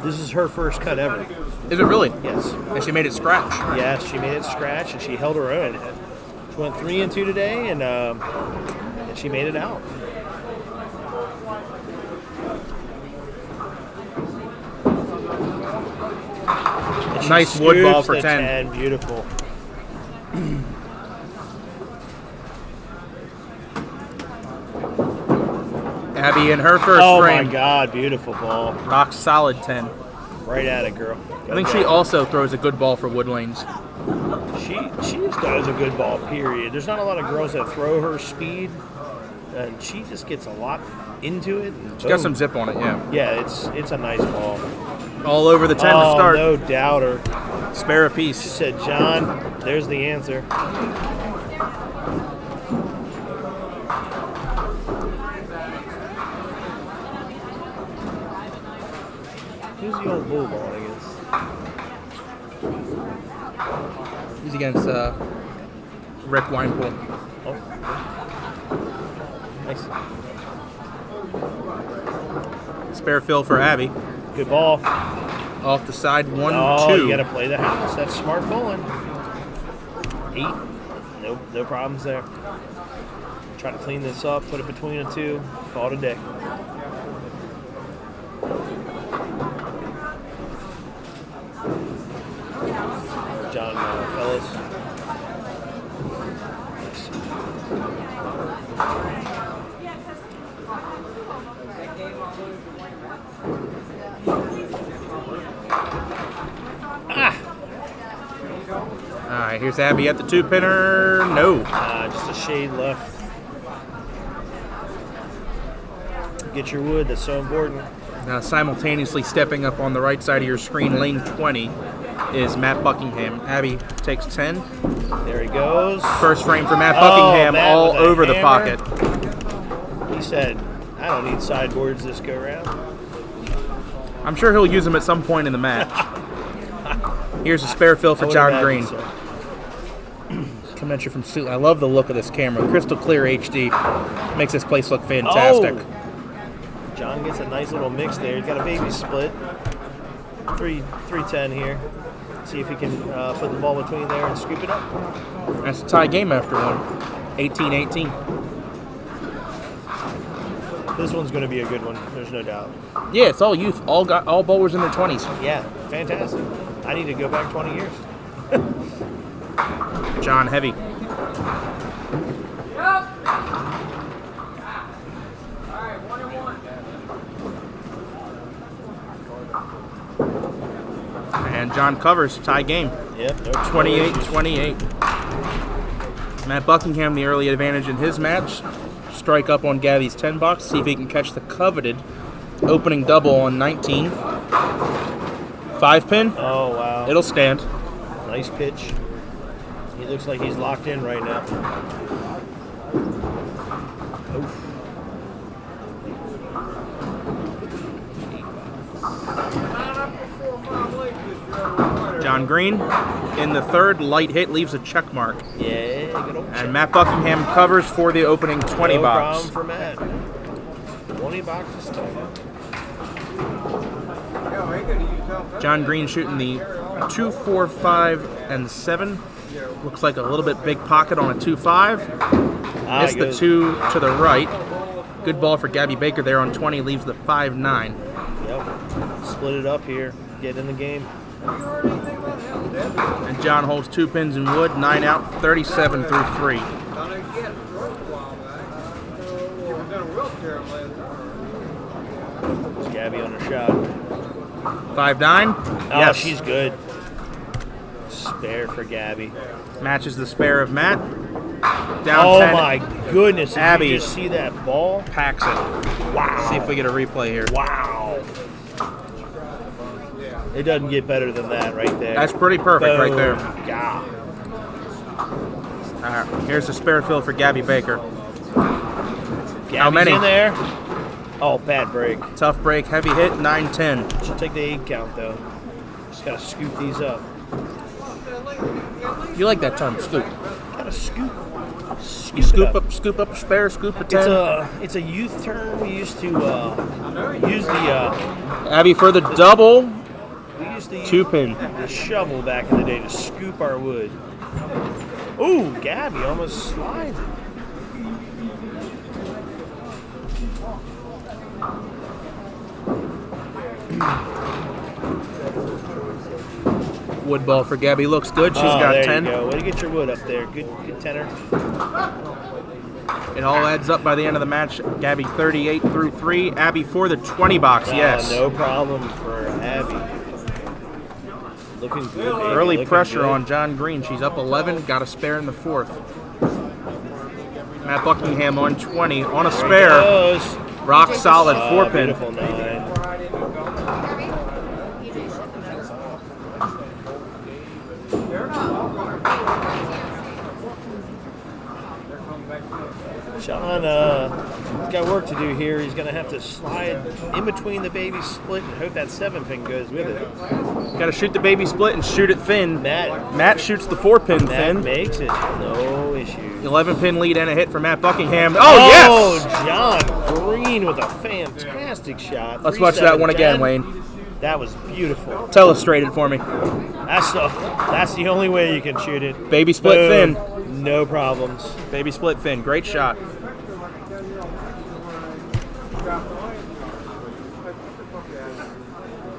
This is her first cut ever. Is it really? Yes. And she made it scratch. Yes, she made it scratch, and she held her own. She went 3 and 2 today, and she made it out. And Nice wood ball scoops for the 10. Beautiful. Abby in her first Oh frame. my God, beautiful ball. Rock solid 10. Right at it, girl. I think she also throws a good ball for wood lanes. She just does a good ball, period. There's not a lot of girls that throw her speed, and she just gets a lot into it. She's got some zip on it, yeah. Yeah, it's a nice ball. All over the 10 to start. No doubter. Spare a piece. She said, John, there's the answer. Who's the old bull ball against? He's against Rick Winepool. Oh. Nice. Spare fill for Abby. Good ball. Off the side, 1-2. Oh, you got to play the house. That's smart bowling. 8. No problems there. Try to clean this up, put it between the 2. Call it a day. John Fellas. All right, here's Abby at the 2-pinner. No. Just a shade left. Get your wood. That's so important. Now, simultaneously stepping up on the right side of your screen, lane 20, is Matt Buckingham. Abby takes 10. There he goes. First frame for Matt Buckingham, Matt all with a over the hammer. pocket. He said, I don't need sideboards this go round. I'm sure he'll use them at some point in the match. Here's a spare fill for John Green. So. Coming at you from Suitland. I love the look of this camera. Crystal clear HD. Makes this place look fantastic. Oh. John gets a nice little mix there. He's got a baby split. 3-10 here. See if he can put the ball between there and scoop it up. That's a tie game after one. 18-18. This one's going to be a good one. There's no doubt. Yeah, it's all youth. All bowlers in their 20s. Yeah, fantastic. I need to go back 20 years. John Heavy. And John covers, tie game. Yep. 28-28. Matt Buckingham, the early advantage in his match. Strike up on Gabby's 10 box. See if he can catch the coveted opening double on 19. 5-pin. Oh, wow. It'll stand. Nice pitch. He looks like he's locked in right now. Oof. John Green in the third, light hit, leaves a check mark. Yeah, good old check. And Matt Buckingham covers for the opening 20 box. No problem for Matt. 20 boxes total. John Green shooting the 2, 4, 5, and 7. Looks like a little bit big pocket on a 2-5. Missed the 2 to the right. Good ball for Gabby Baker there on 20, leaves the 5-9. Yep. Split it up here. Get in the game. And John holds 2 pins in wood, 9 out, 37 through 3. There's Gabby on her shot. 5-9. Oh, Yes. she's good. Spare for Gabby. Matches the spare of Matt. Down Oh 10. my goodness. Did Abby you just see that ball? Packs it. Wow. See if we get a replay here. Wow. It doesn't get better than that right there. That's pretty perfect right there. Yeah. Here's the spare fill for Gabby Baker. Gabby's How many? in there. Oh, bad break. Tough break, heavy hit, 9-10. Should take the 8 count though. Just gotta scoop these up. You like that term, scoop. Gotta scoop. You scoop up a spare, scoop a 10. It's a youth term. We used to use the Abby for the double. we used to 2 pin. the shovel back in the day to scoop our wood. Ooh, Gabby almost slides it. Wood ball for Gabby looks good. She's got there 10. You go. Way to get your wood up there. Good tenor. It all adds up by the end of the match. Gabby 38 through 3. Abby for the 20 box. Yes. No problem for Abby. Looking good. Baby. Early Looking pressure good. on John Green. She's up 11. Got a spare in the 4th. Matt Buckingham on 20 on a spare. Goes. Rock solid 4 pin. Beautiful 9. Sean, he's got work to do here. He's going to have to slide in between the baby split and hope that 7-pin goes with it. Got to shoot the baby split and shoot it thin. Matt shoots the 4-pin thin. Makes it. No issue. 11-pin lead and a hit for Matt Buckingham. Oh, yes! John Green with a fantastic shot. Let's watch that one again, Wayne. That was beautiful. Illustrate it for me. That's the only way you can shoot it. Baby split thin. No problems. Baby split thin. Great shot.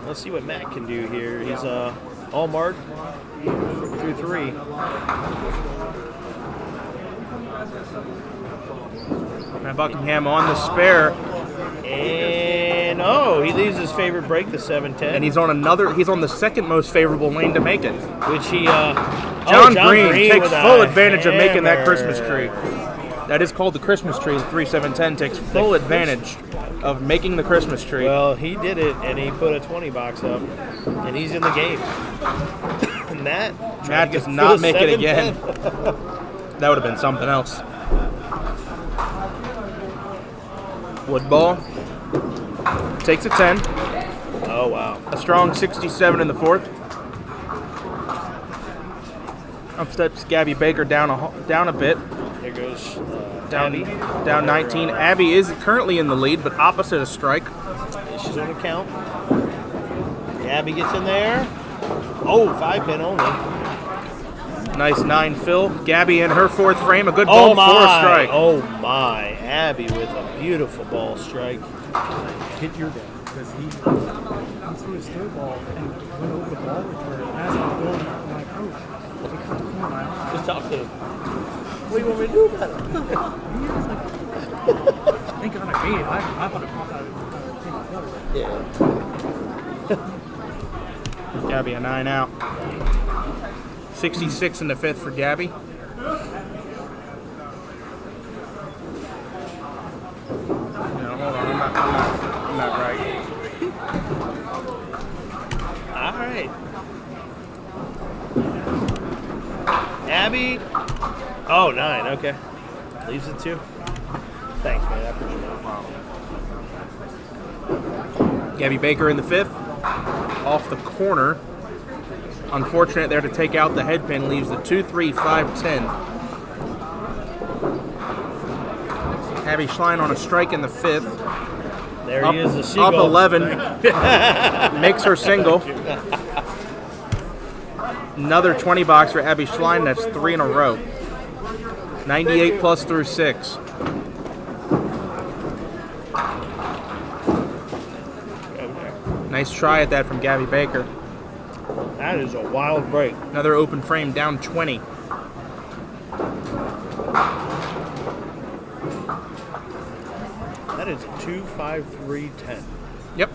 Let's see what Matt can do here. He's all marked through 3. Matt Buckingham on the spare. And he leaves his favorite break, the 7-10. And he's on the second most favorable lane to make it. Which he John Green takes with full a advantage of making that hammer. Christmas tree. That is called the Christmas tree. The 3-7-10 takes full advantage of making the Christmas tree. Well, he did it, and he put a 20 box up, and he's in the game. And Matt does not make it again. That would have been something else. Wood ball. Takes a 10. Oh, wow. A strong 67 in the 4th. Up steps Gabby Baker down a bit. There goes Down Abby. Down 19. Abby is currently in the lead, but opposite a strike. She's on the count. Abby gets in there. Oh, 5-pin only. Nice 9 fill. Gabby in her 4th frame. A good ball for a strike. Oh my. Abby with a beautiful ball strike. Hit your dad because he threw his third ball and went over the ball return. As I was going, my coach, he kind of caught my eye. Just talk to him. What do you want me to do about it? Thank God I made it. I thought it popped out of Yeah. Gabby a 9 out. 66 in the 5th for Gabby. No, hold on. I'm not right. All right. Abby. Oh, 9. Okay. Leaves it 2. Thanks, man. I appreciate it. Gabby Baker in the 5th. Off the corner. Unfortunate there to take out the head pin. Leaves the 2-3-5-10. Abby Schlein on a strike in the 5th. There up, he is, the seagull. Up 11. Makes her single. Another 20 box for Abby Schlein. That's 3 in a row. 98 plus through 6. Nice try at that from Gabby Baker. That is a wild break. Another open frame, down 20. That is a 2-5-3-10. Yep.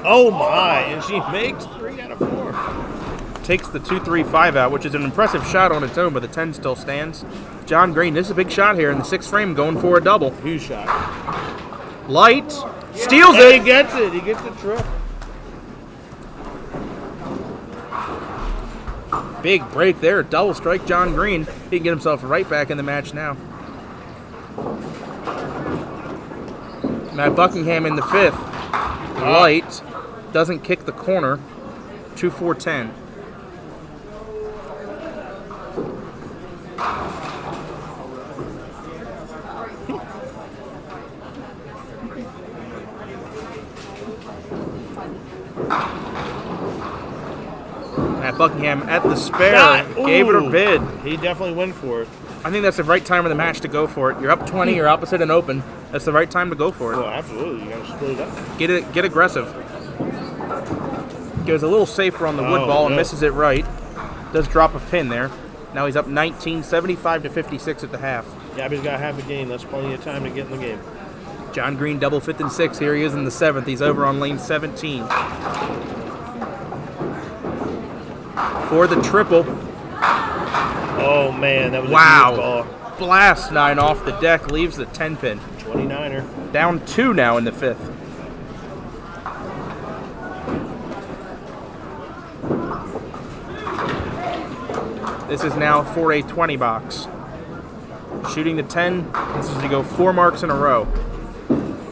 Oh my! And she makes 3 out of 4. Takes the 2-3-5 out, which is an impressive shot on its own, but the 10 still stands. John Green, this is a big shot here in the 6th frame, going for a double. Huge shot. Light. Steals And it. he gets it. He gets the trip. Big break there. Double strike John Green. He can get himself right back in the match now. Matt Buckingham in the 5th. Light. Doesn't kick the corner. 2-4-10. Matt Buckingham at the spare. Gave it her bid. He definitely went for it. I think that's the right time of the match to go for it. You're up 20, you're opposite and open. That's the right time to go for it. Oh, absolutely. You got to split it up. Get aggressive. Goes a little safer on the wood ball and misses it right. Does drop a pin there. Now he's up 19, 75 to 56 at the half. Gabby's got half a game. That's plenty of time to get in the game. John Green double 5th and 6. Here he is in the 7th. He's over on lane 17. For the triple. Oh, man. That was a wow. huge ball. Blast 9 off the deck. Leaves the 10 pin. 29er. Down 2 now in the 5th. This is now for a 20 box. Shooting the 10. This is to go 4 marks in a row.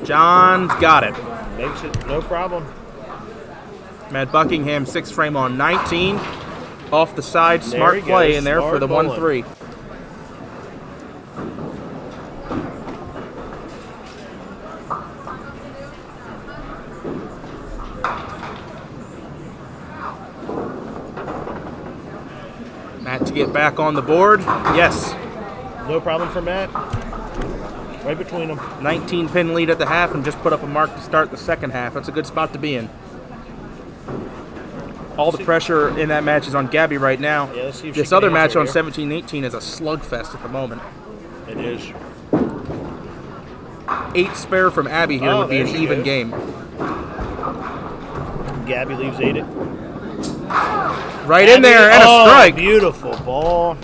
John's got it. Makes it no problem. Matt Buckingham 6th frame on 19. Off the side, smart play in there for the 1-3. Matt to get back on the board. Yes. No problem for Matt. Right between them. 19 pin lead at the half and just put up a mark to start the second half. That's a good spot to be in. All the pressure in that match is on Gabby right now. Yeah, let's see if this she can other match answer on here. 17-18 is a slugfest at the moment. It is. 8 spare from Abby here would be an there she even goes. game. Gabby leaves 8 it. Right in there and a strike. Beautiful ball.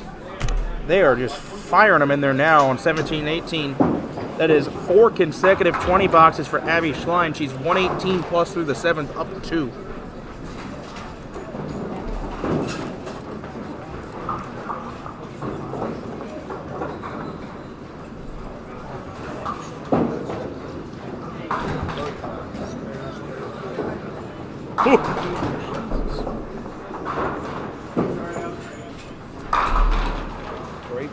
They are just firing them in there now on 17-18. That is 4 consecutive 20 boxes for Abby Schlein. She's 118 plus through the 7th, up 2. Great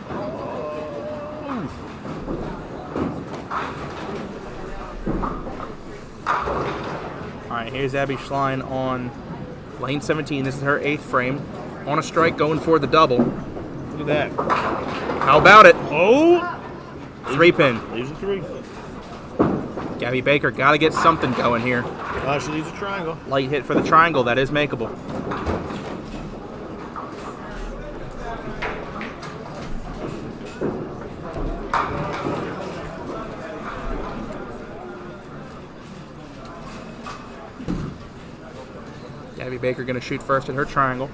All right, here's Abby Schlein on Lane 17, this is her 8th frame. On a strike, going for the double. Look at that. How about it? Oh! 3-pin. Leaves a 3. Gabby Baker got to get something going here. She leaves a triangle. Light hit for the triangle. That is makeable. Gabby Baker going to shoot first at her triangle.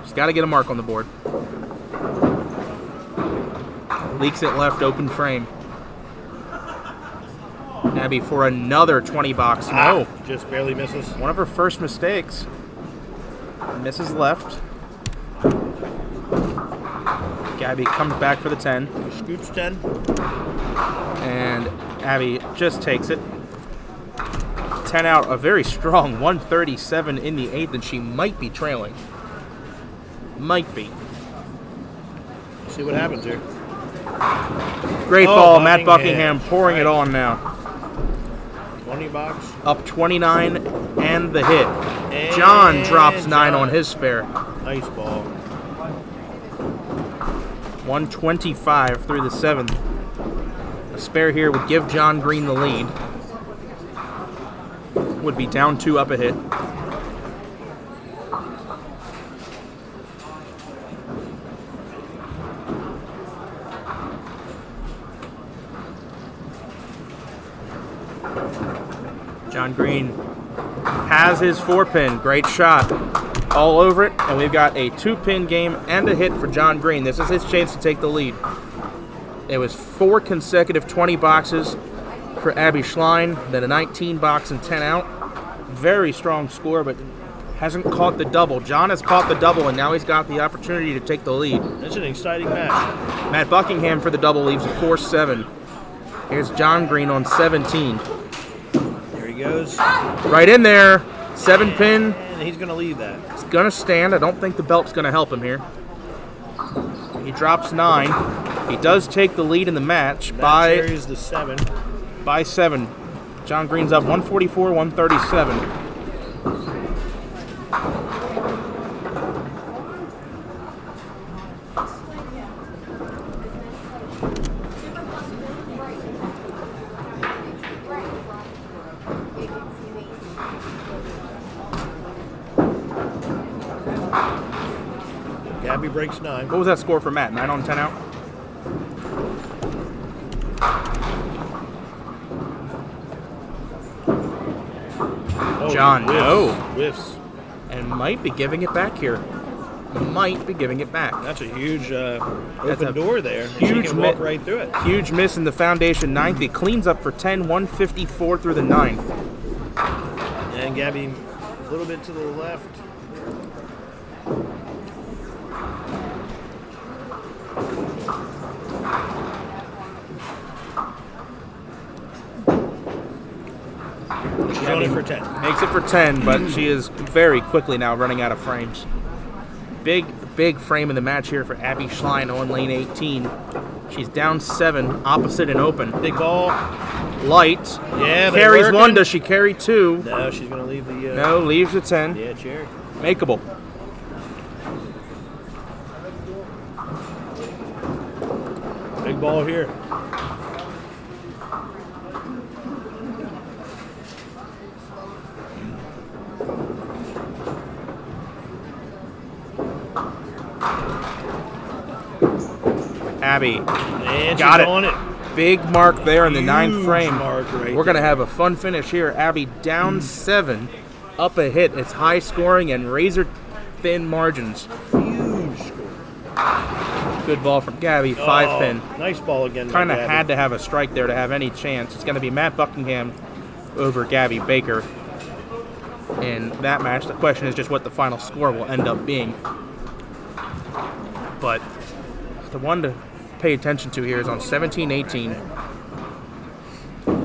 She's got to get a mark on the board. Leaks it left, open frame. Abby for another 20 box. No. Just barely misses. One of her first mistakes. Misses left. Gabby comes back for the 10. Scoops 10. And Abby just takes it. 10 out, a very strong 137 in the 8th, and she might be trailing. Might be. See what happens here. Great ball, Matt Buckingham pouring it on now. 20 box. Up 29 and the hit. And John drops 9 on his spare. Nice ball. 125 through the 7th. A spare here would give John Green the lead. Would be down 2 up a hit. John Green has his 4-pin. Great shot. All over it. And we've got a 2-pin game and a hit for John Green. This is his chance to take the lead. It was 4 consecutive 20 boxes for Abby Schlein, then a 19 box and 10 out. Very strong score, but hasn't caught the double. John has caught the double, and now he's got the opportunity to take the lead. It's an exciting match. Matt Buckingham for the double leaves a 4-7. Here's John Green on 17. There he goes. Right in there. 7-pin. And he's going to leave that. It's going to stand. I don't think the belt's going to help him here. He drops 9. He does take the lead in the match by the 7. By 7. John Green's up 144, 137. Gabby breaks 9. What was that score for Matt? 9 on 10 out? John, no. Whiffs. And might be giving it back here. Might be giving it back. That's a huge open door there. Huge she can walk right through it. Huge miss in the foundation 9th. He cleans up for 10, 154 through the 9th. And Gabby a little bit to the left. She's on it for 10. Makes it for 10, but she is very quickly now running out of frames. Big frame in the match here for Abby Schlein on lane 18. She's down 7, opposite and open. Big ball. Light. Yeah, carries 1. Does she carry 2? No, she's going to leave the... no, leaves the 10. Yeah, chair. Makeable. Big ball here. Abby and got she's it. On it. Big mark there in the 9th frame. Right We're going to have a fun finish here. Abby down 7, up a hit. It's high scoring and razor thin margins. Huge score. Good ball from Gabby, 5-pin. Nice ball again. Kind of had to have a strike there to have any chance. It's going to be Matt Buckingham over Gabby Baker in that match. The question is just what the final score will end up being. But the one to pay attention to here is on 17-18.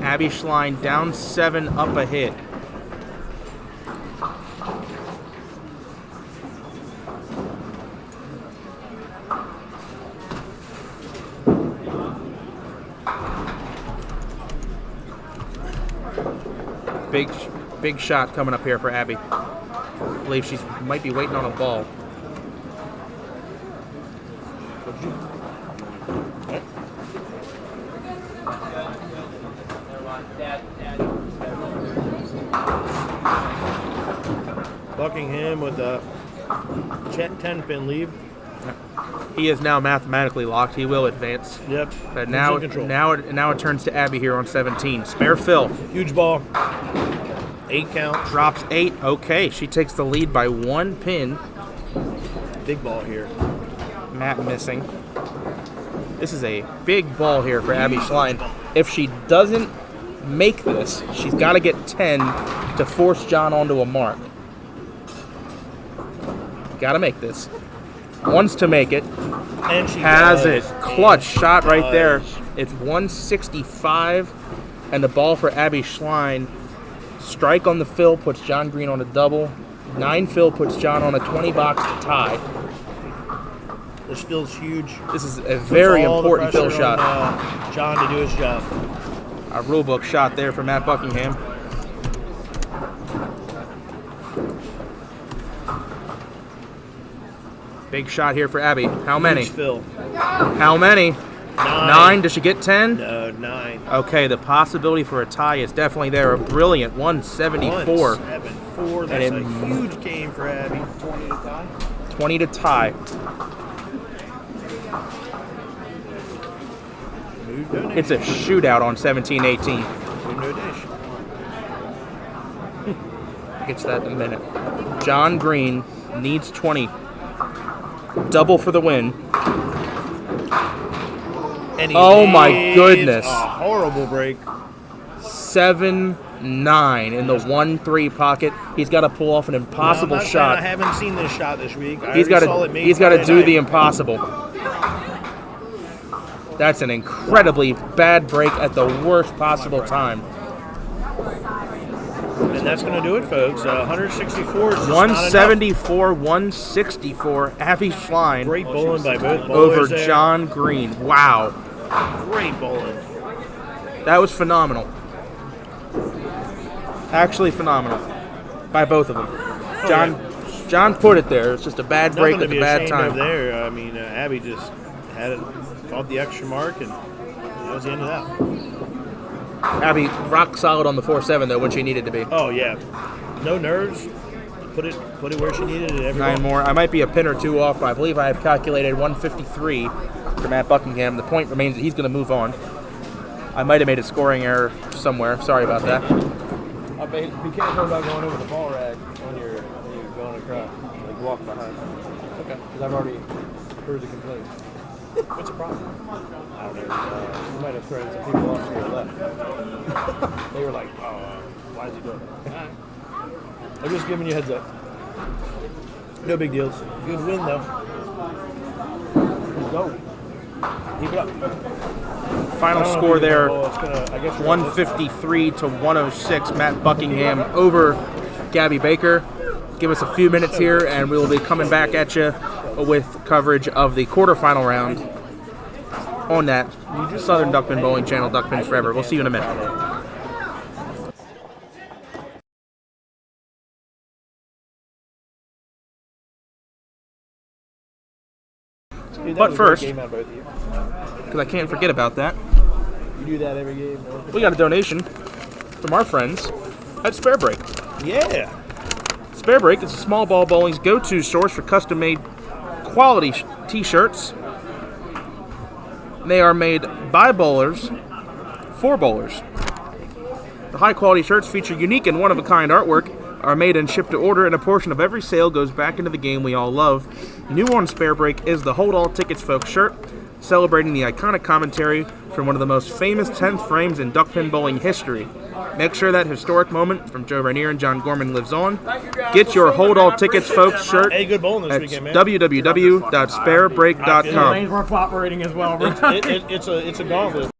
Abby Schlein down 7, up a hit. Big shot coming up here for Abby. I believe she might be waiting on a ball. Buckingham with a 10-pin lead. He is now mathematically locked. He will advance. Yep. But He's in now control. it turns to Abby here on 17. Spare fill. Huge ball. 8 count. Drops 8. Okay, she takes the lead by 1 pin. Big ball here. Matt missing. This is a big ball here for Abby Schlein. If she doesn't make this, she's got to get 10 to force John onto a mark. Got to make this. Wants to make it. And she has does. it. Clutch shot right does. there. It's 165, and the ball for Abby Schlein. Strike on the fill puts John Green on a double. 9 fill puts John on a 20 box to tie. This fill's huge. This is a very Puts all the important fill pressure shot. on, John to do his job. A rulebook shot there for Matt Buckingham. Big shot here for Abby. How many? Huge fill. How many? 9. Does she get 10? No, 9. Okay, the possibility for a tie is definitely there. A brilliant 174. 174. That's And a huge game for Abby. 20 to tie. 20 to tie. Move donation. It's a shootout on 17-18. Move donation. Gets that in a minute. John Green needs 20. Double for the win. And he Oh my needs goodness. A horrible break. 7-9 in the 1-3 pocket. He's got to pull off an impossible No, I'm not saying shot. I haven't seen this shot this week. He's got to do the impossible. That's an incredibly bad break at the worst possible time. And that's going to do it, folks. 164 is just 174, 164. Abby Schlein Great bowling by both over bowlers there. John Green. Wow. Great bowling. That was phenomenal. Actually phenomenal. By both of them. John put it there. It's just a bad break Nothing at to the be bad ashamed time. of there. I mean, Abby just had it, caught the extra mark, and that was the end of that. Abby rock solid on the 4-7 though when she needed to be. Oh yeah, no nerves. Put it where she needed it. Every 9 ball. more. I might be a pin or 2 off, but I believe I have calculated 153 for Matt Buckingham. The point remains that he's going to move on. I might have made a scoring error somewhere. Sorry about that. Be careful about going over the ball rag when you're going across. Like walk behind. Okay. Because I've already heard the complaint. What's the problem? I don't know. You might have thrown some people off to your left. They were like, "Oh, why is he doing that?" I'm just giving you a heads up. No big deals. Good win though. Let's go. Keep it up. Final I don't know score who you there, know. It's gonna, I guess you're 153 to 106. Matt Buckingham over Gabby Baker. Give us a few minutes here, and we will be coming back at you with coverage of the quarterfinal round on that Southern Duckpin Bowling Channel, Duckpins Forever. We'll see you in a minute. Dude, that But was a first, great game out of both of you. because I can't forget about that, You do that every game. we got a donation from our friends at Spare Break. Yeah. Spare Break is a small ball bowling's go-to source for custom-made quality t-shirts. They are made by bowlers for bowlers. The high-quality shirts feature unique and one-of-a-kind artwork, are made and shipped to order, and a portion of every sale goes back into the game we all love. New on Spare Break is the Hold All Tickets Folks shirt, celebrating the iconic commentary from one of the most famous 10th frames in duckpin bowling history. Make sure that historic moment from Joe Rainier and John Gorman lives on. Get your Hold All Tickets Folks shirt Hey, good bowling this at weekend, man. www.sparebreak.com. Lanes were cooperating as well, bro. It's a gauntlet.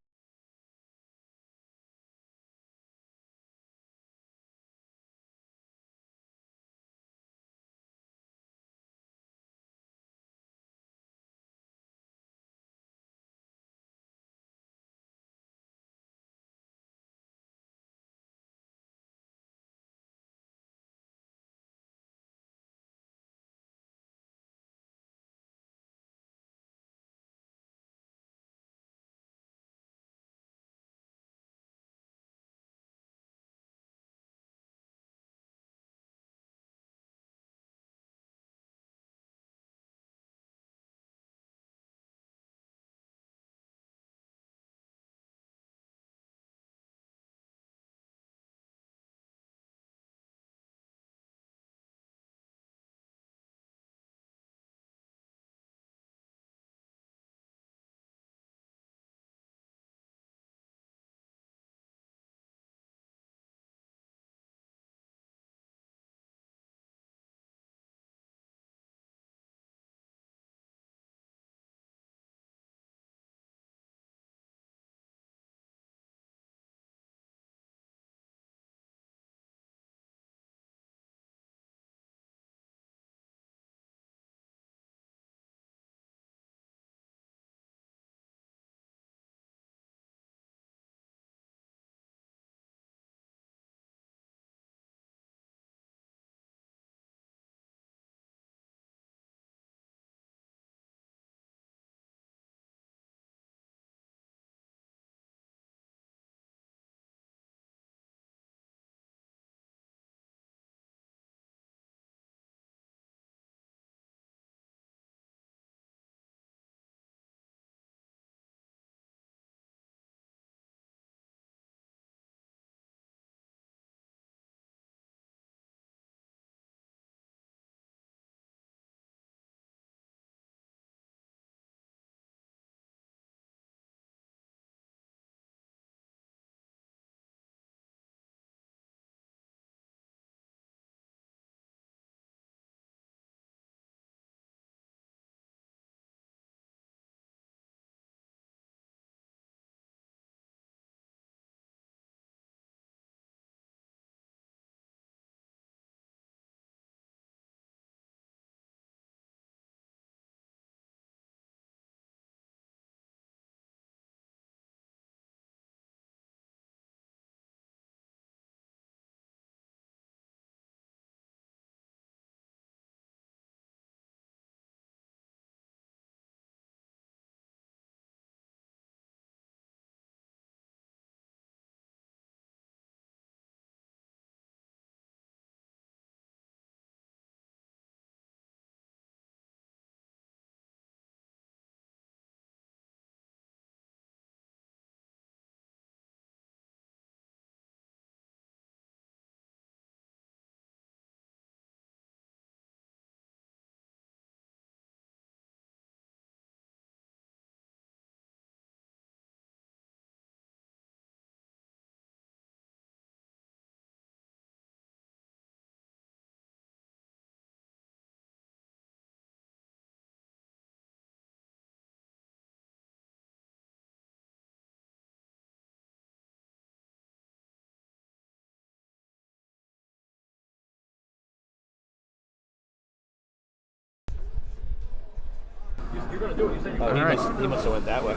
Oh, he, Alright. he must have went that way.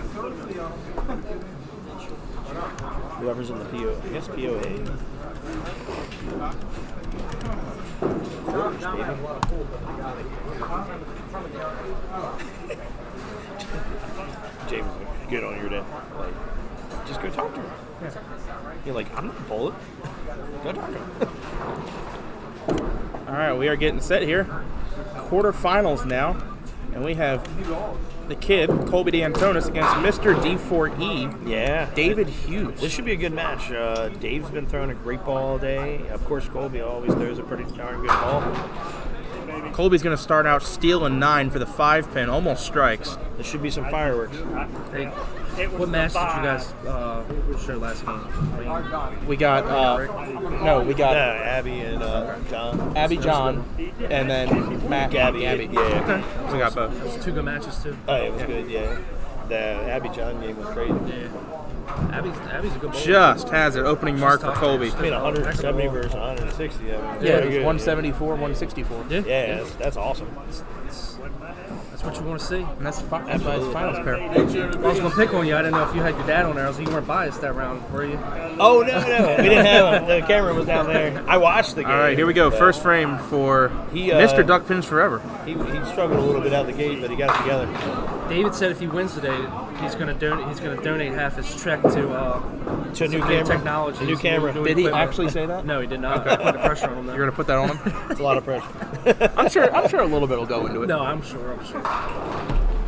Whoever's in the PO, I guess POA. Quarters, baby. James, good on your day. Like, just go talk to him. You're like, I'm not a bullet. Go talk to him. All right, we are getting set here. Quarterfinals now, and we have the kid Colby D'Antonis against Mr. D4E. Yeah, David Hughes. This should be a good match. Dave's been throwing a great ball all day. Of course, Colby always throws a pretty darn good ball. Colby's going to start out stealing 9 for the 5-pin, almost strikes. There should be some fireworks. Hey, what match did you guys show last game? We got Abby and John. Abby, John, and then Matt, Gabby. Yeah. Okay. We got both. That's 2 good matches too. Oh, it was good. Yeah, the Abby John game was great. Yeah. Abby's a good bowler. Just has an opening mark for Colby. I mean, 170 versus 160. I mean, Yeah, very good. 174, 164. Yeah, that's awesome. That's what you want to see. And that's why it's finals pair. I was going to pick on you. I didn't know if you had your dad on there. I was like, you weren't biased that round, were you? Oh, no. We didn't have him. The camera was down there. I watched the game. All right, here we go. First frame for Mr. Duck Pins Forever. He struggled a little bit out the gate, but he got it together. David said if he wins today, he's going to donate half his check to a new camera. Technology. A new camera. Did he actually say that? No, he did not. Okay. Put the pressure on him. Though. You're going to put that on him? It's a lot of pressure. I'm sure a little bit will go into it. No, I'm sure.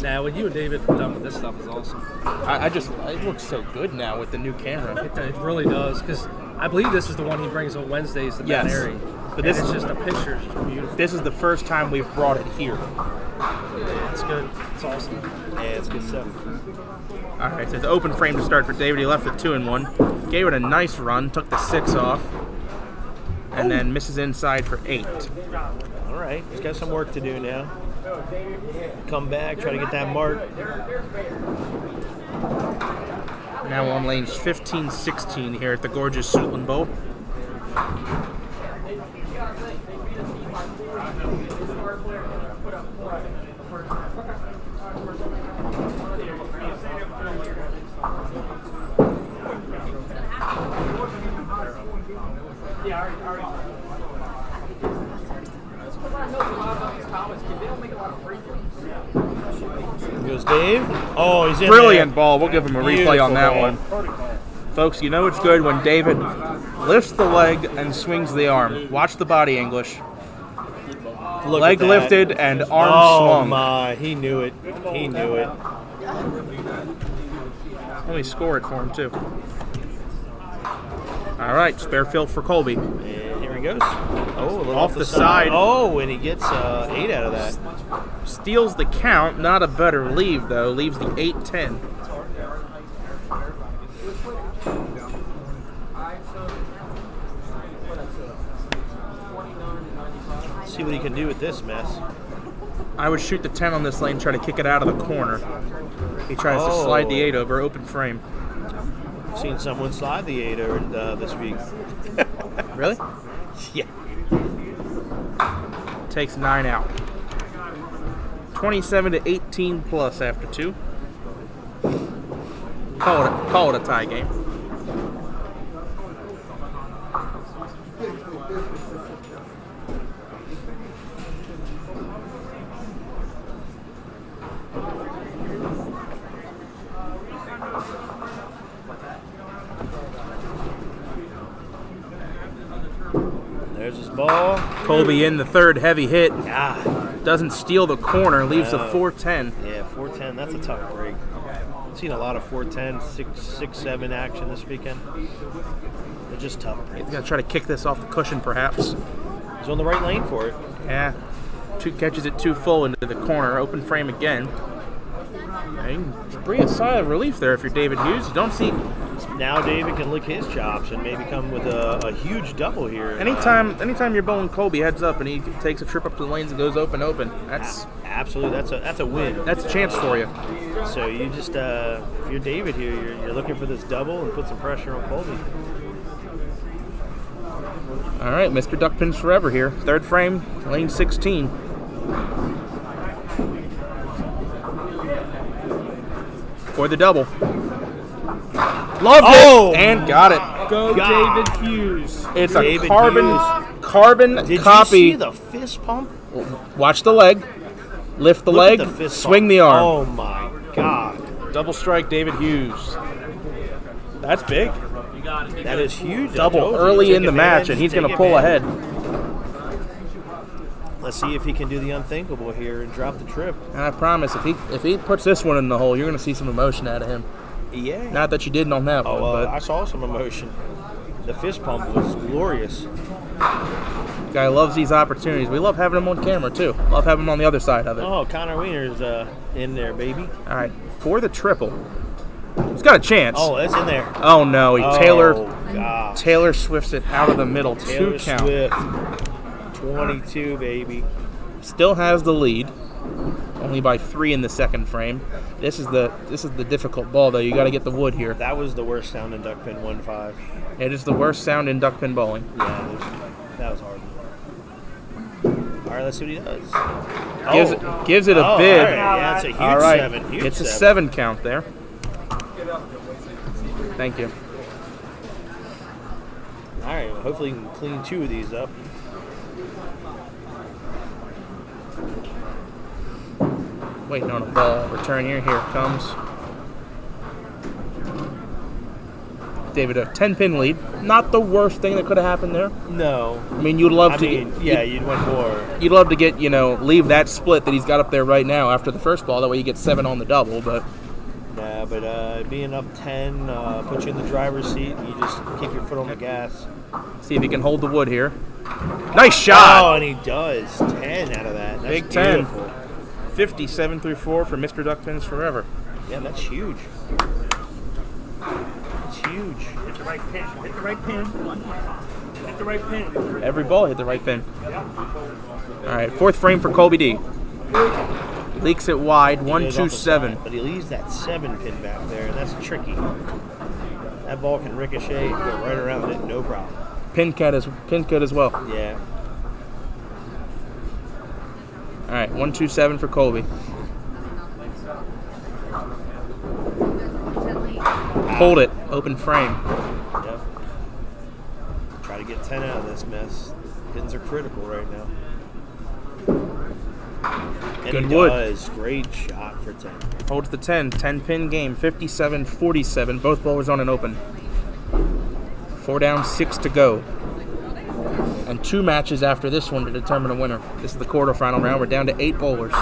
Now, what you and David have done with this stuff is awesome. It looks so good now with the new camera. It really does, because I believe this is the one he brings on Wednesdays to Mount Airy. But this is just a picture. It's just beautiful. This is the first time we've brought it here. Yeah, it's good. It's awesome. Yeah, it's good stuff. All right, so it's open frame to start for David. He left with 2 and 1. Gave it a nice run, took the 6 off, and then misses inside for 8. All right, he's got some work to do now. Come back, try to get that mark. Now on lanes 15-16 here at the gorgeous Suitland Bowl. Here goes Dave. Oh, he's in Brilliant there. ball. We'll give him a replay on that one. Folks, you know it's good when David lifts the leg and swings the arm. Watch the body English. Look leg at that. lifted and arm swung. Oh my, he knew it. He knew it. Let me score it for him too. All right, spare field for Colby. And here he goes. Oh, a little off the side. Oh, and he gets 8 out of that. Steals the count. Not a better leave though. Leaves the 8-10. See what he can do with this mess. I would shoot the 10 on this lane, try to kick it out of the corner. He tries to slide the 8 over open frame. I've seen someone slide the 8 over this week. Really? Yeah. Takes 9 out. 27-18 plus after 2. Call it a tie game. There's his ball. Colby in the third heavy hit. Ah. Doesn't steal the corner, leaves a 4-10. Yeah, 4-10, that's a tough break. I've seen a lot of 4-10, 6-7 action this weekend. They're just tough breaks. He's going to try to kick this off the cushion, perhaps. He's on the right lane for it. Yeah. Catches it too full into the corner. Open frame again. And breathe a sigh of relief there if you're David Hughes. You don't see... Now David can lick his chops and maybe come with a huge double here. Anytime you're bowling Colby heads up and he takes a trip up to the lanes and goes open, that's absolutely that's a win. That's a chance for you. So you just if you're David here, you're looking for this double and put some pressure on Colby. All right, Mr. Duck Pins Forever here. Third frame, lane 16. for the double. Loved it and got it. Go God. David Hughes. It's David a carbon Did copy. you see the fist pump? Watch the leg. Lift the Look leg. at the fist Swing pump. the arm. Oh my God. Double strike David Hughes. That's big. That is huge. I Double told you. early Take in the match, advantage, and he's take going to pull advantage. ahead. Let's see if he can do the unthinkable here and drop the trip. And I promise, if he puts this one in the hole, you're going to see some emotion out of him. Yeah. Not that you didn't on that one, but I saw some emotion. The fist pump was glorious. guy loves these opportunities. We love having him on camera, too. Love having him on the other side of it. Oh, Connor Wiener's in there, baby. All right, for the triple. He's got a chance. Oh, that's in there. Oh, no. God. Taylor Swifts it out of the middle. Taylor 2 count. Swift. 22, baby. Still has the lead. Only by 3 in the second frame. This is the difficult ball, though. You got to get the wood here. That was the worst sound in duck pin 1-5. It is the worst sound in duck pin bowling. Yeah, that was hard. All right, let's see what he does. Gives it a bid. All right. Yeah, it's a huge All right. 7. Huge It's a 7. 7 count there. Thank you. All right, well, hopefully you can clean 2 of these up. Waiting on a ball. Return here. Here it comes. David, a 10-pin lead. Not the worst thing that could have happened there. No. I mean, you'd love to. You'd want more. You'd love to get, leave that split that he's got up there right now after the first ball. That way you get 7 on the double, but. Nah, but being up 10 puts you in the driver's seat. You just keep your foot on the gas. See if he can hold the wood here. Nice shot. Oh, and he does. 10 out of that. That's Big 10. beautiful. 57 through 4 for Mr. Duck Pins Forever. Yeah, that's huge. That's huge. Hit the right pin. Hit the right pin. Hit the right pin. Every ball hit the right pin. All right, 4th frame for Colby D. Leaks it wide, He goes off the 1-2-7. side, but he leaves that 7 pin back there, and that's tricky. That ball can ricochet and go right around it, no problem. Pin cut as well. Yeah. All right, 1-2-7 for Colby. Hold it, open frame. Yep. Try to get 10 out of this mess. Pins are critical right now. And Good he wood. does. Great shot for 10. Holds the 10. 10-pin game, 57-47. Both bowlers on an open. 4 down, 6 to go. And 2 matches after this one to determine a winner. This is the quarterfinal round. We're down to 8 bowlers.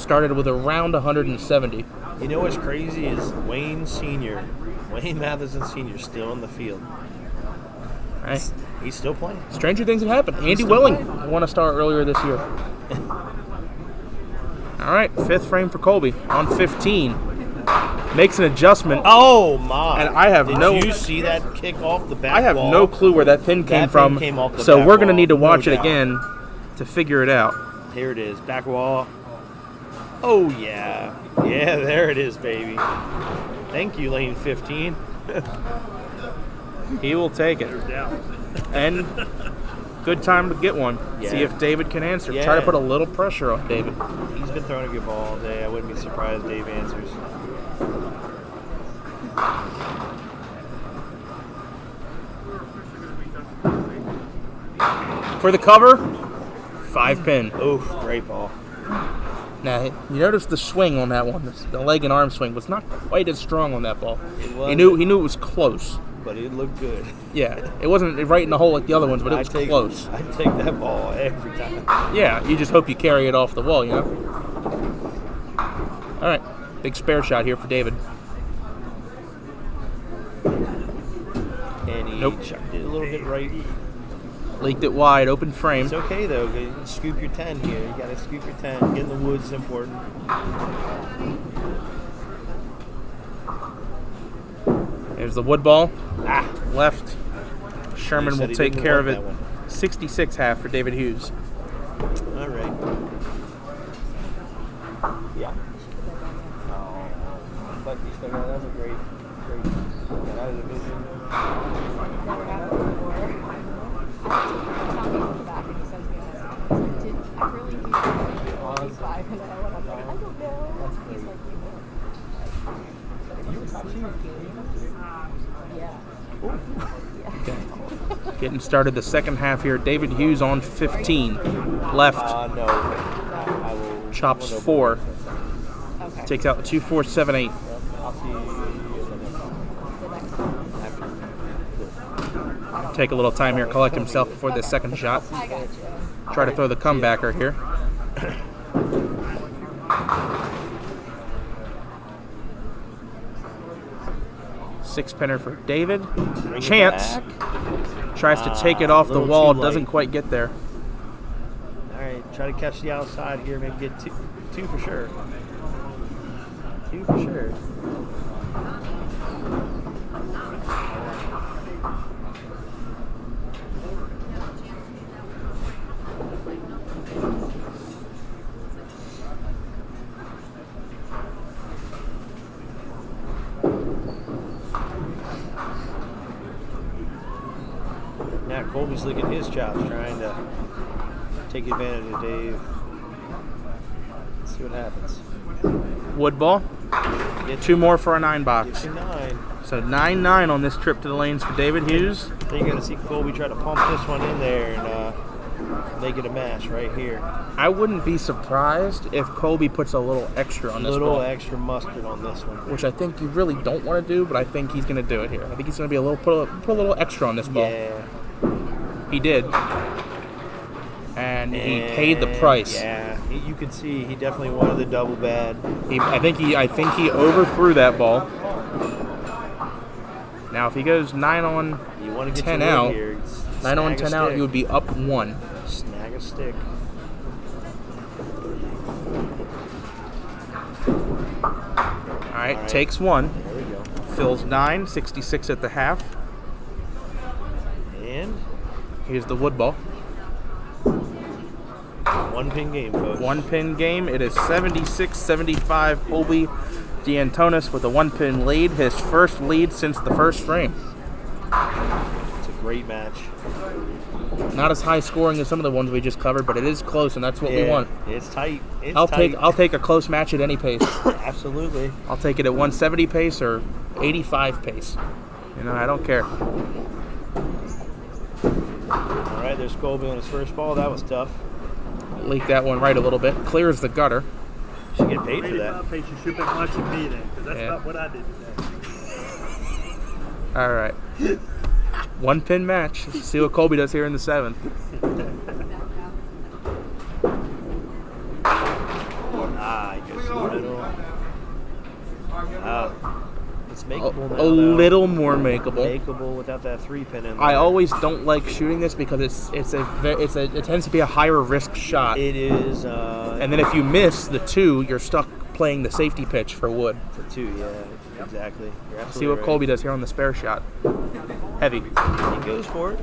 Started with around 170. You know what's crazy is Wayne Matheson Sr. still in the field. All right. He's still playing. Stranger things have happened. Andy Willing won a star earlier this year. All right, 5th frame for Colby on 15. Makes an adjustment. Oh my! And I have Did you see that kick off the back I have wall? no clue where that pin came from. Came off the so back we're going to wall, need to watch no it doubt. again to figure it out. Here it is, back wall. Oh yeah, yeah, there it is, baby. Thank you, lane 15. He will take it. And good time to get one. Yeah. See if David can answer. Yeah. Try to put a little pressure on David. He's been throwing a good ball all day. I wouldn't be surprised Dave answers. For the cover, 5 pin. Oof, great ball. Now, you notice the swing on that one. The leg and arm swing was not quite as strong on that ball. It was. He knew it was close. But it looked good. Yeah, it wasn't right in the hole like the other ones, but it was close. I'd take that ball every time. Yeah, you just hope you carry it off the wall, you know? All right, big spare shot here for David. And he chucked it a little bit right. Leaked it wide, open frame. It's okay, though. You scoop your 10 here. You got to scoop your 10. Getting the wood's important. There's the wood ball. Left. Sherman He will said he take didn't care of want it. that one. 66 half for David Hughes. All right. Yeah. Oh, but you still got, that's a great. Got out of the division. Never had it before. Tommy's in the back and he sends me a message. He's like, did I really do 5? And then I went up like, I don't know. He's like, you know. Yeah. Getting started the second half here. David Hughes on 15. Left. No. I will. Chops 4. Okay. Takes out the 2, 4, 7, 8. I'll see you. Take a little time here, collect himself before the second shot. I got you. Try to throw the comebacker here. Six-pinner for David. Chance tries to take it off the wall, doesn't quite get there. All right, try to catch the outside here, maybe get two for sure. 2 for sure. Now Colby's licking his chops, trying to take advantage of Dave. Let's see what happens. Wood ball. Get 2 more for a 9 box. Get to 9. So 9-9 on this trip to the lanes for David Hughes. I think you're going to see Colby try to pump this one in there and make it a match right here. I wouldn't be surprised if Colby puts a little extra on this ball. A little extra mustard on this one. Which I think you really don't want to do, but I think he's going to do it here. I think he's going to be put a little extra on this ball. Yeah. He did. And he paid the price. Yeah, you can see he definitely wanted the double bad. I think he overthrew that ball. Now if he goes 9 on 10 out, here. 9 on 10 out, he would be up 1. Snag a stick. All right, takes 1. There we go. Fills 9, 66 at the half. And here's the wood ball. 1-pin game, folks. 1-pin game. It is 76-75. Colby D'Antonis with a 1-pin lead. His first lead since the first frame. It's a great match. Not as high scoring as some of the ones we just covered, but it is close, and that's what we want. It's tight. I'll take a close match at any pace. Absolutely. I'll take it at 170 pace or 85 pace. You know, I don't care. All right, there's Colby on his first ball. That was tough. Leak that one right a little bit. Clears the gutter. Should get paid for that. You should be watching me then, because that's not what I did today. All right. 1-pin match. Let's see what Colby does here in the 7th. He goes to the middle. It's makeable now. A little more makeable. Makeable without that 3-pin in there. I always don't like shooting this because it tends to be a higher risk shot. It is. And then if you miss the 2, you're stuck playing the safety pitch for wood. For 2, yeah, exactly. You're absolutely See what right. Colby does here on the spare shot. Heavy. He goes for it.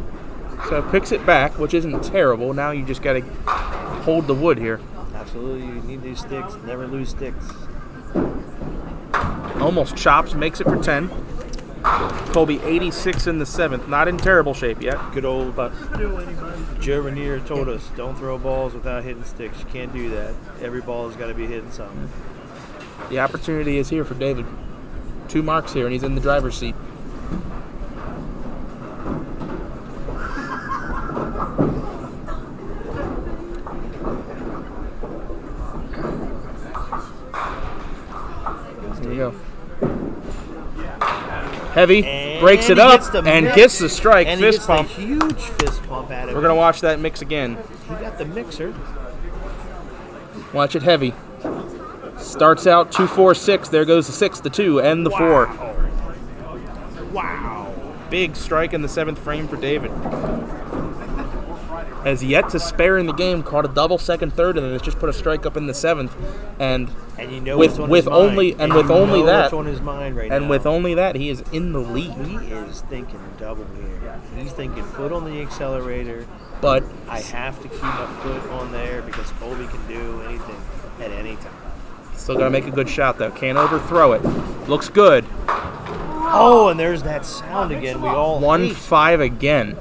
So picks it back, which isn't terrible. Now you just got to hold the wood here. Absolutely, you need these sticks. Never lose sticks. Almost chops, makes it for 10. Colby 86 in the 7th. Not in terrible shape yet. Good old Joe Renier told us, don't throw balls without hitting sticks. You can't do that. Every ball has got to be hitting something. The opportunity is here for David. 2 marks here, and he's in the driver's seat. There you go. Heavy, And breaks it he up, gets the and mix. gets the strike. And Fist he gets pump. the huge fist pump at it. We're going to watch that mix again. He got the mixer. Watch it heavy. Starts out 2-4-6. There goes the 6, the 2, and the 4. Wow. Big strike in the 7th frame for David. Has yet to spare in the game. Caught a double second, third, and then has just put a strike up in the 7th. And you know with what's on his only mind. and And with you only know that, what's on his mind right and now. with only that, he is in the lead. He is thinking double here. He's thinking foot on the accelerator. But I have to keep my foot on there because Colby can do anything at any time. Still got to make a good shot, though. Can't overthrow it. Looks good. Oh, and there's that sound again. We all 1-5 again.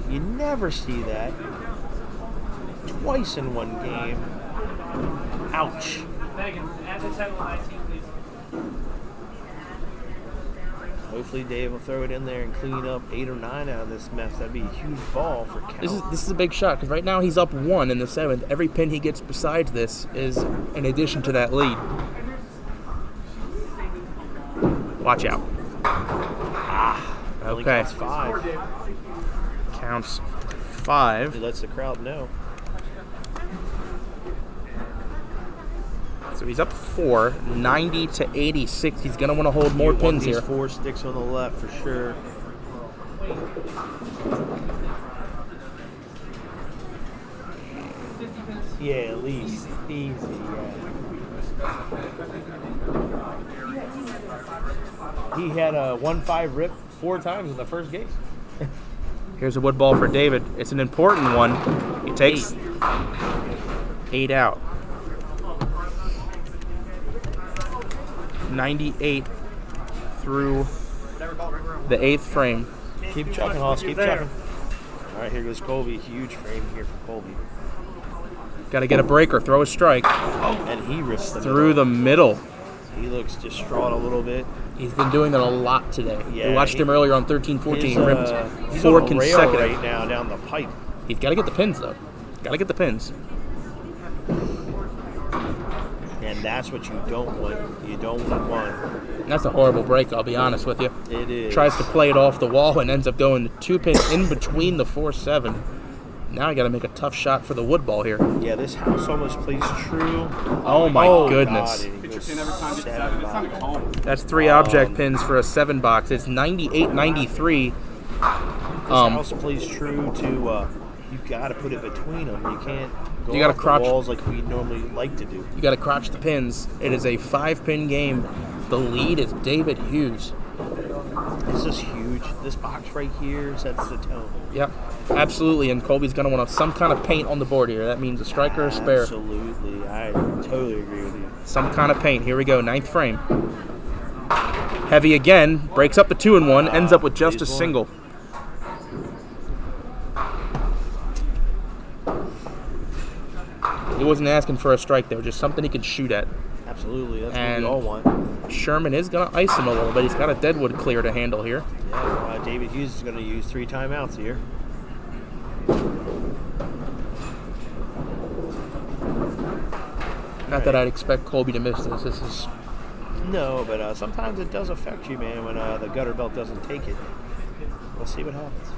You never see that. Twice in one game. Ouch. Megan, add the 10 19, please. Hopefully Dave will throw it in there and clean up 8 or 9 out of this mess. That'd be a huge ball for Cal. This is a big shot because right now he's up 1 in the 7th. Every pin he gets besides this is in addition to that lead. Watch out. Only Okay. counts 5. Counts 5. He lets the crowd know. So he's up 4, 90 to 86. He's going to want to hold more You want pins these here. 4 sticks on the left for sure. Yeah, at least. Easy, yeah. He had a 1-5 rip 4 times in the first game. Here's a wood ball for David. It's an important one. He takes 8 out. 98 through the 8th frame. Keep chucking, Hoss. Keep chucking. All right, here goes Colby. Huge frame here for Colby. Got to get a break or throw a strike. And he rips through the middle. He looks distraught a little bit. He's been doing that a lot today. Yeah, we watched him earlier on 13-14. He ripped he's 4 on a rail consecutive. right now down the pipe. He's got to get the pins, though. Got to get the pins. And that's what you don't want. You don't want one. That's a horrible break, I'll be honest with you. It is. Tries to play it off the wall and ends up going 2 pins in between the 4-7. Now I got to make a tough shot for the wood ball here. Yeah, this house almost plays true. Oh my goodness. God, it goes 7 box. That's 3 object pins for a 7 box. It's 98-93. This house plays true to, you got to put it between them. You can't go You gotta off crotch- the walls like we normally like to do. You got to crotch the pins. It is a 5-pin game. The lead is David Hughes. This is huge. This box right here sets the tone. Yep, absolutely. And Colby's going to want some kind of paint on the board here. That means a strike or a spare. Absolutely. I totally agree with you. Some kind of paint. Here we go, 9th frame. Heavy again. Breaks up the 2-1. Ends up with just a single. He wasn't asking for a strike there. Just something he could shoot at. Absolutely. That's And what we all want. Sherman is going to ice him a little bit. He's got a deadwood clear to handle here. Yeah, David Hughes is going to use 3 timeouts here. Not that I'd expect Colby to miss this. This is No, but sometimes it does affect you, man, when the gutter belt doesn't take it. We'll see what happens.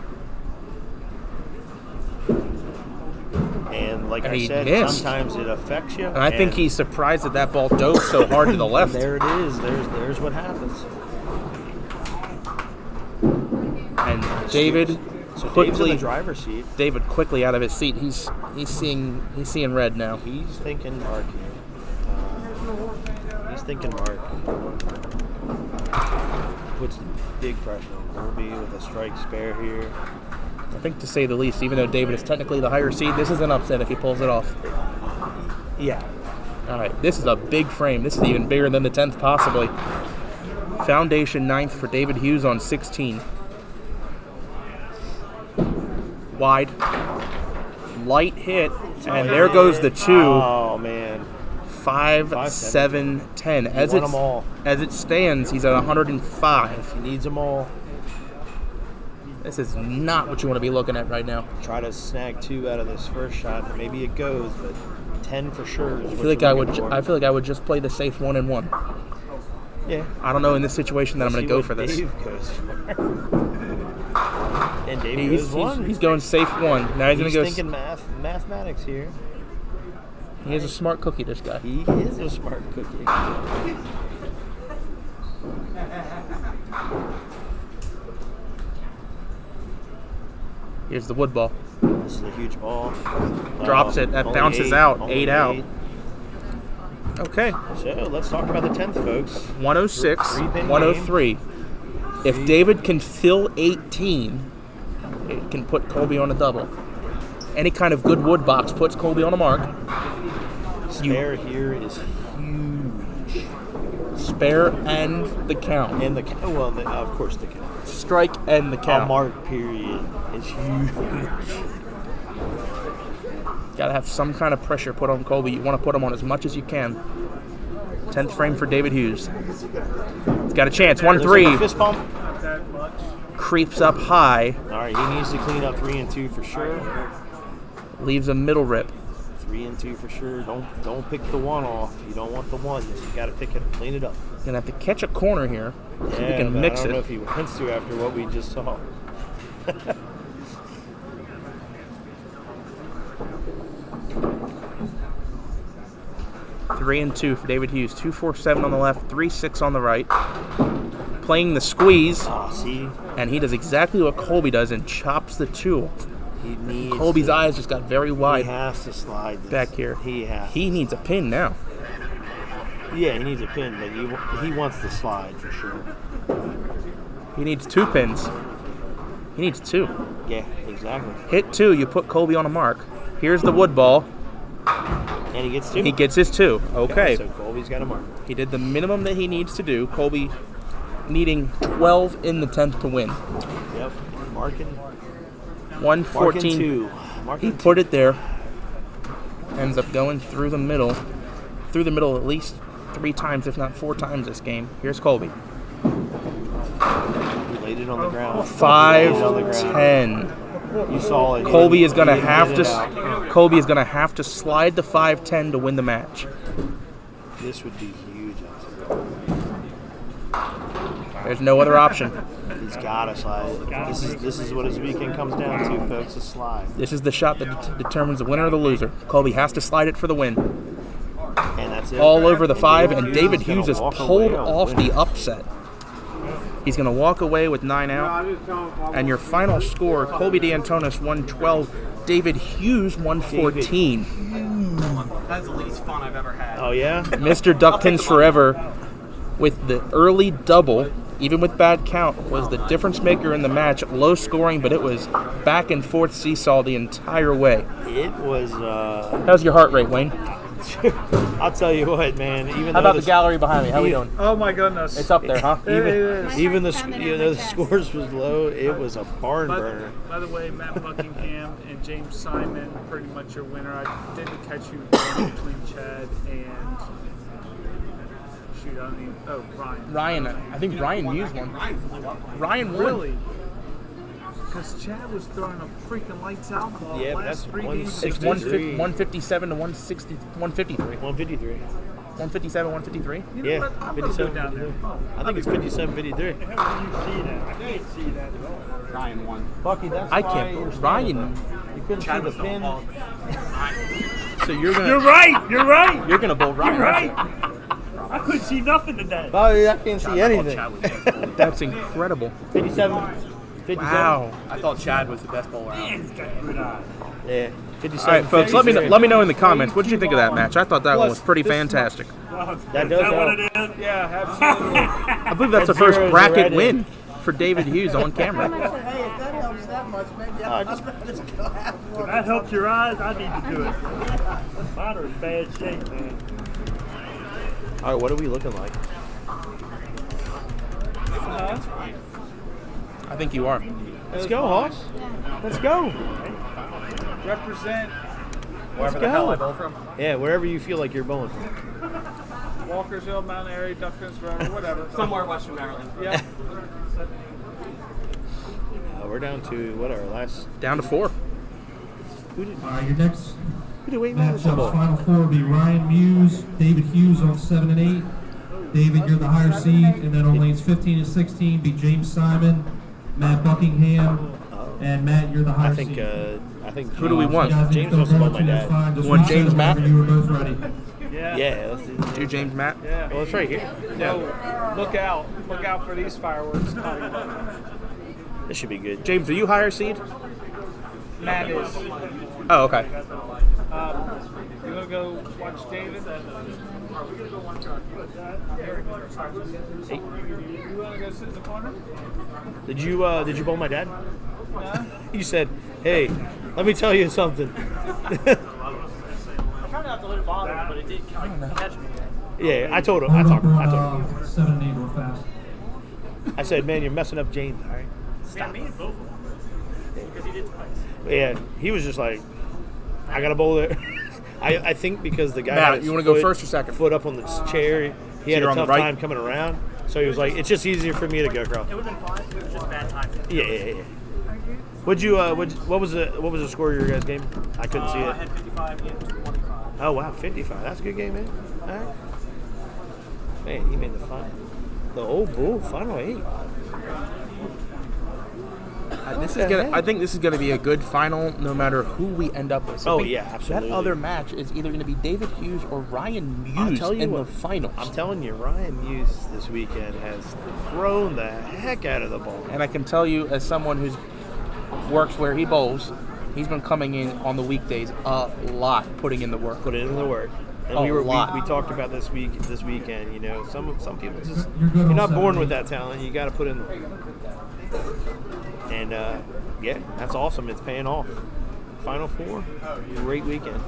And like And I he said, missed. sometimes it affects you. And I think he's surprised that ball dove so hard to the left. There it is. There's what happens. And David So Dave's in quickly the driver's seat. David quickly out of his seat. He's seeing red now. He's thinking Mark here. He's thinking Mark. Puts the big pressure on Colby with a strike spare here. I think to say the least, even though David is technically the higher seed, this is an upset if he pulls it off. Yeah. All right, this is a big frame. This is even bigger than the 10th possibly. Foundation 9th for David Hughes on 16. Wide. Light hit. And there goes the 2. Oh, man. 5, 7, 10. As want 'em all. As it stands, he's at 105. He needs them all. This is not what you want to be looking at right now. Try to snag 2 out of this first shot. Maybe it goes, but 10 for sure is I what feel like you're I looking would. for. I feel like I would just play the safe 1-1. Yeah. I don't know in this situation that I'm going to go for this. Dave goes for. And Dave He's, goes 1. he's going safe 1. Now he's going to go. thinking mathematics here. He is a smart cookie, this guy. He is a smart cookie. Here's the wood ball. This is a huge ball. Drops it. That Only bounces 8, out. only 8 out. 8. Okay. So let's talk about the 10th, folks. 106, 3-pin 103. If David can fill 18, it can put Colby on a double. Any kind of good wood box puts Colby on a mark. Spare here is huge. Spare and the count. And the well, of course the count. Strike and the count. A mark period is huge. Got to have some kind of pressure put on Colby. You want to put him on as much as you can. 10th frame for David Hughes. He's got a chance. 1-3. Fist pump. creeps up high, All right, he needs to clean up 3 and 2 for sure. leaves a middle rip. 3 and 2 for sure. Don't pick the 1 off. You don't want the 1. You got to pick it, clean it up. Gonna have to catch a corner here. So we can but mix I don't know it. if he wants to after what we just saw. 3 and 2 for David Hughes. 2-4-7 on the left, 3-6 on the right. Playing the squeeze. See? And he does exactly what Colby does and chops the 2. He needs Colby's to, eyes just got very wide. He has to slide this. Back here. He needs a pin now. Yeah, he needs a pin, but he wants the slide for sure. He needs 2 pins. He needs 2. Yeah, exactly. Hit 2, you put Colby on a mark. Here's the wood ball. And he gets 2. He gets his 2. Okay. So Colby's got a mark. He did the minimum that he needs to do. Colby needing 12 in the 10th to win. Yep. Marking 114. 2. He put it there. Ends up going through the middle. Through the middle at least 3 times, if not 4 times this game. Here's Colby. He laid it on the ground. 5-10. You saw it. Colby is gonna have to slide the 5-10 to win the match. This would be huge. There's no other option. He's gotta slide. This is what his weekend comes down to, folks. A slide. This is the shot that determines the winner or the loser. Colby has to slide it for the win. And that's it. All over the 5, and David gonna Hughes has walk pulled away on off winning. the upset. He's going to walk away with 9 out. And your final score, Colby D'Antonis 112, David Hughes 114. That's the least fun I've ever had. Oh, yeah? Mr. Duckpins Forever with the early double, even with bad count, was the difference maker in the match. Low scoring, but it was back and forth seesaw the entire way. It was. How's your heart rate, Wayne? I'll tell you what, man. Even How about the gallery behind me? How we doing? Oh my goodness. It's up there, huh? Even the scores was low. It was a barn burner. By the way, Matt Buckingham and James Simon, pretty much your winner. I didn't catch you between Chad and Ryan. Ryan, I think Ryan used one. Ryan won. Really? Because Chad was throwing a freaking lights out ball. Yeah, but last that's 3 games. It's 157 to 160, 153. 153. 157, 153? You know Yeah, what? I'm gonna go 57. down there. I think it's 57, 53. How can you see that? I can't see that at all. Ryan won. Bucky, that's I can't. Ryan. You couldn't see the pin. So you're gonna. You're right. You're right. You're gonna bowl Ryan. You're right. I couldn't see nothing today. Bobby, I can't see anything. That's incredible. 57. 57. Wow. I thought Chad was the best bowler out. Man, he's got good eyes. Yeah, 57. All right, folks. Let me know in the comments. What did you think of that match? I thought that one was pretty this- fantastic. That Is does that what help. it is? Yeah, absolutely. I believe that's the That's first 0-0 bracket right win in. for David Hughes on camera. Hey, if that helps that much, maybe I'll just go have one. If that helps your eyes, I need to do it. Mine are in bad shape, man. All right, what are we looking like? I think you are. Let's go, Hoss. Let's go. Represent Let's go. Yeah, wherever you feel like you're bowling from. Walkersville, Mount Airy, Duckins, whatever. Somewhere Western Maryland. Yeah. We're down to what our last. Down to 4. Who did? Your next Who did Wayne Madison bowl? matchups, final 4 will be Ryan Muse, David Hughes on 7 and 8. David, you're the higher seed, and then on lanes 15 and 16 be James Simon, Matt Buckingham, and Matt, you're the higher I think. seed. I think. Who do we want? James wants to bowl my dad. Just Want reset James whenever Matt? You were both ready. Yeah. Yeah, let's do Do James Matt? Yeah. Well, it's right here. So, look out. Look out for these fireworks. This should be good. James, are you higher seed? Matt is. Oh, okay. You want to go watch David? You want to go sit in the corner? Did you bowl my dad? No? You said, "Hey, let me tell you something." I tried not to let it bother me, but it did catch me. Yeah, I told him. Hold I up told him. on 7 and 8 real fast. I said, "Man, you're messing up James." All right. Yeah, me and both of them. Because he did twice. Yeah, he was just like, "I gotta bowl there." I think because the guy. Matt, had his you wanna go foot- first or second? Foot up on the chair. He had you're a on the tough right? time coming around. So he was like, it's just easier for me to go across. It would have been fine. It was just bad timing. Yeah. What was the score of your guys' game? I couldn't see I it. had 55 and 25. Oh wow, 55. That's a good game, man. All right. Man, he made the final. The old bull final 8. I think this is gonna be a good final, no matter who we end up with. So Oh yeah, absolutely. That other match is either gonna be David Hughes or Ryan Muse in the finals. I'm telling you, Ryan Muse this weekend has thrown the heck out of the ball. And I can tell you, as someone who's works where he bowls, he's been coming in on the weekdays a lot, putting in the work. Put it in the work. And A we lot. talked about this weekend. You know, some people just you're not born with that talent. You got to put in the work. And yeah, that's awesome. It's paying off. Final 4, great weekend.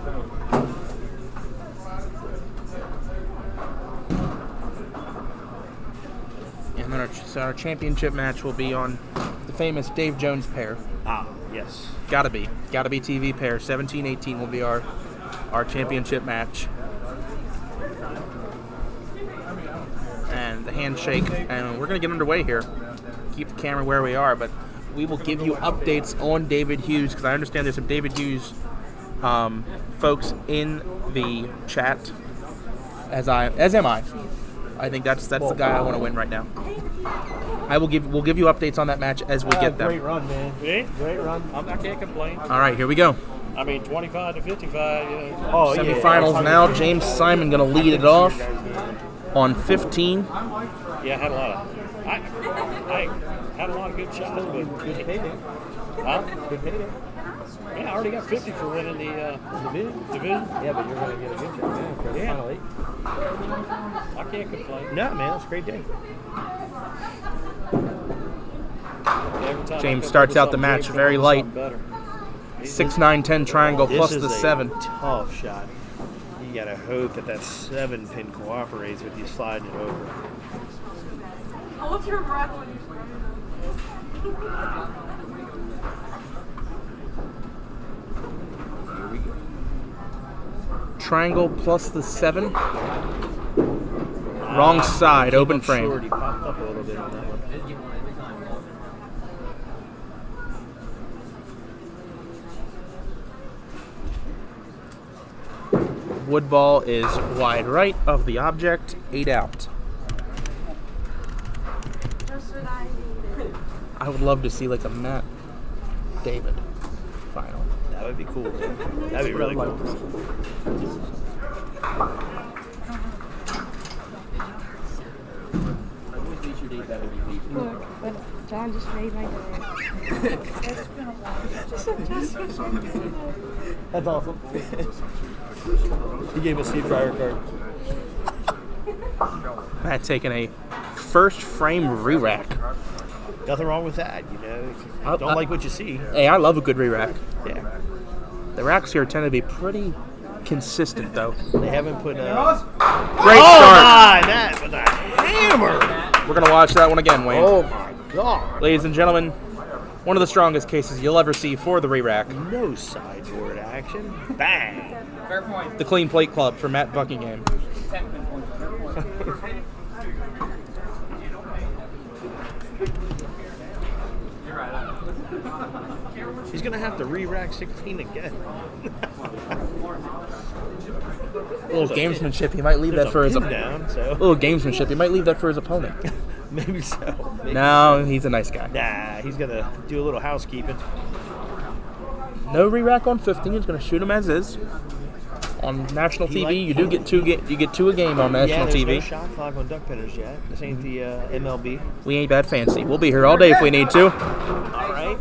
And then our championship match will be on the famous Dave Jones pair. Ah, yes. Gotta be TV pair. 17-18 will be our championship match. And the handshake, and we're gonna get underway here. Keep the camera where we are, but we will give you updates on David Hughes, because I understand there's some David Hughes folks in the chat, as am I. I think that's the guy I want to win right now. We'll give you updates on that match as we get them. Great run, man. Yeah. Great run. I can't complain. All right, here we go. I mean, 25 to 55. You know. Oh, Semifinals now. James Simon going to lead it off on 15. Yeah, I had a lot of. I had a lot of good shots, but Good payday. huh? Good payday. Yeah, I already got 50 for winning the division. Yeah, but you're going to get a good job, man, for the Yeah. final 8. I can't complain. No, man, it's a great day. Every time I James come starts up with out the something match big, very come up with light. something better. 6, 9, 10 triangle This plus is the a 7. tough shot. You got to hope that 7 pin cooperates with you sliding it over. Hold your breath when you Here we go. Triangle plus the 7. Wrong side, open frame. Short, he popped up a little bit on that one. Wood ball is wide right of the object, 8 out. I would love to see like a Matt David final. That would be cool, man. That'd be really cool. Look, but John just made my day. That's awesome. He gave a Steve Dryer card. Matt taking a first frame re-rack. Nothing wrong with that, you know. If you don't like what you see. Hey, I love a good re-rack. Yeah. The racks here tend to be pretty consistent, though. They haven't put Great Oh start. my, that was a hammer. We're going to watch that one again, Wayne. Oh my God. Ladies and gentlemen, one of the strongest cases you'll ever see for the re-rack. No sideboard action. Bang. Fair point. The Clean Plate Club for Matt Buckingham. 10 pin points. Fair point. You're right. He's going to have to re-rack 16 again. A little gamesmanship. He might leave that for his down, so. little gamesmanship. He might leave that for his opponent. Maybe so. Maybe No, he's a nice guy. Nah, he's going to do a little housekeeping. No re-rack on 15. He's going to shoot him as is. On national TV, you do get two. You get 2 a game on national there's TV. no shot clock on duck pinners yet. This ain't the MLB. We ain't that fancy. We'll be here all day if we need to. All right.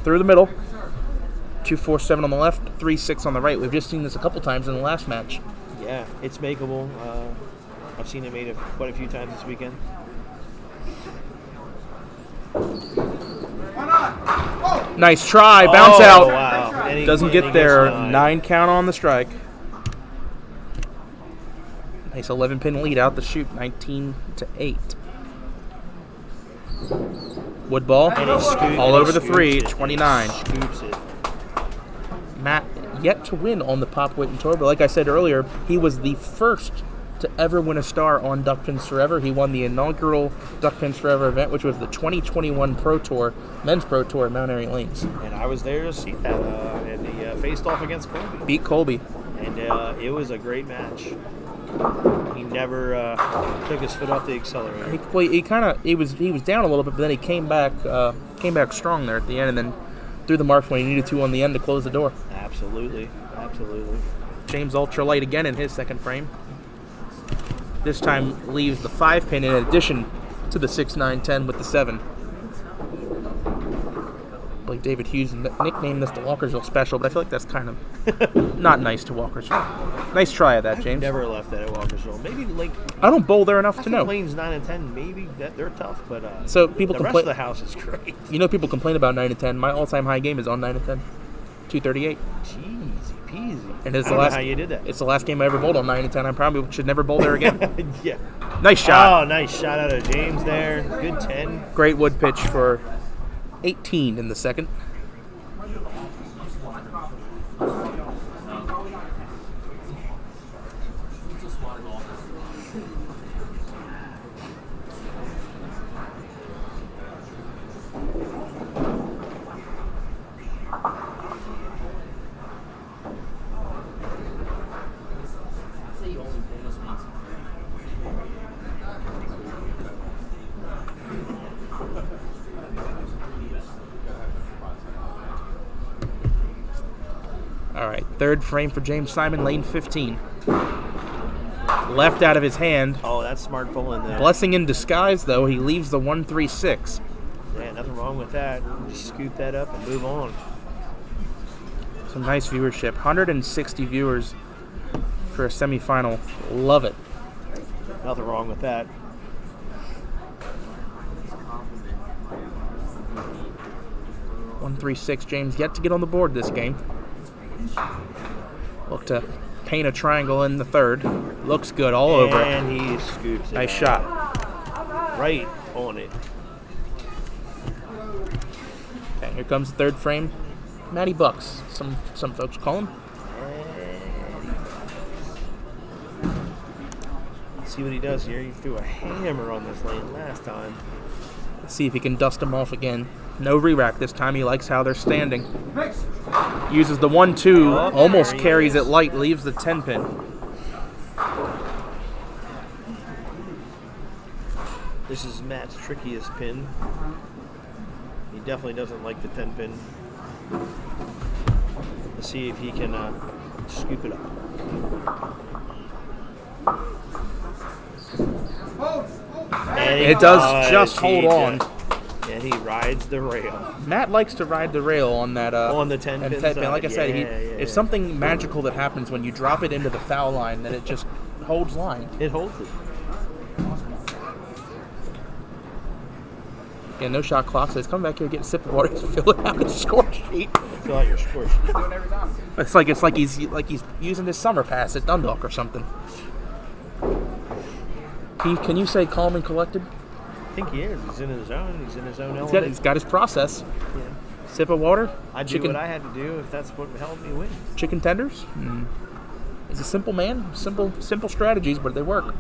Through the middle. 2-4-7 on the left, 3-6 on the right. We've just seen this a couple times in the last match. Yeah, it's makeable. I've seen it made quite a few times this weekend. Nice try. Bounce Oh, out. wow. And he- Doesn't and he get there. gets 9 count on the strike. Nice 11-pin lead out the shoot. 19-8. Wood ball. And he scoop- All and over he the scoops 3. it. 29. Scoops it. Matt yet to win on the Pop Whitten Tour, but like I said earlier, he was the first to ever win a star on Duck Pins Forever. He won the inaugural Duck Pins Forever event, which was the 2021 Pro Tour, Men's Pro Tour at Mount Airy Lanes. And I was there to see that, and he faced off against Colby. Beat Colby. And it was a great match. He never took his foot off the accelerator. He was down a little bit, but then he came back strong there at the end, and then threw the marks when he needed to on the end to close the door. Absolutely. James ultralight again in his second frame. This time leaves the 5-pin in addition to the 6, 9, 10 with the 7. I believe David Hughes nicknamed this the Walkersville Special, but I feel like that's kind of not nice to Walkersville. Nice try at that, James. Never left that at Walkersville. Maybe I don't bowl there enough to know. Lanes 9 and 10, maybe they're tough, but so people the rest of the house is great. You know, people complain about 9 and 10. My all-time high game is on 9 and 10, 238. Jeezy peasy. And it's I don't know how you did that. It's the last game I ever bowled on 9 and 10. I probably should never bowl there again. Yeah. Nice shot. Oh, nice shot out of James there. Good 10. Great wood pitch for 18 in the second. All right, third frame for James Simon, lane 15. Left out of his hand. Oh, that's smart bowling there. Blessing in disguise, though. He leaves the 1-3-6. Yeah, nothing wrong with that. Just scoop that up and move on. Some nice viewership. 160 viewers for a semifinal. Love it. Nothing wrong with that. One, 3-6. James yet to get on the board this game. Look to paint a triangle in the third. Looks good all over it. And he scoops it. Nice out. shot. Right on it. Okay, here comes the third frame. Matty Bucks, some folks call him. Let's see what he does here. He threw a hammer on this lane last time. Let's see if he can dust them off again. No re-rack this time. He likes how they're standing. Uses the 1-2, almost carries it light, leaves the 10-pin. This is Matt's trickiest pin. He definitely doesn't like the 10-pin. Let's see if he can scoop it up. And it does just hold on. And he rides the rail. Matt likes to ride the rail on that on the 10-pin side. Like I said, it's something magical that happens when you drop it into the foul line, that it just holds line. It holds it. Yeah, no shot clock, so he's coming back here to get a sip of water to fill it out his score sheet. Fill out your score sheet. It's like he's using his summer pass at Dundalk or something. Can you say calm and collected? I think he is. He's in his zone. He's in his own element. He's got his process. Yeah. Sip of water. I do what I had to do if that's what helped me win. Chicken tenders. He's a simple man. Simple strategies, but they work.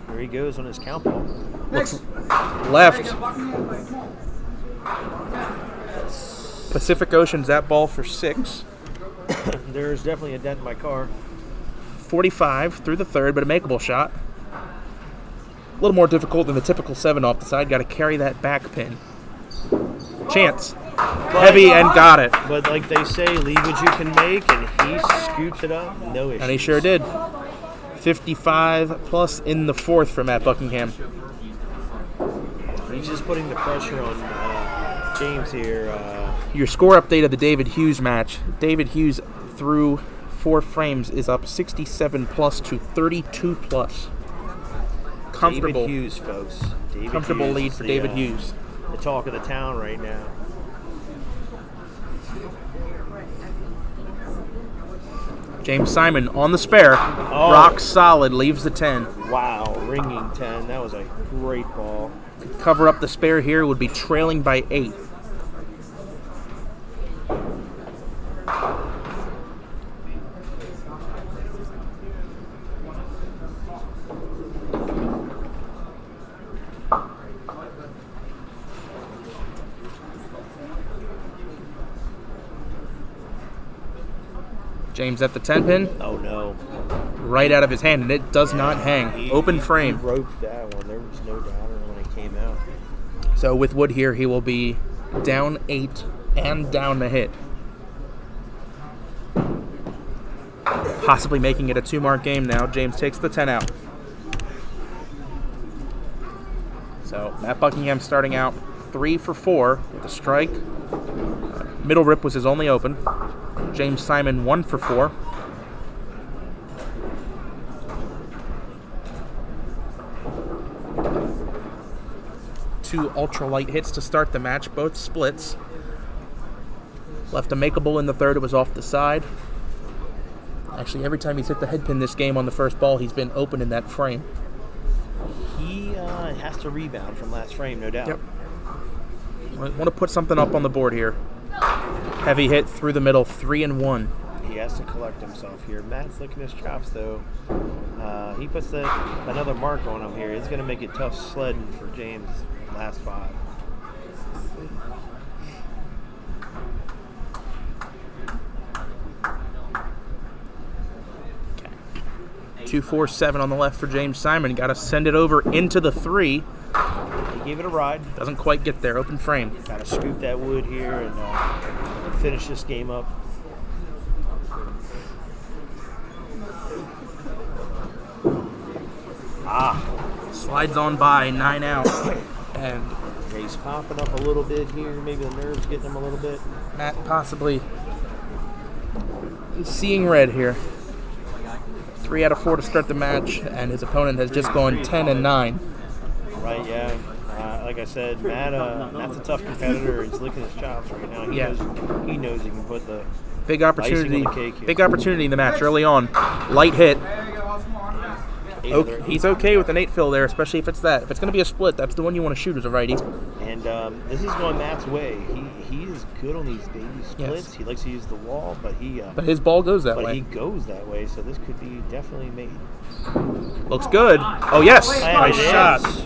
There he goes on his count ball. Looks left. Pacific Ocean's that ball for 6. There's definitely a dent in my car. 45 through the third, but a makeable shot. A little more difficult than the typical 7 off the side. Got to carry that back pin. Chance. Heavy and got it. But like they say, leave what you can make, and he scoops it up. No issue. And he sure did. 55 plus in the fourth for Matt Buckingham. He's just putting the pressure on James here. Your score update of the David Hughes match. David Hughes through 4 frames is up 67 plus to 32 plus. Comfortable. David Hughes, folks. Comfortable lead for David Hughes. The talk of the town right now. James Simon on the spare. Rock solid, leaves the 10. Wow, ringing 10. That was a great ball. To cover up the spare here, would be trailing by 8. James at the 10 pin. Oh no. Right out of his hand, and it does not hang. Open frame. He roped that one. There was no doubter when it came out. So with Wood here, he will be down 8 and down the hit. Possibly making it a 2-mark game now. James takes the 10 out. So Matt Buckingham starting out 3 for 4 with a strike. Middle rip was his only open. James Simon 1 for 4. Two ultralight hits to start the match, both splits. Left a makeable in the third, it was off the side. Actually, every time he's hit the head pin this game on the first ball, he's been open in that frame. He has to rebound from last frame, no doubt. Yep. I want to put something up on the board here. Heavy hit through the middle, 3 and 1. He has to collect himself here. Matt's licking his chops, though. He puts another mark on him here. It's going to make it tough sledding for James last 5. 2-4-7 on the left for James Simon. Got to send it over into the 3. He gave it a ride. Doesn't quite get there. Open frame. Got to scoop that wood here and finish this game up. Slides on by, 9 out. And he's popping up a little bit here. Maybe the nerves getting him a little bit. Matt possibly seeing red here. 3 out of 4 to start the match, and his opponent has just gone 10 and 9. Right, yeah. Like I said, Matt's a tough competitor. He's licking his chops right now. He knows he can put the big opportunity. icing on the cake here. Big opportunity in the match early on. Light hit. Okay, he's okay with an 8 fill there, especially if it's that. If it's going to be a split, that's the one you want to shoot as a righty. And this is going Matt's way. He is good on these baby splits. Yes. He likes to use the wall, but his ball goes that way. But he goes that way, so this could be definitely made. Looks good. Oh yes, nice shot. Is.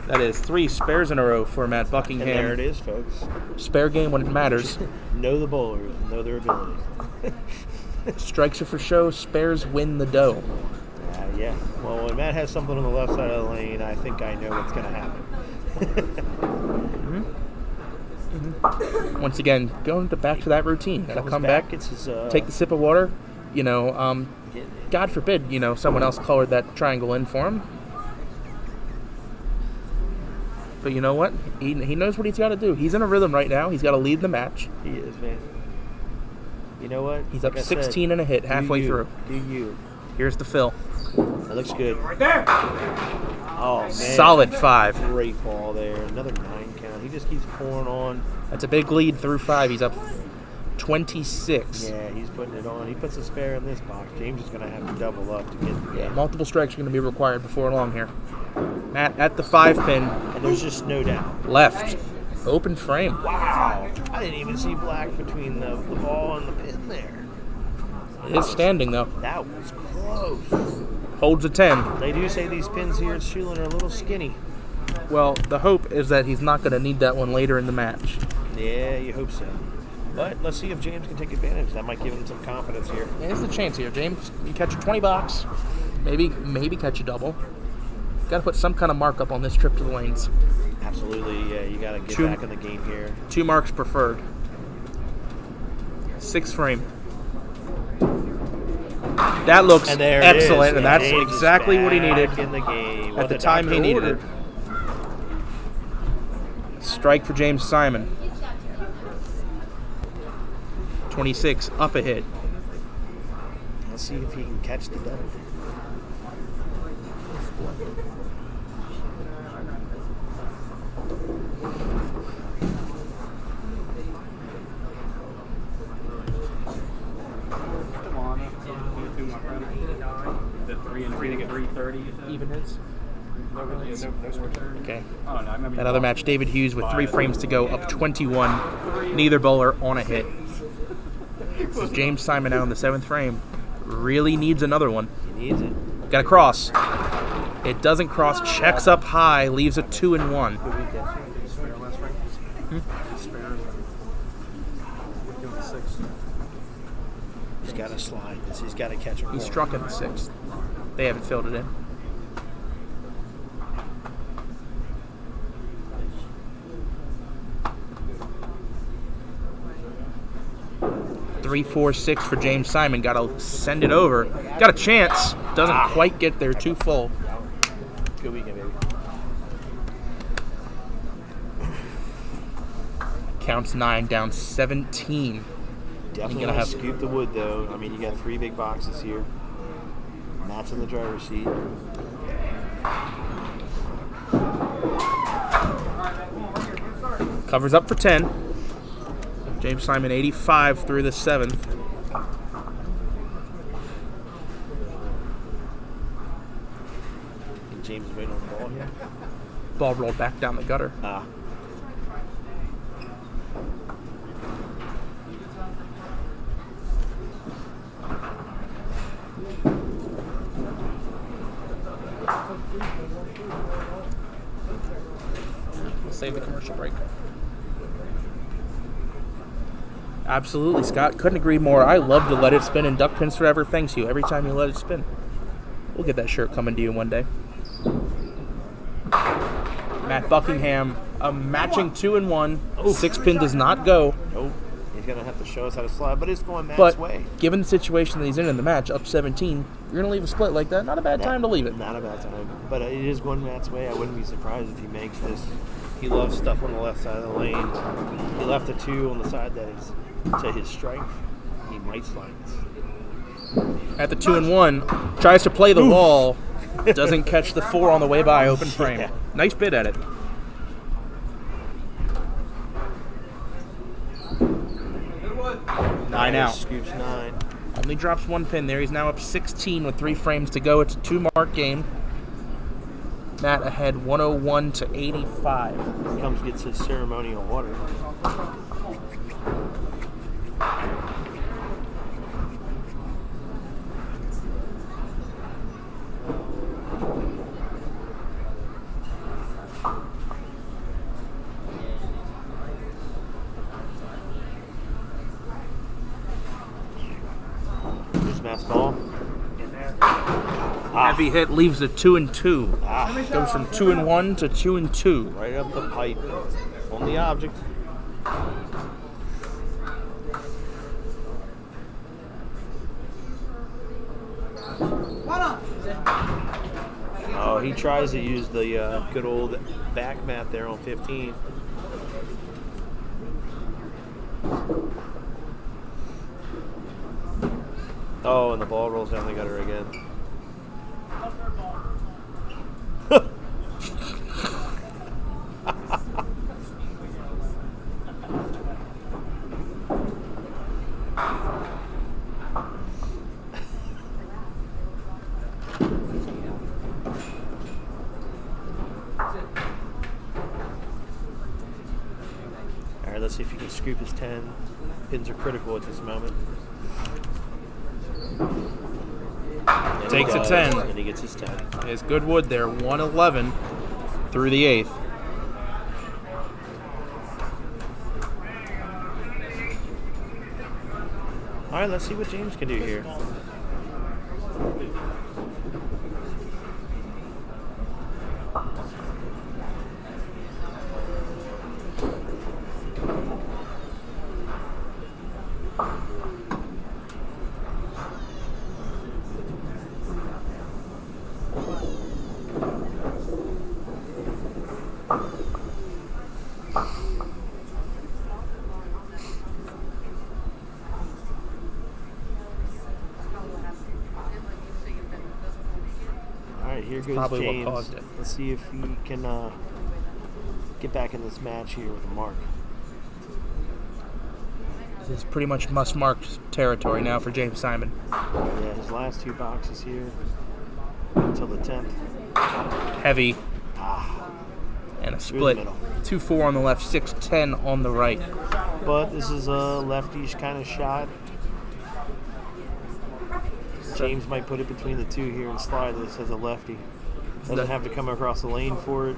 That is 3 spares in a row for Matt Buckingham. And there it is, folks. Spare game when it matters. Know the bowlers, know their abilities. Strikes are for show, spares win the dough. Yeah. Well, when Matt has something on the left side of the lane, I think I know what's going to happen. Once again, going back to that routine. Gotta come back, it's his, take the sip of water. You know, God forbid, you know, someone else colored that triangle in for him. But you know what? He knows what he's got to do. He's in a rhythm right now. He's got to lead the match. He is, man. You know what? He's up 16 and a hit halfway through. Do you? Here's the fill. That looks good. Right there. Oh, man. Solid 5. Great ball there. Another 9 count. He just keeps pouring on. That's a big lead through 5. He's up 26. Yeah, he's putting it on. He puts a spare in this box. James is going to have to double up to get the game. Yeah, multiple strikes are going to be required before long here. Matt at the 5 pin. And there's just no doubt. Left. Open frame. Wow. I didn't even see black between the ball and the pin there. It is standing, though. That was close. Holds a 10. They do say these pins here at Suitland are a little skinny. Well, the hope is that he's not going to need that one later in the match. Yeah, you hope so. But let's see if James can take advantage. That might give him some confidence here. Yeah, there's a chance here. James, you catch a 20 bucks. Maybe catch a double. Got to put some kind of markup on this trip to the lanes. Absolutely, yeah. You got to get back in the game here. 2 marks preferred. 6 frame. That looks excellent, and that's exactly what he needed in the game. at the time he needed it. Strike for James Simon. 26, up a hit. Let's see if he can catch the double. The 3 and 3 to get 330. Even hits. Okay. Oh, no, I remember That other match, David Hughes with 3 frames to go, up 21. Neither bowler on a hit. This is James Simon out in the 7th frame. Really needs another one. He needs it. Got a cross. It doesn't cross. Checks up high. Leaves a 2 and 1. He's got to slide this. He's got to catch a He struck in the 6th. They haven't filled it in. Three, 4, 6 for James Simon. Got to send it over. Got a chance. Doesn't quite get there. Too full. Good weekend, baby. Counts 9, down 17. Definitely gonna have scoop the wood though. I mean, you got 3 big boxes here. Matt's in the driver's seat. Covers up for 10. James Simon 85 through the 7th. And James is waiting on the ball here. Ball rolled back down the gutter. We'll save the commercial break. Absolutely, Scott. Couldn't agree more. I love to let it spin, and Duck Pins Forever thanks you every time you let it spin. We'll get that shirt coming to you one day. Matt Buckingham, a matching 2-1. 6-pin does not go. Nope. He's going to have to show us how to slide, but it's going Matt's way. Given the situation that he's in the match, up 17, you're going to leave a split like that. Not a bad time to leave it. Not a bad time. But it is going Matt's way. I wouldn't be surprised if he makes this. He loves stuff on the left side of the lane. He left a 2 on the side that is to his strength. He might slide this. At the 2-1, tries to play the wall. Doesn't catch the 4 on the way by, open frame. Yeah. Nice bid at it. Nine out. Scoops 9. Only drops 1 pin there. He's now up 16 with 3 frames to go. It's a 2-mark game. Matt ahead 101 to 85. Comes gets his ceremonial water. Matt's ball. Heavy hit leaves the 2-2. Goes from 2-1 to 2-2. Right up the pipe. On the object. Oh, he tries to use the good old back mat there on 15. Oh, and the ball rolls down the gutter again. All right, let's see if you can scoop his 10. Pins are critical at this moment. And Takes a 10. And he gets his 10. It's good wood there, 111 through the 8th. All right, let's see what James can do here. Here goes Probably James. what caused it. Let's see if he can get back in this match here with a mark. This is pretty much must-mark territory now for James Simon. Yeah, his last 2 boxes here until the 10th. Heavy. And a split. 2-4 on the left, 6-10 on the right. But this is a leftish kind of shot. James might put it between the 2 here and slide this as a lefty. Doesn't have to come across the lane for it.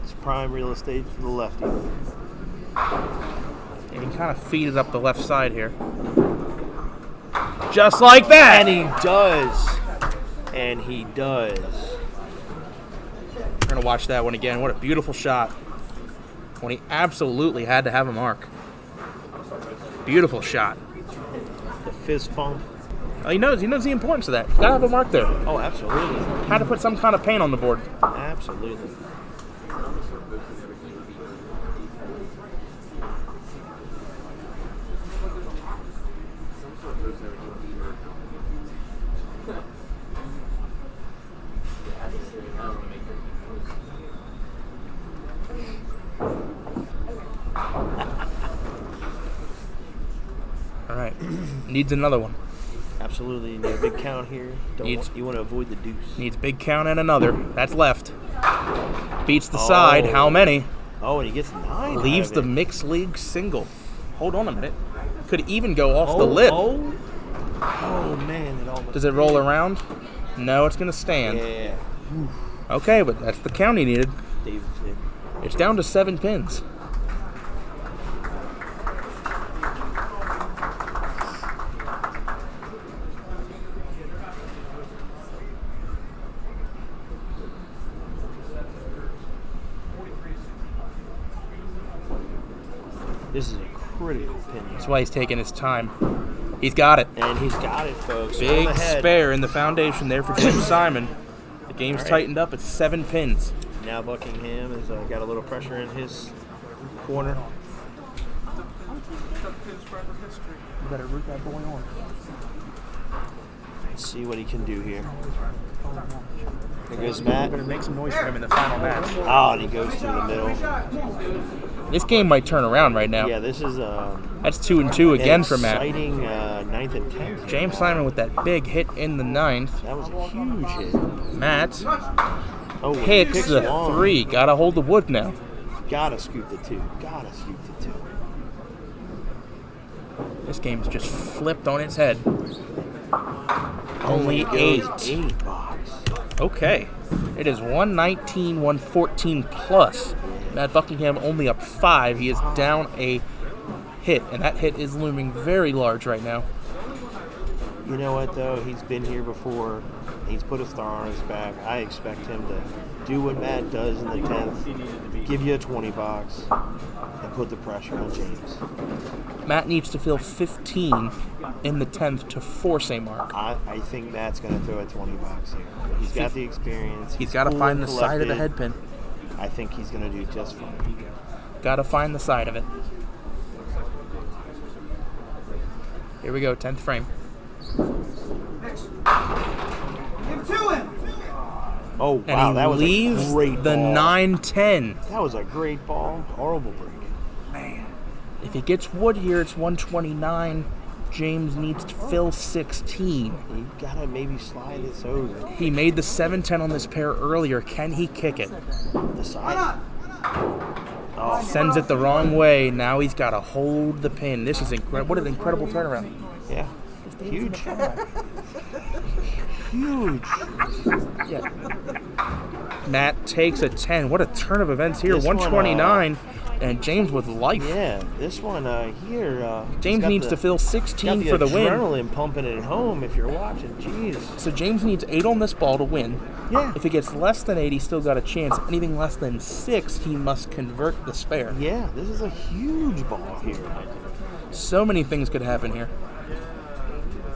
It's prime real estate for the lefty. And he kind of feed it up the left side here. Just like that. And he does. And he does. We're going to watch that one again. What a beautiful shot. When he absolutely had to have a mark. Beautiful shot. The fist bump. He knows the importance of that. Got to have a mark there. Oh, absolutely. Had to put some kind of paint on the board. Absolutely. All right. Needs another one. Absolutely. You need a big count here. You want to avoid the deuce. Needs big count and another. That's left. Beats the side. How many? Oh, and he gets 9. Leaves the mixed league single. Hold on a minute. Could even go off the lip. Oh, man. It almost Does it roll around? No, it's going to stand. Yeah. Okay, but that's the count he needed. Davidson. It's down to 7 pins. This is a critical pin. That's why he's taking his time. He's got it. And he's got it, folks. Big spare in the foundation there for Jim Simon. The game's tightened up at 7 pins. Now Buckingham has got a little pressure in his corner. You better root that boy on. Let's see what he can do here. There goes Matt. Better make some noise for him in the final match. Oh, and he goes through the middle. This game might turn around right now. Yeah, this is that's 2-2 again for Matt. Exciting 9th and 10th. James Simon with that big hit in the 9th. That was a huge hit. Matt picks the one. 3. Gotta hold the wood now. Gotta scoop the 2. Gotta scoop the 2. This game's just flipped on its head. Only 8. 8 bucks. Okay. It is 119, 114 plus. Matt Buckingham only up 5. He is down a hit, and that hit is looming very large right now. You know what, though? He's been here before. He's put a star on his back. I expect him to do what Matt does in the 10th. Give you a 20 bucks and put the pressure on James. Matt needs to fill 15 in the 10th to force a mark. I think Matt's going to throw a 20 bucks here. He's got the experience. He's got to find the side of the head pin. I think he's going to do just fine. Got to find the side of it. Here we go, 10th frame. Oh, wow, and that was a great the ball. 9-10. That was a great ball. Horrible break. Man. If he gets wood here, it's 129. James needs to fill 16. You got to maybe slide this over. He made the 7-10 on this pair earlier. Can he kick it? The side. Oh, sends it the wrong way. Now he's got to hold the pin. This is incredible. What an incredible turnaround. Yeah. Huge. Huge. Yeah. Matt takes a 10. What a turn of events here. This 129. And James with life. Yeah, this one here. James needs to fill 16 for the win. Adrenaline pumping at home if you're watching. Jeez. So James needs 8 on this ball to win. Yeah. If he gets less than 8, he's still got a chance. Anything less than 6, he must convert the spare. Yeah, this is a huge ball here. So many things could happen here.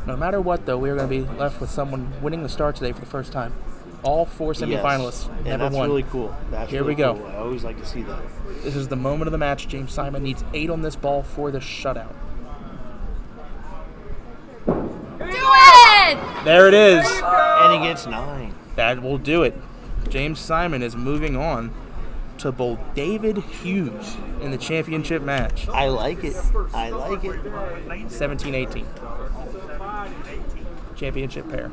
No matter what, though, we are going to be left with someone winning the star today for the first time. All 4 semifinalists and never that's won. Really cool. That's Here really we go. Cool. I always like to see that. This is the moment of the match. James Simon needs 8 on this ball for the shutout. Do it! There it is. And he gets 9. That will do it. James Simon is moving on to bowl David Hughes in the championship match. I like it. I like it. 17-18. Championship pair.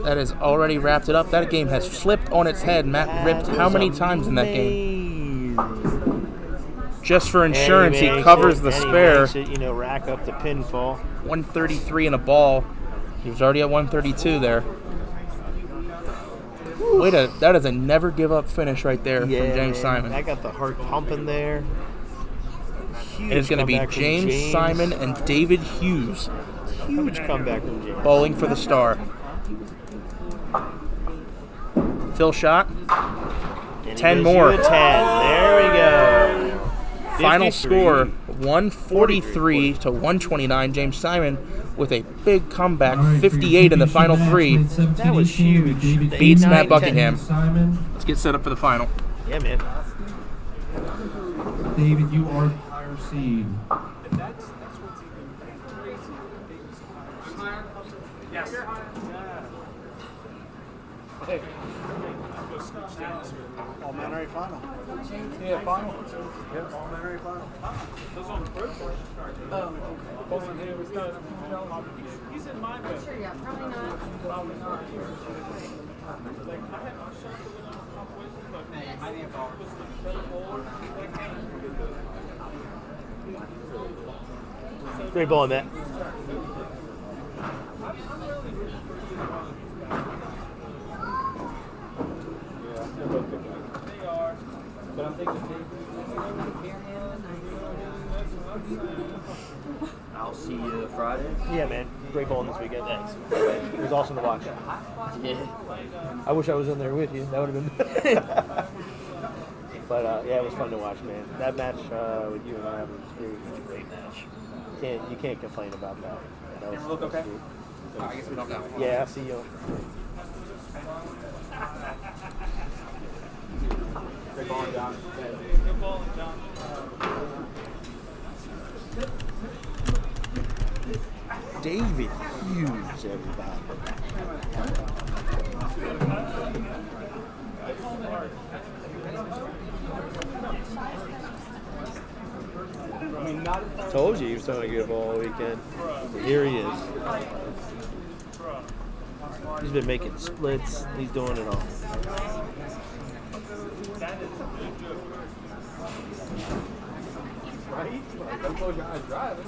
That has already wrapped it up. That game has flipped on its head. Matt ripped how many times in that game? Just for insurance, he covers the spare. He makes it, rack up the pinfall. 133 in a ball. He was already at 132 there. That is a never give up finish right there from James Simon. I got the heart pumping there. huge. And it's going to be comeback from James Simon and David Hughes Huge comeback from James. bowling for the star. Phil shot. And 10 he more. gives you a 10. There we go. Final 53. score 143 to 129. James Simon with a big comeback, All right, for your 58 in the final championship three. match, played 17, That was 18 with huge. David The Beats 8, Matt 9, Buckingham. Simon. Let's get set up for the final. Yeah, man. David, you are the higher seed. All-Mannery final. Yeah, final. Yeah, all-Mannery final. He's in my bed. Sure, yeah, probably not. Probably not. Great ball, Matt. I'll see you Friday. Yeah, man. Great bowling this weekend. Thanks. It was awesome to watch. Yeah. I wish I was in there with you. That would have been. But yeah, it was fun to watch, man. That match with you and I was a great match. You can't complain about that. That was Look okay? sweet. I guess we don't know. Yeah, I'll see you. Great ball, John. Good ball, John. David Hughes, everybody. Told you he was trying to get a ball all weekend. Here he is. He's been making splits. He's doing it all.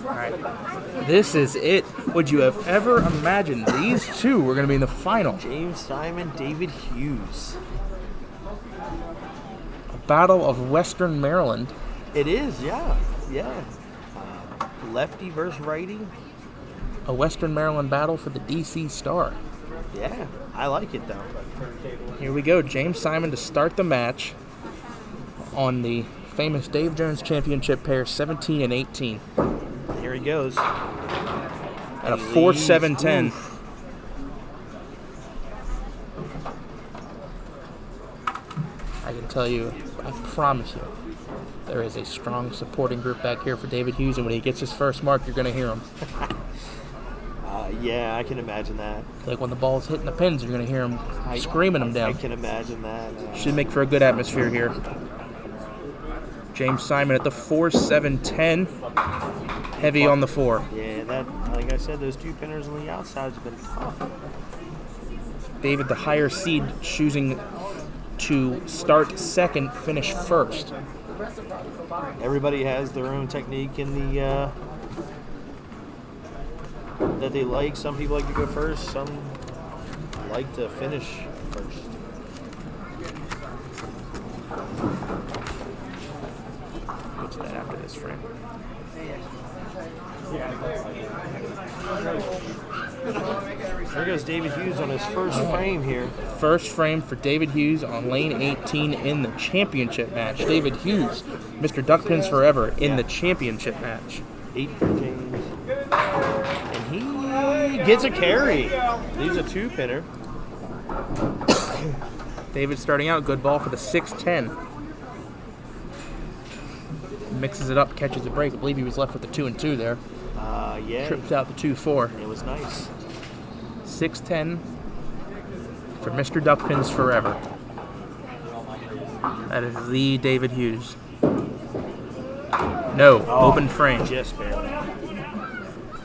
All right. This is it. Would you have ever imagined these two were going to be in the final? James Simon, David Hughes. A battle of Western Maryland. It is, yeah. Yeah. Lefty versus righty. A Western Maryland battle for the DC Star. Yeah, I like it though. Here we go. James Simon to start the match on the famous Dave Jones Championship pair 17 and 18. Here he goes. At a 4-7-10. I can tell you, I promise you, there is a strong supporting group back here for David Hughes, and when he gets his first mark, you're going to hear him. Yeah, I can imagine that. Like when the ball's hitting the pins, you're going to hear him screaming them down. I can imagine that. Should make for a good atmosphere here. James Simon at the 4-7-10. Heavy on the 4. Yeah, that, like I said, those two pinners on the outside have been tough. David, the higher seed, choosing to start second, finish first. Everybody has their own technique in the that they like. Some people like to go first. Some like to finish first. Go to that after this frame. There goes David Hughes on his first frame here. First frame for David Hughes on lane 18 in the championship match. David Hughes, Mr. Duckpins Forever, in the championship match. 8 for James. And he gets a carry. He's a 2-pinner. David starting out, good ball for the 6-10. Mixes it up, catches a break. I believe he was left with the 2-2 there. Yeah. Trips out the 2-4. It was nice. 6-10 for Mr. Duckpins Forever. That is the David Hughes. No, open frame. Just barely. All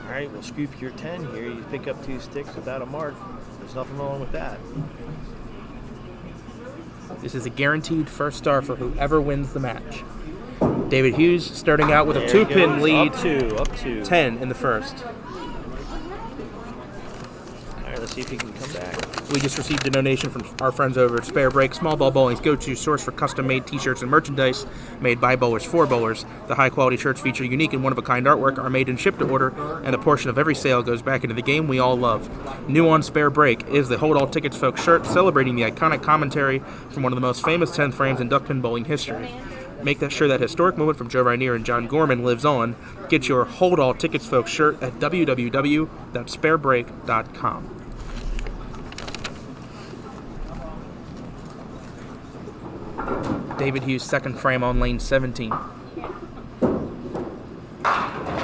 right, we'll scoop your 10 here. You pick up 2 sticks without a mark. There's nothing wrong with that. This is a guaranteed first star for whoever wins the match. David Hughes starting out with a 2-pin lead. Up two. 10 in the first. All right, let's see if he can come back. We just received a donation from our friends over at Spare Break, Small Ball Bowling's go-to source for custom-made t-shirts and merchandise made by bowlers for bowlers. The high-quality shirts feature unique and one-of-a-kind artwork, are made and shipped to order, and a portion of every sale goes back into the game we all love. New on Spare Break is the Hold All Tickets Folks shirt, celebrating the iconic commentary from one of the most famous 10th frames in duckpin bowling history. Make sure that historic moment from Joe Rainier and John Gorman lives on. Get your Hold All Tickets Folks shirt at www.sparebreak.com. David Hughes' second frame on lane 17.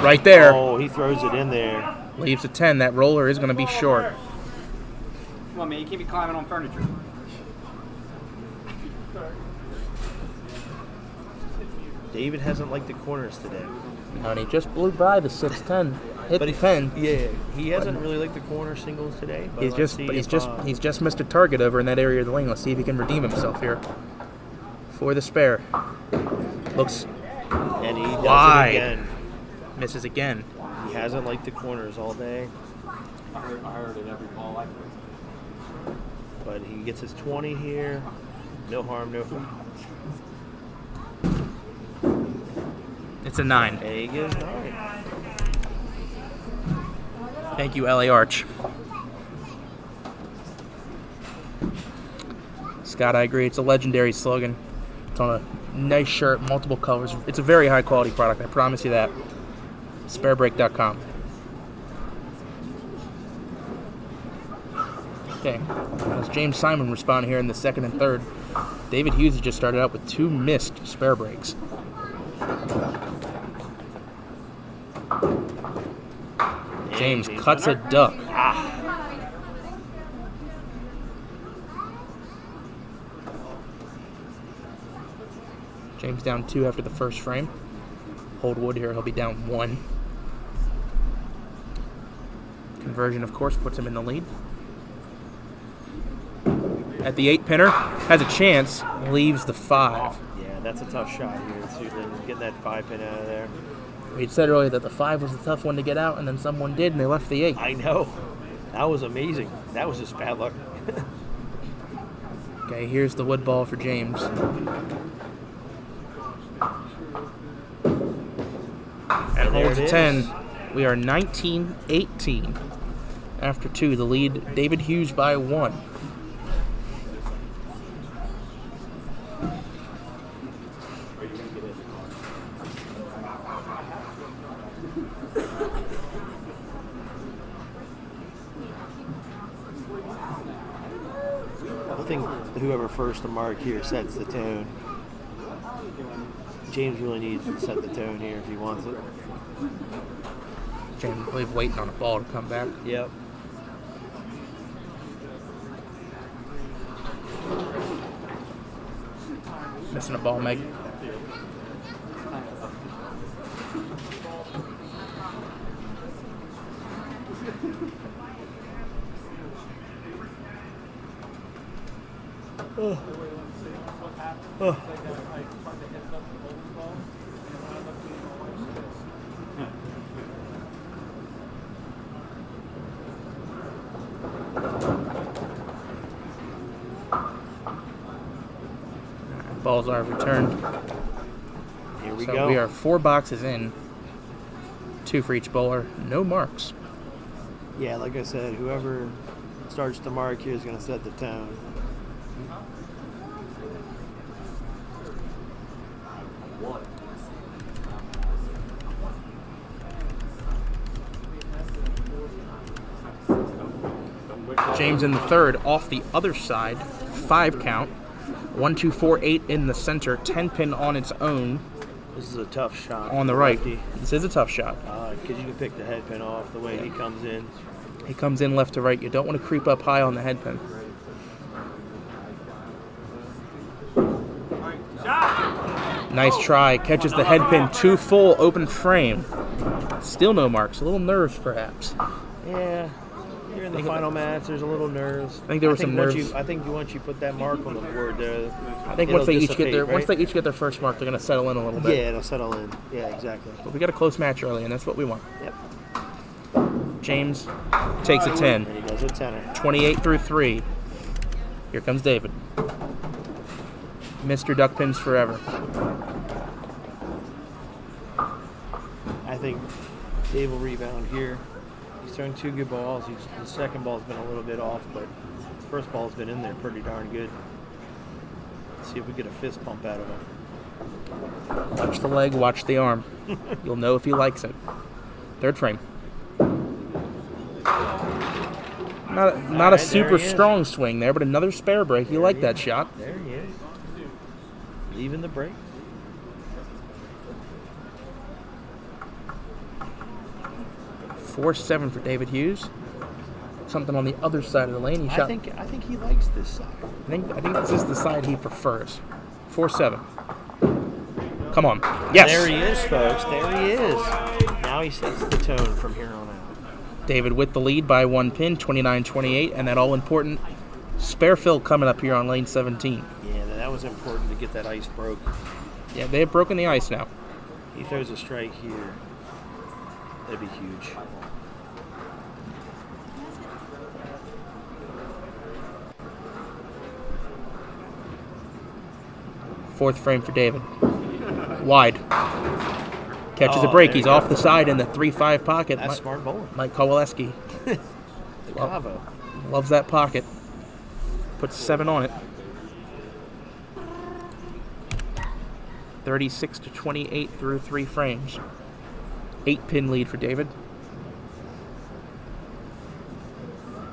Right there. Oh, he throws it in there. Leaves a 10. That roller is going to be short. Come on, man. You can't be climbing on furniture. David hasn't liked the corners today. And he just blew by the 6-10. Hit the 10. Yeah, he hasn't really liked the corner singles today. But He's just missed a target over in that area of the lane. Let's see if he can redeem himself here. For the spare. Looks and he does wide. It again. Misses again. He hasn't liked the corners all day. I heard it every ball like it. But he gets his 20 here. No harm, no foul. It's a 9. There he goes, 9. Thank you, LA Arch. Scott, I agree. It's a legendary slogan. It's on a nice shirt, multiple colors. It's a very high quality product. I promise you that. Sparebreak.com. Okay. As James Simon respond here in the second and third. David Hughes has just started out with 2 missed spare breaks. James cuts a duck. James down 2 after the first frame. Hold wood here, he'll be down 1. Conversion, of course, puts him in the lead. At the 8-pinner, has a chance, leaves the 5. Yeah, that's a tough shot here. Suitland getting that 5-pin out of there. We'd said earlier that the 5 was the tough one to get out, and then someone did, and they left the 8. I know. That was amazing. That was just bad luck. Okay, here's the wood ball for James. And holds a 10. We are 19-18. After 2, the lead, David Hughes by 1. I think whoever first to mark here sets the tone. James really needs to set the tone here if he wants it. James, I believe, waiting on a ball to come back. Yep. Missing a ball, Meg. Balls are returned. Here we So go. we are 4 boxes in. 2 for each bowler. No marks. Yeah, like I said, whoever starts to mark here is going to set the tone. James in the third, off the other side. 5 count. 1, 2, 4, 8 in the center. 10 pin on its own. This is a tough shot. On the right. This is a tough shot. Because you can pick the head pin off the way he comes in. He comes in left to right. You don't want to creep up high on the head pin. Nice try. Catches the head pin. 2 full open frame. Still no marks. A little nerves, perhaps. Yeah. You're in the final match. There's a little nerves. I think there were some nerves. I think once you put that mark on the board there, I think once they each get their first mark, they're going to settle in a little bit. Yeah, it'll settle in. Yeah, exactly. But we got a close match early, and that's what we want. Yep. James takes a 10. And he goes a 10er. 28 through 3. Here comes David. Mr. Duck Pins forever. I think Dave will rebound here. He's thrown 2 good balls. His second ball's been a little bit off, but his first ball's been in there pretty darn good. Let's see if we get a fist pump out of him. Watch the leg, watch the arm. You'll know if he likes it. Third frame. Not a super strong swing there, but another spare break. You like that shot. There he is. Leaving the break. .47 for David Hughes. Something on the other side of the lane. He shot. I think he likes this side. I think this is the side he prefers. 4-7. Come on. Yes. There he is, folks. There he is. Now he sets the tone from here on out. David with the lead by 1 pin, 29-28, and that all-important spare fill coming up here on lane 17. Yeah, that was important to get that ice broke. Yeah, they have broken the ice now. He throws a strike here. That'd be huge. Fourth frame for David. Wide. Catches a break. He's off the side in the 3-5 pocket. That's smart bowling. Mike Kowaleski. The Cavo. Loves that pocket. Puts 7 on it. 36-28 through 3 frames. 8-pin lead for David.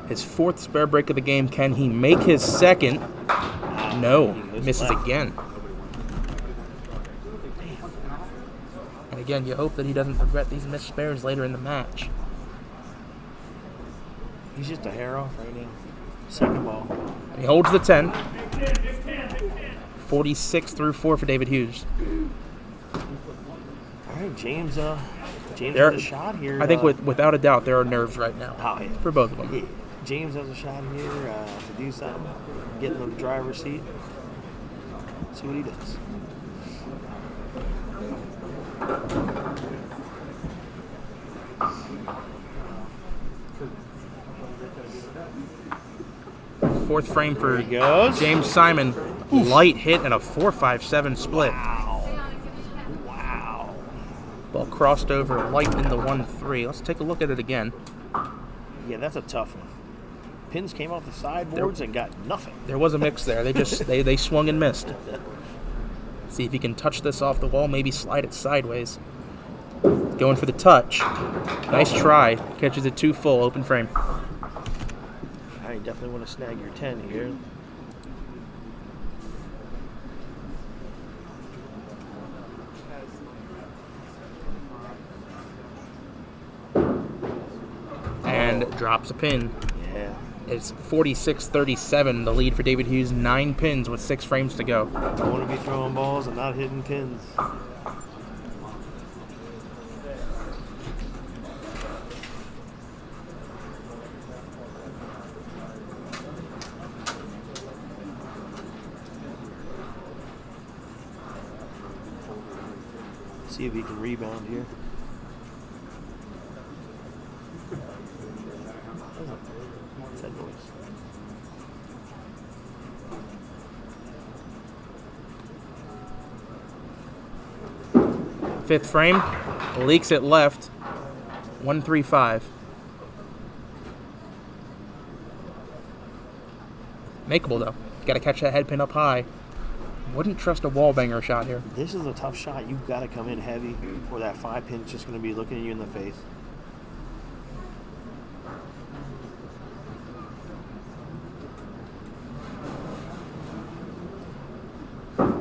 His 4th spare break of the game. Can he make his second? No. Misses again. And again, you hope that he doesn't regret these missed spares later in the match. He's just a hair off right now. Second ball. And he holds the 10. 46 through 4 for David Hughes. All right, James has a shot here. I think without a doubt, there are nerves right now for both of them. Yeah. James has a shot here to do something. Get in the driver's seat. See what he does. Fourth frame for James Simon. Oof. Light hit and a 4-5-7 split. Wow. Ball crossed over light in the 1-3. Let's take a look at it again. Yeah, that's a tough one. Pins came off the sideboards and got nothing. There was a mix there. They just they swung and missed. See if he can touch this off the wall, maybe slide it sideways. Going for the touch. Nice try. Catches it 2 full, open frame. I definitely want to snag your 10 here. And drops a pin. Yeah. It's 46-37, the lead for David Hughes. 9 pins with 6 frames to go. Don't want to be throwing balls and not hitting pins. See if he can rebound here. What's that noise? Fifth frame, leaks it left, 1-3-5. Makeable though. Got to catch that head pin up high. Wouldn't trust a wall banger shot here. This is a tough shot. You've got to come in heavy, or that 5 pin's just going to be looking at you in the face.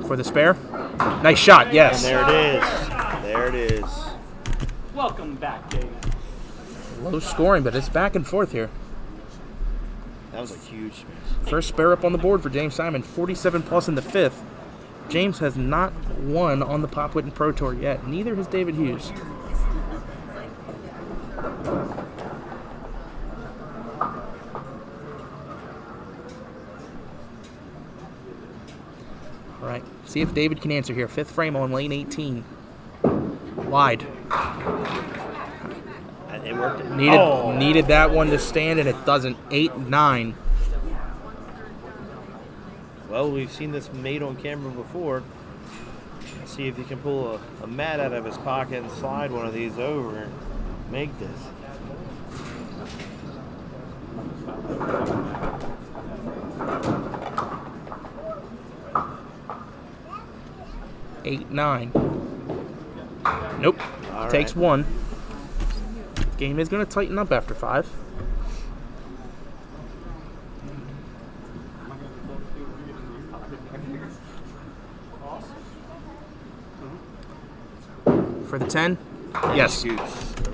For the spare. Nice shot, yes. And there it is. There it is. Welcome back, Dave. Low scoring, but it's back and forth here. That was a huge miss. First spare up on the board for James Simon, 47 plus in the 5th. James has not won on the Pop Whitten Pro Tour yet. Neither has David Hughes. All right, see if David can answer here. 5th frame on lane 18. Wide. It worked. Needed that one to stand, and it doesn't. 8-9. Well, we've seen this made on camera before. Let's see if he can pull a mat out of his pocket and slide one of these over and make this. Eight, 9. Nope. All Takes right. 1. Game is going to tighten up after 5. For the 10? Yes. He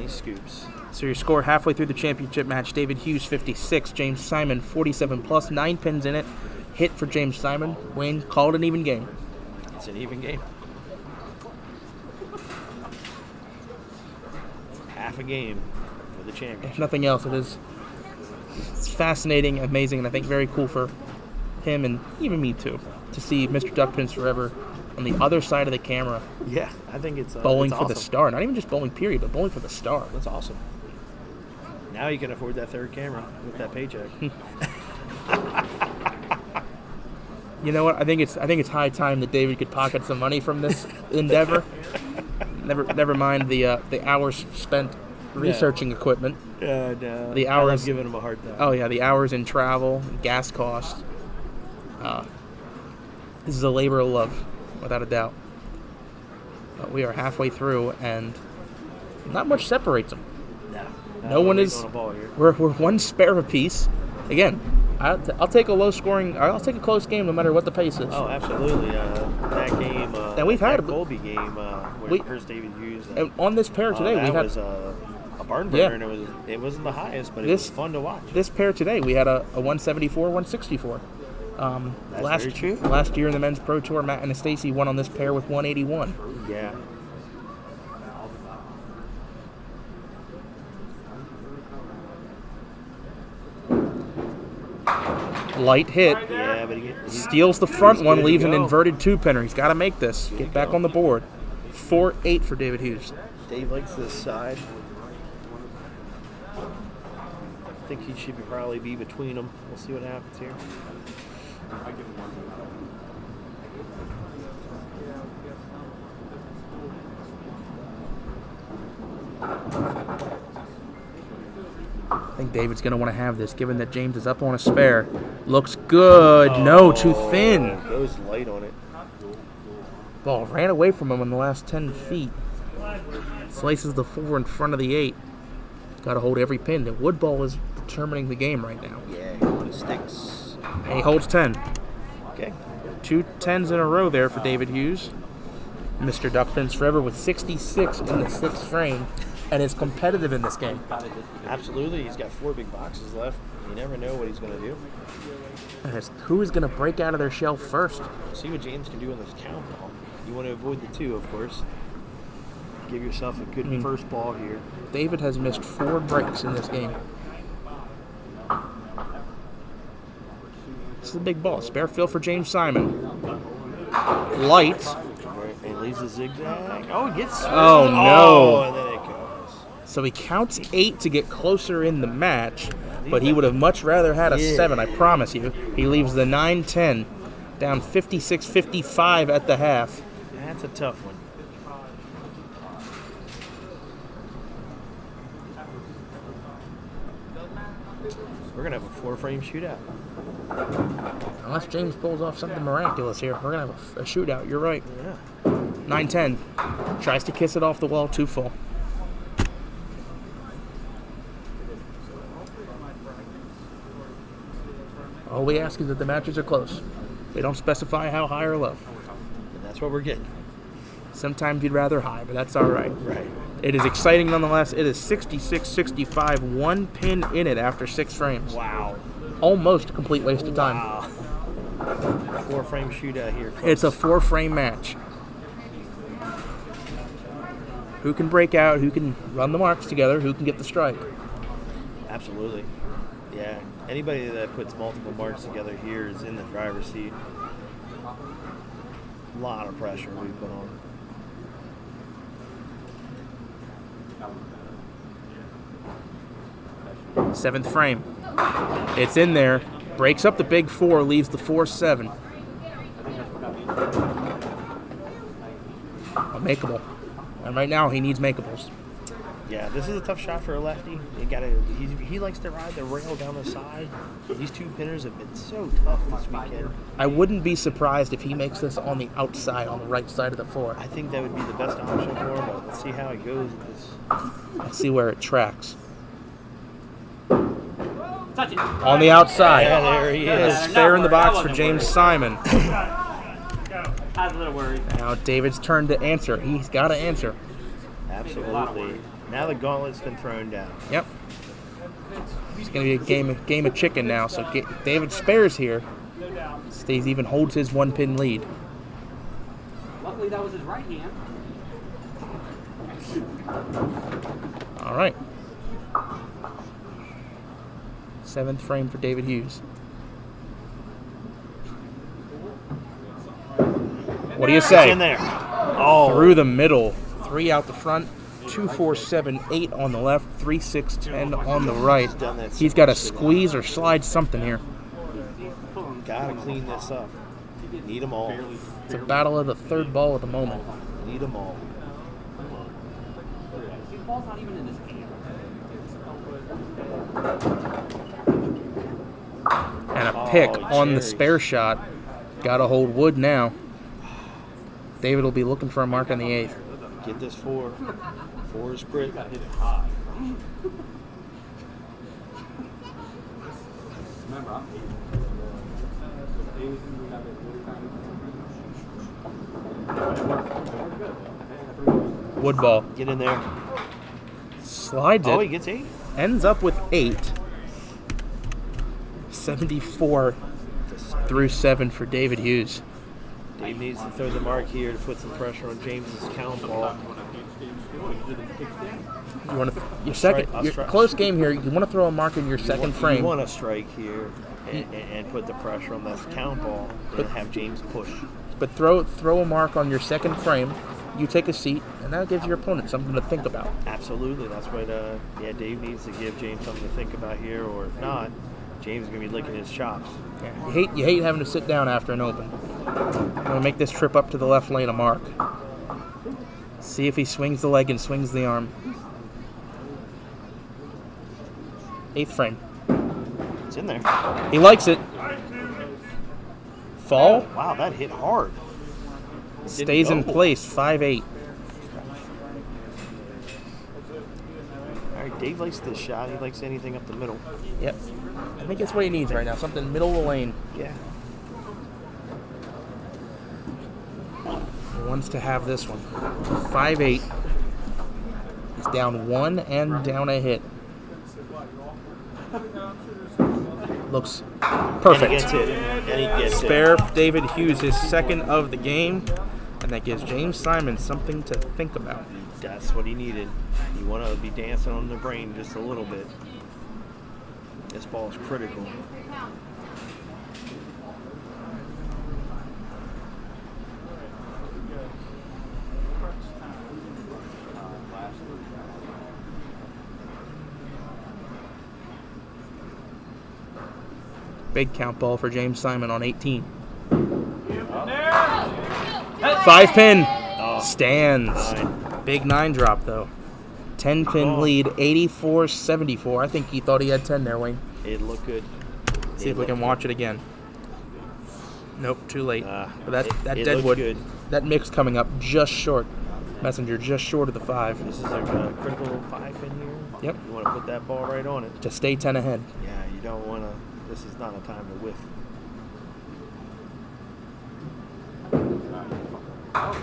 scoops. So your score halfway through the championship match, David Hughes 56, James Simon 47 plus, 9 pins in it. Hit for James Simon. Wayne called an even game. It's an even game. Half a game for the championship. If nothing else, it's fascinating, amazing, and I think very cool for him and even me too to see Mr. Duckpins Forever on the other side of the camera. Yeah, I think it's bowling it's for awesome. the star. Not even just bowling period, but bowling for the star. That's awesome. Now you can afford that third camera with that paycheck. You know what? I think it's high time that David could pocket some money from this endeavor. Never mind the hours spent researching equipment. No. The hours I love giving him a hard time. Oh yeah, the hours in travel, gas costs. This is a labor of love, without a doubt. But we are halfway through, and not much separates them. No one is. We're one spare apiece. Again, I'll take a low scoring. I'll take a close game, no matter what the pace is. Oh, absolutely. That game. And we've had that Colby game where first David Hughes. And on this pair today, we had was a barn burner, and it wasn't the highest, but it was fun to watch. This pair today, we had a 174, 164. That's very true. Last year in the men's pro tour, Matt and Stacy won on this pair with 181. Yeah. Light hit. Yeah, but he steals the front one, good to leaves an go. inverted 2-pinner. He's got to make this. Get back on the board. 4-8 for David Hughes. Dave likes this side. I think he should probably be between them. We'll see what happens here. I think David's going to want to have this, given that James is up on a spare. Looks good. No, too thin. Goes light on it. Ball ran away from him in the last 10 feet. Slices the 4 in front of the 8. Got to hold every pin. The wood ball is determining the game right now. Yeah, he sticks. And he holds 10. Okay. 2 10s in a row there for David Hughes. Mr. Duckpins Forever with 66 in the 6th frame and is competitive in this game. Absolutely. He's got 4 big boxes left. You never know what he's going to do. Who is going to break out of their shell first? See what James can do on this count ball. You want to avoid the 2, of course. Give yourself a good first ball here. David has missed 4 breaks in this game. This is a big ball. Spare fill for James Simon. Light. He leaves a zigzag. Oh, it gets. Oh, no. Oh, and then it goes. So he counts 8 to get closer in the match, but he would have much rather had a 7, I promise you. He leaves the 9-10, down 56-55 at the half. That's a tough one. We're going to have a 4-frame shootout. Unless James pulls off something miraculous here, we're going to have a shootout. You're right. Yeah. 9-10. Tries to kiss it off the wall, too full. All we ask is that the matches are close. They don't specify how high or low. And that's what we're getting. Sometimes you'd rather high, but that's all right. Right. It is exciting nonetheless. It is 66-65, 1 pin in it after 6 frames. Wow. Almost a complete waste of time. Wow. 4-frame shootout here, folks. It's a 4-frame match. Who can break out? Who can run the marks together? Who can get the strike? Absolutely. Yeah. Anybody that puts multiple marks together here is in the driver's seat. A lot of pressure we put on. 7th frame. It's in there. Breaks up the big 4, leaves the 4-7. Makeable. And right now he needs makeables. Yeah, this is a tough shot for a lefty. He likes to ride the rail down the side. These 2 pinners have been so tough this weekend. I wouldn't be surprised if he makes this on the outside, on the right side of the 4. I think that would be the best option for him, but let's see how it goes with this. Let's see where it tracks. Touch it. On the outside. Yeah, there he is. Spare in the box for James Simon. I was a little worried. Now David's turn to answer. He's got to answer. Absolutely. Now the gauntlet's been thrown down. Yep. It's going to be a game of chicken now. So David spares here. Stays even, holds his 1-pin lead. Luckily, that was his right hand. All right. 7th frame for David Hughes. What do you say? It's in there. Oh. Through the middle. 3 out the front. 2, 4, 7, 8 on the left. 3, 6, 10 on the right. He's got to squeeze or slide something here. Gotta clean this up. Need them all. It's a battle of the 3rd ball at the moment. Need them all. The ball's not even in this game. And a pick on the spare shot. Got to hold wood now. David will be looking for a mark on the 8th. Get this 4. 4 is crit. Wood ball. Get in there. Slides it. Oh, he gets 8. Ends up with 8. 74 through 7 for David Hughes. Dave needs to throw the mark here to put some pressure on James's count ball. You want to your close game here. You want to throw a mark in your second frame. You want to strike here and put the pressure on that count ball and have James push. But throw a mark on your second frame. You take a seat, and that gives your opponent something to think about. Absolutely, that's what Dave needs to give James something to think about here, or if not, James is going to be licking his chops. Yeah, you hate having to sit down after an open. I'm going to make this trip up to the left lane a mark. See if he swings the leg and swings the arm. 8th frame. It's in there. He likes it. Fall. Oh, wow, that hit hard. Stays in place, 5-8. All right, Dave likes this shot. He likes anything up the middle. Yep. I think that's what he needs right now. Something middle of the lane. Yeah. He wants to have this one. 5-8. He's down 1 and down a hit. Looks perfect. And he gets it. And he gets Spare David Hughes, his second of the game, and that gives James Simon something to think about. That's what he needed. You want to be dancing on the brain just a little bit. This ball is critical. Big count ball for James Simon on 18. 5-pin. Stands. 9. Big 9 drop, though. 10-pin lead, 84-74. I think he thought he had 10 there, Wayne. It looked good. See if we can watch it again. Nope, too late. But that it deadwood, good. that mix coming up just short. Messenger just short of the 5. This is a critical 5-pin here. Yep. You want to put that ball right on it. To stay 10 ahead. Yeah, you don't want to. This is not a time to whiff.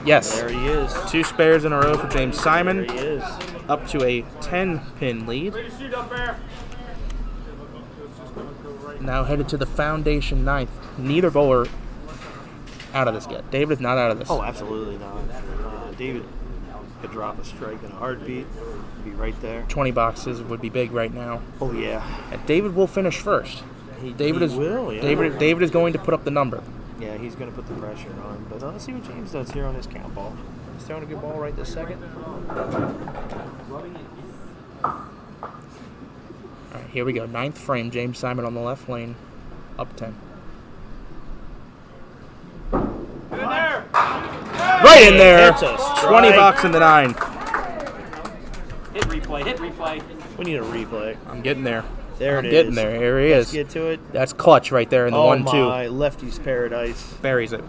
Yes. There he is. 2 spares in a row for James Simon. There he is. Up to a 10-pin lead. Now headed to the foundation 9th. Neither bowler out of this yet. David is not out of this. Oh, absolutely not. David could drop a strike in a heartbeat. Be right there. 20 boxes would be big right now. Oh, yeah. And David will finish first. David will, yeah. David is going to put up the number. Yeah, he's going to put the pressure on. But let's see what James does here on his count ball. He's throwing a good ball right this second. All All right, here we go. 9th frame. James Simon on the left lane. Up 10. Right in there. It's a strike. 20 bucks in the 9. Hit replay. We need a replay. I'm getting there. There I'm it is. getting there. Here he Let's is. get to it. That's clutch right there in the 1-2. Oh my, lefty's paradise. Buries it.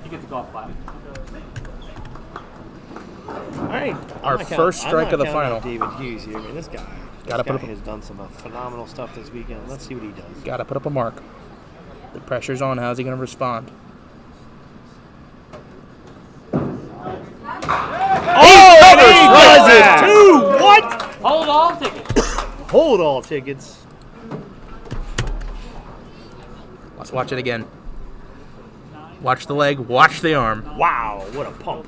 You get the golf clap. All right. Our first strike of the final. David Hughes here. I mean, this guy has done some phenomenal stuff this weekend. Let's see what he does. Got to put up a mark. The pressure's on. How's he going to respond? Oh, he does it too. What? Hold all tickets. Hold all tickets. Let's watch it again. Watch the leg. Watch the arm. Wow, what a pump.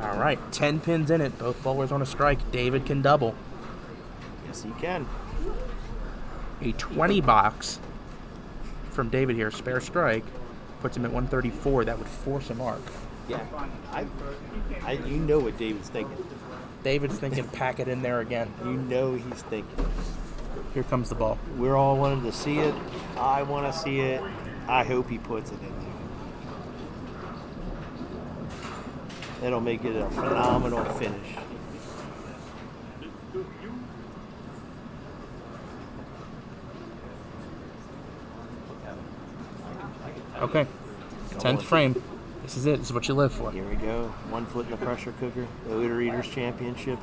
All right, 10 pins in it. Both bowlers on a strike. David can double. Yes, he can. A 20 box from David here. Spare strike. Puts him at 134. That would force a mark. Yeah, you know what David's thinking. David's thinking pack it in there again. You know he's thinking. Here comes the ball. We're all wanting to see it. I want to see it. I hope he puts it in there. That'll make it a phenomenal finish. Okay. 10th frame. This is it. This is what you live for. Here we go. 1 foot in the pressure cooker. The Odor Eaters Championship.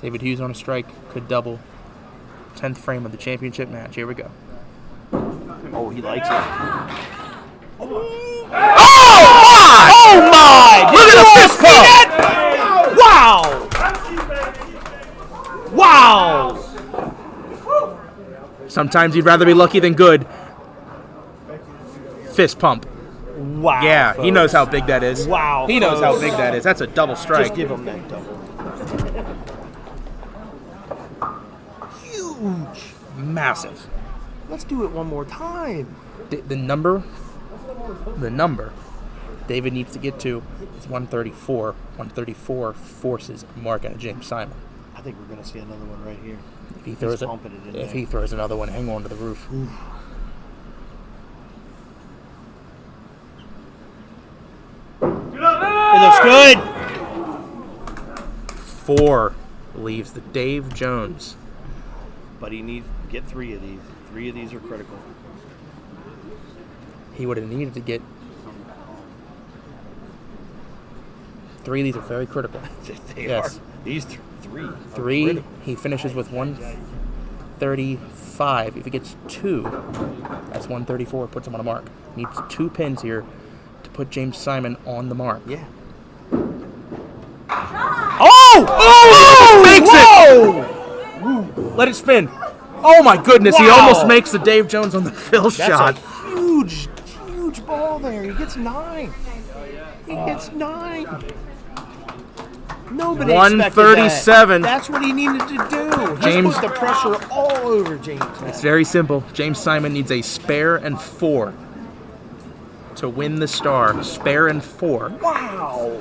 David Hughes on a strike. Could double. 10th frame of the championship match. Here we go. Oh, he likes it. Oh my! Look at the fist pump! Wow! Sometimes you'd rather be lucky than good. Fist pump. Wow. Yeah, folks. he knows how big that is. Wow. He knows how big that is. That's a double strike. Just give him that double. Huge. Massive. Let's do it one more time. The number David needs to get to is 134. 134 forces a mark on James Simon. I think we're going to see another one right here. If he throws he throws another one, hang on to the roof. Oof. It looks good. 4 leaves the Dave Jones. But he needs to get 3 of these. 3 of these are critical. He would have needed to get 3 of these are very critical. They yes. are. These 3. 3. He finishes with 135. If he gets 2, that's 134. Puts him on a mark. Needs 2 pins here to put James Simon on the mark. Yeah. Oh! Makes it! Let it spin. Oh my goodness, he almost makes the Dave Jones on the fill shot. That's a huge ball there. He gets 9. He gets 9. Nobody 137. That. That's what he needed to do. James put the pressure all over James. It's very simple. James Simon needs a spare and 4 to win the star. Spare and 4. Wow.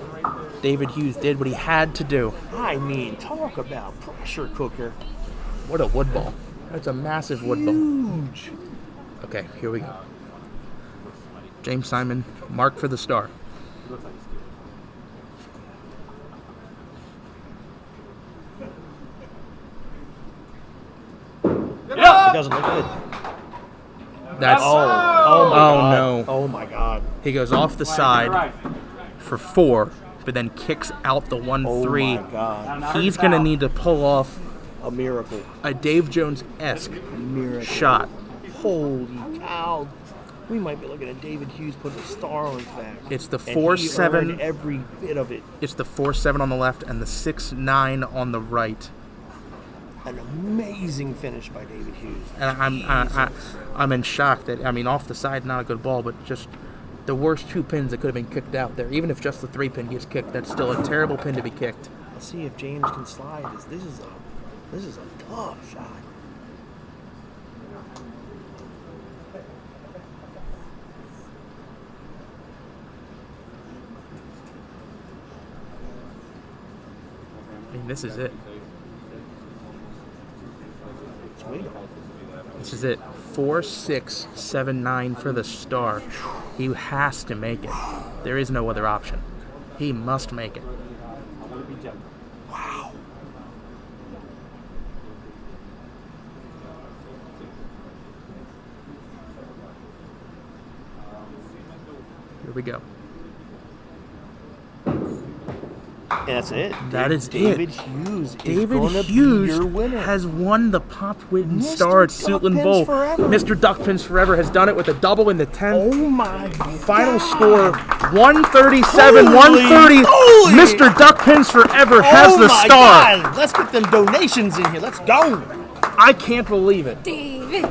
David Hughes did what he had to do. I mean, talk about pressure cooker. What a wood ball. That's a massive wood ball. Huge. Okay, here we go. James Simon, mark for the star. It doesn't look good. That's no. Oh my god. He goes off the side for 4, but then kicks out the 1-3. Oh my god. He's gonna need to pull off a miracle. A Dave Jones-esque shot. Holy cow. We might be looking at David Hughes putting a star on his back. It's the And 4-7. every bit of it. It's the 4-7 on the left and the 6-9 on the right. An amazing finish by David Hughes. And I'm in shock that, I mean, off the side, not a good ball, but just the worst 2 pins that could have been kicked out there. Even if just the 3 pin gets kicked, that's still a terrible pin to be kicked. Let's see if James can slide. This is a tough shot. This is it. This is it. 4, 6, 7, 9 for the star. He has to make it. There is no other option. He must make it. Wow. Here we go. And that's it. That is David it. Hughes. David Hughes has won the Pop Whitten Star at Suitland Bowl. Mr. Duckpins Forever has done it with a double in the 10th. Oh my Final God. score 137, 130. Holy. Mr. Duckpins Forever has the star. God. Let's get them donations in here. Let's go. I can't believe it. David.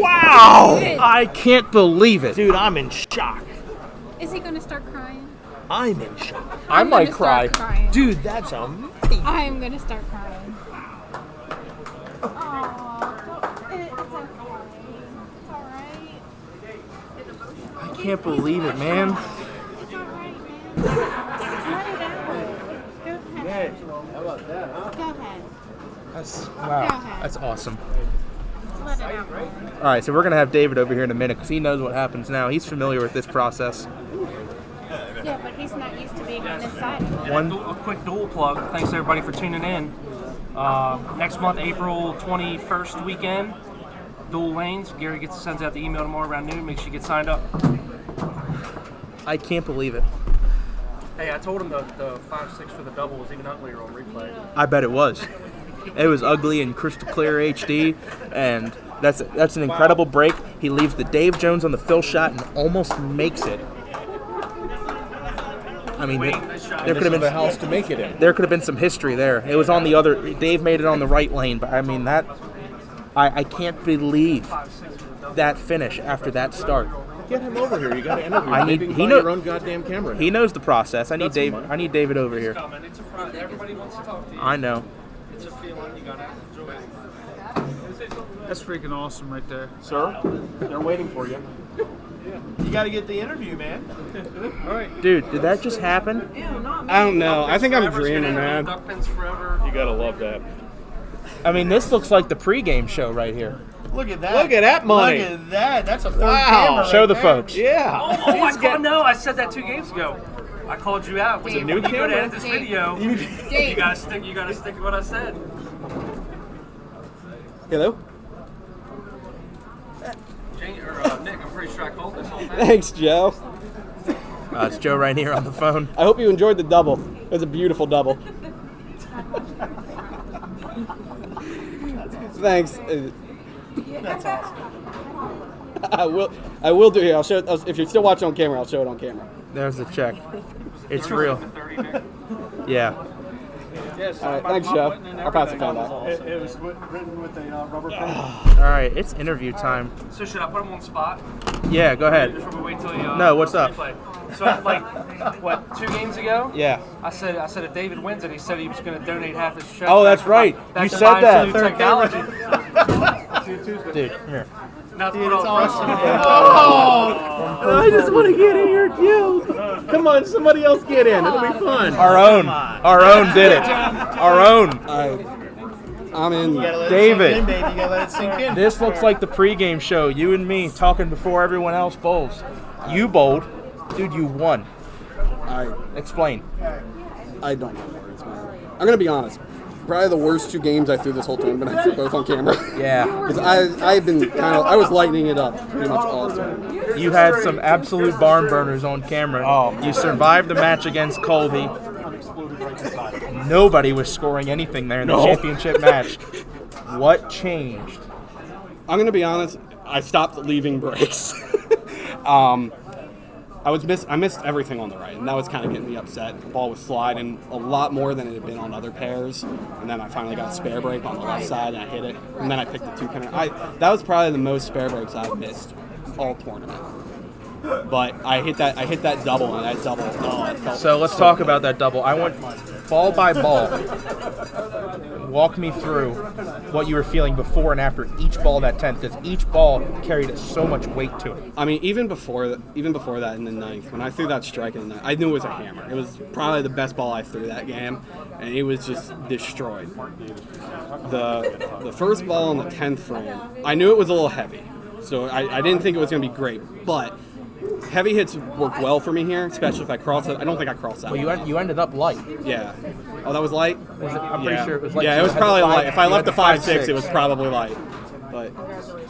Wow. David. I can't believe it. Dude, I'm in shock. Is he gonna start crying? I'm in shock. I might gonna cry. start crying. Dude, that's amazing. I'm gonna start crying. Aw, it's okay. It's alright. I can't believe it, man. It's alright, man. Let it out. Go ahead. How about that, huh? Go ahead. Wow, that's awesome. Let it out. All right, so we're gonna have David over here in a minute because he knows what happens now. He's familiar with this process. Yeah, but he's not used to being on this side. A quick dual plug. Thanks everybody for tuning in. Next month, April 21st weekend, dual lanes. Gary sends out the email tomorrow around noon. Make sure you get signed up. I can't believe it. Hey, I told him the 5-6 for the double was even uglier on replay. I bet it was. It was ugly and crystal clear HD, and that's an incredible break. He leaves the Dave Jones on the fill shot and almost makes it. I mean, there could have been the house to make it in. There could have been some history there. It was on the other. Dave made it on the right lane, but I mean that. I can't believe that finish after that start. Get him over here. You got to interview. I need. Maybe He buy know your own goddamn camera. He knows the process. I need Dave. I need David over here. Everybody wants to talk to you. I know. It's a feeling. You gotta enjoy it. That's freaking awesome right there. Sir, they're waiting for you. You got to get the interview, man. All right. Dude, did that just happen? I don't know. I think I'm dreaming, man. Duckpins forever. You got to love that. I mean, this looks like the pregame show right here. Look at that. Look at that money. Look at that. That's a third Wow. camera Show right the there. folks. Yeah. No, I said that 2 games ago. I called you out. Dave, When you go to camera? edit this video, Dave. you gotta stick to what I said. Hello? Nick, I'm pretty sure I called this whole thing. Thanks, Joe. It's Joe right here on the phone. I hope you enjoyed the double. It was a beautiful double. Thanks. That's awesome. I will do it. I'll show it. If you're still watching on camera, I'll show it on camera. There's the check. It's real. Yeah. All right, thanks, Joe. I'll pass the phone back. It was written with a rubber pen. All right, it's interview time. So should I put him on the spot? Yeah, go ahead. Or should we wait till you? No, what's up? replay? So like, what, 2 games ago? Yeah. I said if David wins it, he said he was going to donate half his check. Oh, that's right. back You to said buying that. some new technology. Dude, here. Not to Dude, put it's all the pressure awesome. on you. I just want to get in here, too. Come on, somebody else get in. It'll be fun. Our own did it. Our own. I'm in. You gotta let David. it sink in, baby. You gotta let it sink in. This looks like the pregame show. You and me talking before everyone else bowls. You bowled. Dude, you won. Explain. I don't know words, man. I'm going to be honest. Probably the worst 2 games I threw this whole tournament. I threw both on camera. Yeah. Because I've been I was lightening it up pretty much all the time. You had some absolute barn burners on camera. Oh, you survived the match against Colby. Nobody was scoring anything there in the championship match. What changed? I'm going to be honest. I stopped leaving breaks. I missed everything on the right, and that was kind of getting me upset. The ball was sliding a lot more than it had been on other pairs, and then I finally got a spare break on the left side, and I hit it, and then I picked the 2-pinner. That was probably the most spare breaks I've missed all tournament. But I hit that double, and that double. Oh, it felt So let's talk about that double. I went ball by ball. walk me through what you were feeling before and after each ball that 10th, because each ball carried so much weight to it. I mean, even before that in the 9th, when I threw that strike in the 9th, I knew it was a hammer. It was probably the best ball I threw that game, and it was just destroyed. The first ball in the 10th frame, I knew it was a little heavy, so I didn't think it was going to be great, but heavy hits work well for me here, especially if I cross it. I don't think I crossed that. Well, you ended up light. Yeah. Oh, that was light? I'm pretty sure it was light. Yeah, it was probably light. If I left the 5.6, it was probably light. But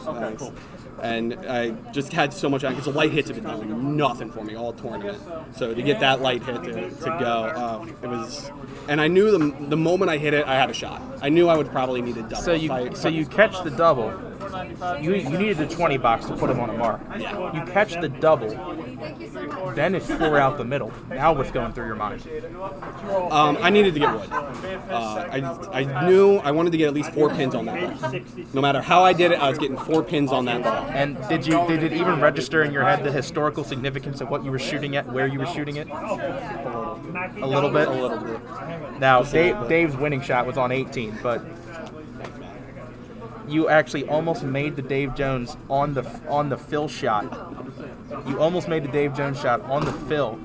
thanks. Cool. And I just had so much on because the light hits have been doing nothing for me all tournament. So to get that light hit to go, it was. And I knew the moment I hit it, I had a shot. I knew I would probably need a double. So you catch the double. You needed the 20 box to put him on a mark. Yeah. You catch the double. Then it's 4 out the middle. Now what's going through your mind? I needed to get wood. I knew I wanted to get at least 4 pins on that ball. No matter how I did it, I was getting 4 pins on that ball. And did it even register in your head the historical significance of what you were shooting at, where you were shooting it? A little bit. Now, Dave's winning shot was on 18, but you actually almost made the Dave Jones on the fill shot. You almost made the Dave Jones shot on the fill,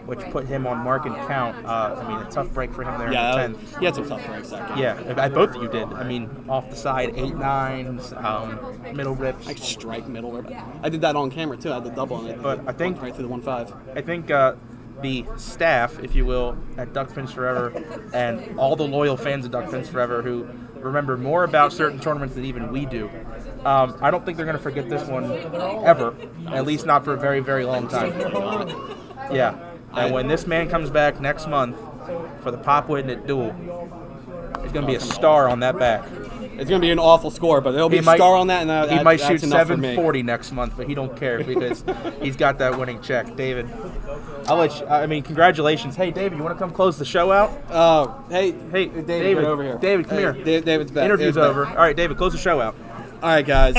which put him on mark and count. I mean, a tough break for him there in the 10th. He had some tough breaks that game. Yeah, both of you did. I mean, off the side, 8-9s, middle rips. I strike middle rip. I did that on camera too. I had the double on it. But I think right through the 1-5. I think the staff, if you will, at Duck Pins Forever, and all the loyal fans of Duck Pins Forever who remember more about certain tournaments than even we do. I don't think they're going to forget this one ever, at least not for a very, very long time. Yeah, and when this man comes back next month for the Pop Whitten duel, there's going to be a star on that back. It's going to be an awful score, but there'll be a star on that, and he might that's shoot enough for me. 740 next month, but he don't care because he's got that winning check. David, I'll let you, I mean, congratulations. Hey, David, you want to come close the show out? Hey, David, get over here. David, come here. David's back. Interview's over. All right, David, close the show out. All right, guys.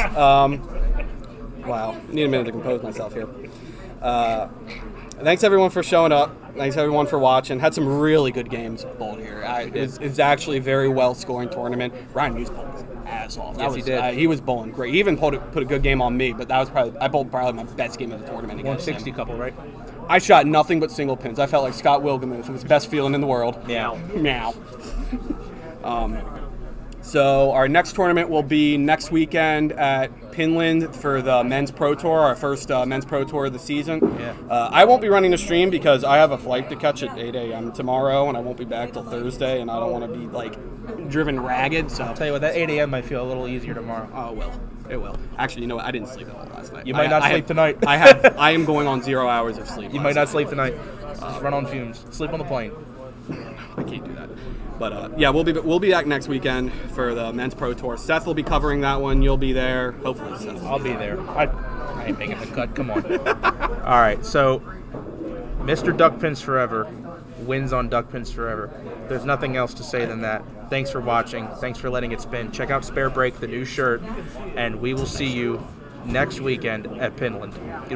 Wow, need a minute to compose myself here. Thanks everyone for showing up. Thanks everyone for watching. Had some really good games bowled here. It's actually a very well scoring tournament. Ryan Hughes bowled his ass off. Yes, he did. He was bowling great. He even put a good game on me, but that was I bowled probably my best game of the tournament against 160 him. couple, right? I shot nothing but single pins. I felt like Scott Wilgemuth. It was the best feeling in the world. Meow. Meow. So our next tournament will be next weekend at Pinland for the Men's Pro Tour, our first Men's Pro Tour of the season. Yeah. I won't be running the stream because I have a flight to catch at 8 a.m. tomorrow, and I won't be back till Thursday, and I don't want to be driven ragged. So I'll tell you what, that 8 a.m. might feel a little easier tomorrow. Oh, it will. Actually, you know what? I didn't sleep at all last night. You might not sleep tonight. I am going on 0 hours of sleep. You might not sleep tonight. Just run on fumes. Sleep on the plane. I can't do that. But yeah, we'll be back next weekend for the Men's Pro Tour. Seth will be covering that one. You'll be there. Hopefully, Seth. I'll be there. I ain't making the cut. Come on. All right. So, Mr. Duck Pins Forever wins on Duck Pins Forever. There's nothing else to say than that. Thanks for watching. Thanks for letting it spin. Check out Spare Break, the new shirt, and we will see you next weekend at Pinland. Goodbye.